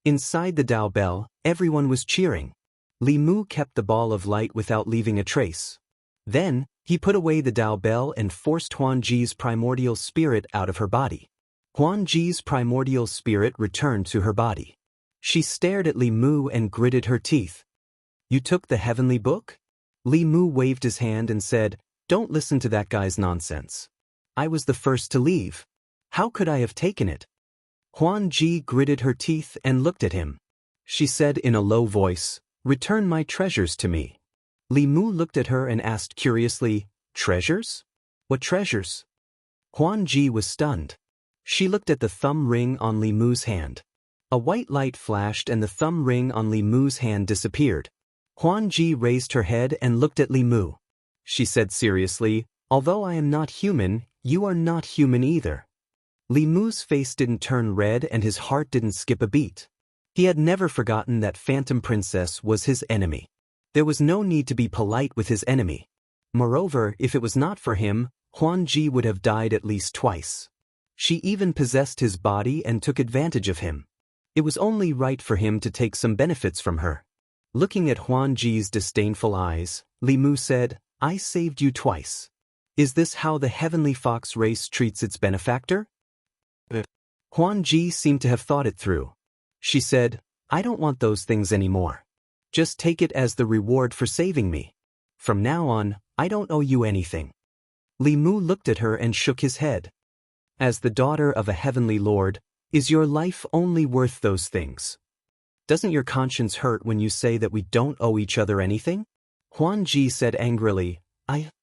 [SPEAKER 1] Inside the Dao Bell, everyone was cheering. Li Mu kept the ball of light without leaving a trace. Then, he put away the Dao Bell and forced Huan Ji's primordial spirit out of her body. Huan Ji's primordial spirit returned to her body. She stared at Li Mu and gritted her teeth. "You took the heavenly book?" Li Mu waved his hand and said, "Don't listen to that guy's nonsense. I was the first to leave. How could I have taken it?" Huan Ji gritted her teeth and looked at him. She said in a low voice, "Return my treasures to me." Li Mu looked at her and asked curiously, "Treasures? What treasures?" Huan Ji was stunned. She looked at the thumb ring on Li Mu's hand. A white light flashed and the thumb ring on Li Mu's hand disappeared. Huan Ji raised her head and looked at Li Mu. She said seriously, "Although I am not human, you are not human either." Li Mu's face didn't turn red and his heart didn't skip a beat. He had never forgotten that Phantom Princess was his enemy. There was no need to be polite with his enemy. Moreover, if it was not for him, Huan Ji would have died at least twice. She even possessed his body and took advantage of him. It was only right for him to take some benefits from her. Looking at Huan Ji's disdainful eyes, Li Mu said, "I saved you twice. Is this how the heavenly fox race treats its benefactor?" Huan Ji seemed to have thought it through. She said, "I don't want those things anymore. Just take it as the reward for saving me. From now on, I don't owe you anything." Li Mu looked at her and shook his head. "As the daughter of a heavenly lord, is your life only worth those things? Doesn't your conscience hurt when you say that we don't owe each other anything?" Huan Ji said angrily,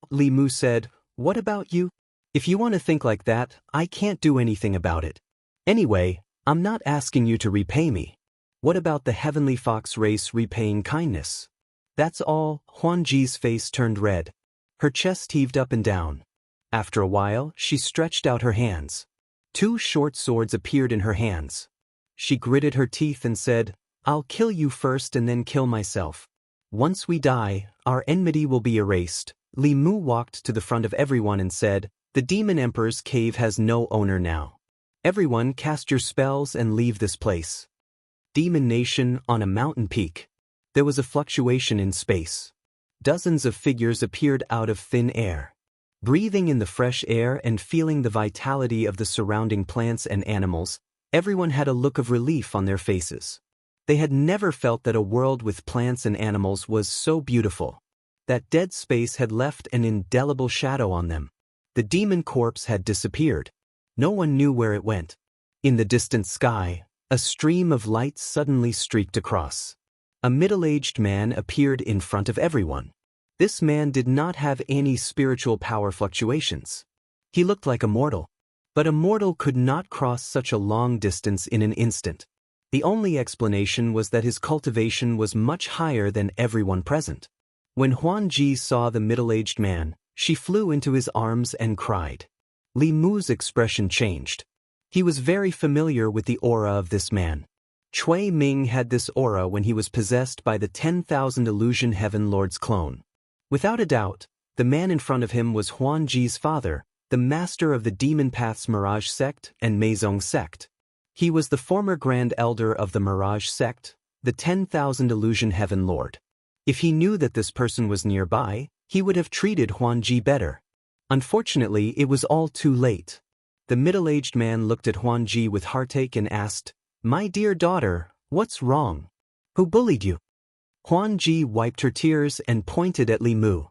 [SPEAKER 1] Li Mu said, "What about you? If you want to think like that, I can't do anything about it. Anyway, I'm not asking you to repay me. What about the heavenly fox race repaying kindness?" "That's all." Huan Ji's face turned red. Her chest heaved up and down. After a while, she stretched out her hands. 2 short swords appeared in her hands. She gritted her teeth and said, "I'll kill you first and then kill myself. Once we die, our enmity will be erased." Li Mu walked to the front of everyone and said, "The Demon Emperor's cave has no owner now. Everyone cast your spells and leave this place." Demon Nation on a mountain peak. There was a fluctuation in space. Dozens of figures appeared out of thin air. Breathing in the fresh air and feeling the vitality of the surrounding plants and animals, everyone had a look of relief on their faces. They had never felt that a world with plants and animals was so beautiful. That dead space had left an indelible shadow on them. The demon corpse had disappeared. No one knew where it went. In the distant sky, a stream of light suddenly streaked across. A middle-aged man appeared in front of everyone. This man did not have any spiritual power fluctuations. He looked like a mortal. But a mortal could not cross such a long distance in an instant. The only explanation was that his cultivation was much higher than everyone present. When Huan Ji saw the middle-aged man, she flew into his arms and cried. Li Mu's expression changed. He was very familiar with the aura of this man. Cui Ming had this aura when he was possessed by the 10,000 Illusion Heaven Lord's clone. Without a doubt, the man in front of him was Huan Ji's father, the master of the Demon Path's Mirage sect and Meizong sect. He was the former Grand Elder of the Mirage sect, the 10,000 Illusion Heaven Lord. If he knew that this person was nearby, he would have treated Huan Ji better. Unfortunately, it was all too late. The middle-aged man looked at Huan Ji with heartache and asked, "My dear daughter, what's wrong? Who bullied you?" Huan Ji wiped her tears and pointed at Li Mu.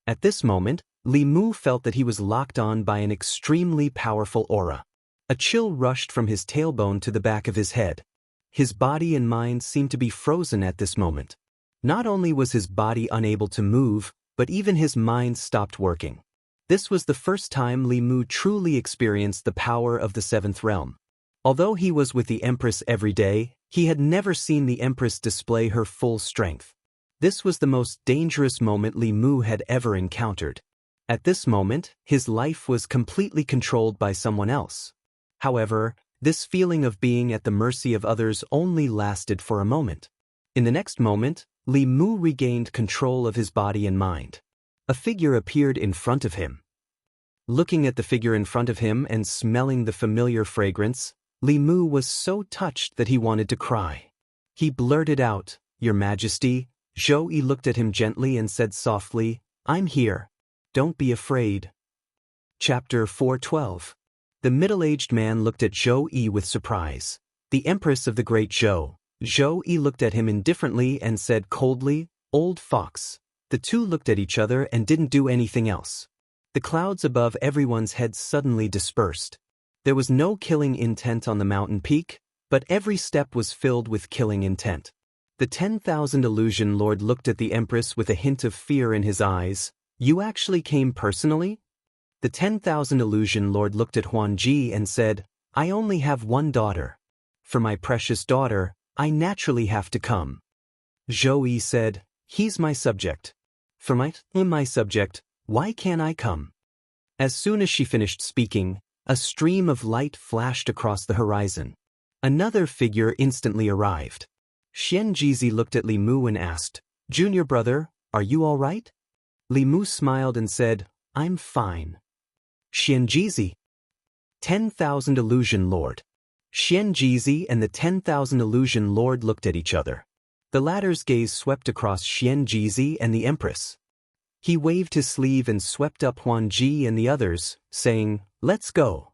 [SPEAKER 1] At this moment, Li Mu felt that he was locked on by an extremely powerful aura. A chill rushed from his tailbone to the back of his head. His body and mind seemed to be frozen at this moment. Not only was his body unable to move, but even his mind stopped working. This was the first time Li Mu truly experienced the power of the 7th realm. Although he was with the Empress every day, he had never seen the Empress display her full strength. This was the most dangerous moment Li Mu had ever encountered. At this moment, his life was completely controlled by someone else. However, this feeling of being at the mercy of others only lasted for a moment. In the next moment, Li Mu regained control of his body and mind. A figure appeared in front of him. Looking at the figure in front of him and smelling the familiar fragrance, Li Mu was so touched that he wanted to cry. He blurted out, "Your Majesty." Zhou Yi looked at him gently and said softly, "I'm here. Don't be afraid." Chapter 412. The middle-aged man looked at Zhou Yi with surprise. The Empress of the Great Zhou. Zhou Yi looked at him indifferently and said coldly, "Old fox." The two looked at each other and didn't do anything else. The clouds above everyone's heads suddenly dispersed. There was no killing intent on the mountain peak, but every step was filled with killing intent. The 10,000 Illusion Lord looked at the Empress with a hint of fear in his eyes. "You actually came personally?" The 10,000 Illusion Lord looked at Huan Ji and said, "I only have one daughter. For my precious daughter, I naturally have to come." Zhou Yi said, "He's my subject. For my subject, why can't I come?" As soon as she finished speaking, a stream of light flashed across the horizon. Another figure instantly arrived. Xianxia looked at Li Mu and asked, "Junior brother, are you all right?" Li Mu smiled and said, "I'm fine." Xianxia. 10,000 Illusion Lord. Xianxia and the 10,000 Illusion Lord looked at each other. The latter's gaze swept across Xianxia and the Empress. He waved his sleeve and swept up Huan Ji and the others, saying, "Let's go."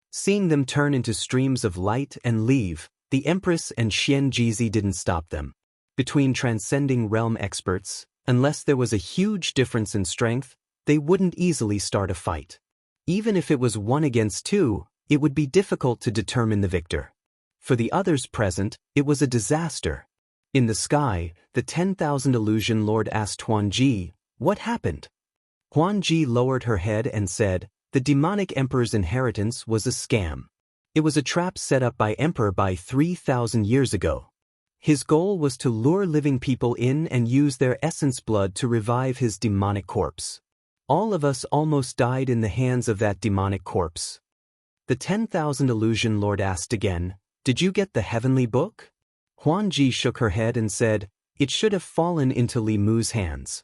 [SPEAKER 1] Seeing them turn into streams of light and leave, the Empress and Xianxia didn't stop them. Between transcending realm experts, unless there was a huge difference in strength, they wouldn't easily start a fight. Even if it was 1 against 2, it would be difficult to determine the victor. For the others present, it was a disaster. In the sky, the 10,000 Illusion Lord asked Huan Ji, "What happened?" Huan Ji lowered her head and said, "The demonic emperor's inheritance was a scam. It was a trap set up by Emperor 3,000 years ago. His goal was to lure living people in and use their essence blood to revive his demonic corpse. All of us almost died in the hands of that demonic corpse." The 10,000 Illusion Lord asked again, "Did you get the heavenly book?" Huan Ji shook her head and said, "It should have fallen into Li Mu's hands."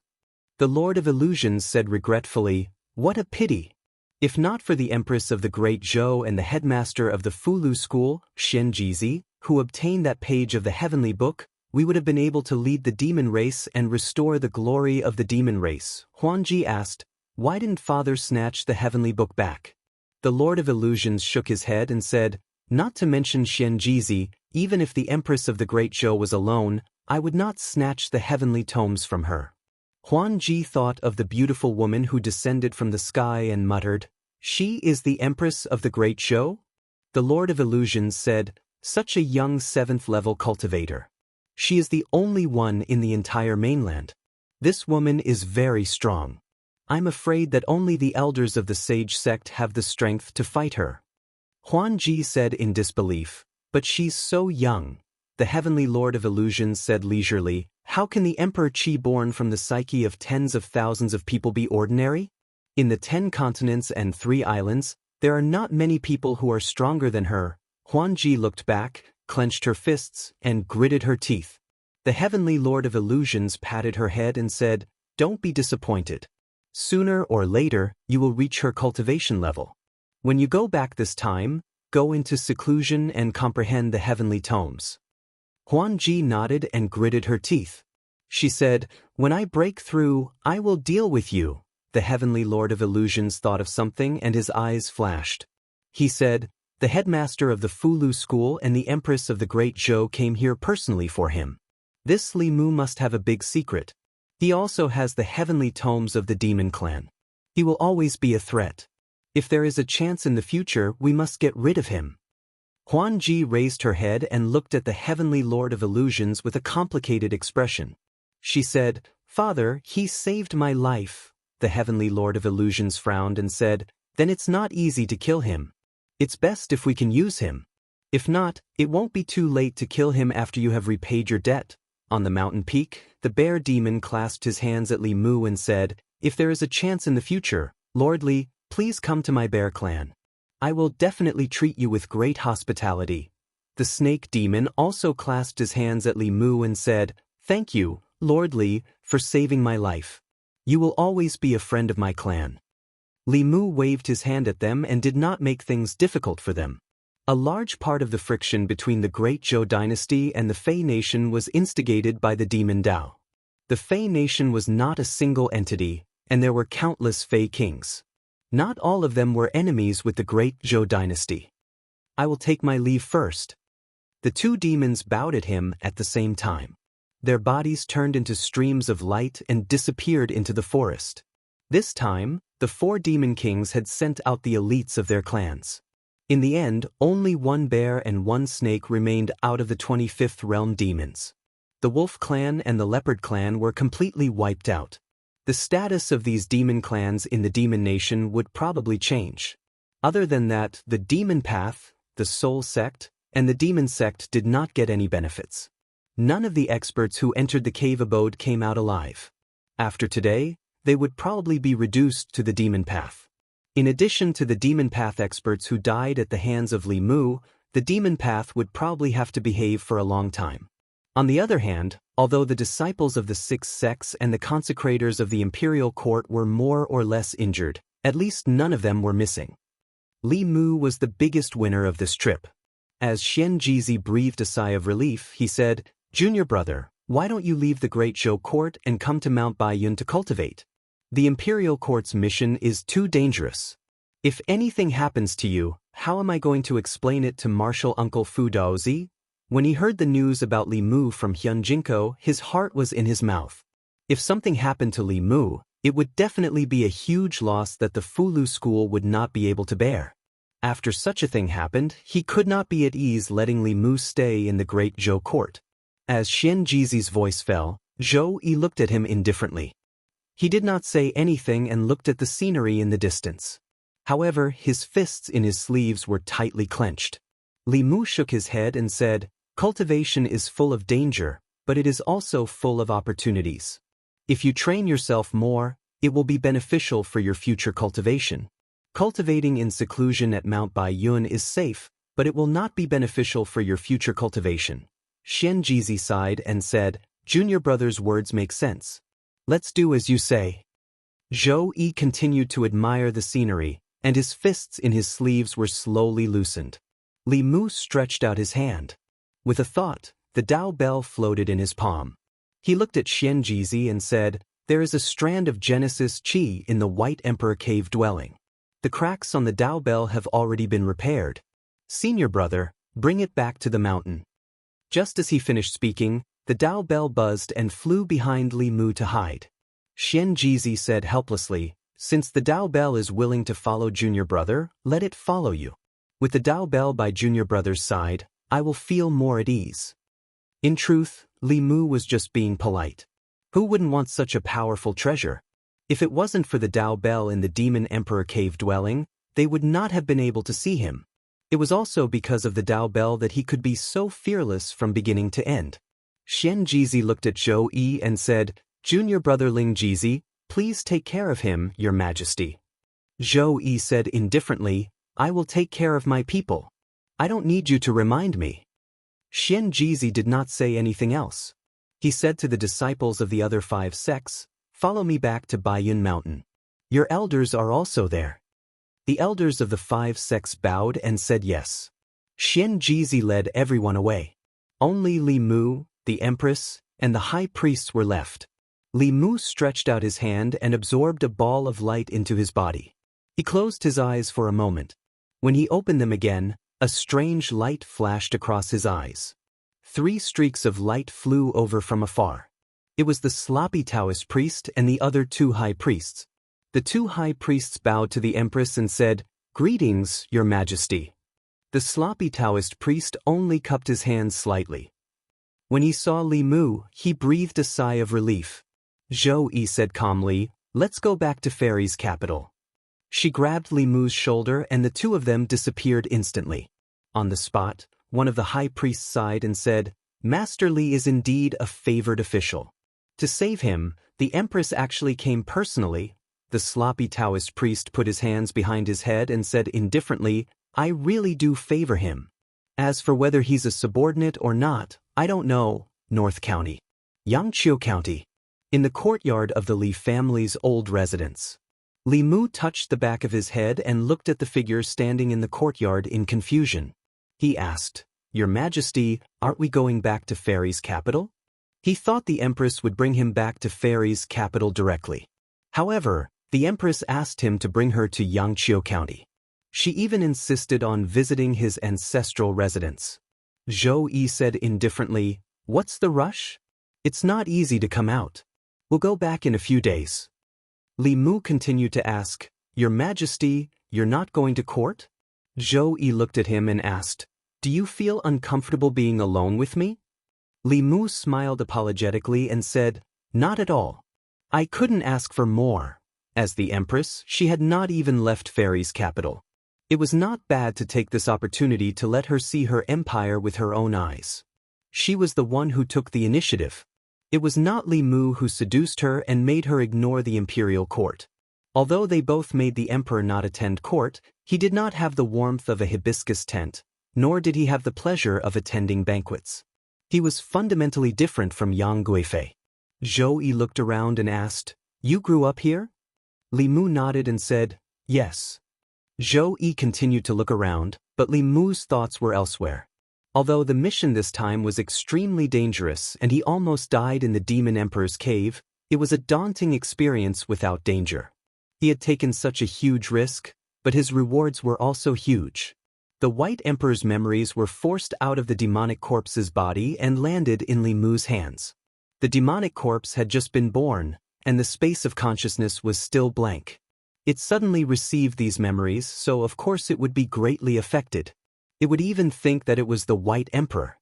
[SPEAKER 1] The Lord of Illusions said regretfully, "What a pity. If not for the Empress of the Great Zhou and the headmaster of the Fulu School, Xianxia, who obtained that page of the heavenly book, we would have been able to lead the demon race and restore the glory of the demon race." Huan Ji asked, "Why didn't Father snatch the heavenly book back?" The Lord of Illusions shook his head and said, "Not to mention Xianxia, even if the Empress of the Great Zhou was alone, I would not snatch the heavenly tomes from her." Huan Ji thought of the beautiful woman who descended from the sky and muttered, "She is the Empress of the Great Zhou?" The Lord of Illusions said, "Such a young 7th-level cultivator. She is the only one in the entire mainland. This woman is very strong. I'm afraid that only the elders of the Sage sect have the strength to fight her." Huan Ji said in disbelief, "But she's so young." The Heavenly Lord of Illusions said leisurely, "How can the Emperor Qi born from the psyche of tens of thousands of people be ordinary? In the 10 continents and 3 islands, there are not many people who are stronger than her." Huan Ji looked back, clenched her fists, and gritted her teeth. The Heavenly Lord of Illusions patted her head and said, "Don't be disappointed. Sooner or later, you will reach her cultivation level. When you go back this time, go into seclusion and comprehend the heavenly tomes." Huan Ji nodded and gritted her teeth. She said, "When I break through, I will deal with you." The Heavenly Lord of Illusions thought of something and his eyes flashed. He said, "The headmaster of the Fulu School and the Empress of the Great Zhou came here personally for him. This Li Mu must have a big secret. He also has the heavenly tomes of the demon clan. He will always be a threat. If there is a chance in the future, we must get rid of him." Huan Ji raised her head and looked at the Heavenly Lord of Illusions with a complicated expression. She said, "Father, he saved my life." The Heavenly Lord of Illusions frowned and said, "Then it's not easy to kill him. It's best if we can use him. If not, it won't be too late to kill him after you have repaid your debt." On the mountain peak, the bear demon clasped his hands at Li Mu and said, "If there is a chance in the future, Lord Li, please come to my bear clan. I will definitely treat you with great hospitality." The snake demon also clasped his hands at Li Mu and said, "Thank you, Lord Li, for saving my life. You will always be a friend of my clan." Li Mu waved his hand at them and did not make things difficult for them. A large part of the friction between the Great Zhou dynasty and the Fei nation was instigated by the demon Dao. The Fei nation was not a single entity, and there were countless Fei kings. Not all of them were enemies with the Great Zhou dynasty. I will take my leave first. The two demons bowed at him at the same time. Their bodies turned into streams of light and disappeared into the forest. This time, the four demon kings had sent out the elites of their clans. In the end, only one bear and one snake remained out of the 25th realm demons. The wolf clan and the leopard clan were completely wiped out. The status of these demon clans in the demon nation would probably change. Other than that, the demon path, the soul sect, and the demon sect did not get any benefits. None of the experts who entered the cave abode came out alive. After today, they would probably be reduced to the demon path. In addition to the demon path experts who died at the hands of Li Mu, the demon path would probably have to behave for a long time. On the other hand, although the disciples of the 6 sects and the consecrators of the imperial court were more or less injured, at least none of them were missing. Li Mu was the biggest winner of this trip. As Xianxia breathed a sigh of relief, he said, "Junior brother, why don't you leave the Great Zhou court and come to Mount Baiyun to cultivate? The imperial court's mission is too dangerous. If anything happens to you, how am I going to explain it to Marshal Uncle Fu Daozi?" When he heard the news about Li Mu from Hyunjinko, his heart was in his mouth. If something happened to Li Mu, it would definitely be a huge loss that the Fulu school would not be able to bear. After such a thing happened, he could not be at ease letting Li Mu stay in the Great Zhou court. As Xianxia's voice fell, Zhou Yi looked at him indifferently. He did not say anything and looked at the scenery in the distance. However, his fists in his sleeves were tightly clenched. Li Mu shook his head and said, "Cultivation is full of danger, but it is also full of opportunities. If you train yourself more, it will be beneficial for your future cultivation. Cultivating in seclusion at Mount Baiyun is safe, but it will not be beneficial for your future cultivation." Xianxia sighed and said, "Junior brother's words make sense. Let's do as you say." Zhou Yi continued to admire the scenery, and his fists in his sleeves were slowly loosened. Li Mu stretched out his hand. With a thought, the Tao bell floated in his palm. He looked at Xianxia and said, "There is a strand of Genesis Qi in the White Emperor cave dwelling. The cracks on the Tao bell have already been repaired. Senior brother, bring it back to the mountain." Just as he finished speaking, the Tao bell buzzed and flew behind Li Mu to hide. Xianxia said helplessly, "Since the Tao bell is willing to follow junior brother, let it follow you. With the Tao bell by junior brother's side, I will feel more at ease." In truth, Li Mu was just being polite. Who wouldn't want such a powerful treasure? If it wasn't for the Tao bell in the Demon Emperor cave dwelling, they would not have been able to see him. It was also because of the Tao bell that he could be so fearless from beginning to end. Xianxia looked at Zhou Yi and said, "Junior brother Ling Jizi, please take care of him, your majesty." Zhou Yi said indifferently, "I will take care of my people. I don't need you to remind me." Xianxia did not say anything else. He said to the disciples of the other 5 sects, "Follow me back to Baiyun Mountain. Your elders are also there." The elders of the 5 sects bowed and said yes. Xianxia led everyone away. Only Li Mu, the empress, and the high priests were left. Li Mu stretched out his hand and absorbed a ball of light into his body. He closed his eyes for a moment. When he opened them again, a strange light flashed across his eyes. 3 streaks of light flew over from afar. It was the sloppy Taoist priest and the other 2 high priests. The 2 high priests bowed to the empress and said, "Greetings, your majesty." The sloppy Taoist priest only cupped his hands slightly. When he saw Li Mu, he breathed a sigh of relief. Zhou Yi said calmly, "Let's go back to Fairy's capital." She grabbed Li Mu's shoulder and the 2 of them disappeared instantly. On the spot, one of the high priests sighed and said, "Master Li is indeed a favored official. To save him, the empress actually came personally." The sloppy Taoist priest put his hands behind his head and said indifferently, "I really do favor him. As for whether he's a subordinate or not, I don't know." North County. Yangqiu County. In the courtyard of the Li family's old residence. Li Mu touched the back of his head and looked at the figure standing in the courtyard in confusion. He asked, "Your Majesty, aren't we going back to Fairy's capital?" He thought the Empress would bring him back to Fairy's capital directly. However, the Empress asked him to bring her to Xianxia County. She even insisted on visiting his ancestral residence. Zhou Yi said indifferently, "What's the rush? It's not easy to come out. We'll go back in a few days." Li Mu continued to ask, "Your Majesty, you're not going to court?" Zhou Yi looked at him and asked, "Do you feel uncomfortable being alone with me?" Li Mu smiled apologetically and said, "Not at all. I couldn't ask for more." As the Empress, she had not even left Fairy's capital. It was not bad to take this opportunity to let her see her empire with her own eyes. She was the one who took the initiative. It was not Li Mu who seduced her and made her ignore the imperial court. Although they both made the emperor not attend court, he did not have the warmth of a hibiscus tent, nor did he have the pleasure of attending banquets. He was fundamentally different from Yang Guifei. Zhou Yi looked around and asked, "You grew up here?" Li Mu nodded and said, "Yes." Zhou Yi continued to look around, but Li Mu's thoughts were elsewhere. Although the mission this time was extremely dangerous and he almost died in the Demon Emperor's cave, it was a daunting experience without danger. He had taken such a huge risk, but his rewards were also huge. The White Emperor's memories were forced out of the demonic corpse's body and landed in Li Mu's hands. The demonic corpse had just been born, and the space of consciousness was still blank. It suddenly received these memories, so of course it would be greatly affected. It would even think that it was the White Emperor.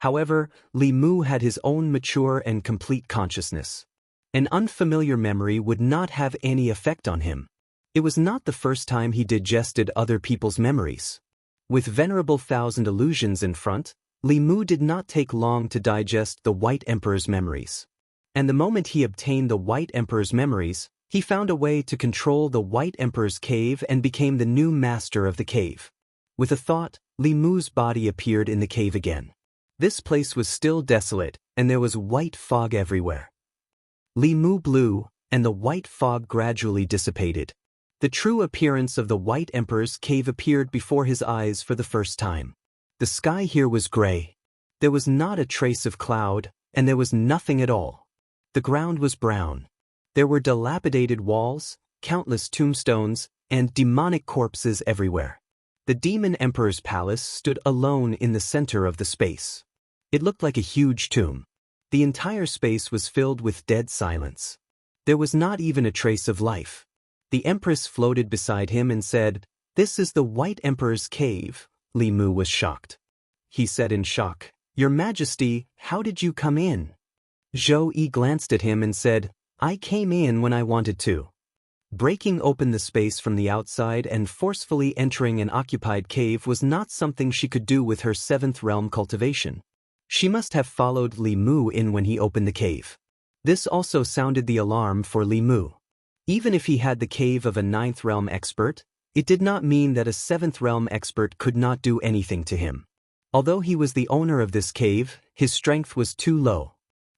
[SPEAKER 1] However, Li Mu had his own mature and complete consciousness. An unfamiliar memory would not have any effect on him. It was not the first time he digested other people's memories. With Venerable Thousand Illusions in front, Li Mu did not take long to digest the White Emperor's memories. And the moment he obtained the White Emperor's memories, he found a way to control the White Emperor's cave and became the new master of the cave. With a thought, Li Mu's body appeared in the cave again. This place was still desolate, and there was white fog everywhere. Li Mu blew, and the white fog gradually dissipated. The true appearance of the White Emperor's cave appeared before his eyes for the first time. The sky here was gray. There was not a trace of cloud, and there was nothing at all. The ground was brown. There were dilapidated walls, countless tombstones, and demonic corpses everywhere. The Demon Emperor's palace stood alone in the center of the space. It looked like a huge tomb. The entire space was filled with dead silence. There was not even a trace of life. The Empress floated beside him and said, "This is the White Emperor's cave." Li Mu was shocked. He said in shock, "Your Majesty, how did you come in?" Zhou Yi glanced at him and said, "I came in when I wanted to." Breaking open the space from the outside and forcefully entering an occupied cave was not something she could do with her 7th realm cultivation. She must have followed Li Mu in when he opened the cave. This also sounded the alarm for Li Mu. Even if he had the cave of a 9th realm expert, it did not mean that a 7th realm expert could not do anything to him. Although he was the owner of this cave, his strength was too low.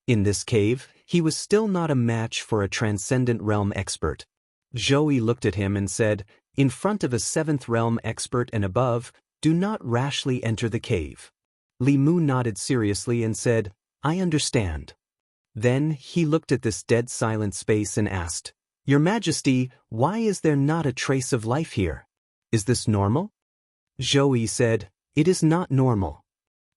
[SPEAKER 1] In this cave, he was still not a match for a transcendent realm expert. Zhou Yi looked at him and said, "In front of a 7th realm expert and above, do not rashly enter the cave." Li Mu nodded seriously and said, "I understand." Then he looked at this dead silent space and asked, "Your Majesty, why is there not a trace of life here? Is this normal?" Zhou Yi said, "It is not normal."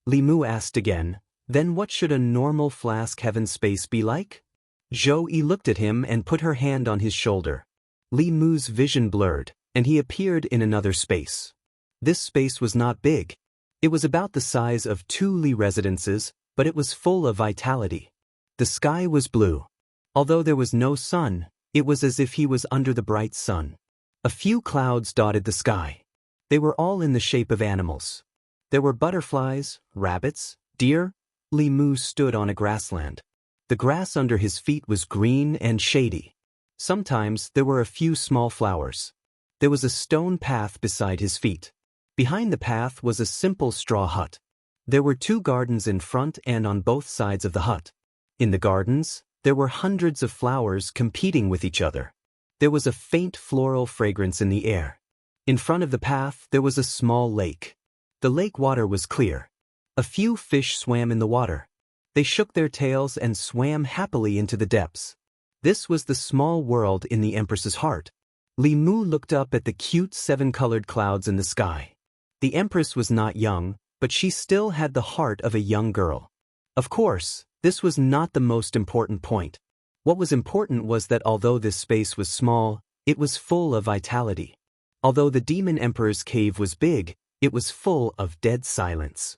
[SPEAKER 1] Li Mu asked again, "Then what should a normal flask heaven space be like?" Zhou Yi looked at him and put her hand on his shoulder. Li Mu's vision blurred, and he appeared in another space. This space was not big. It was about the size of 2 Li residences, but it was full of vitality. The sky was blue. Although there was no sun, it was as if he was under the bright sun. A few clouds dotted the sky. They were all in the shape of animals. There were butterflies, rabbits, deer. Li Mu stood on a grassland. The grass under his feet was green and shady. Sometimes there were a few small flowers. There was a stone path beside his feet. Behind the path was a simple straw hut. There were 2 gardens in front and on both sides of the hut. In the gardens, there were hundreds of flowers competing with each other. There was a faint floral fragrance in the air. In front of the path, there was a small lake. The lake water was clear. A few fish swam in the water. They shook their tails and swam happily into the depths. This was the small world in the Empress's heart. Li Mu looked up at the cute seven-colored clouds in the sky. The Empress was not young, but she still had the heart of a young girl. Of course, this was not the most important point. What was important was that although this space was small, it was full of vitality. Although the Demon Emperor's cave was big, it was full of dead silence.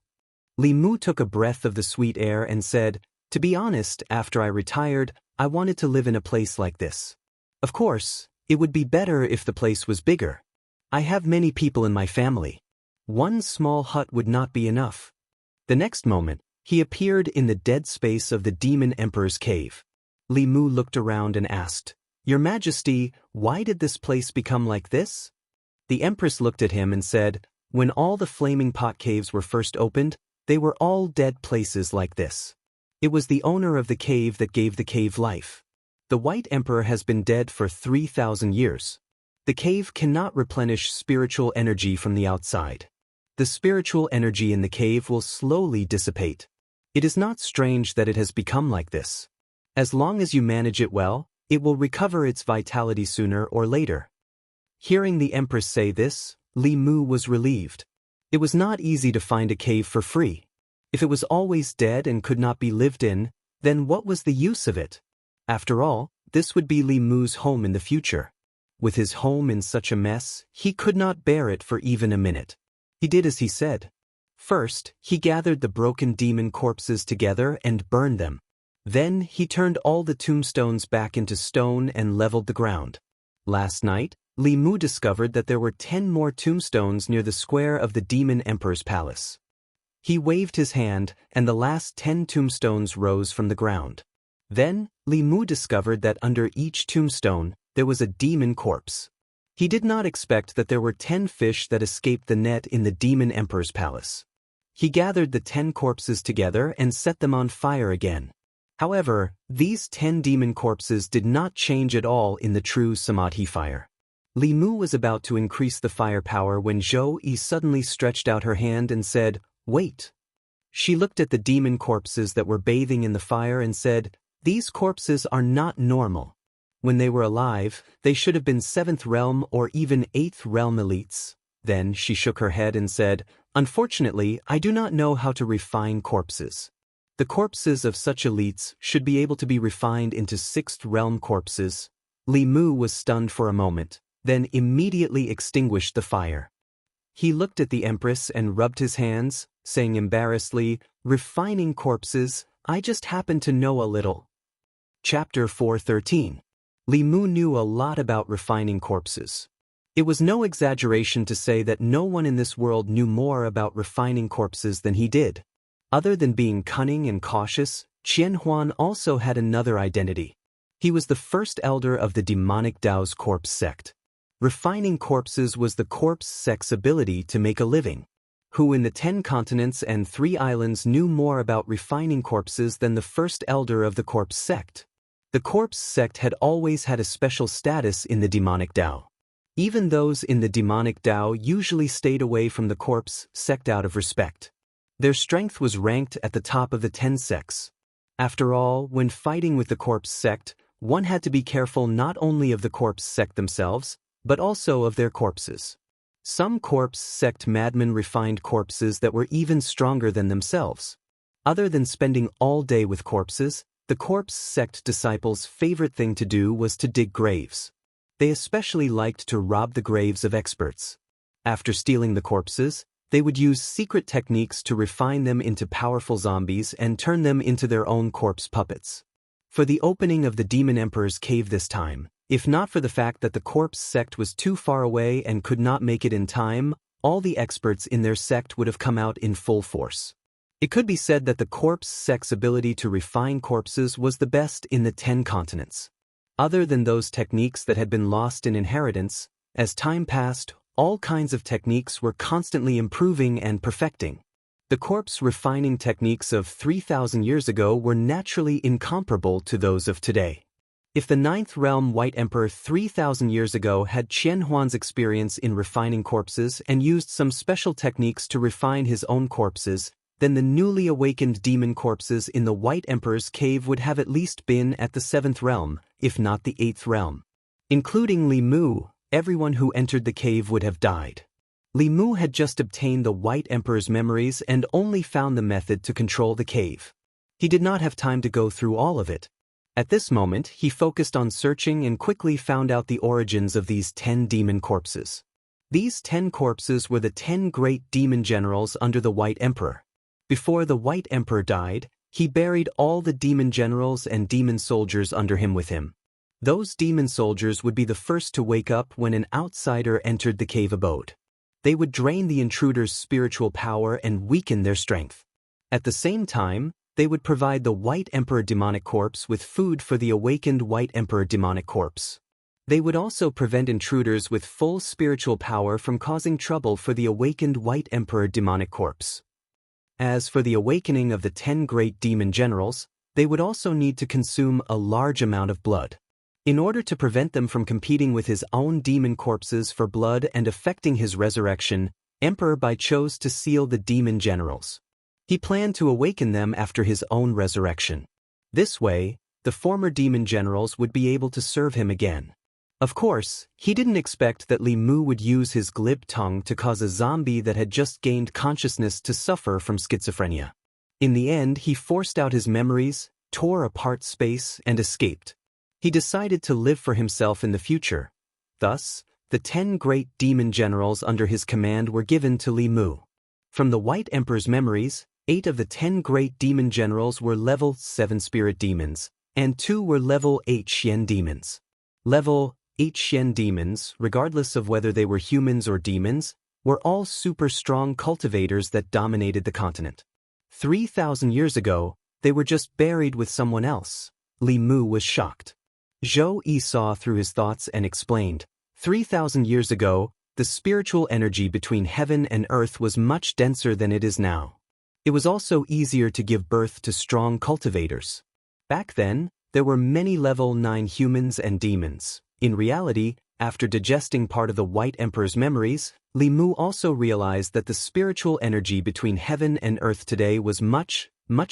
[SPEAKER 1] Li Mu took a breath of the sweet air and said, "To be honest, after I retired, I wanted to live in a place like this. Of course, it would be better if the place was bigger. I have many people in my family. One small hut would not be enough." The next moment, he appeared in the dead space of the Demon Emperor's cave. Li Mu looked around and asked, "Your Majesty, why did this place become like this?" The Empress looked at him and said, "When all the flaming pot caves were first opened, they were all dead places like this. It was the owner of the cave that gave the cave life. The White Emperor has been dead for 3,000 years. The cave cannot replenish spiritual energy from the outside. The spiritual energy in the cave will slowly dissipate. It is not strange that it has become like this. As long as you manage it well, it will recover its vitality sooner or later." Hearing the Empress say this, Li Mu was relieved. It was not easy to find a cave for free. If it was always dead and could not be lived in, then what was the use of it? After all, this would be Li Mu's home in the future. With his home in such a mess, he could not bear it for even a minute. He did as he said. First, he gathered the broken demon corpses together and burned them. Then, he turned all the tombstones back into stone and leveled the ground. Last night, Li Mu discovered that there were 10 more tombstones near the square of the Demon Emperor's palace. He waved his hand, and the last 10 tombstones rose from the ground. Then, Li Mu discovered that under each tombstone, there was a demon corpse. He did not expect that there were 10 fish that escaped the net in the Demon Emperor's palace. He gathered the 10 corpses together and set them on fire again. However, these 10 demon corpses did not change at all in the true Samadhi fire. Li Mu was about to increase the firepower when Zhou Yi suddenly stretched out her hand and said, "Wait." She looked at the demon corpses that were bathing in the fire and said, "These corpses are not normal. When they were alive, they should have been 7th realm or even 8th realm elites." Then she shook her head and said, "Unfortunately, I do not know how to refine corpses. The corpses of such elites should be able to be refined into 6th realm corpses." Li Mu was stunned for a moment, then immediately extinguished the fire. He looked at the Empress and rubbed his hands, saying embarrassedly, "Refining corpses, I just happen to know a little." Chapter 413. Li Mu knew a lot about refining corpses. It was no exaggeration to say that no one in this world knew more about refining corpses than he did. Other than being cunning and cautious, Qian Huan also had another identity. He was the first elder of the demonic Dao's corpse sect. Refining corpses was the corpse sect's ability to make a living. Who in the 10 continents and 3 islands knew more about refining corpses than the first elder of the corpse sect? The corpse sect had always had a special status in the demonic Dao. Even those in the demonic Dao usually stayed away from the corpse sect out of respect. Their strength was ranked at the top of the 10 sects. After all, when fighting with the corpse sect, one had to be careful not only of the corpse sect themselves, but also of their corpses. Some corpse sect madmen refined corpses that were even stronger than themselves. Other than spending all day with corpses, the corpse sect disciples' favorite thing to do was to dig graves. They especially liked to rob the graves of experts. After stealing the corpses, they would use secret techniques to refine them into powerful zombies and turn them into their own corpse puppets. For the opening of the Demon Emperor's cave this time, if not for the fact that the corpse sect was too far away and could not make it in time, all the experts in their sect would have come out in full force. It could be said that the corpse sect's ability to refine corpses was the best in the 10 continents. Other than those techniques that had been lost in inheritance, as time passed, all kinds of techniques were constantly improving and perfecting. The corpse refining techniques of 3,000 years ago were naturally incomparable to those of today. If the Ninth Realm White Emperor 3,000 years ago had Qian Huan's experience in refining corpses and used some special techniques to refine his own corpses, then the newly awakened demon corpses in the White Emperor's cave would have at least been at the 7th realm, if not the 8th realm. Including Li Mu, everyone who entered the cave would have died. Li Mu had just obtained the White Emperor's memories and only found the method to control the cave. He did not have time to go through all of it. At this moment, he focused on searching and quickly found out the origins of these 10 demon corpses. These 10 corpses were the 10 great demon generals under the White Emperor. Before the White Emperor died, he buried all the demon generals and demon soldiers under him with him. Those demon soldiers would be the first to wake up when an outsider entered the cave abode. They would drain the intruder's spiritual power and weaken their strength. At the same time, they would provide the White Emperor demonic corpse with food for the awakened White Emperor demonic corpse. They would also prevent intruders with full spiritual power from causing trouble for the awakened White Emperor demonic corpse. As for the awakening of the 10 great demon generals, they would also need to consume a large amount of blood. In order to prevent them from competing with his own demon corpses for blood and affecting his resurrection, Emperor Bai chose to seal the demon generals. He planned to awaken them after his own resurrection. This way, the former demon generals would be able to serve him again. Of course, he didn't expect that Li Mu would use his glib tongue to cause a zombie that had just gained consciousness to suffer from schizophrenia. In the end, he forced out his memories, tore apart space, and escaped. He decided to live for himself in the future. Thus, the 10 great demon generals under his command were given to Li Mu. From the White Emperor's memories, 8 of the 10 great demon generals were level 7 spirit demons, and 2 were level 8 Xian demons. Level 8 Xian demons, regardless of whether they were humans or demons, were all super strong cultivators that dominated the continent. 3,000 years ago, they were just buried with someone else. Li Mu was shocked. Zhou Yi saw through his thoughts and explained, 3,000 years ago, the spiritual energy between heaven and earth was much denser than it is now. It was also easier to give birth to strong cultivators. Back then, there were many level 9 humans and demons. In reality, after digesting part of the White Emperor's memories, Li Mu also realized that the spiritual energy between heaven and earth today was much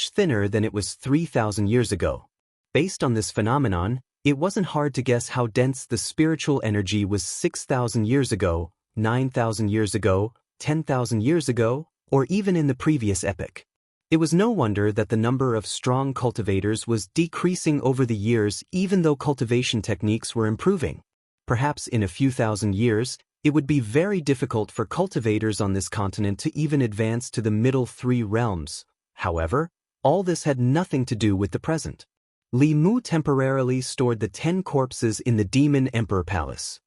[SPEAKER 1] thinner than it was 3,000 years ago. Based on this phenomenon, it wasn't hard to guess how dense the spiritual energy was 6,000 years ago, 9,000 years ago, 10,000 years ago, or even in the previous epoch. It was no wonder that the number of strong cultivators was decreasing over the years even though cultivation techniques were improving. Perhaps in a few thousand years, it would be very difficult for cultivators on this continent to even advance to the middle 3 realms. However, all this had nothing to do with the present. Li Mu temporarily stored the 10 corpses in the Demon Emperor Palace.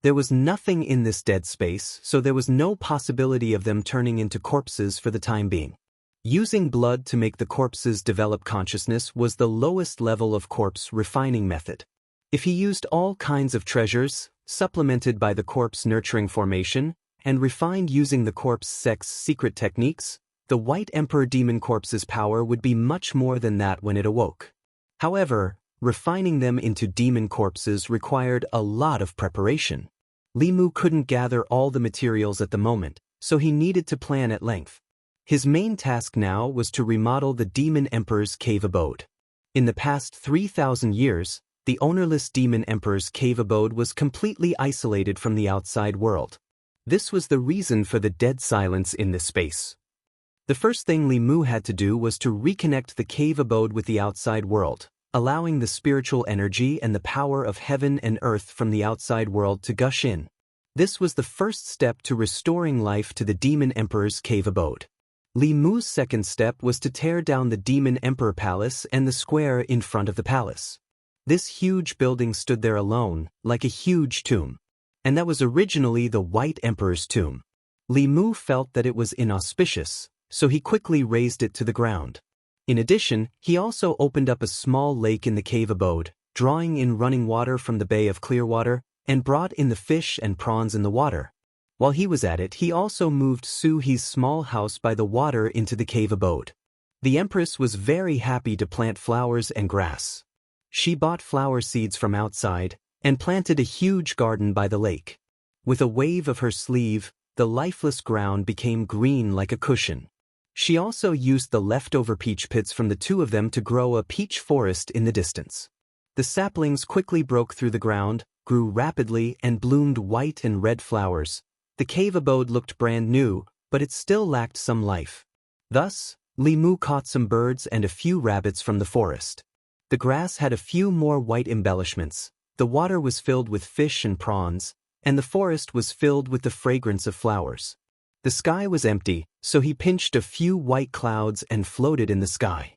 [SPEAKER 1] There was nothing in this dead space, so there was no possibility of them turning into corpses for the time being. Using blood to make the corpses develop consciousness was the lowest level of corpse refining method. If he used all kinds of treasures, supplemented by the corpse nurturing formation, and refined using the corpse sect's secret techniques, the White Emperor demon corpse's power would be much more than that when it awoke. However, refining them into demon corpses required a lot of preparation. Li Mu couldn't gather all the materials at the moment, so he needed to plan at length. His main task now was to remodel the Demon Emperor's cave abode. In the past 3,000 years, the ownerless Demon Emperor's cave abode was completely isolated from the outside world. This was the reason for the dead silence in this space. The first thing Li Mu had to do was to reconnect the cave abode with the outside world, allowing the spiritual energy and the power of heaven and earth from the outside world to gush in. This was the first step to restoring life to the Demon Emperor's cave abode. Li Mu's second step was to tear down the Demon Emperor Palace and the square in front of the palace. This huge building stood there alone, like a huge tomb. And that was originally the White Emperor's tomb. Li Mu felt that it was inauspicious, so he quickly razed it to the ground. In addition, he also opened up a small lake in the cave abode, drawing in running water from the Bay of Clearwater, and brought in the fish and prawns in the water. While he was at it, he also moved Su He's small house by the water into the cave abode. The Empress was very happy to plant flowers and grass. She bought flower seeds from outside and planted a huge garden by the lake. With a wave of her sleeve, the lifeless ground became green like a cushion. She also used the leftover peach pits from the two of them to grow a peach forest in the distance. The saplings quickly broke through the ground, grew rapidly, and bloomed white and red flowers. The cave abode looked brand new, but it still lacked some life. Thus, Li Mu caught some birds and a few rabbits from the forest. The grass had a few more white embellishments, the water was filled with fish and prawns, and the forest was filled with the fragrance of flowers. The sky was empty, so he pinched a few white clouds and floated in the sky.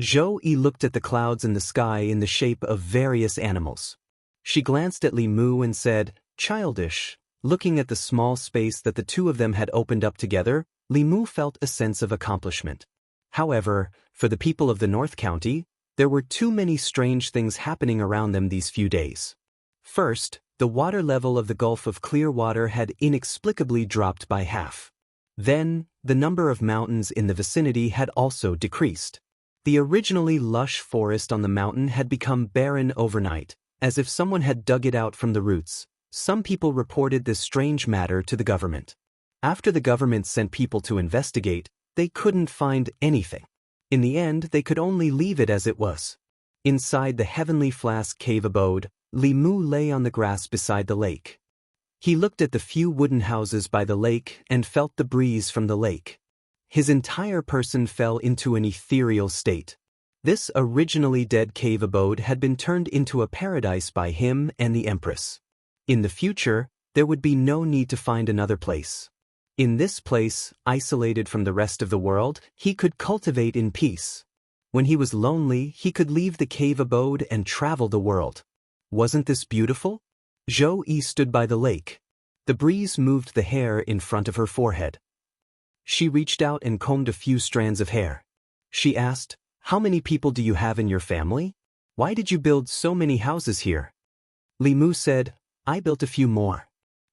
[SPEAKER 1] Zhou Yi looked at the clouds in the sky in the shape of various animals. She glanced at Li Mu and said, "Childish." Looking at the small space that the two of them had opened up together, Li Mu felt a sense of accomplishment. However, for the people of the North County, there were too many strange things happening around them these few days. First, the water level of the Gulf of Clearwater had inexplicably dropped by half. Then, the number of mountains in the vicinity had also decreased. The originally lush forest on the mountain had become barren overnight, as if someone had dug it out from the roots. Some people reported this strange matter to the government. After the government sent people to investigate, they couldn't find anything. In the end, they could only leave it as it was. Inside the Heavenly Flask cave abode, Li Mu lay on the grass beside the lake. He looked at the few wooden houses by the lake and felt the breeze from the lake. His entire person fell into an ethereal state. This originally dead cave abode had been turned into a paradise by him and the Empress. In the future, there would be no need to find another place. In this place, isolated from the rest of the world, he could cultivate in peace. When he was lonely, he could leave the cave abode and travel the world. Wasn't this beautiful? Zhou Yi stood by the lake. The breeze moved the hair in front of her forehead. She reached out and combed a few strands of hair. She asked, "How many people do you have in your family? Why did you build so many houses here?" Li Mu said, "I built a few more.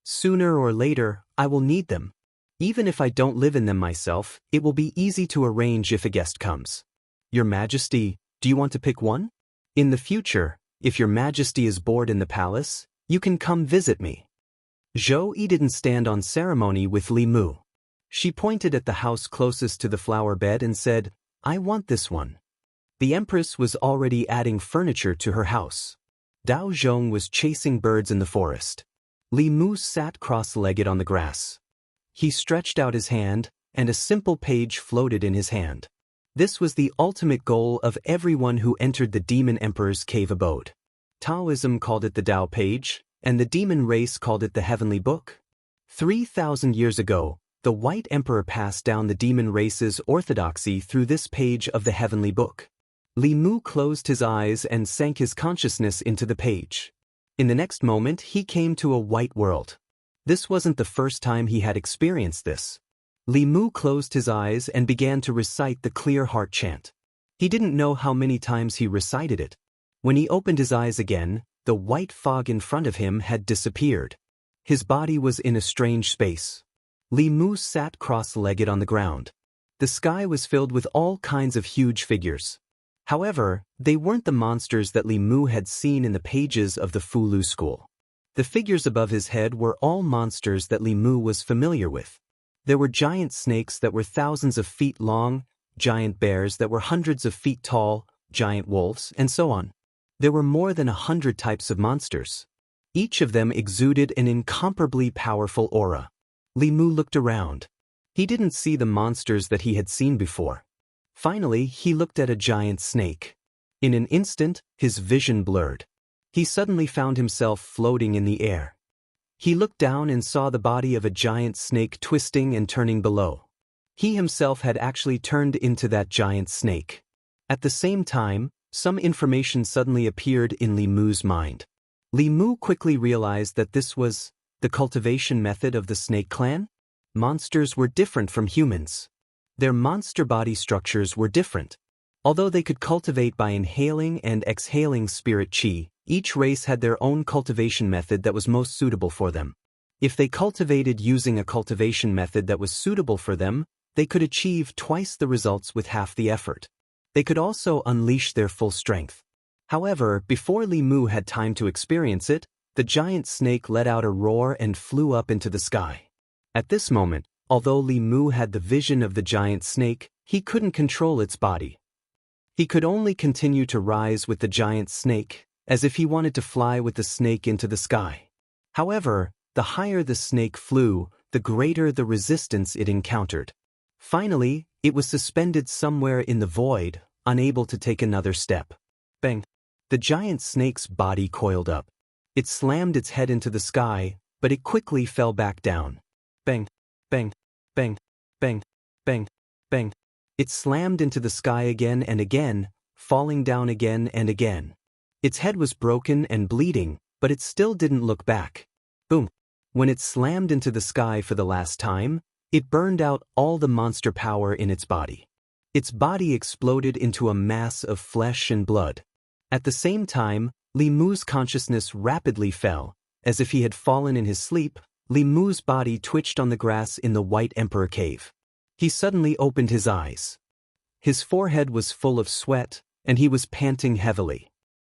[SPEAKER 1] Sooner or later, I will need them. Even if I don't live in them myself, it will be easy to arrange if a guest comes. Your Majesty, do you want to pick one? In the future, if your Majesty is bored in the palace, you can come visit me." Zhou Yi didn't stand on ceremony with Li Mu. She pointed at the house closest to the flower bed and said, "I want this one." The Empress was already adding furniture to her house. Dao Zhong was chasing birds in the forest. Li Mu sat cross-legged on the grass. He stretched out his hand, and a simple page floated in his hand. This was the ultimate goal of everyone who entered the Demon Emperor's cave abode. Taoism called it the Tao Page, and the demon race called it the Heavenly Book. 3,000 years ago, the White Emperor passed down the demon race's orthodoxy through this page of the Heavenly Book. Li Mu closed his eyes and sank his consciousness into the page. In the next moment, he came to a white world. This wasn't the first time he had experienced this. Li Mu closed his eyes and began to recite the Clear Heart chant. He didn't know how many times he recited it. When he opened his eyes again, the white fog in front of him had disappeared. His body was in a strange space. Li Mu sat cross-legged on the ground. The sky was filled with all kinds of huge figures. However, they weren't the monsters that Li Mu had seen in the pages of the Fulu school. The figures above his head were all monsters that Li Mu was familiar with. There were giant snakes that were thousands of feet long, giant bears that were hundreds of feet tall, giant wolves, and so on. There were more than 100 types of monsters. Each of them exuded an incomparably powerful aura. Li Mu looked around. He didn't see the monsters that he had seen before. Finally, he looked at a giant snake. In an instant, his vision blurred. He suddenly found himself floating in the air. He looked down and saw the body of a giant snake twisting and turning below. He himself had actually turned into that giant snake. At the same time, some information suddenly appeared in Li Mu's mind. Li Mu quickly realized that this was the cultivation method of the snake clan. Monsters were different from humans. Their monster body structures were different. Although they could cultivate by inhaling and exhaling spirit chi, each race had their own cultivation method that was most suitable for them. If they cultivated using a cultivation method that was suitable for them, they could achieve twice the results with half the effort. They could also unleash their full strength. However, before Li Mu had time to experience it, the giant snake let out a roar and flew up into the sky. At this moment, although Li Mu had the vision of the giant snake, he couldn't control its body. He could only continue to rise with the giant snake, as if he wanted to fly with the snake into the sky. However, the higher the snake flew, the greater the resistance it encountered. Finally, it was suspended somewhere in the void, unable to take another step. Bang! The giant snake's body coiled up. It slammed its head into the sky, but it quickly fell back down. Bang! Bang! Bang! Bang! Bang! Bang! It slammed into the sky again and again, falling down again and again. Its head was broken and bleeding, but it still didn't look back. Boom! When it slammed into the sky for the last time, it burned out all the monster power in its body. Its body exploded into a mass of flesh and blood. At the same time, Li Mu's consciousness rapidly fell. As if he had fallen in his sleep, Li Mu's body twitched on the grass in the White Emperor cave. He suddenly opened his eyes. His forehead was full of sweat, and he was panting heavily.